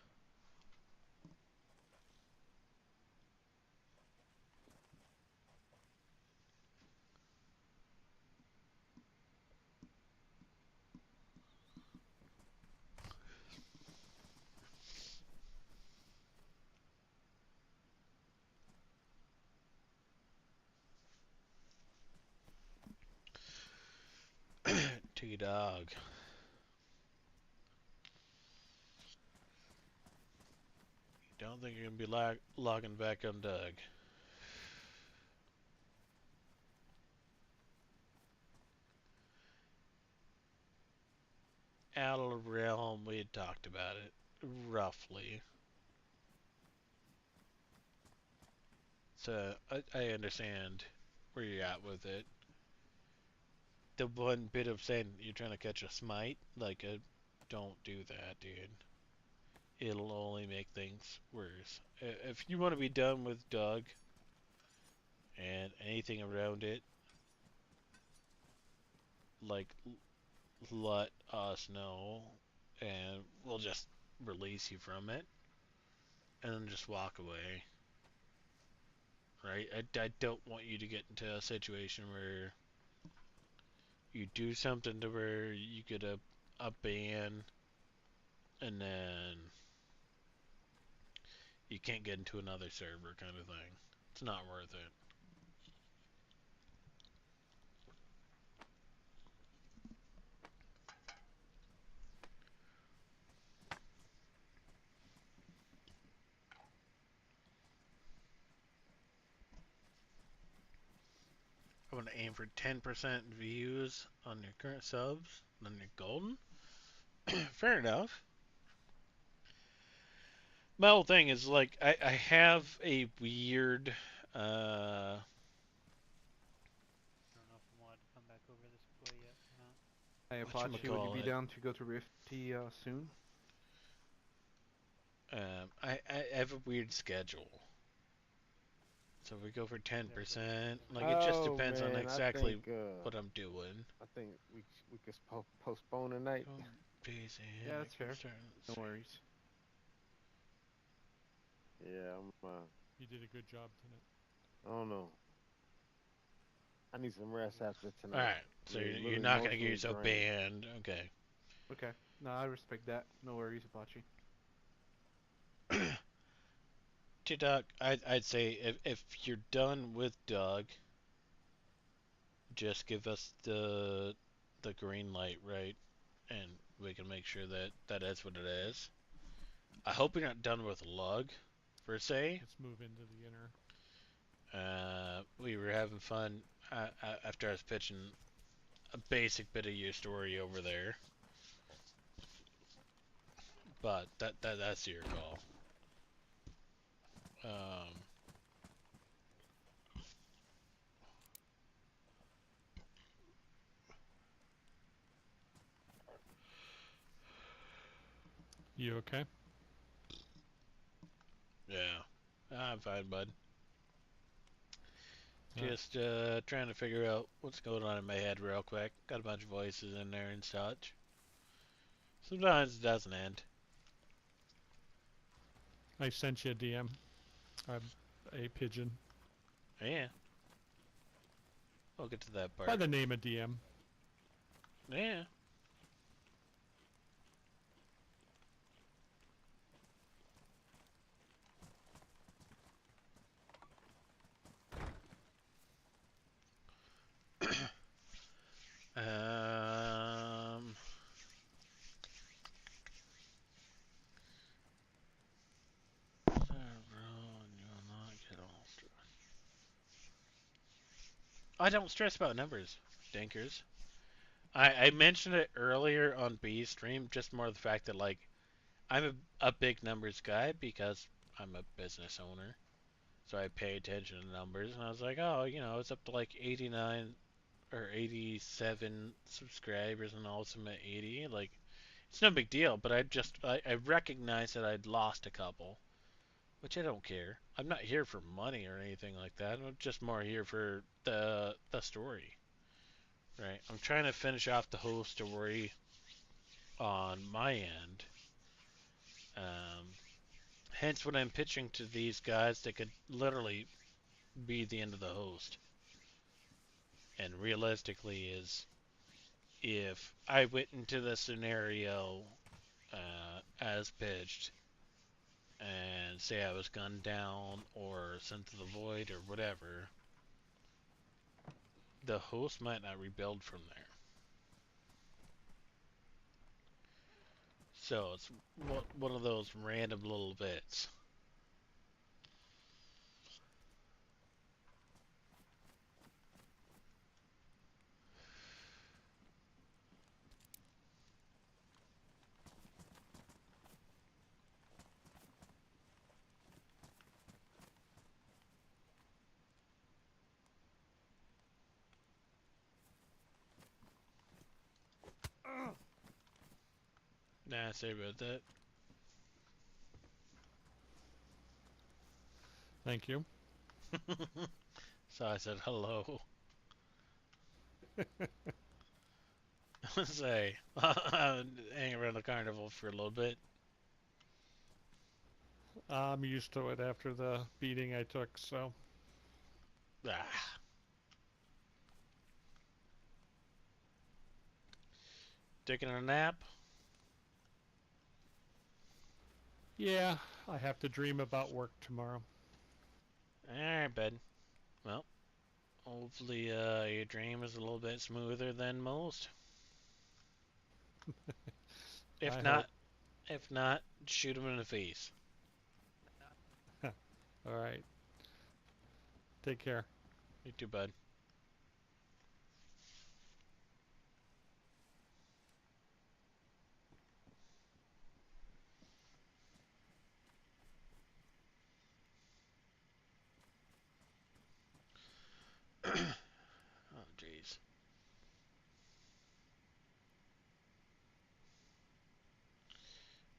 T-Dog. Don't think you're going to be logging back on Doug. Out of the realm, we had talked about it, roughly. So, I understand where you're at with it. The one bit of saying you're trying to catch a smite, like, don't do that, dude. it'll only make things worse. If you want to be done with Doug and anything around it, like, let us know, and we'll just release you from it, and then just walk away. Right? I don't want you to get into a situation where you do something to where you get a ban, and then you can't get into another server kind of thing. It's not worth it. I want to aim for 10% views on your current subs, then you're golden. Fair enough. My whole thing is like I have a weird I don't know if I'm allowed to come back over this way yet or not. Hey, Apache, would you be whatchamacallit. down to go to Rifty soon? I have a weird schedule. So if we go for 10%, like it just Oh depends on man, exactly what I'm doing. I think we could postpone tonight. DayZ, Yeah, that's fair. No no worries. Yeah, You did a good job tonight. I don't know. I need some rest after tonight. Alright, so you're not gonna get yourself banned. Okay. Okay. No, I respect that. No worries, Apache. To Doug, I'd say if you're done with Doug, just give us the green light, right? And we can make sure that that is what it is. I hope you're not done with Lug, per se. Let's move into the inner. We were having fun after I was pitching a basic bit of your story over there. But that's your call. You okay? Yeah, I'm fine, bud. Alright. Just trying to figure out what's going on in my head real quick. Got a bunch of voices in there and such. Sometimes it doesn't end. I sent you a DM. A pigeon. Yeah. We'll get to that part. By the name of DM. Yeah. I don't stress about numbers, dinkers. I mentioned it earlier on B's stream, just more the fact that, like, I'm a big numbers guy because I'm a business owner. So I pay attention to numbers, and I was like, oh, you know, it's up to like 89 or 87 subscribers and also I'm at 80. Like, it's no big deal, but I recognize that I'd lost a couple, which I don't care. I'm not here for money or anything like that. I'm just more here for the story. Right? I'm trying to finish off the whole story on my end. Hence, when I'm pitching to these guys, they could literally be the end of the host. And realistically, is if I went into the scenario as pitched, and say I was gunned down or sent to the void or whatever, the host might not rebuild from there. So it's one of those random little bits. Nah, sorry about that. Thank you. So I said hello. Say, hang around the carnival for a little bit. I'm used to it after the beating I took, so. Ah. Taking a nap? Yeah, I have to dream about work tomorrow. Alright, bud. Well, hopefully your dream is a little bit smoother than most. I If hope. not, shoot him in the face. All right. Take care. You too, bud. Oh, jeez.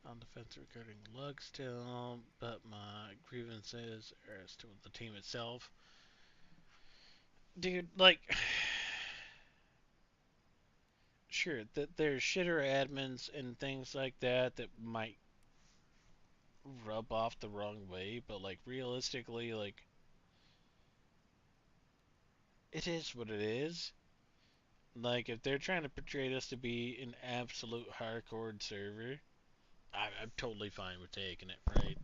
On the fence regarding Lug still, but my grievances are as to the team itself. Dude, like, sure, that there's shitter admins and things like that that might rub off the wrong way, but like realistically, like, it is what it is. Like, if they're trying to portray us to be an absolute hardcore server, I'm totally fine with taking it, right?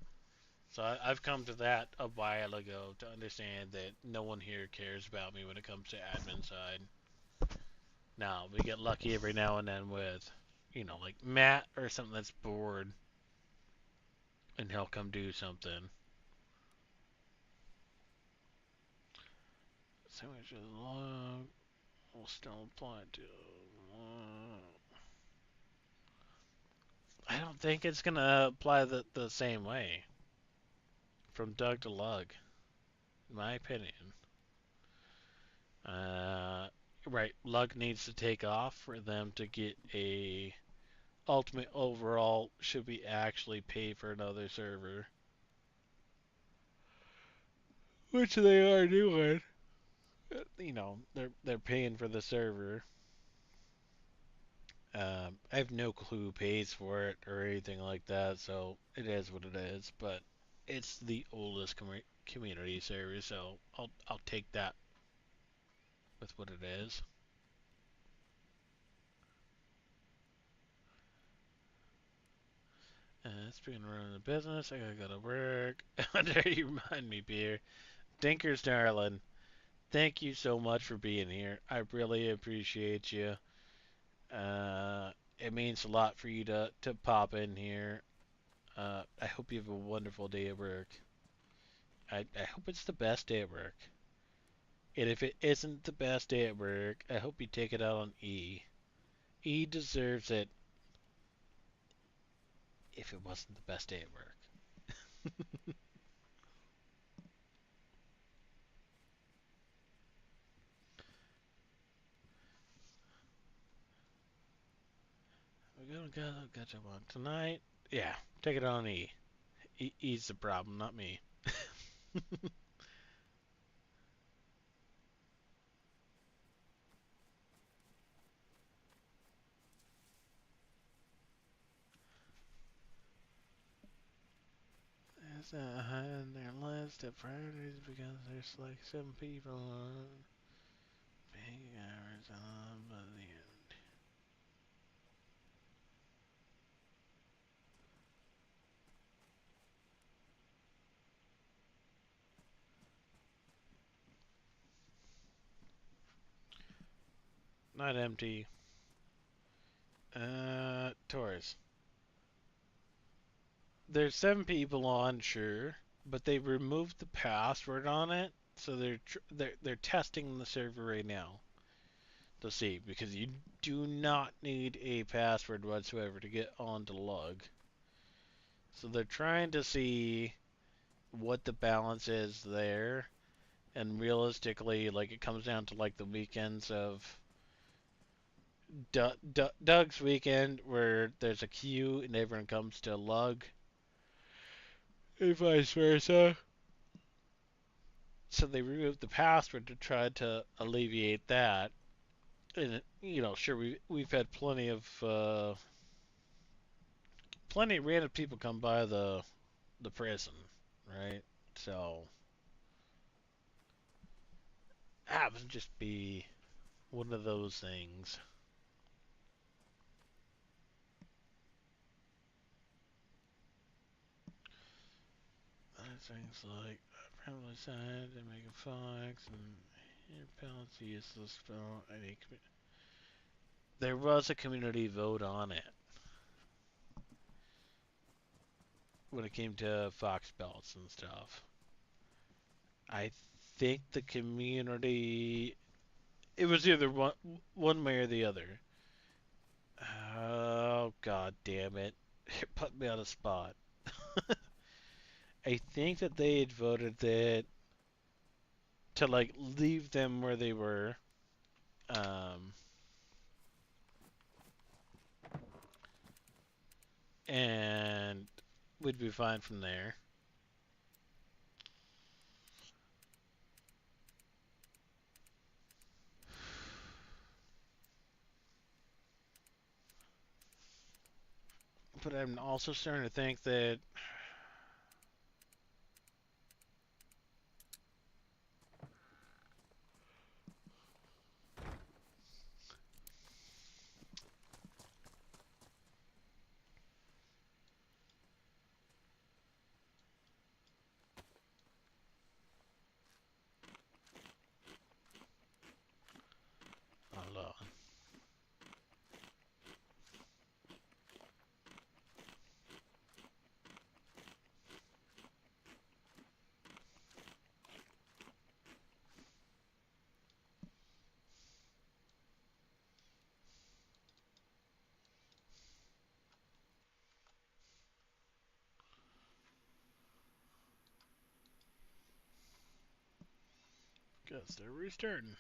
So I've come to that a while ago to understand that no one here cares about me when it comes to admin side. Now, we get lucky every now and then with, like Matt or something that's bored, and he'll come do something. Sandwich is log will still apply to. I don't think it's gonna apply the same way from Doug to Lug, in my opinion. Right, Lug needs to take off for them to get a ultimate overall. Should we actually pay for another server? Which they are doing. They're paying for the server. I have no clue who pays for it or anything like that, so it is what it is. But it's the oldest community server, so I'll take that with what it is. Speaking of running a business, I gotta go to work. There you remind me, Beer. Dinkers, darling. Thank you so much for being here. I really appreciate you. It means a lot for you to pop in here. I hope you have a wonderful day at work. I hope it's the best day at work. And if it isn't the best day at work, I hope you take it out on E. E deserves it if it wasn't the best day at work. We're gonna catch up on tonight. Yeah, take it on E. E's the problem, not me. It's not high on their list of priorities because there's like 7 people on paying hours on by the end. Not empty. Taurus. There's 7 people on, sure, but they removed the password on it, so they're testing the server right now to see, because you do not need a password whatsoever to get onto Lug. So they're trying to see what the balance is there, and realistically, like, it comes down to like the weekends of Doug's weekend where there's a queue and everyone comes to Lug, and vice versa. So they removed the password to try to alleviate that. And sure, we've had plenty of random people come by the prison, right? So happens to just be one of those things. Things like primarily signed and make a fax and penalty useless spell any. There was a community vote on it when it came to fox belts and stuff. I think the community. It was either one way or the other. Oh god damn it! It put me on a spot. I think that they had voted that to like leave them where they were. And we'd be fine from there. But I'm also starting to think that hold on. Guess they're restarting.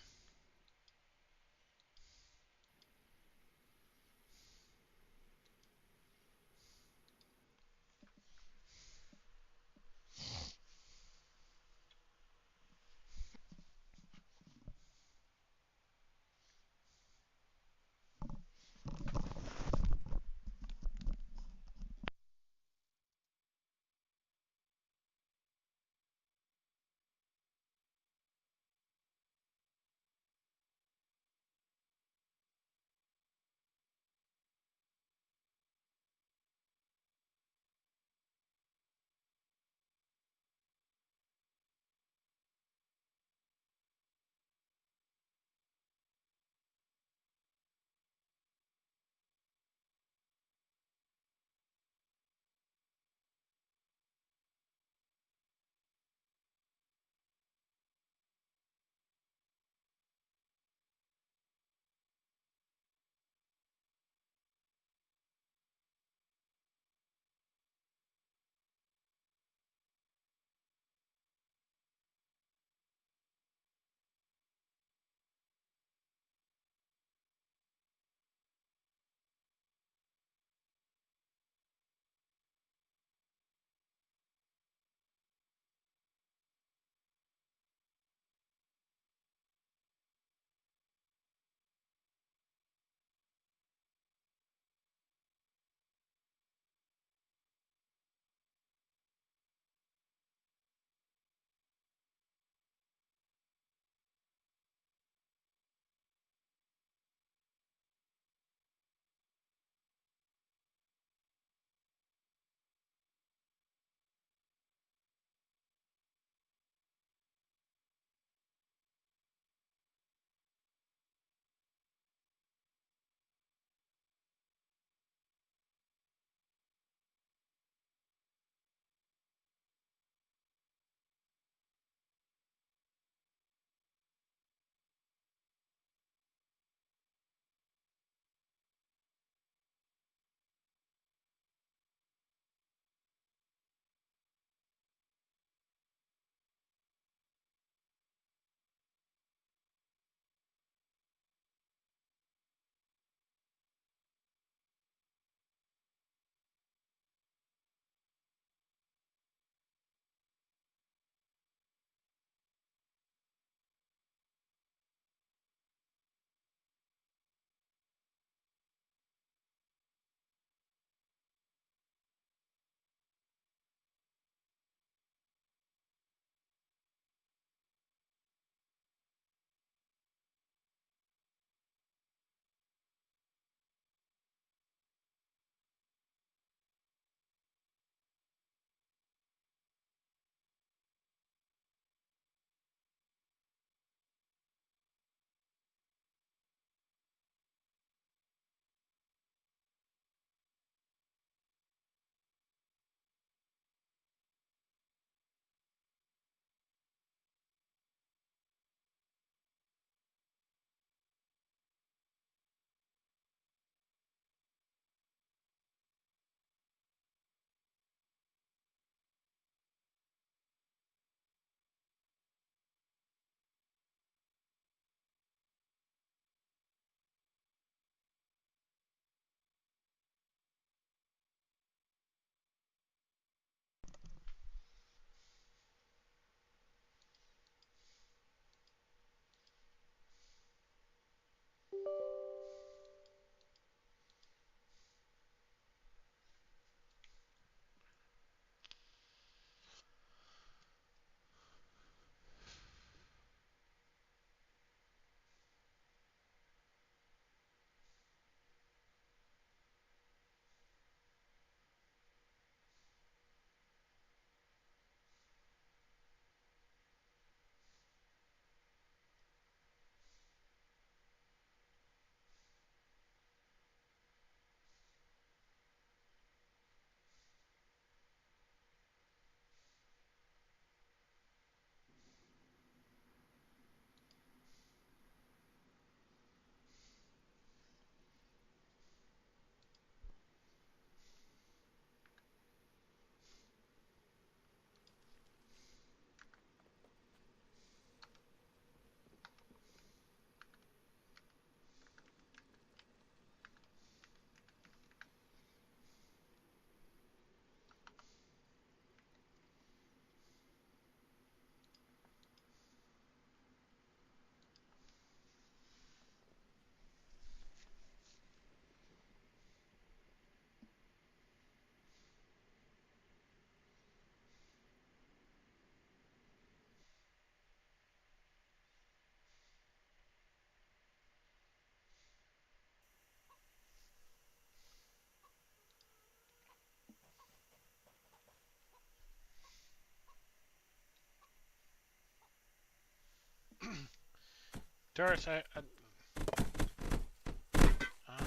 Taurus, I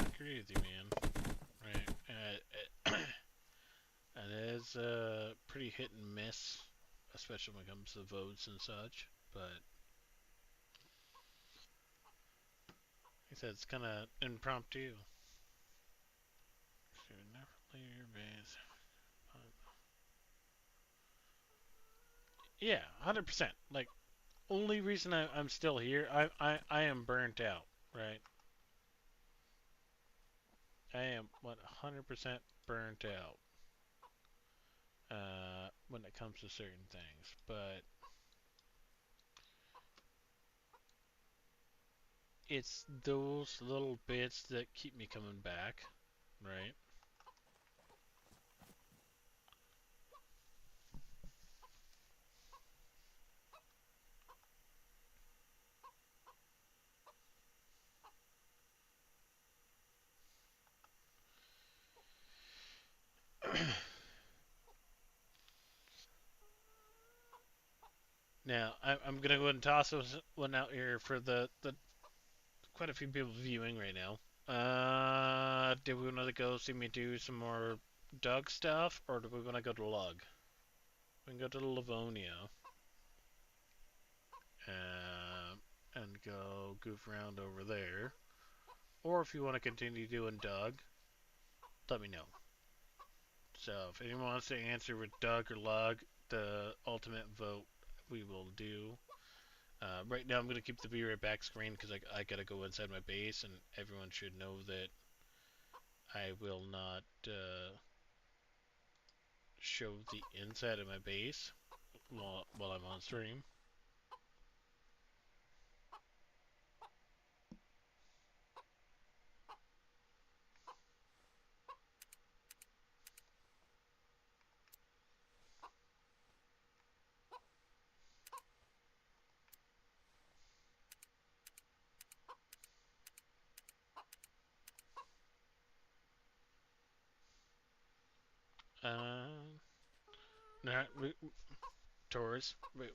agree with you, man. Right. And it is pretty hit and miss, especially when it comes to votes and such. But like I said, it's kind of impromptu. Should never leave your base. Yeah, 100%. Like, only reason I'm still here, I am burnt out, right? I am 100% burnt out when it comes to certain things. But it's those little bits that keep me coming back, right? Now, I'm gonna go ahead and toss one out here for the quite a few people viewing right now. Do we want to go see me do some more Doug stuff, or do we want to go to Lug? We can go to Livonia, and go goof around over there. Or if you want to continue doing Doug, let me know. So if anyone wants to answer with Doug or Lug, the ultimate vote we will do. Right now I'm going to keep the Be Right Back screen because I got to go inside my base, and everyone should know that I will not show the inside of my base while I'm on stream. Nah, Taurus. Wait.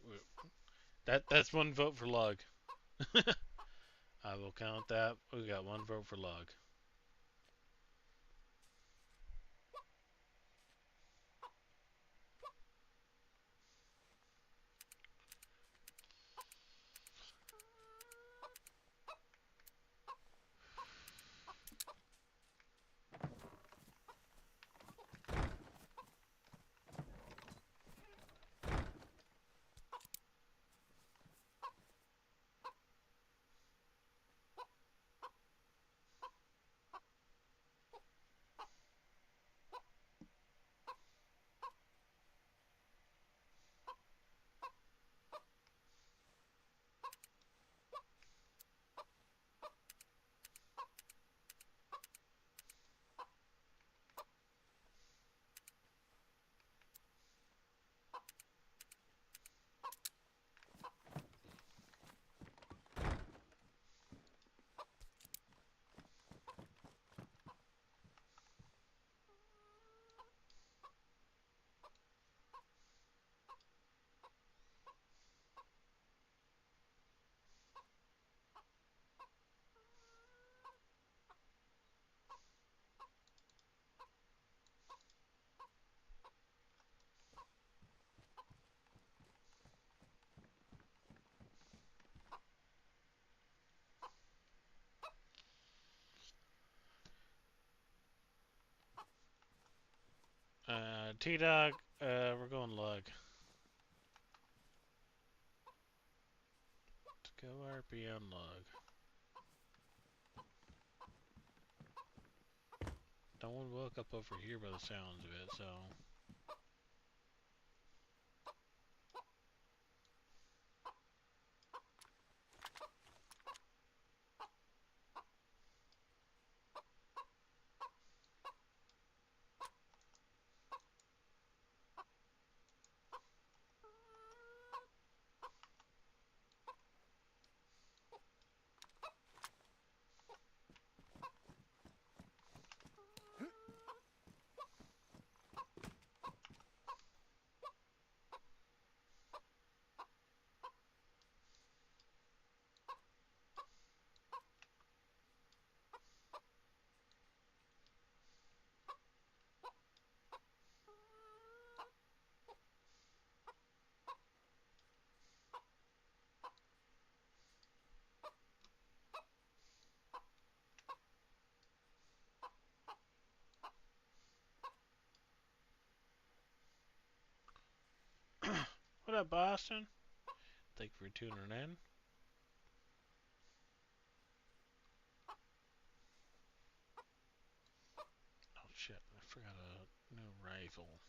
That's one vote for Lug. I will count that. We got one vote for Lug. T-Dog, we're going Lug. Let's go RP on Lug. No one woke up over here by the sounds of it, so... What up, Boston? Thank you for tuning in. Oh shit, I forgot a new rifle.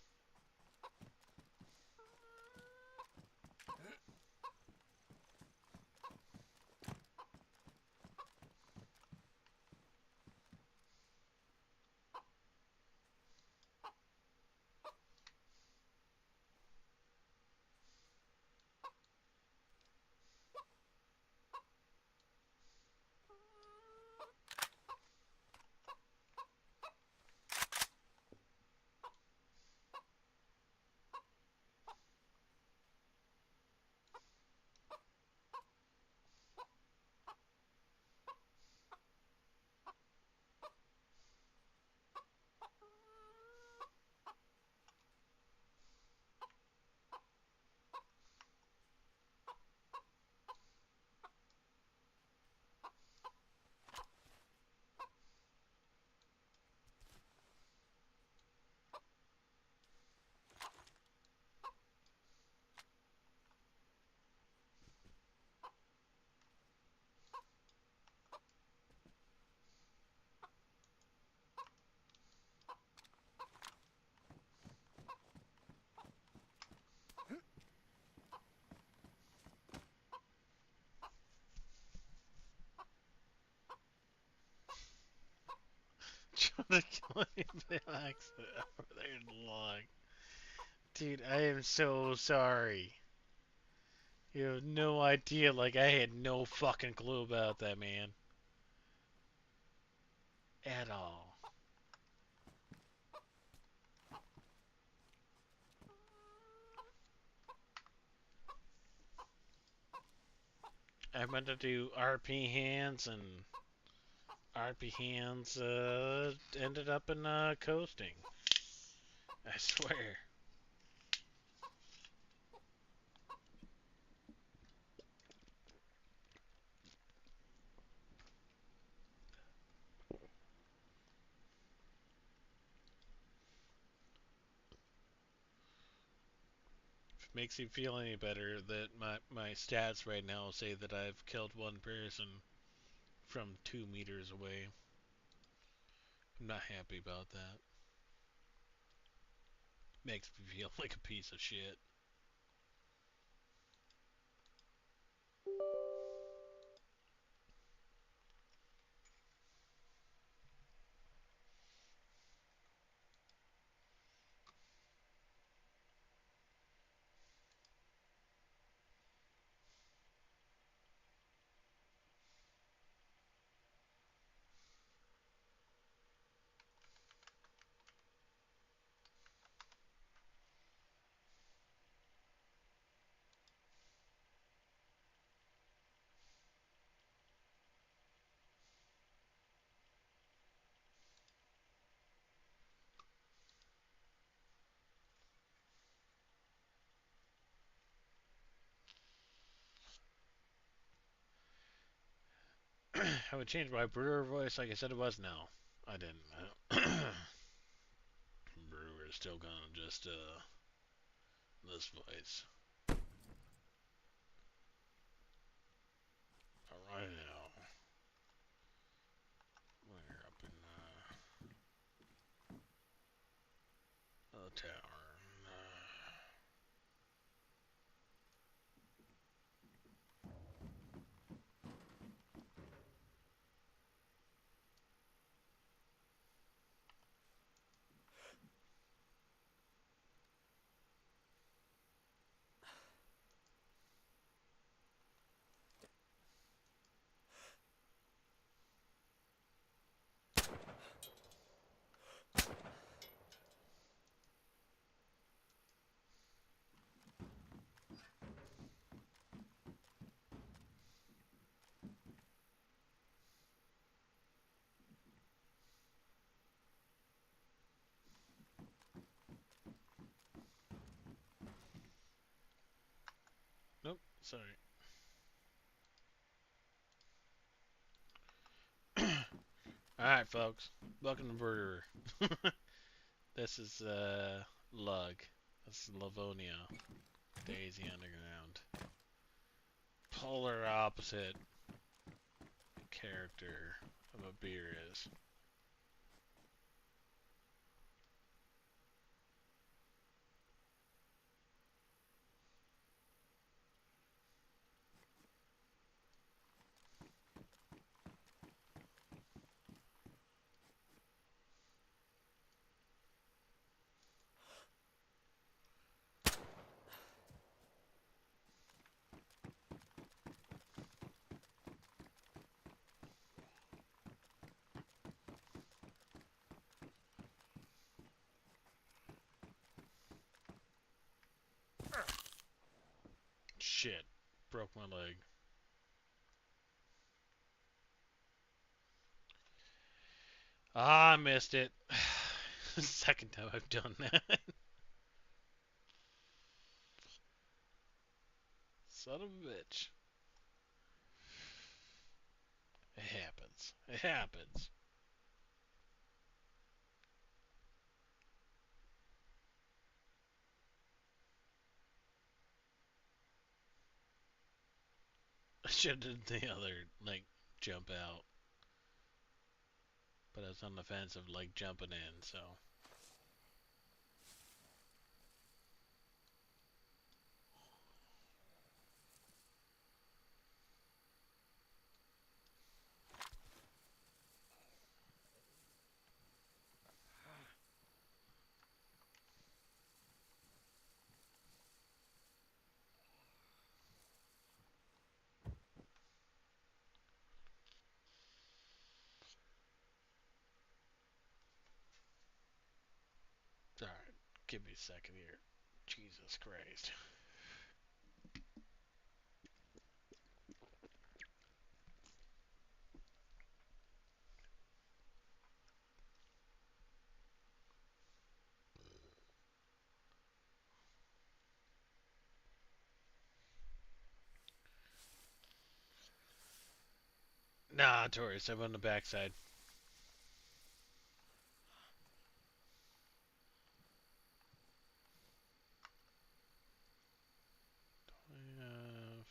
Trying to kill anybody by accident over there in the log. Dude, I am so sorry. You have no idea, like, I had no fucking clue about that, man. At all. I meant to do RP hands, and RP hands ended up in coasting. I swear. If it makes you feel any better, that my stats right now say that I've killed one person from 2 meters away. I'm not happy about that. Makes me feel like a piece of shit. I would change my brewer voice like I said it was. No, I didn't. Brewer is still gonna just this voice. Alright now. We're up in the tower. Nope, sorry. Alright, folks. Welcome to Brewer. This is Lug. This is Livonia. DayZ Underground. Polar opposite character of a beer is. Shit. Broke my leg. Ah, I missed it. Second time I've done that. Son of a bitch. It happens. It happens. I should have did the other, like, jump out. But I was on the fence of, like, jumping in, so. Alright, give me a second here. Jesus Christ. Nah, Taurus, I'm on the backside. I have...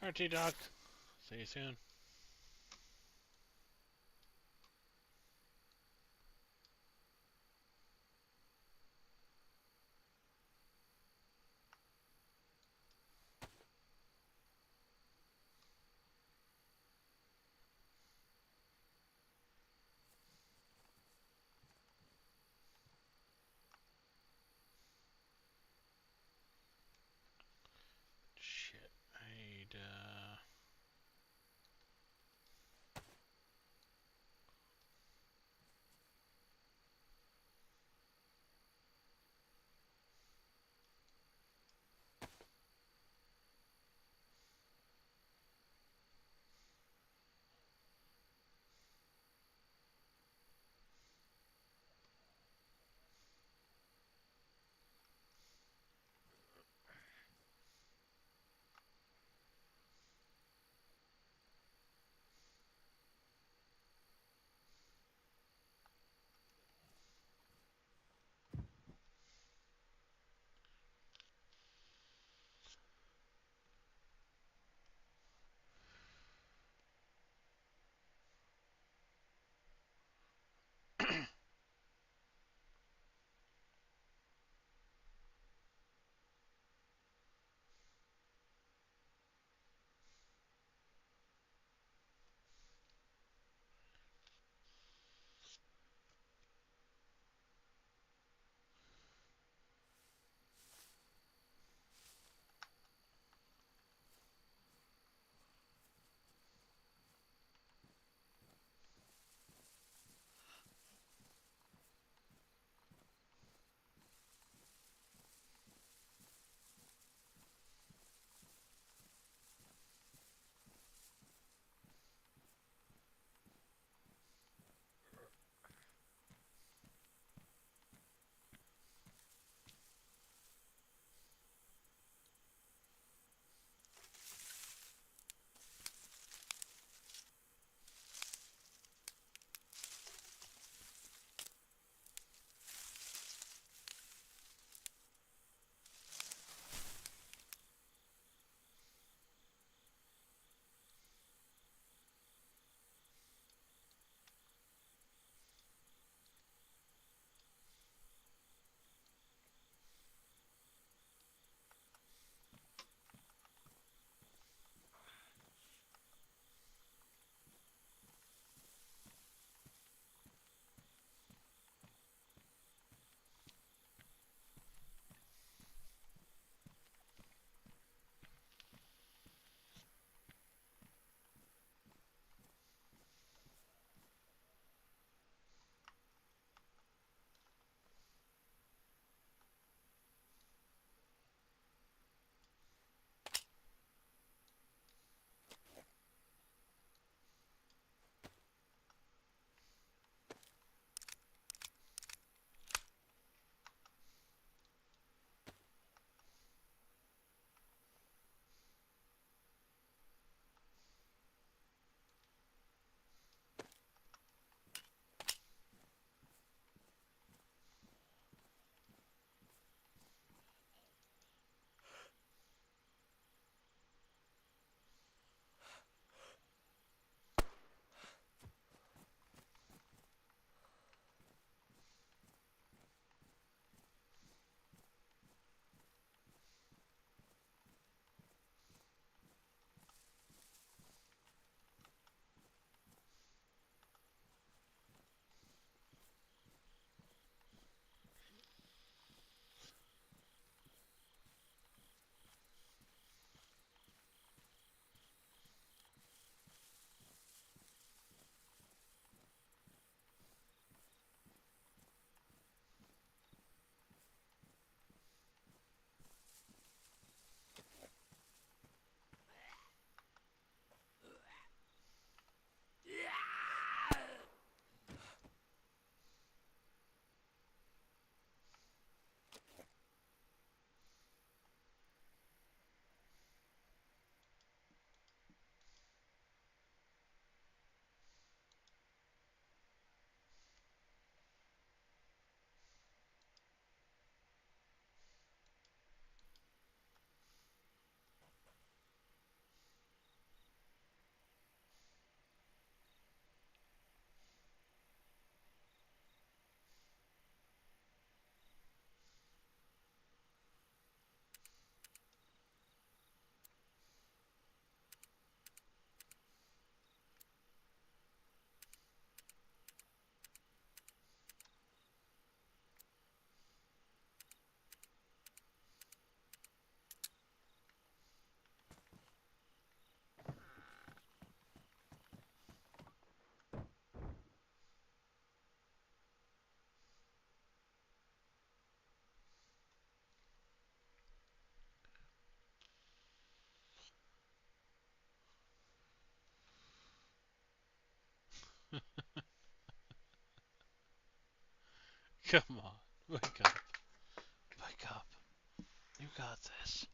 RT Doc. See you soon. Come on, wake up. Wake up. You got this.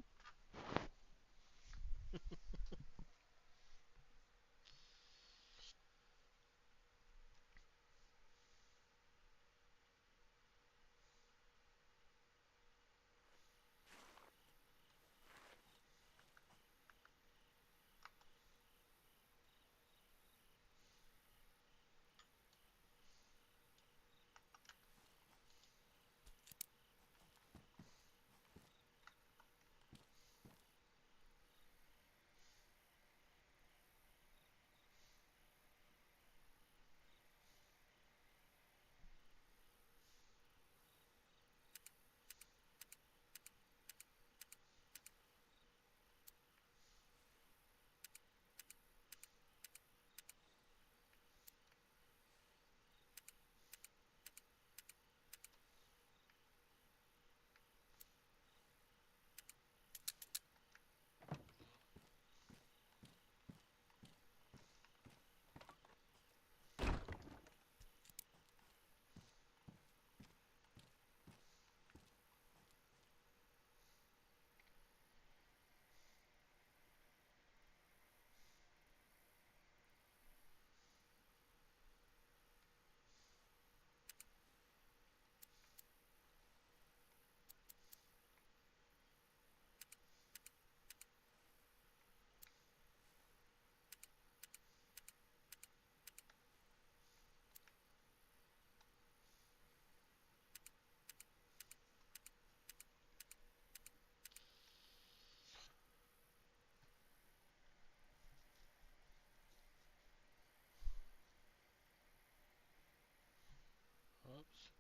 Oops.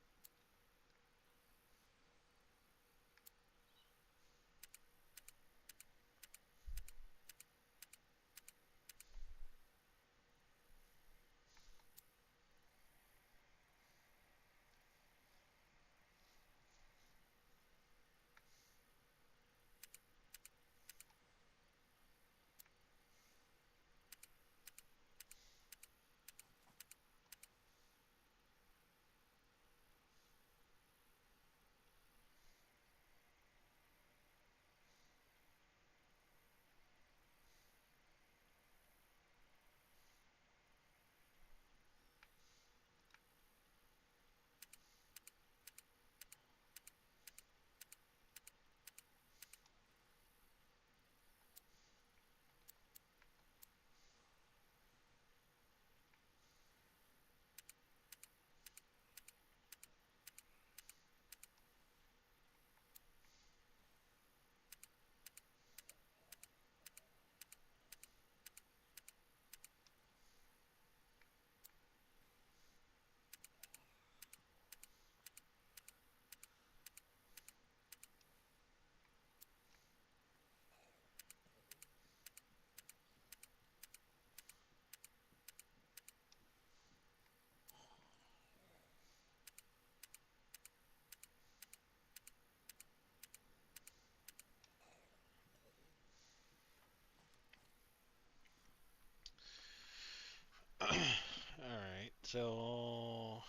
Alright, so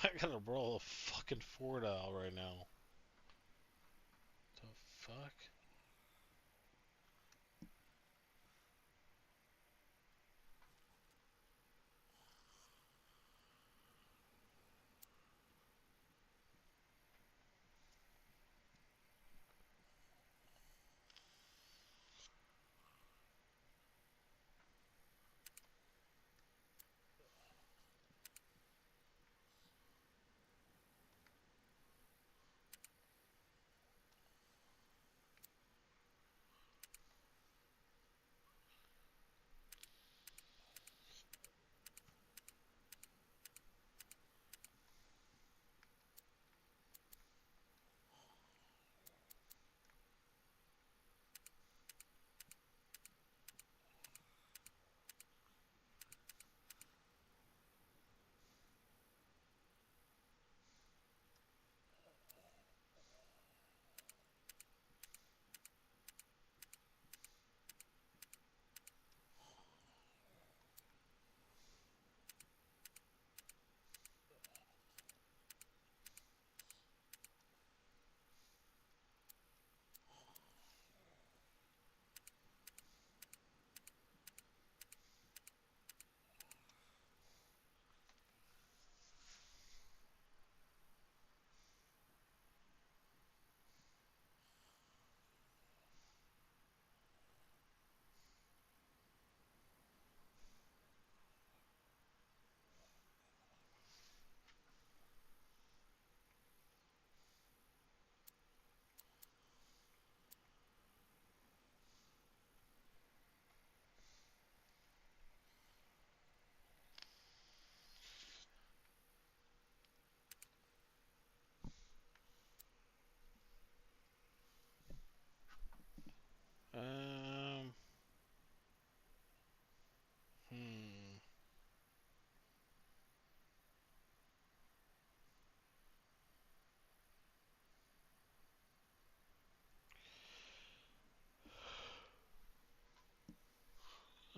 I gotta roll a fucking 4 dial right now. The fuck?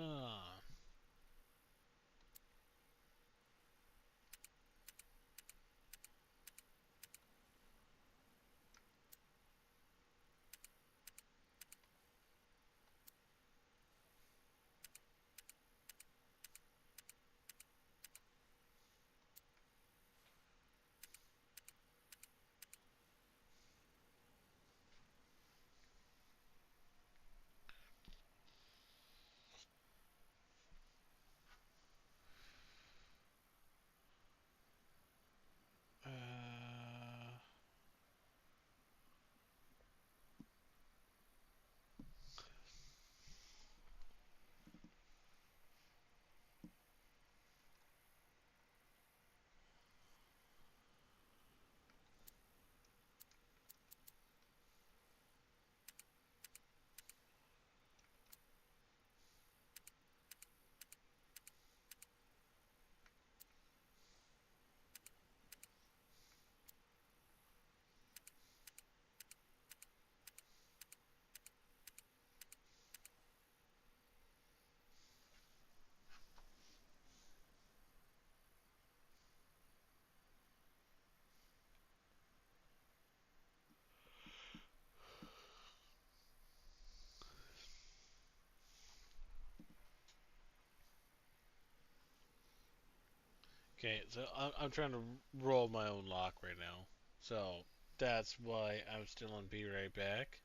Ah. Okay, so I'm trying to roll my own lock right now. So that's why I'm still on Be Right Back.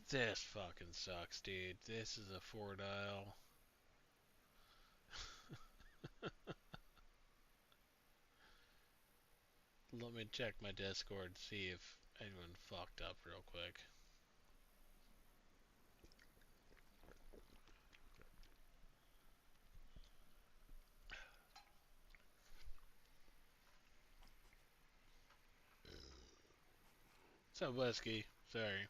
This fucking sucks, dude. This is a 4 dial. Let me check my Discord, see if anyone fucked up real quick. What's up, Whiskey? Sorry.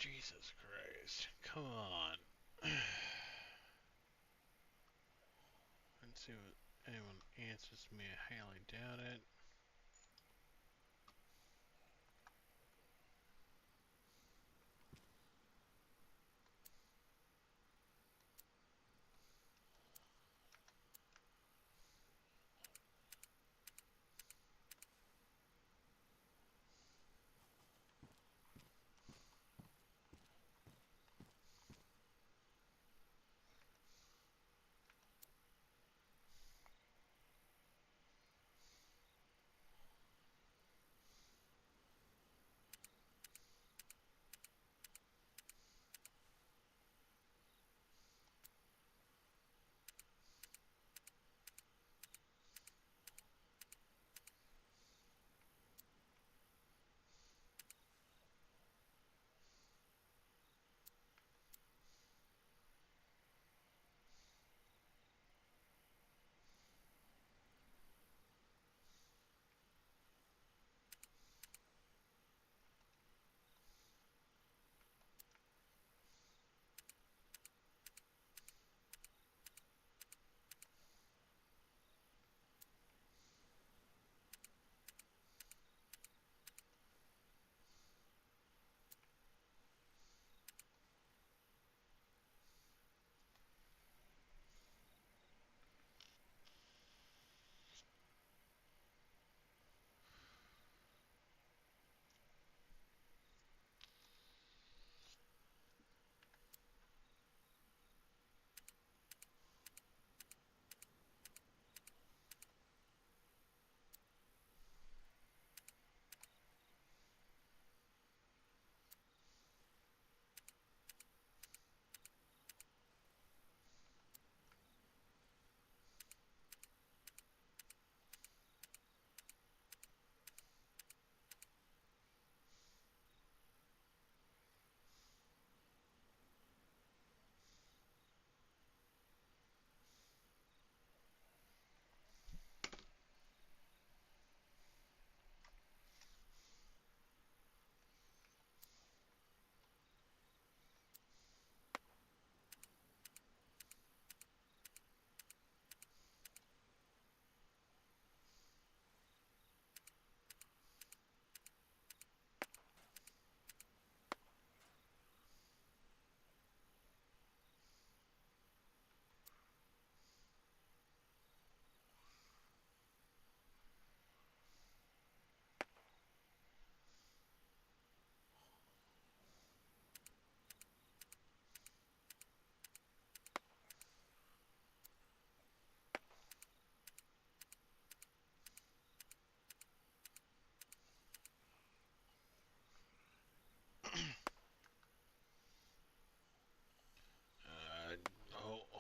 Jesus Christ. Come on. Let's see what anyone answers me. I highly doubt it.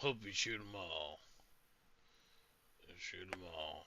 Hope you shoot them all. Shoot them all.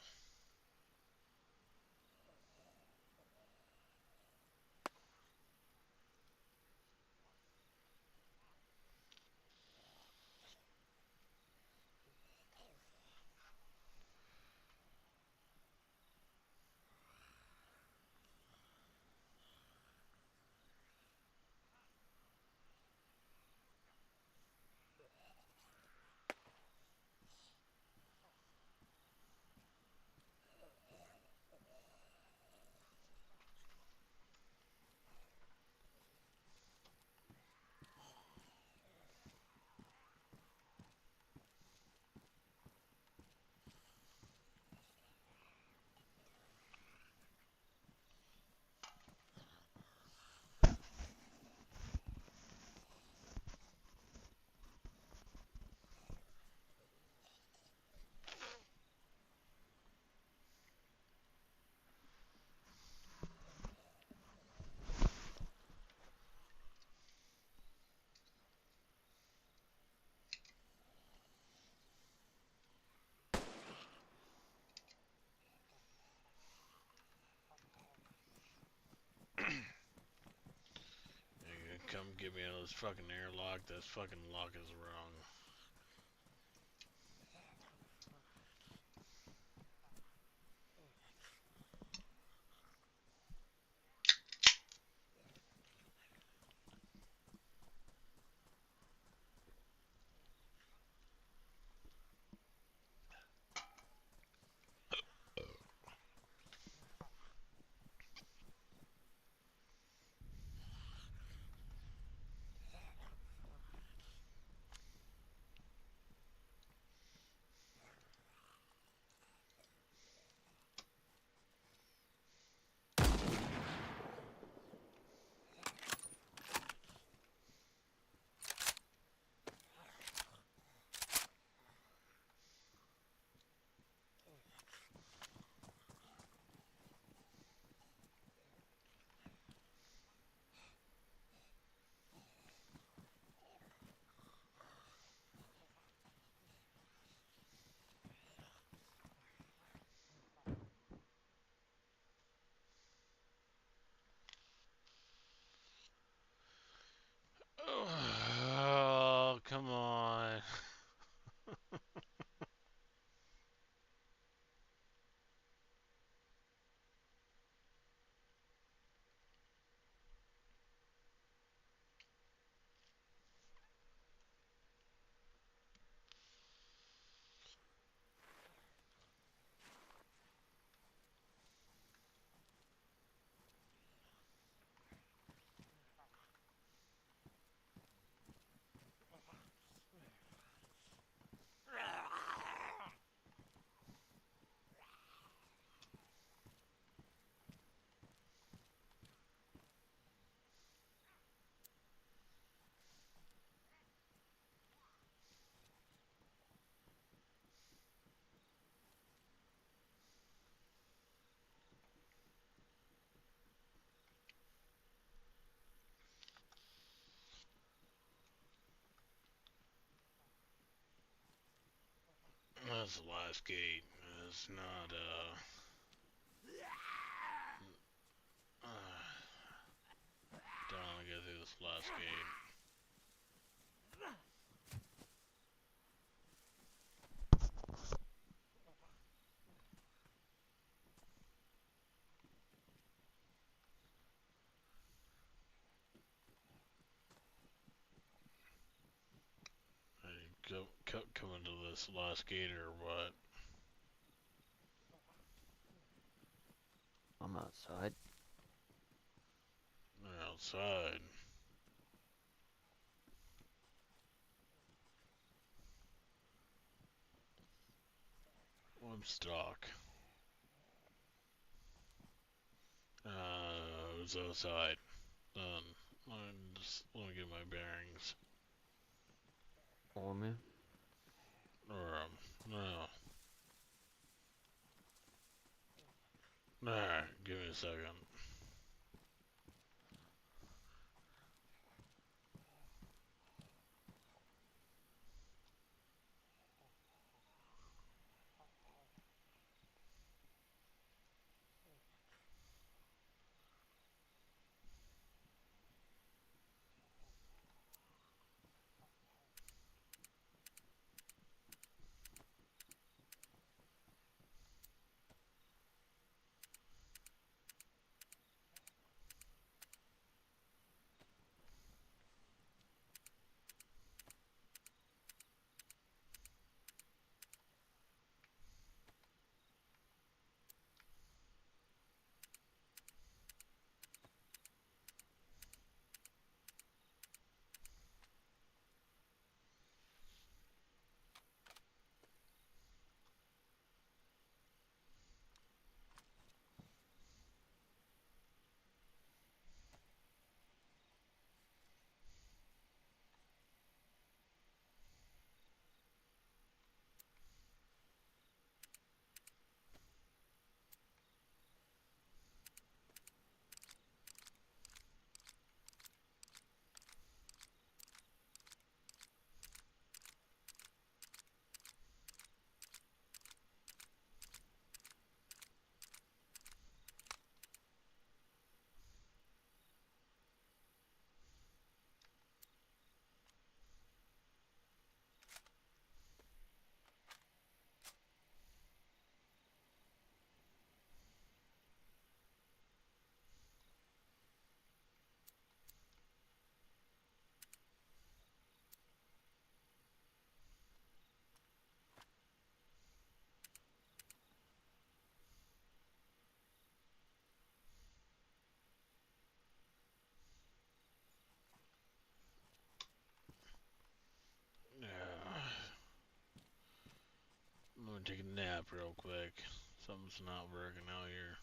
Come get me out of this fucking airlock. This fucking lock is wrong. Oh, come on. That's the last gate. It's not, don't want to go through this last gate. Come into this last gate or what? I'm outside. They're outside. I'm stuck. Who's outside? Let me get my bearings. Follow me. Or, no. Alright, give me a second. take a nap real quick. Something's not working out here.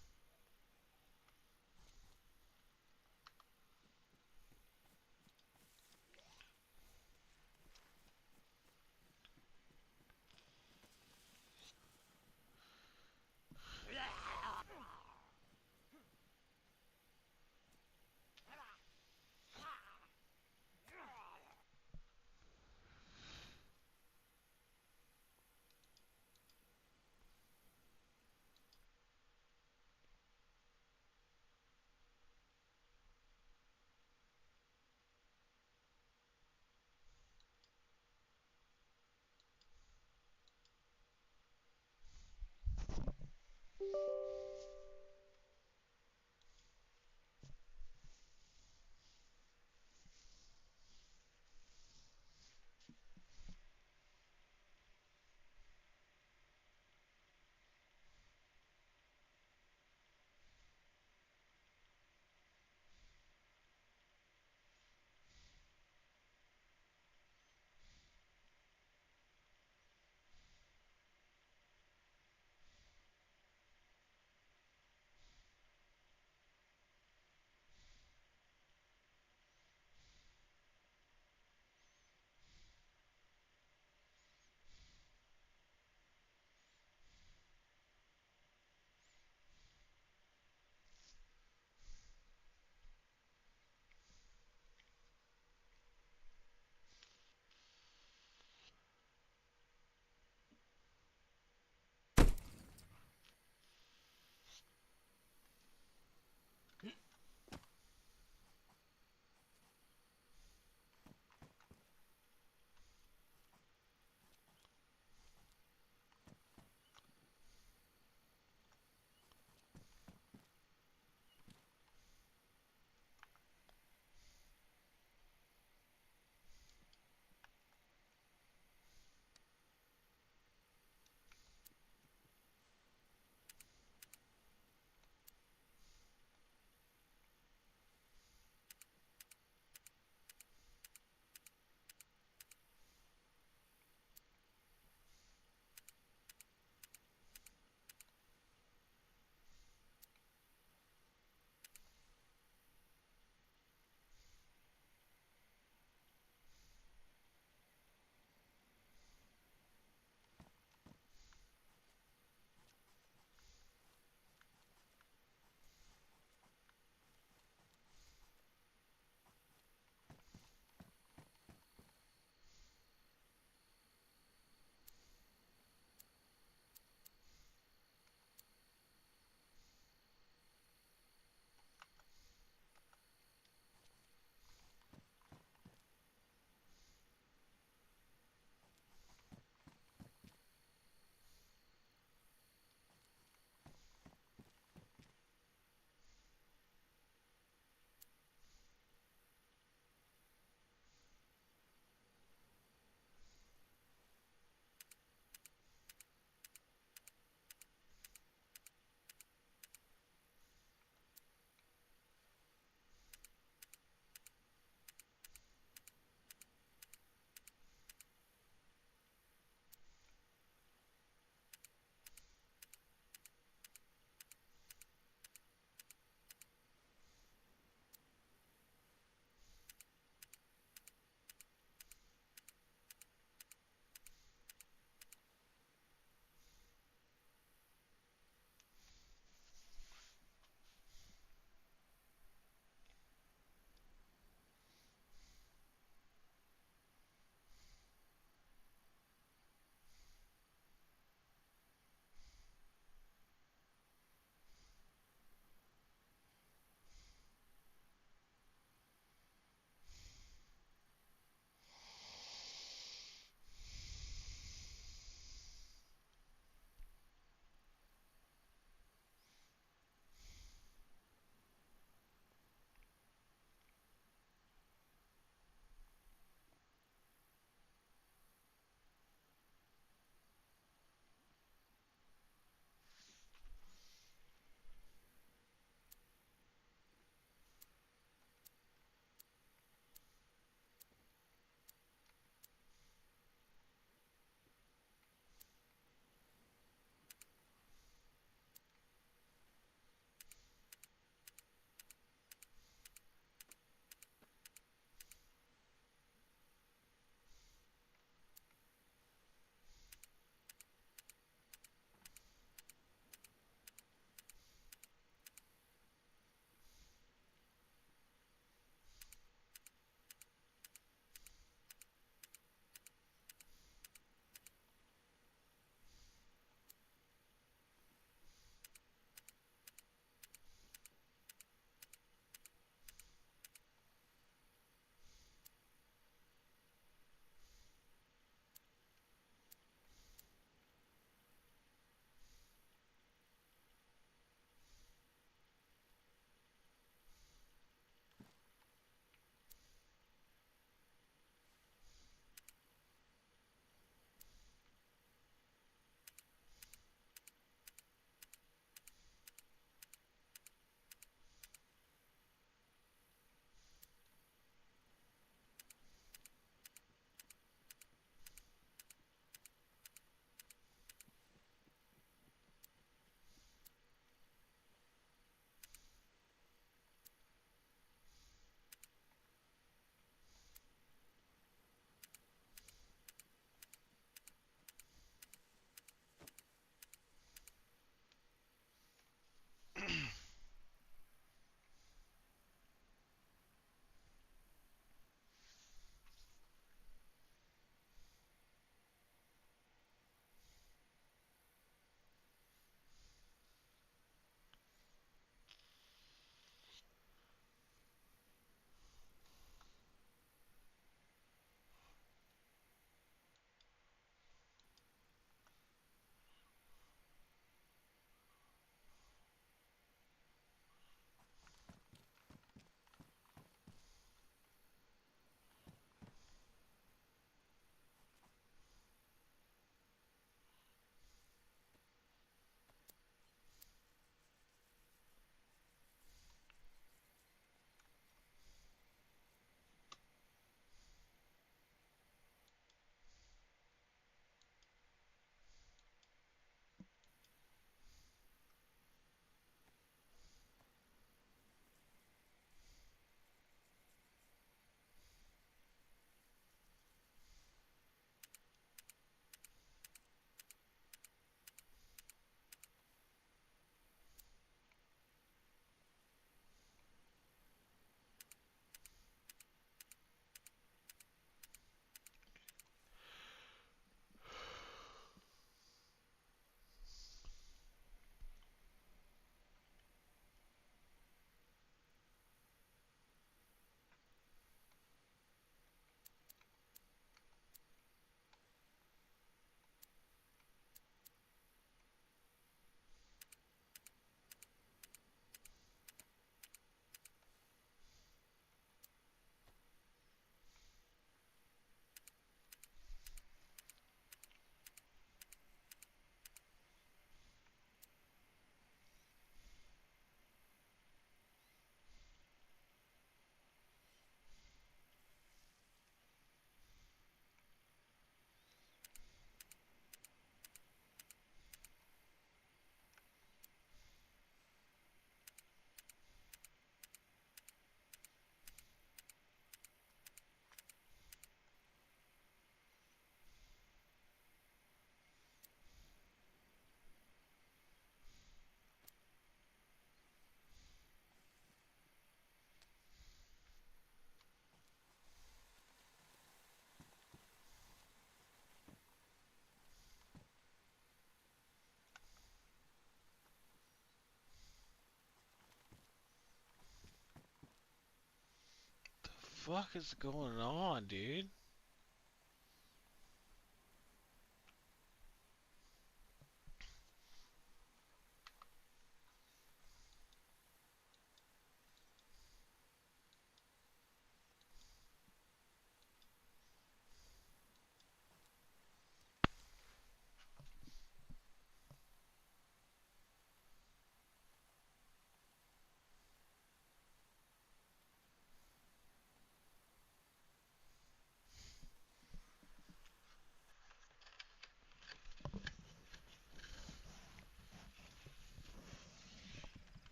fuck is going on, dude?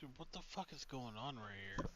Dude, what the fuck is going on right here?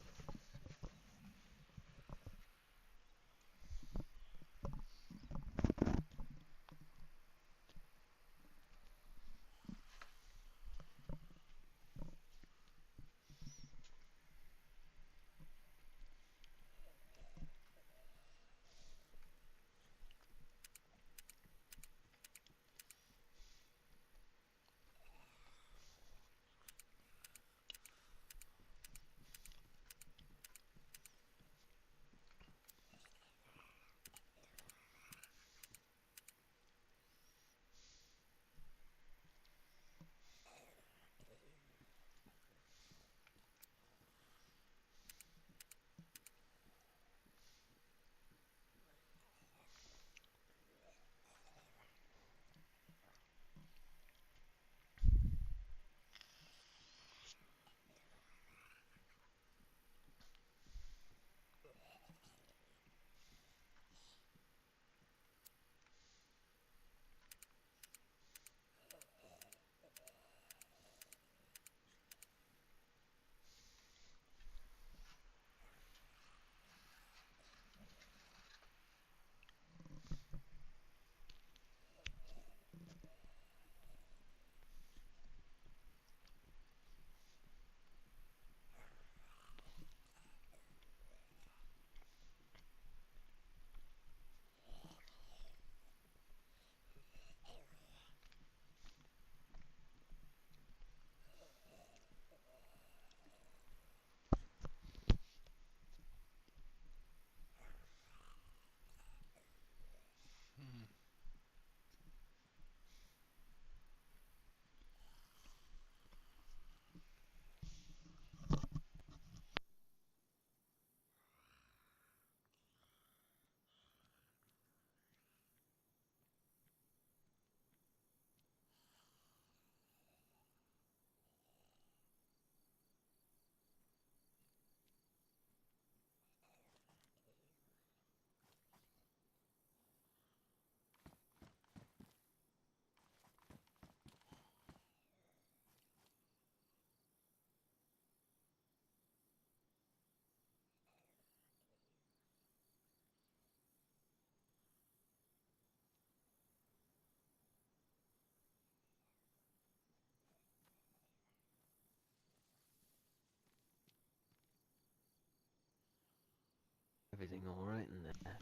Everything alright in there?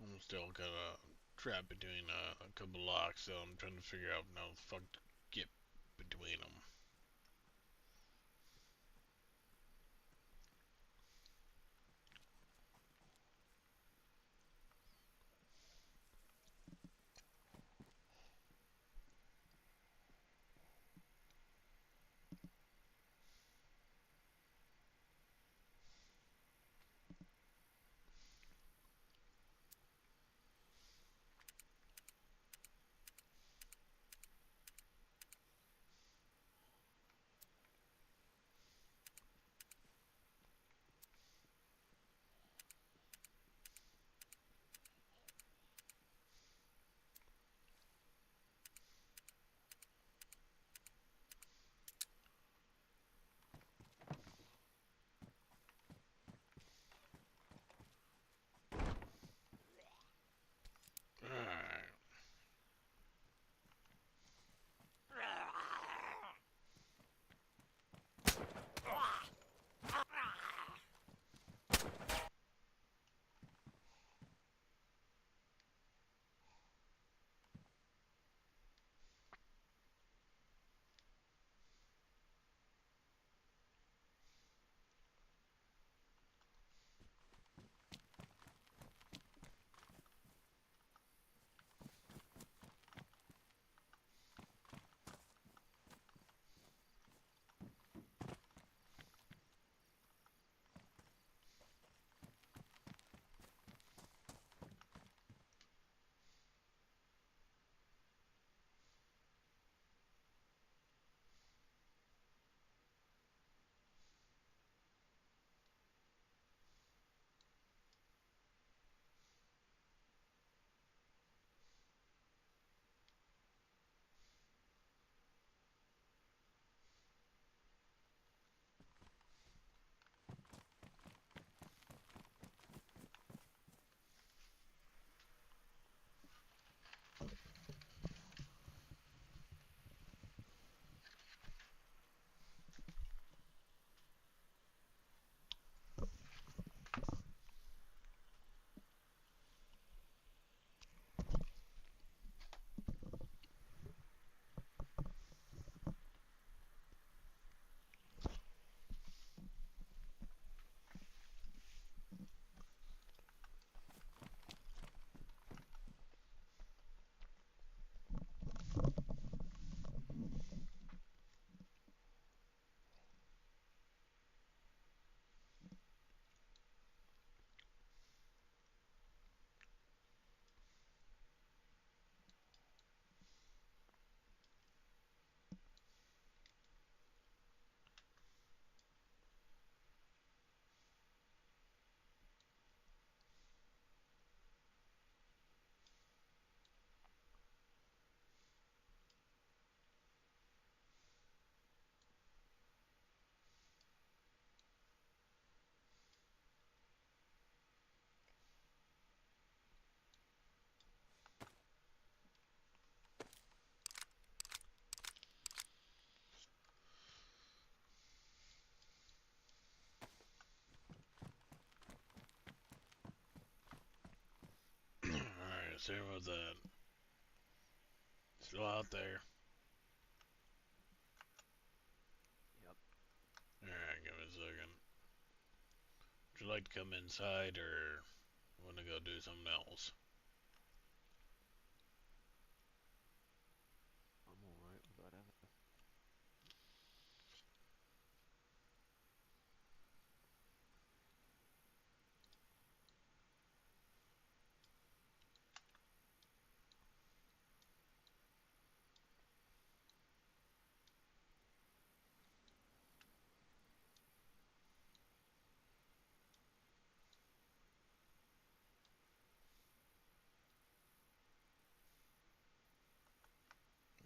I'm still got a trap between a couple locks, so I'm trying to figure out how the fuck to get between them. concerned with that. Still out there. Yep. Alright, give me a second. Would you like to come inside or want to go do something else? I'm alright with whatever.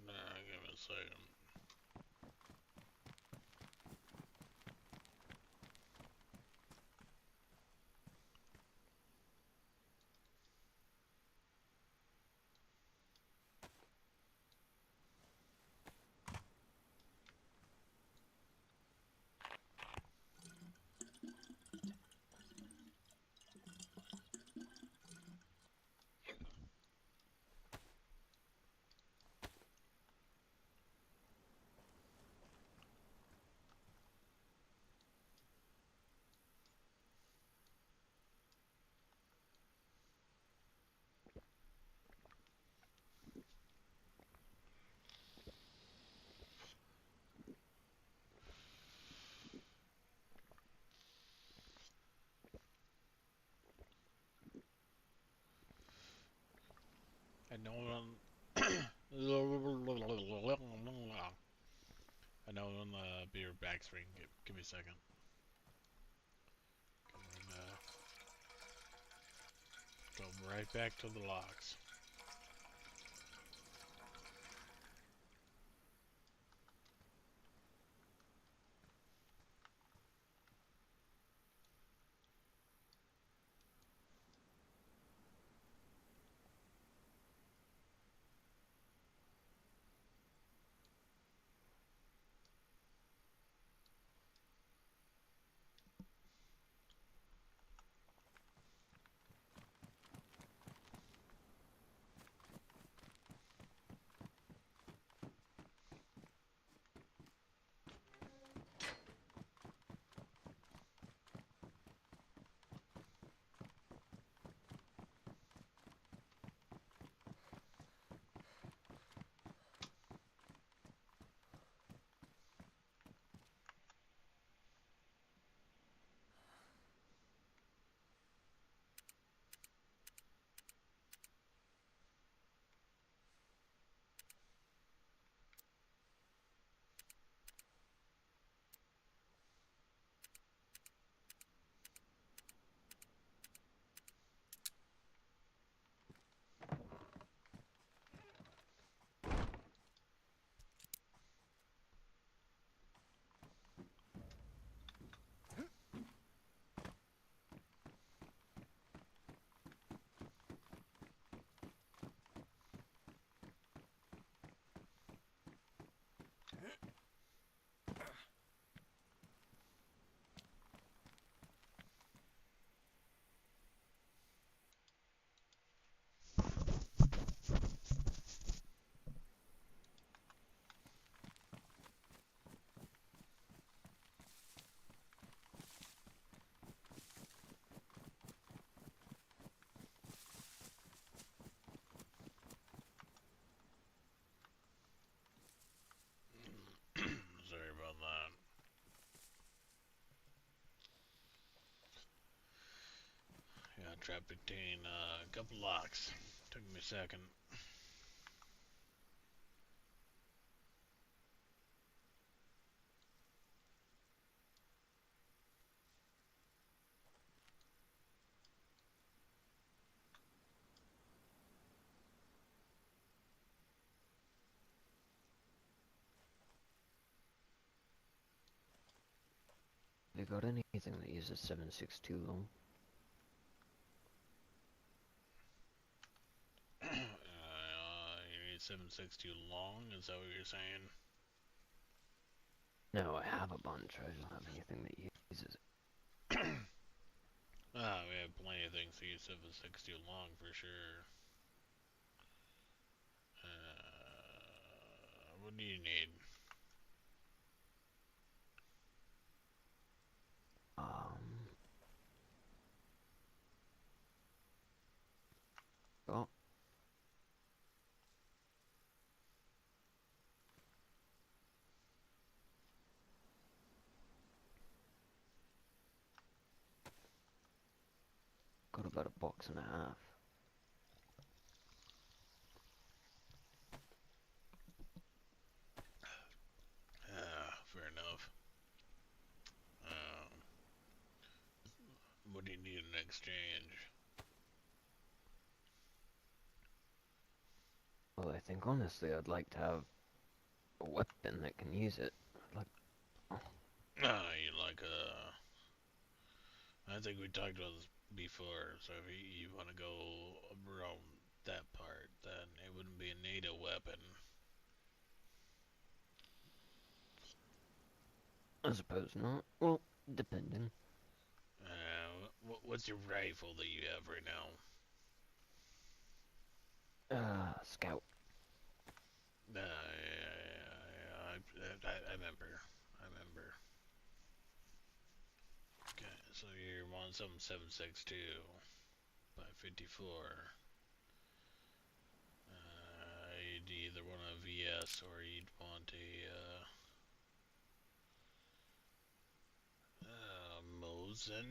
Nah, give me a second. I know I know on the beer back screen. Give me a second. Go right back to the locks. Sorry about that. Yeah, trap between a couple locks. Took me a second. Have you got anything that uses 762 long? You need 762 long, is that what you're saying? No, I have a bunch. I don't have anything that uses it. We have plenty of things to use 762 long for sure. What do you need? Oh. Got about a box and a half. Fair enough. What do you need in exchange? Well, I think honestly I'd like to have a weapon that can use it. Like, You like I think we talked about this before, so if you want to go around that part, then it wouldn't be a NATO weapon. I suppose not. Well, depending. What's your rifle that you have right now? Scout. Yeah, I remember. Okay, so you're 17762 by 54. You'd either want a VS or you'd want a Mosin,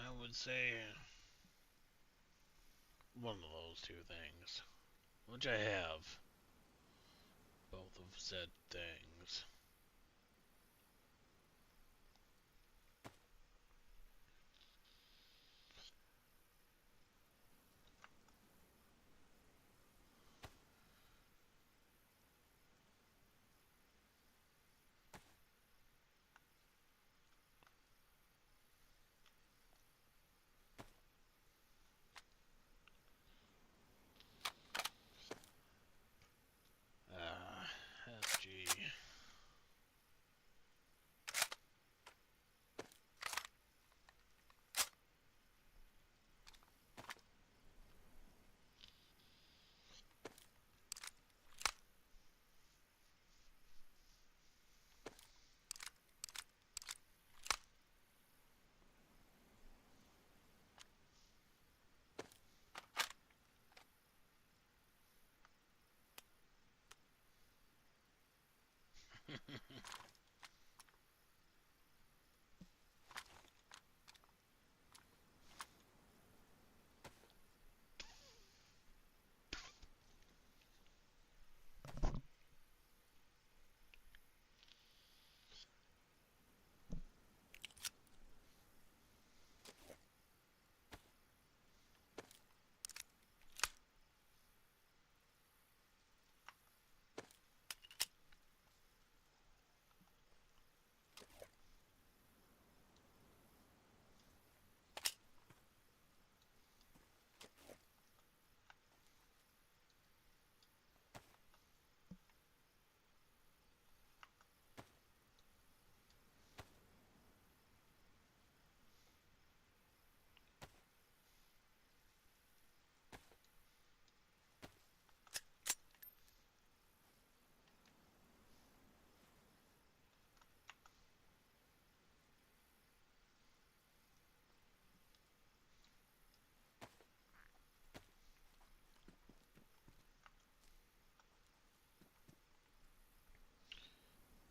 I would say. One of those two things. Which I have. Both of said things. SG.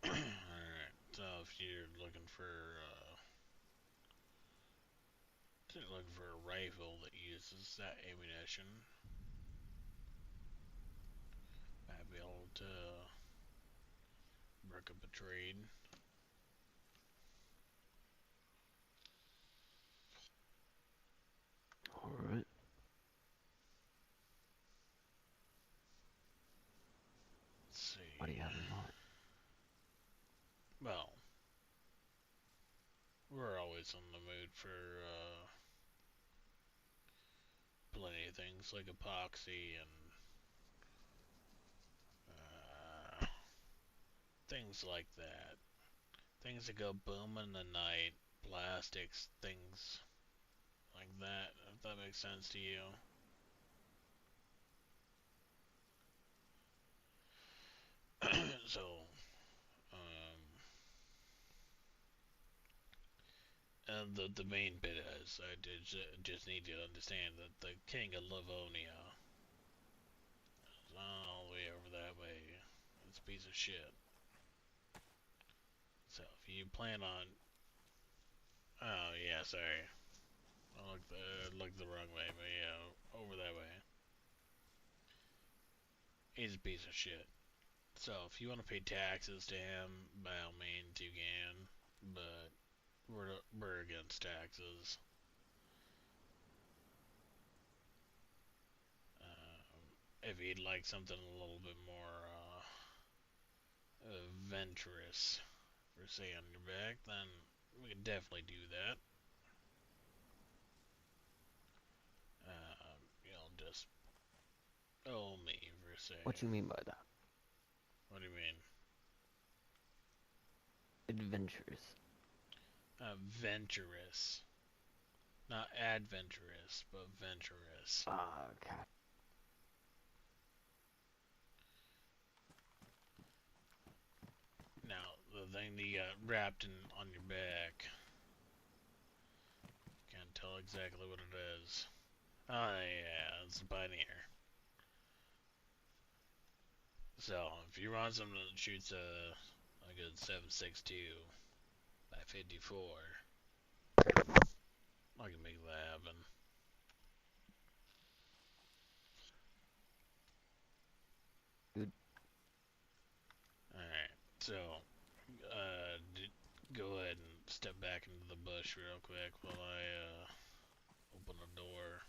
Alright, so if you're looking for a rifle that uses that ammunition, I'd be able to work up a trade. Alright. Let's see. What do you have in mind? Well, we're always in the mood for plenty of things like epoxy and things like that. Things that go boom in the night, plastics, things like that, if that makes sense to you. So, the main bit is, I just need you to understand that the King of Livonia is all the way over that way. It's a piece of shit. So if you plan on, oh yeah, sorry, I looked the wrong way, but yeah, over that way. He's a piece of shit. So if you want to pay taxes to him, by all means you can, but we're against taxes. If he'd like something a little bit more adventurous, for say on your back, then we can definitely do that. Just owe me for say. What you mean by that? What do you mean? Adventurous. Venturous. Not adventurous, but venturous. Ah, okay. Now, the thing that you got wrapped on your back, can't tell exactly what it is. Oh yeah, it's a pioneer. So, if you want something that shoots a good 7.62 by 54, I can make that happen. Good. Alright, so, go ahead and step back into the bush real quick while I open the door.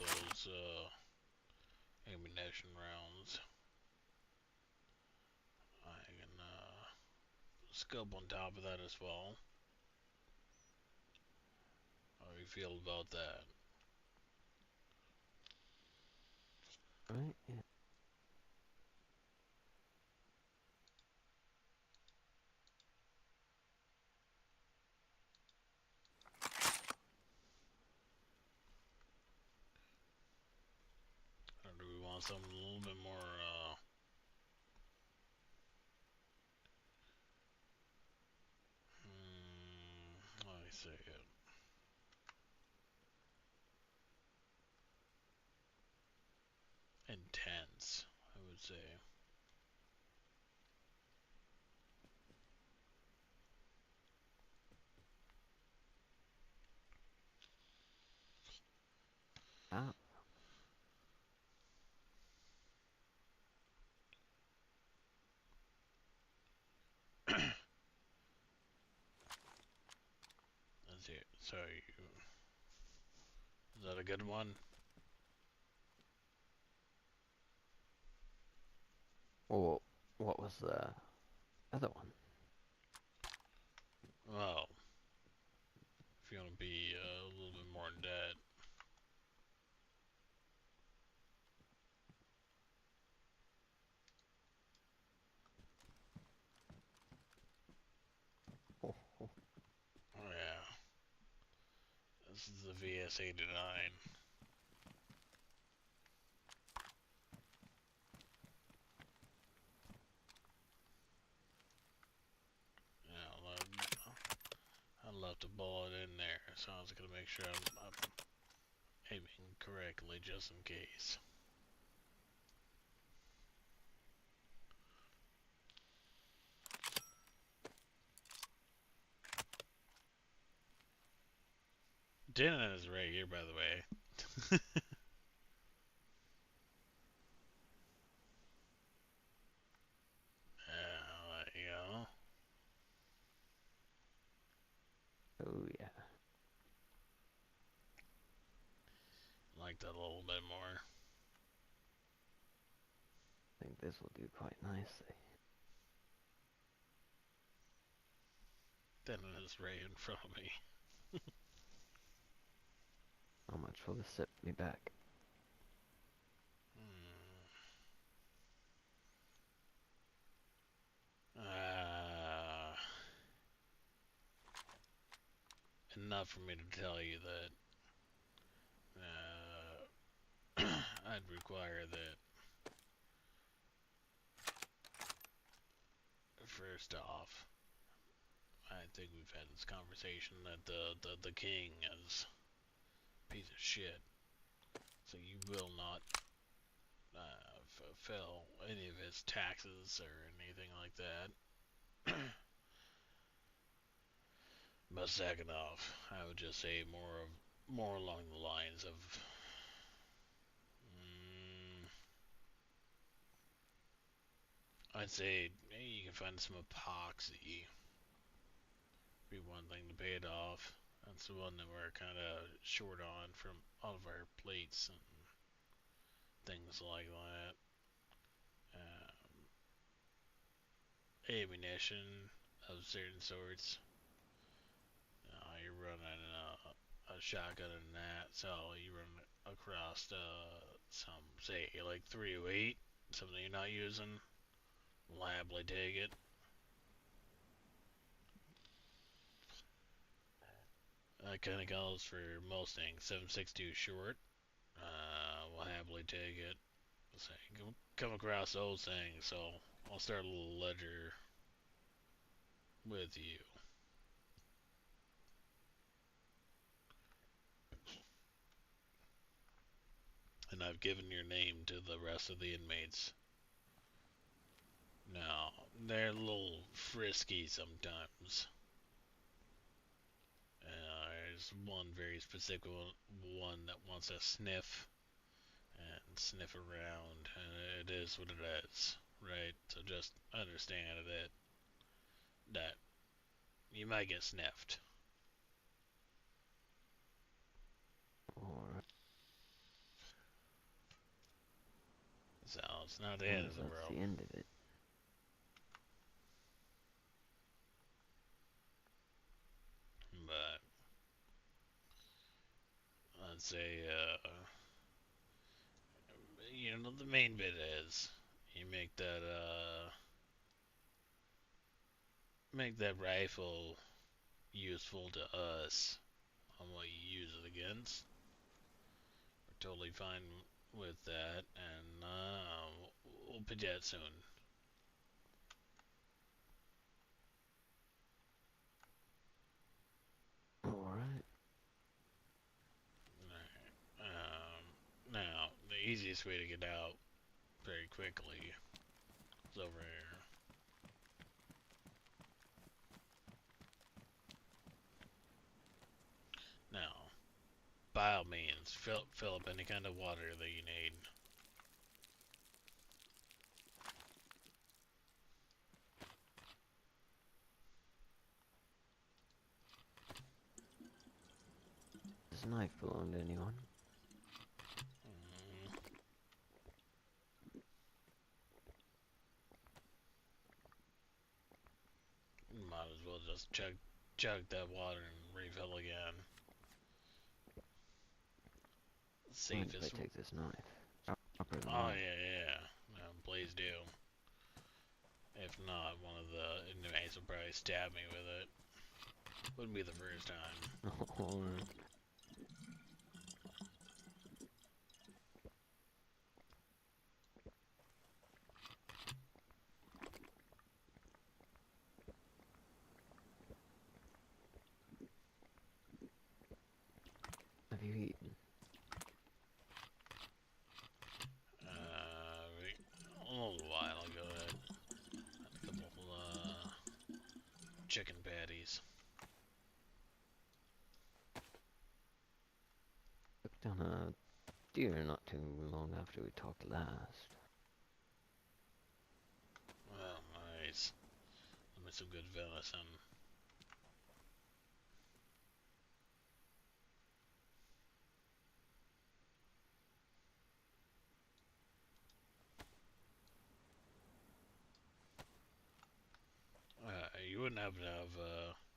those ammunition rounds. I can scope on top of that as well. How do you feel about that? Right? Yeah. Or do we want something a little bit more, let me see it. Intense, I would say. Ah. Let's see it. So you, is that a good one? Well, what was the other one? Well, if you want to be a little bit more in debt. Oh, oh. Oh yeah. This is the VS-89. Yeah, I left a bullet in there, so I was gonna make sure I'm aiming correctly just in case. Dinner is right here, by the way. There you go. Oh yeah. Like that a little bit more. I think this will do quite nicely. Dinner is right in front of me. How much will this set me back? Enough for me to tell you that I'd require that. First off, I think we've had this conversation that the king is a piece of shit. So you will not fulfill any of his taxes or anything like that. But second off, I would just say more along the lines of I'd say maybe you can find some epoxy. Be one thing to pay it off. That's the one that we're kind of short on from all of our plates and things like that. Ammunition of certain sorts. You're running a shotgun and that, so you run across some, say, like 308, something you're not using. We'll happily take it. That kind of goes for most things. 7.62 short. We'll happily take it. So come across those things, so I'll start a little ledger with you. And I've given your name to the rest of the inmates. Now, they're a little frisky sometimes. There's one very specific one that wants to sniff and sniff around, and it is what it is, right? So just understand that you might get sniffed. Alright. So it's not the end of the That's world. the end of it. But I'd say, you know, the main bit is you make that rifle useful to us on what you use it against. We're totally fine with that, and we'll put that soon. Alright. Now, the easiest way to get out very quickly is over here. Now, by all means, fill up any kind of water that you need. Does a knife belong to anyone? Might as well just chug that water and refill again. Mind if Safest. I take this knife? Oh yeah. Please do. If not, one of the inmates will probably stab me with it. Wouldn't be the first time. Alright. Have you eaten? A little while ago, I had a couple chicken patties. Took down a deer not too long after we talked last. Well, nice. Give me some good venison. You wouldn't happen to have,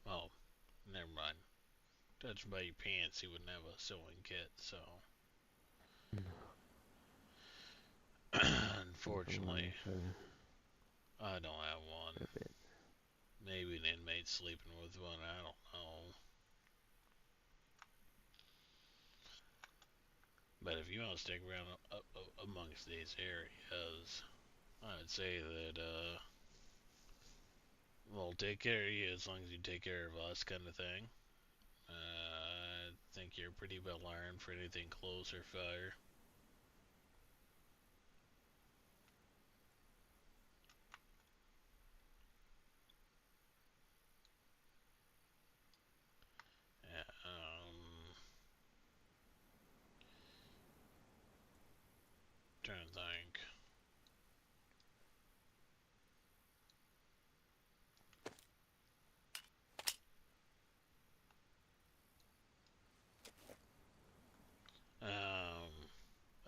well, never mind. Judging by your pants, you wouldn't have a sewing kit, so. Unfortunately, I don't have one. Maybe an inmate sleeping with one, I don't know. But if you want to stick around amongst these areas, I would say that, we'll take care of you as long as you take care of us, kind of thing. I think you're pretty well armed for anything close or fire. Yeah, trying to think.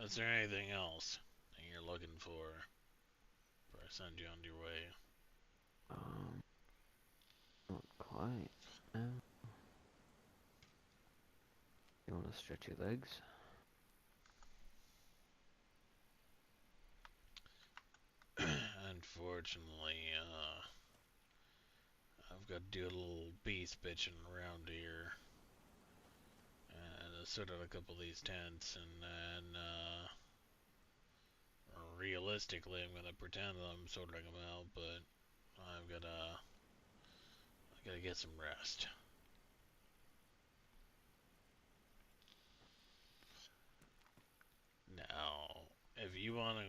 Is there anything else that you're looking for before I send you on your way? Not quite. No. You want to stretch your legs? Unfortunately, I've got to do a little beast bitching around here. And sort out a couple of these tents, and then, realistically, I'm gonna pretend that I'm sorting them out, but I gotta get some rest. Now, if you want to,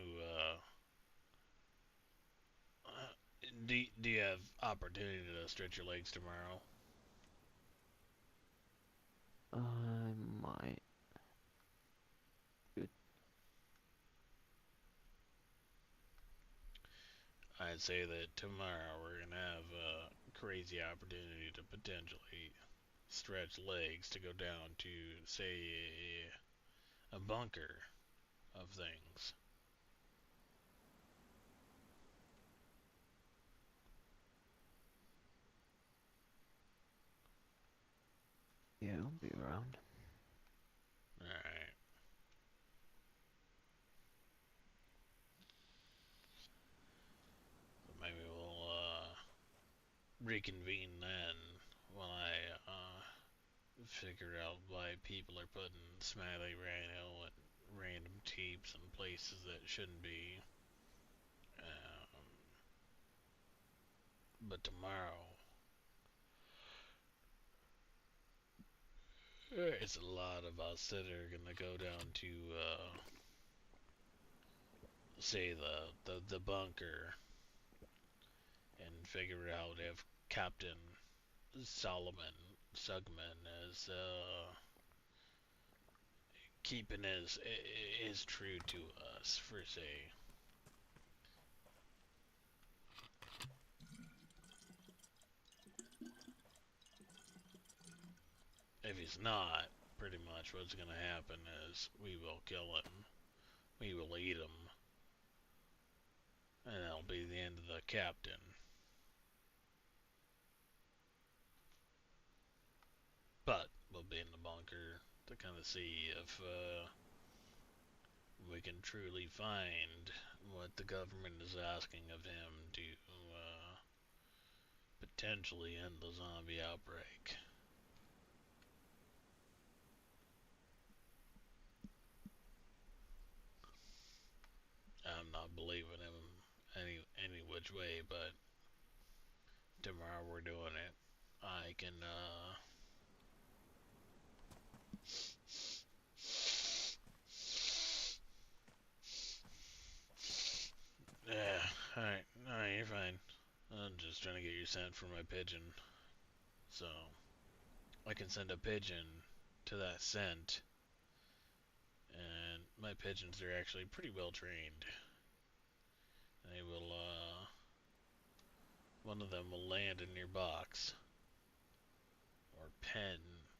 do you have opportunity to stretch your legs tomorrow? I might. I'd say that tomorrow we're gonna have a crazy opportunity to potentially stretch legs to go down to, say, a bunker of things. I'll be around. Alright. Maybe we'll, reconvene then when I, figure out why people are putting Smiley Rhino at random tapes and places that shouldn't be. But tomorrow, there's a lot of us that are gonna go down to, say the bunker and figure out if Captain Solomon Sugman is, keeping his true to us, for say. If he's not, pretty much what's gonna happen is we will kill him, we will eat him, and that'll be the end of the captain. But we'll be in the bunker to kind of see if we can truly find what the government is asking of him to potentially end the zombie outbreak. I'm not believing him any which way, but tomorrow we're doing it. I can yeah, alright, you're fine. I'm just trying to get your scent for my pigeon. So I can send a pigeon to that scent, and my pigeons are actually pretty well trained. They will, one of them will land in your box, or pen,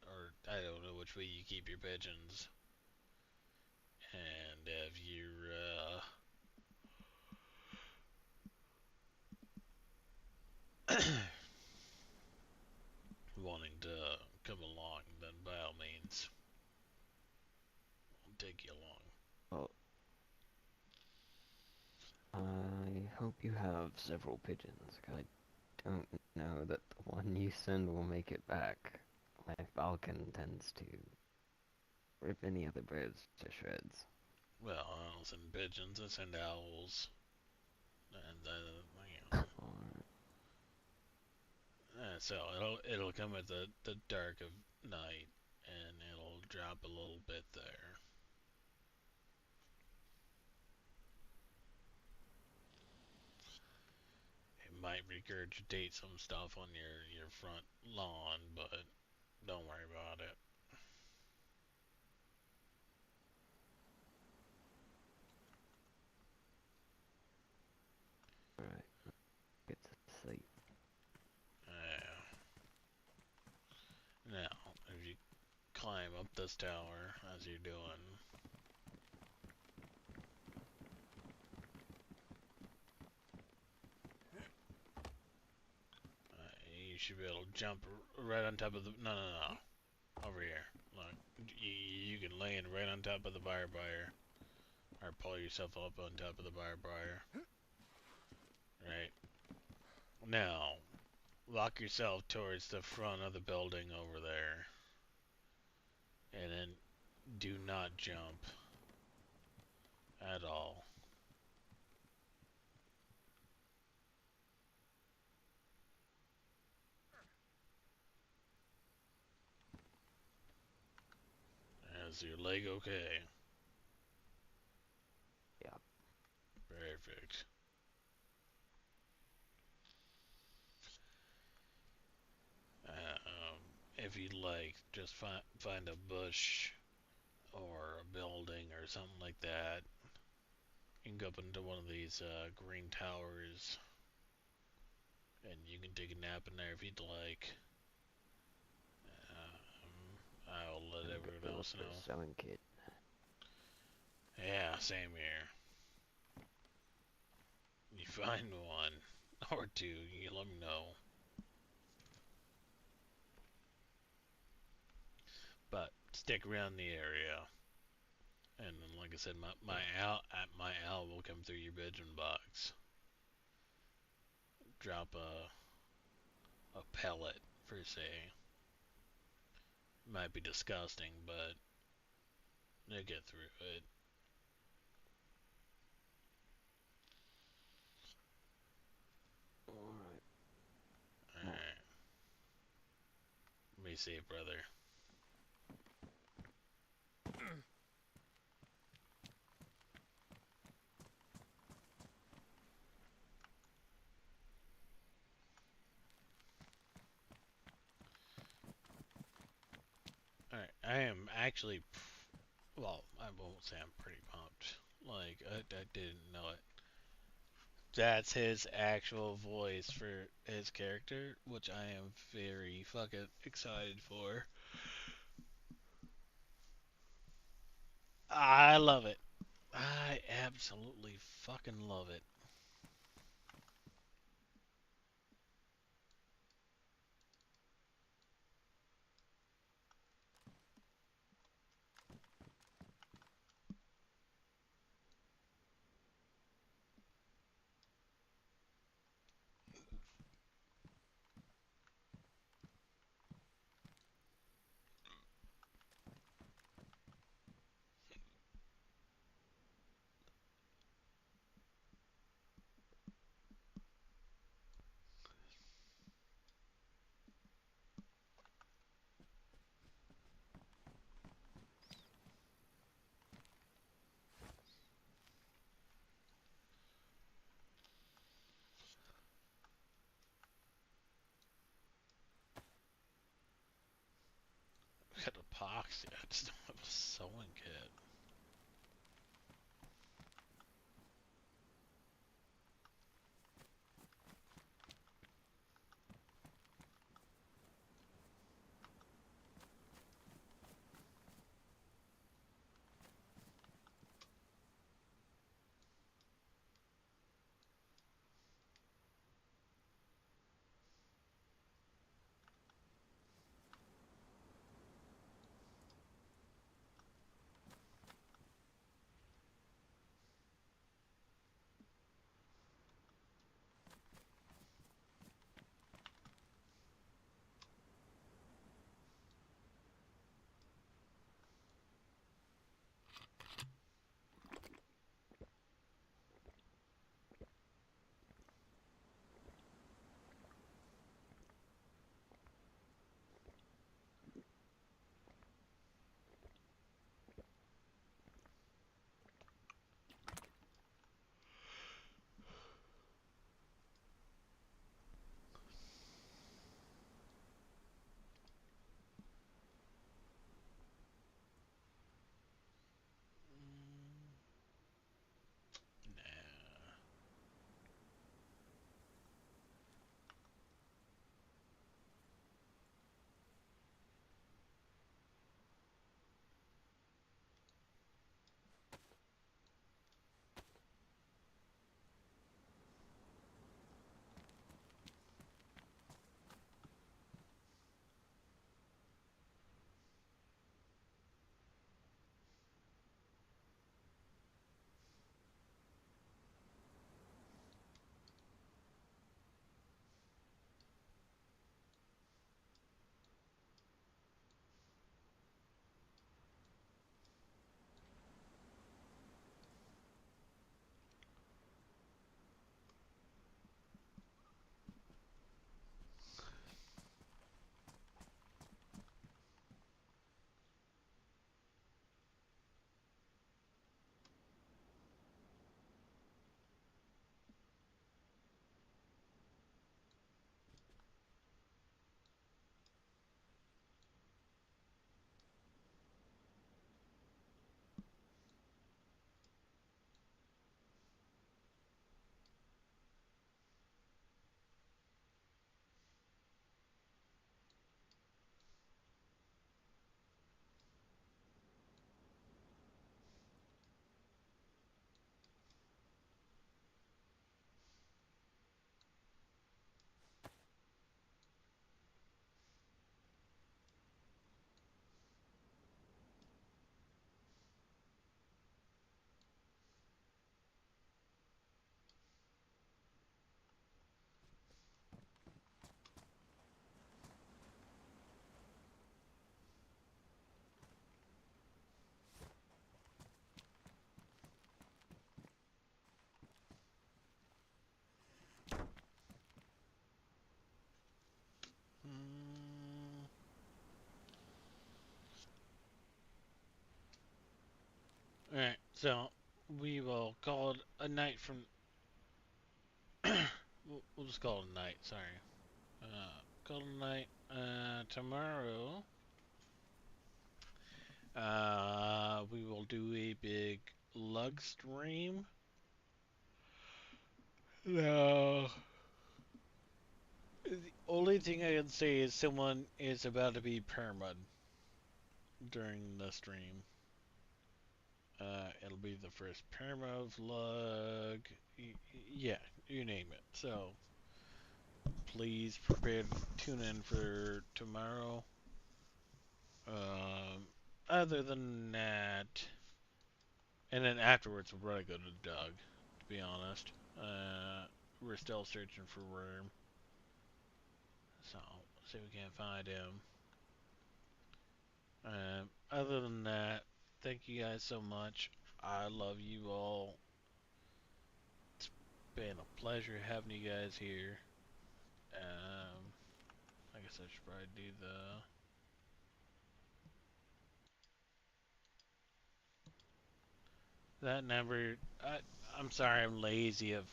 or I don't know which way you keep your pigeons. And if you're, wanting to come along, then by all means, I'll take you along. Well, I hope you have several pigeons. I don't know that the one you send will make it back. My falcon tends to rip any other birds to shreds. Well, I don't send pigeons, I send owls. And, you know. So it'll come at the dark of night, and it'll drop a little bit there. It might regurgitate some stuff on your front lawn, but don't worry about it. Alright, get to sleep. Now, if you climb up this tower as you're doing, you should be able to jump right on top of the. No. Over here. Look, you can land right on top of the barbed wire, or pull yourself up on top of the barbed wire. Right. Now, walk yourself towards the front of the building over there, and then do not jump at all. Is your leg okay? Yeah. Perfect. If you'd like, just find a bush or a building or something like that. You can go up into one of these green towers, and you can take a nap in there if you'd like. I'll let everyone else know. Sewing kit. Yeah, same here. You find one or two, you let me know. stick around the area. And then, like I said, my owl will come through your bedroom box. Drop a pellet per se. Might be disgusting, but they get through it. Alright. Alright. Let me see, brother. Alright, I am actually, well, I won't say I'm pretty pumped. Like, I didn't know it. That's his actual voice for his character, which I am very fucking excited for. I love it. I absolutely fucking love it. I got epoxy. I just don't have a sewing kit. So we will call it a night from. We'll just call it a night. Sorry. Call it a night. Tomorrow. We will do a big lug stream. No. The only thing I can say is someone is about to be perma'd during the stream. It'll be the first perma vlog. Yeah, you name it. So, please prepare to tune in for tomorrow. Other than that, and then afterwards we'll probably go to Doug, to be honest. We're still searching for Worm. So, see if we can find him. Other than that, thank you guys so much. I love you all. It's been a pleasure having you guys here. I guess I should probably do that number. I'm sorry, I'm lazy of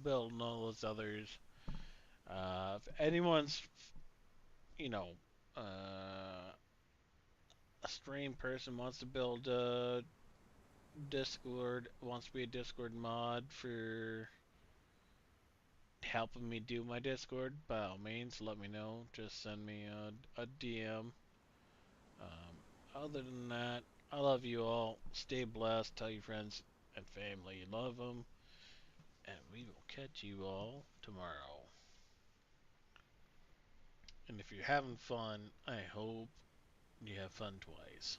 building all those others. If anyone's, you know, a stream person wants to build a Discord, wants to be a Discord mod for helping me do my Discord, by all means, let me know. Just send me a DM. Other than that, I love you all. Stay blessed. Tell your friends and family you love them. And we will catch you all tomorrow. And if you're having fun, I hope you have fun twice.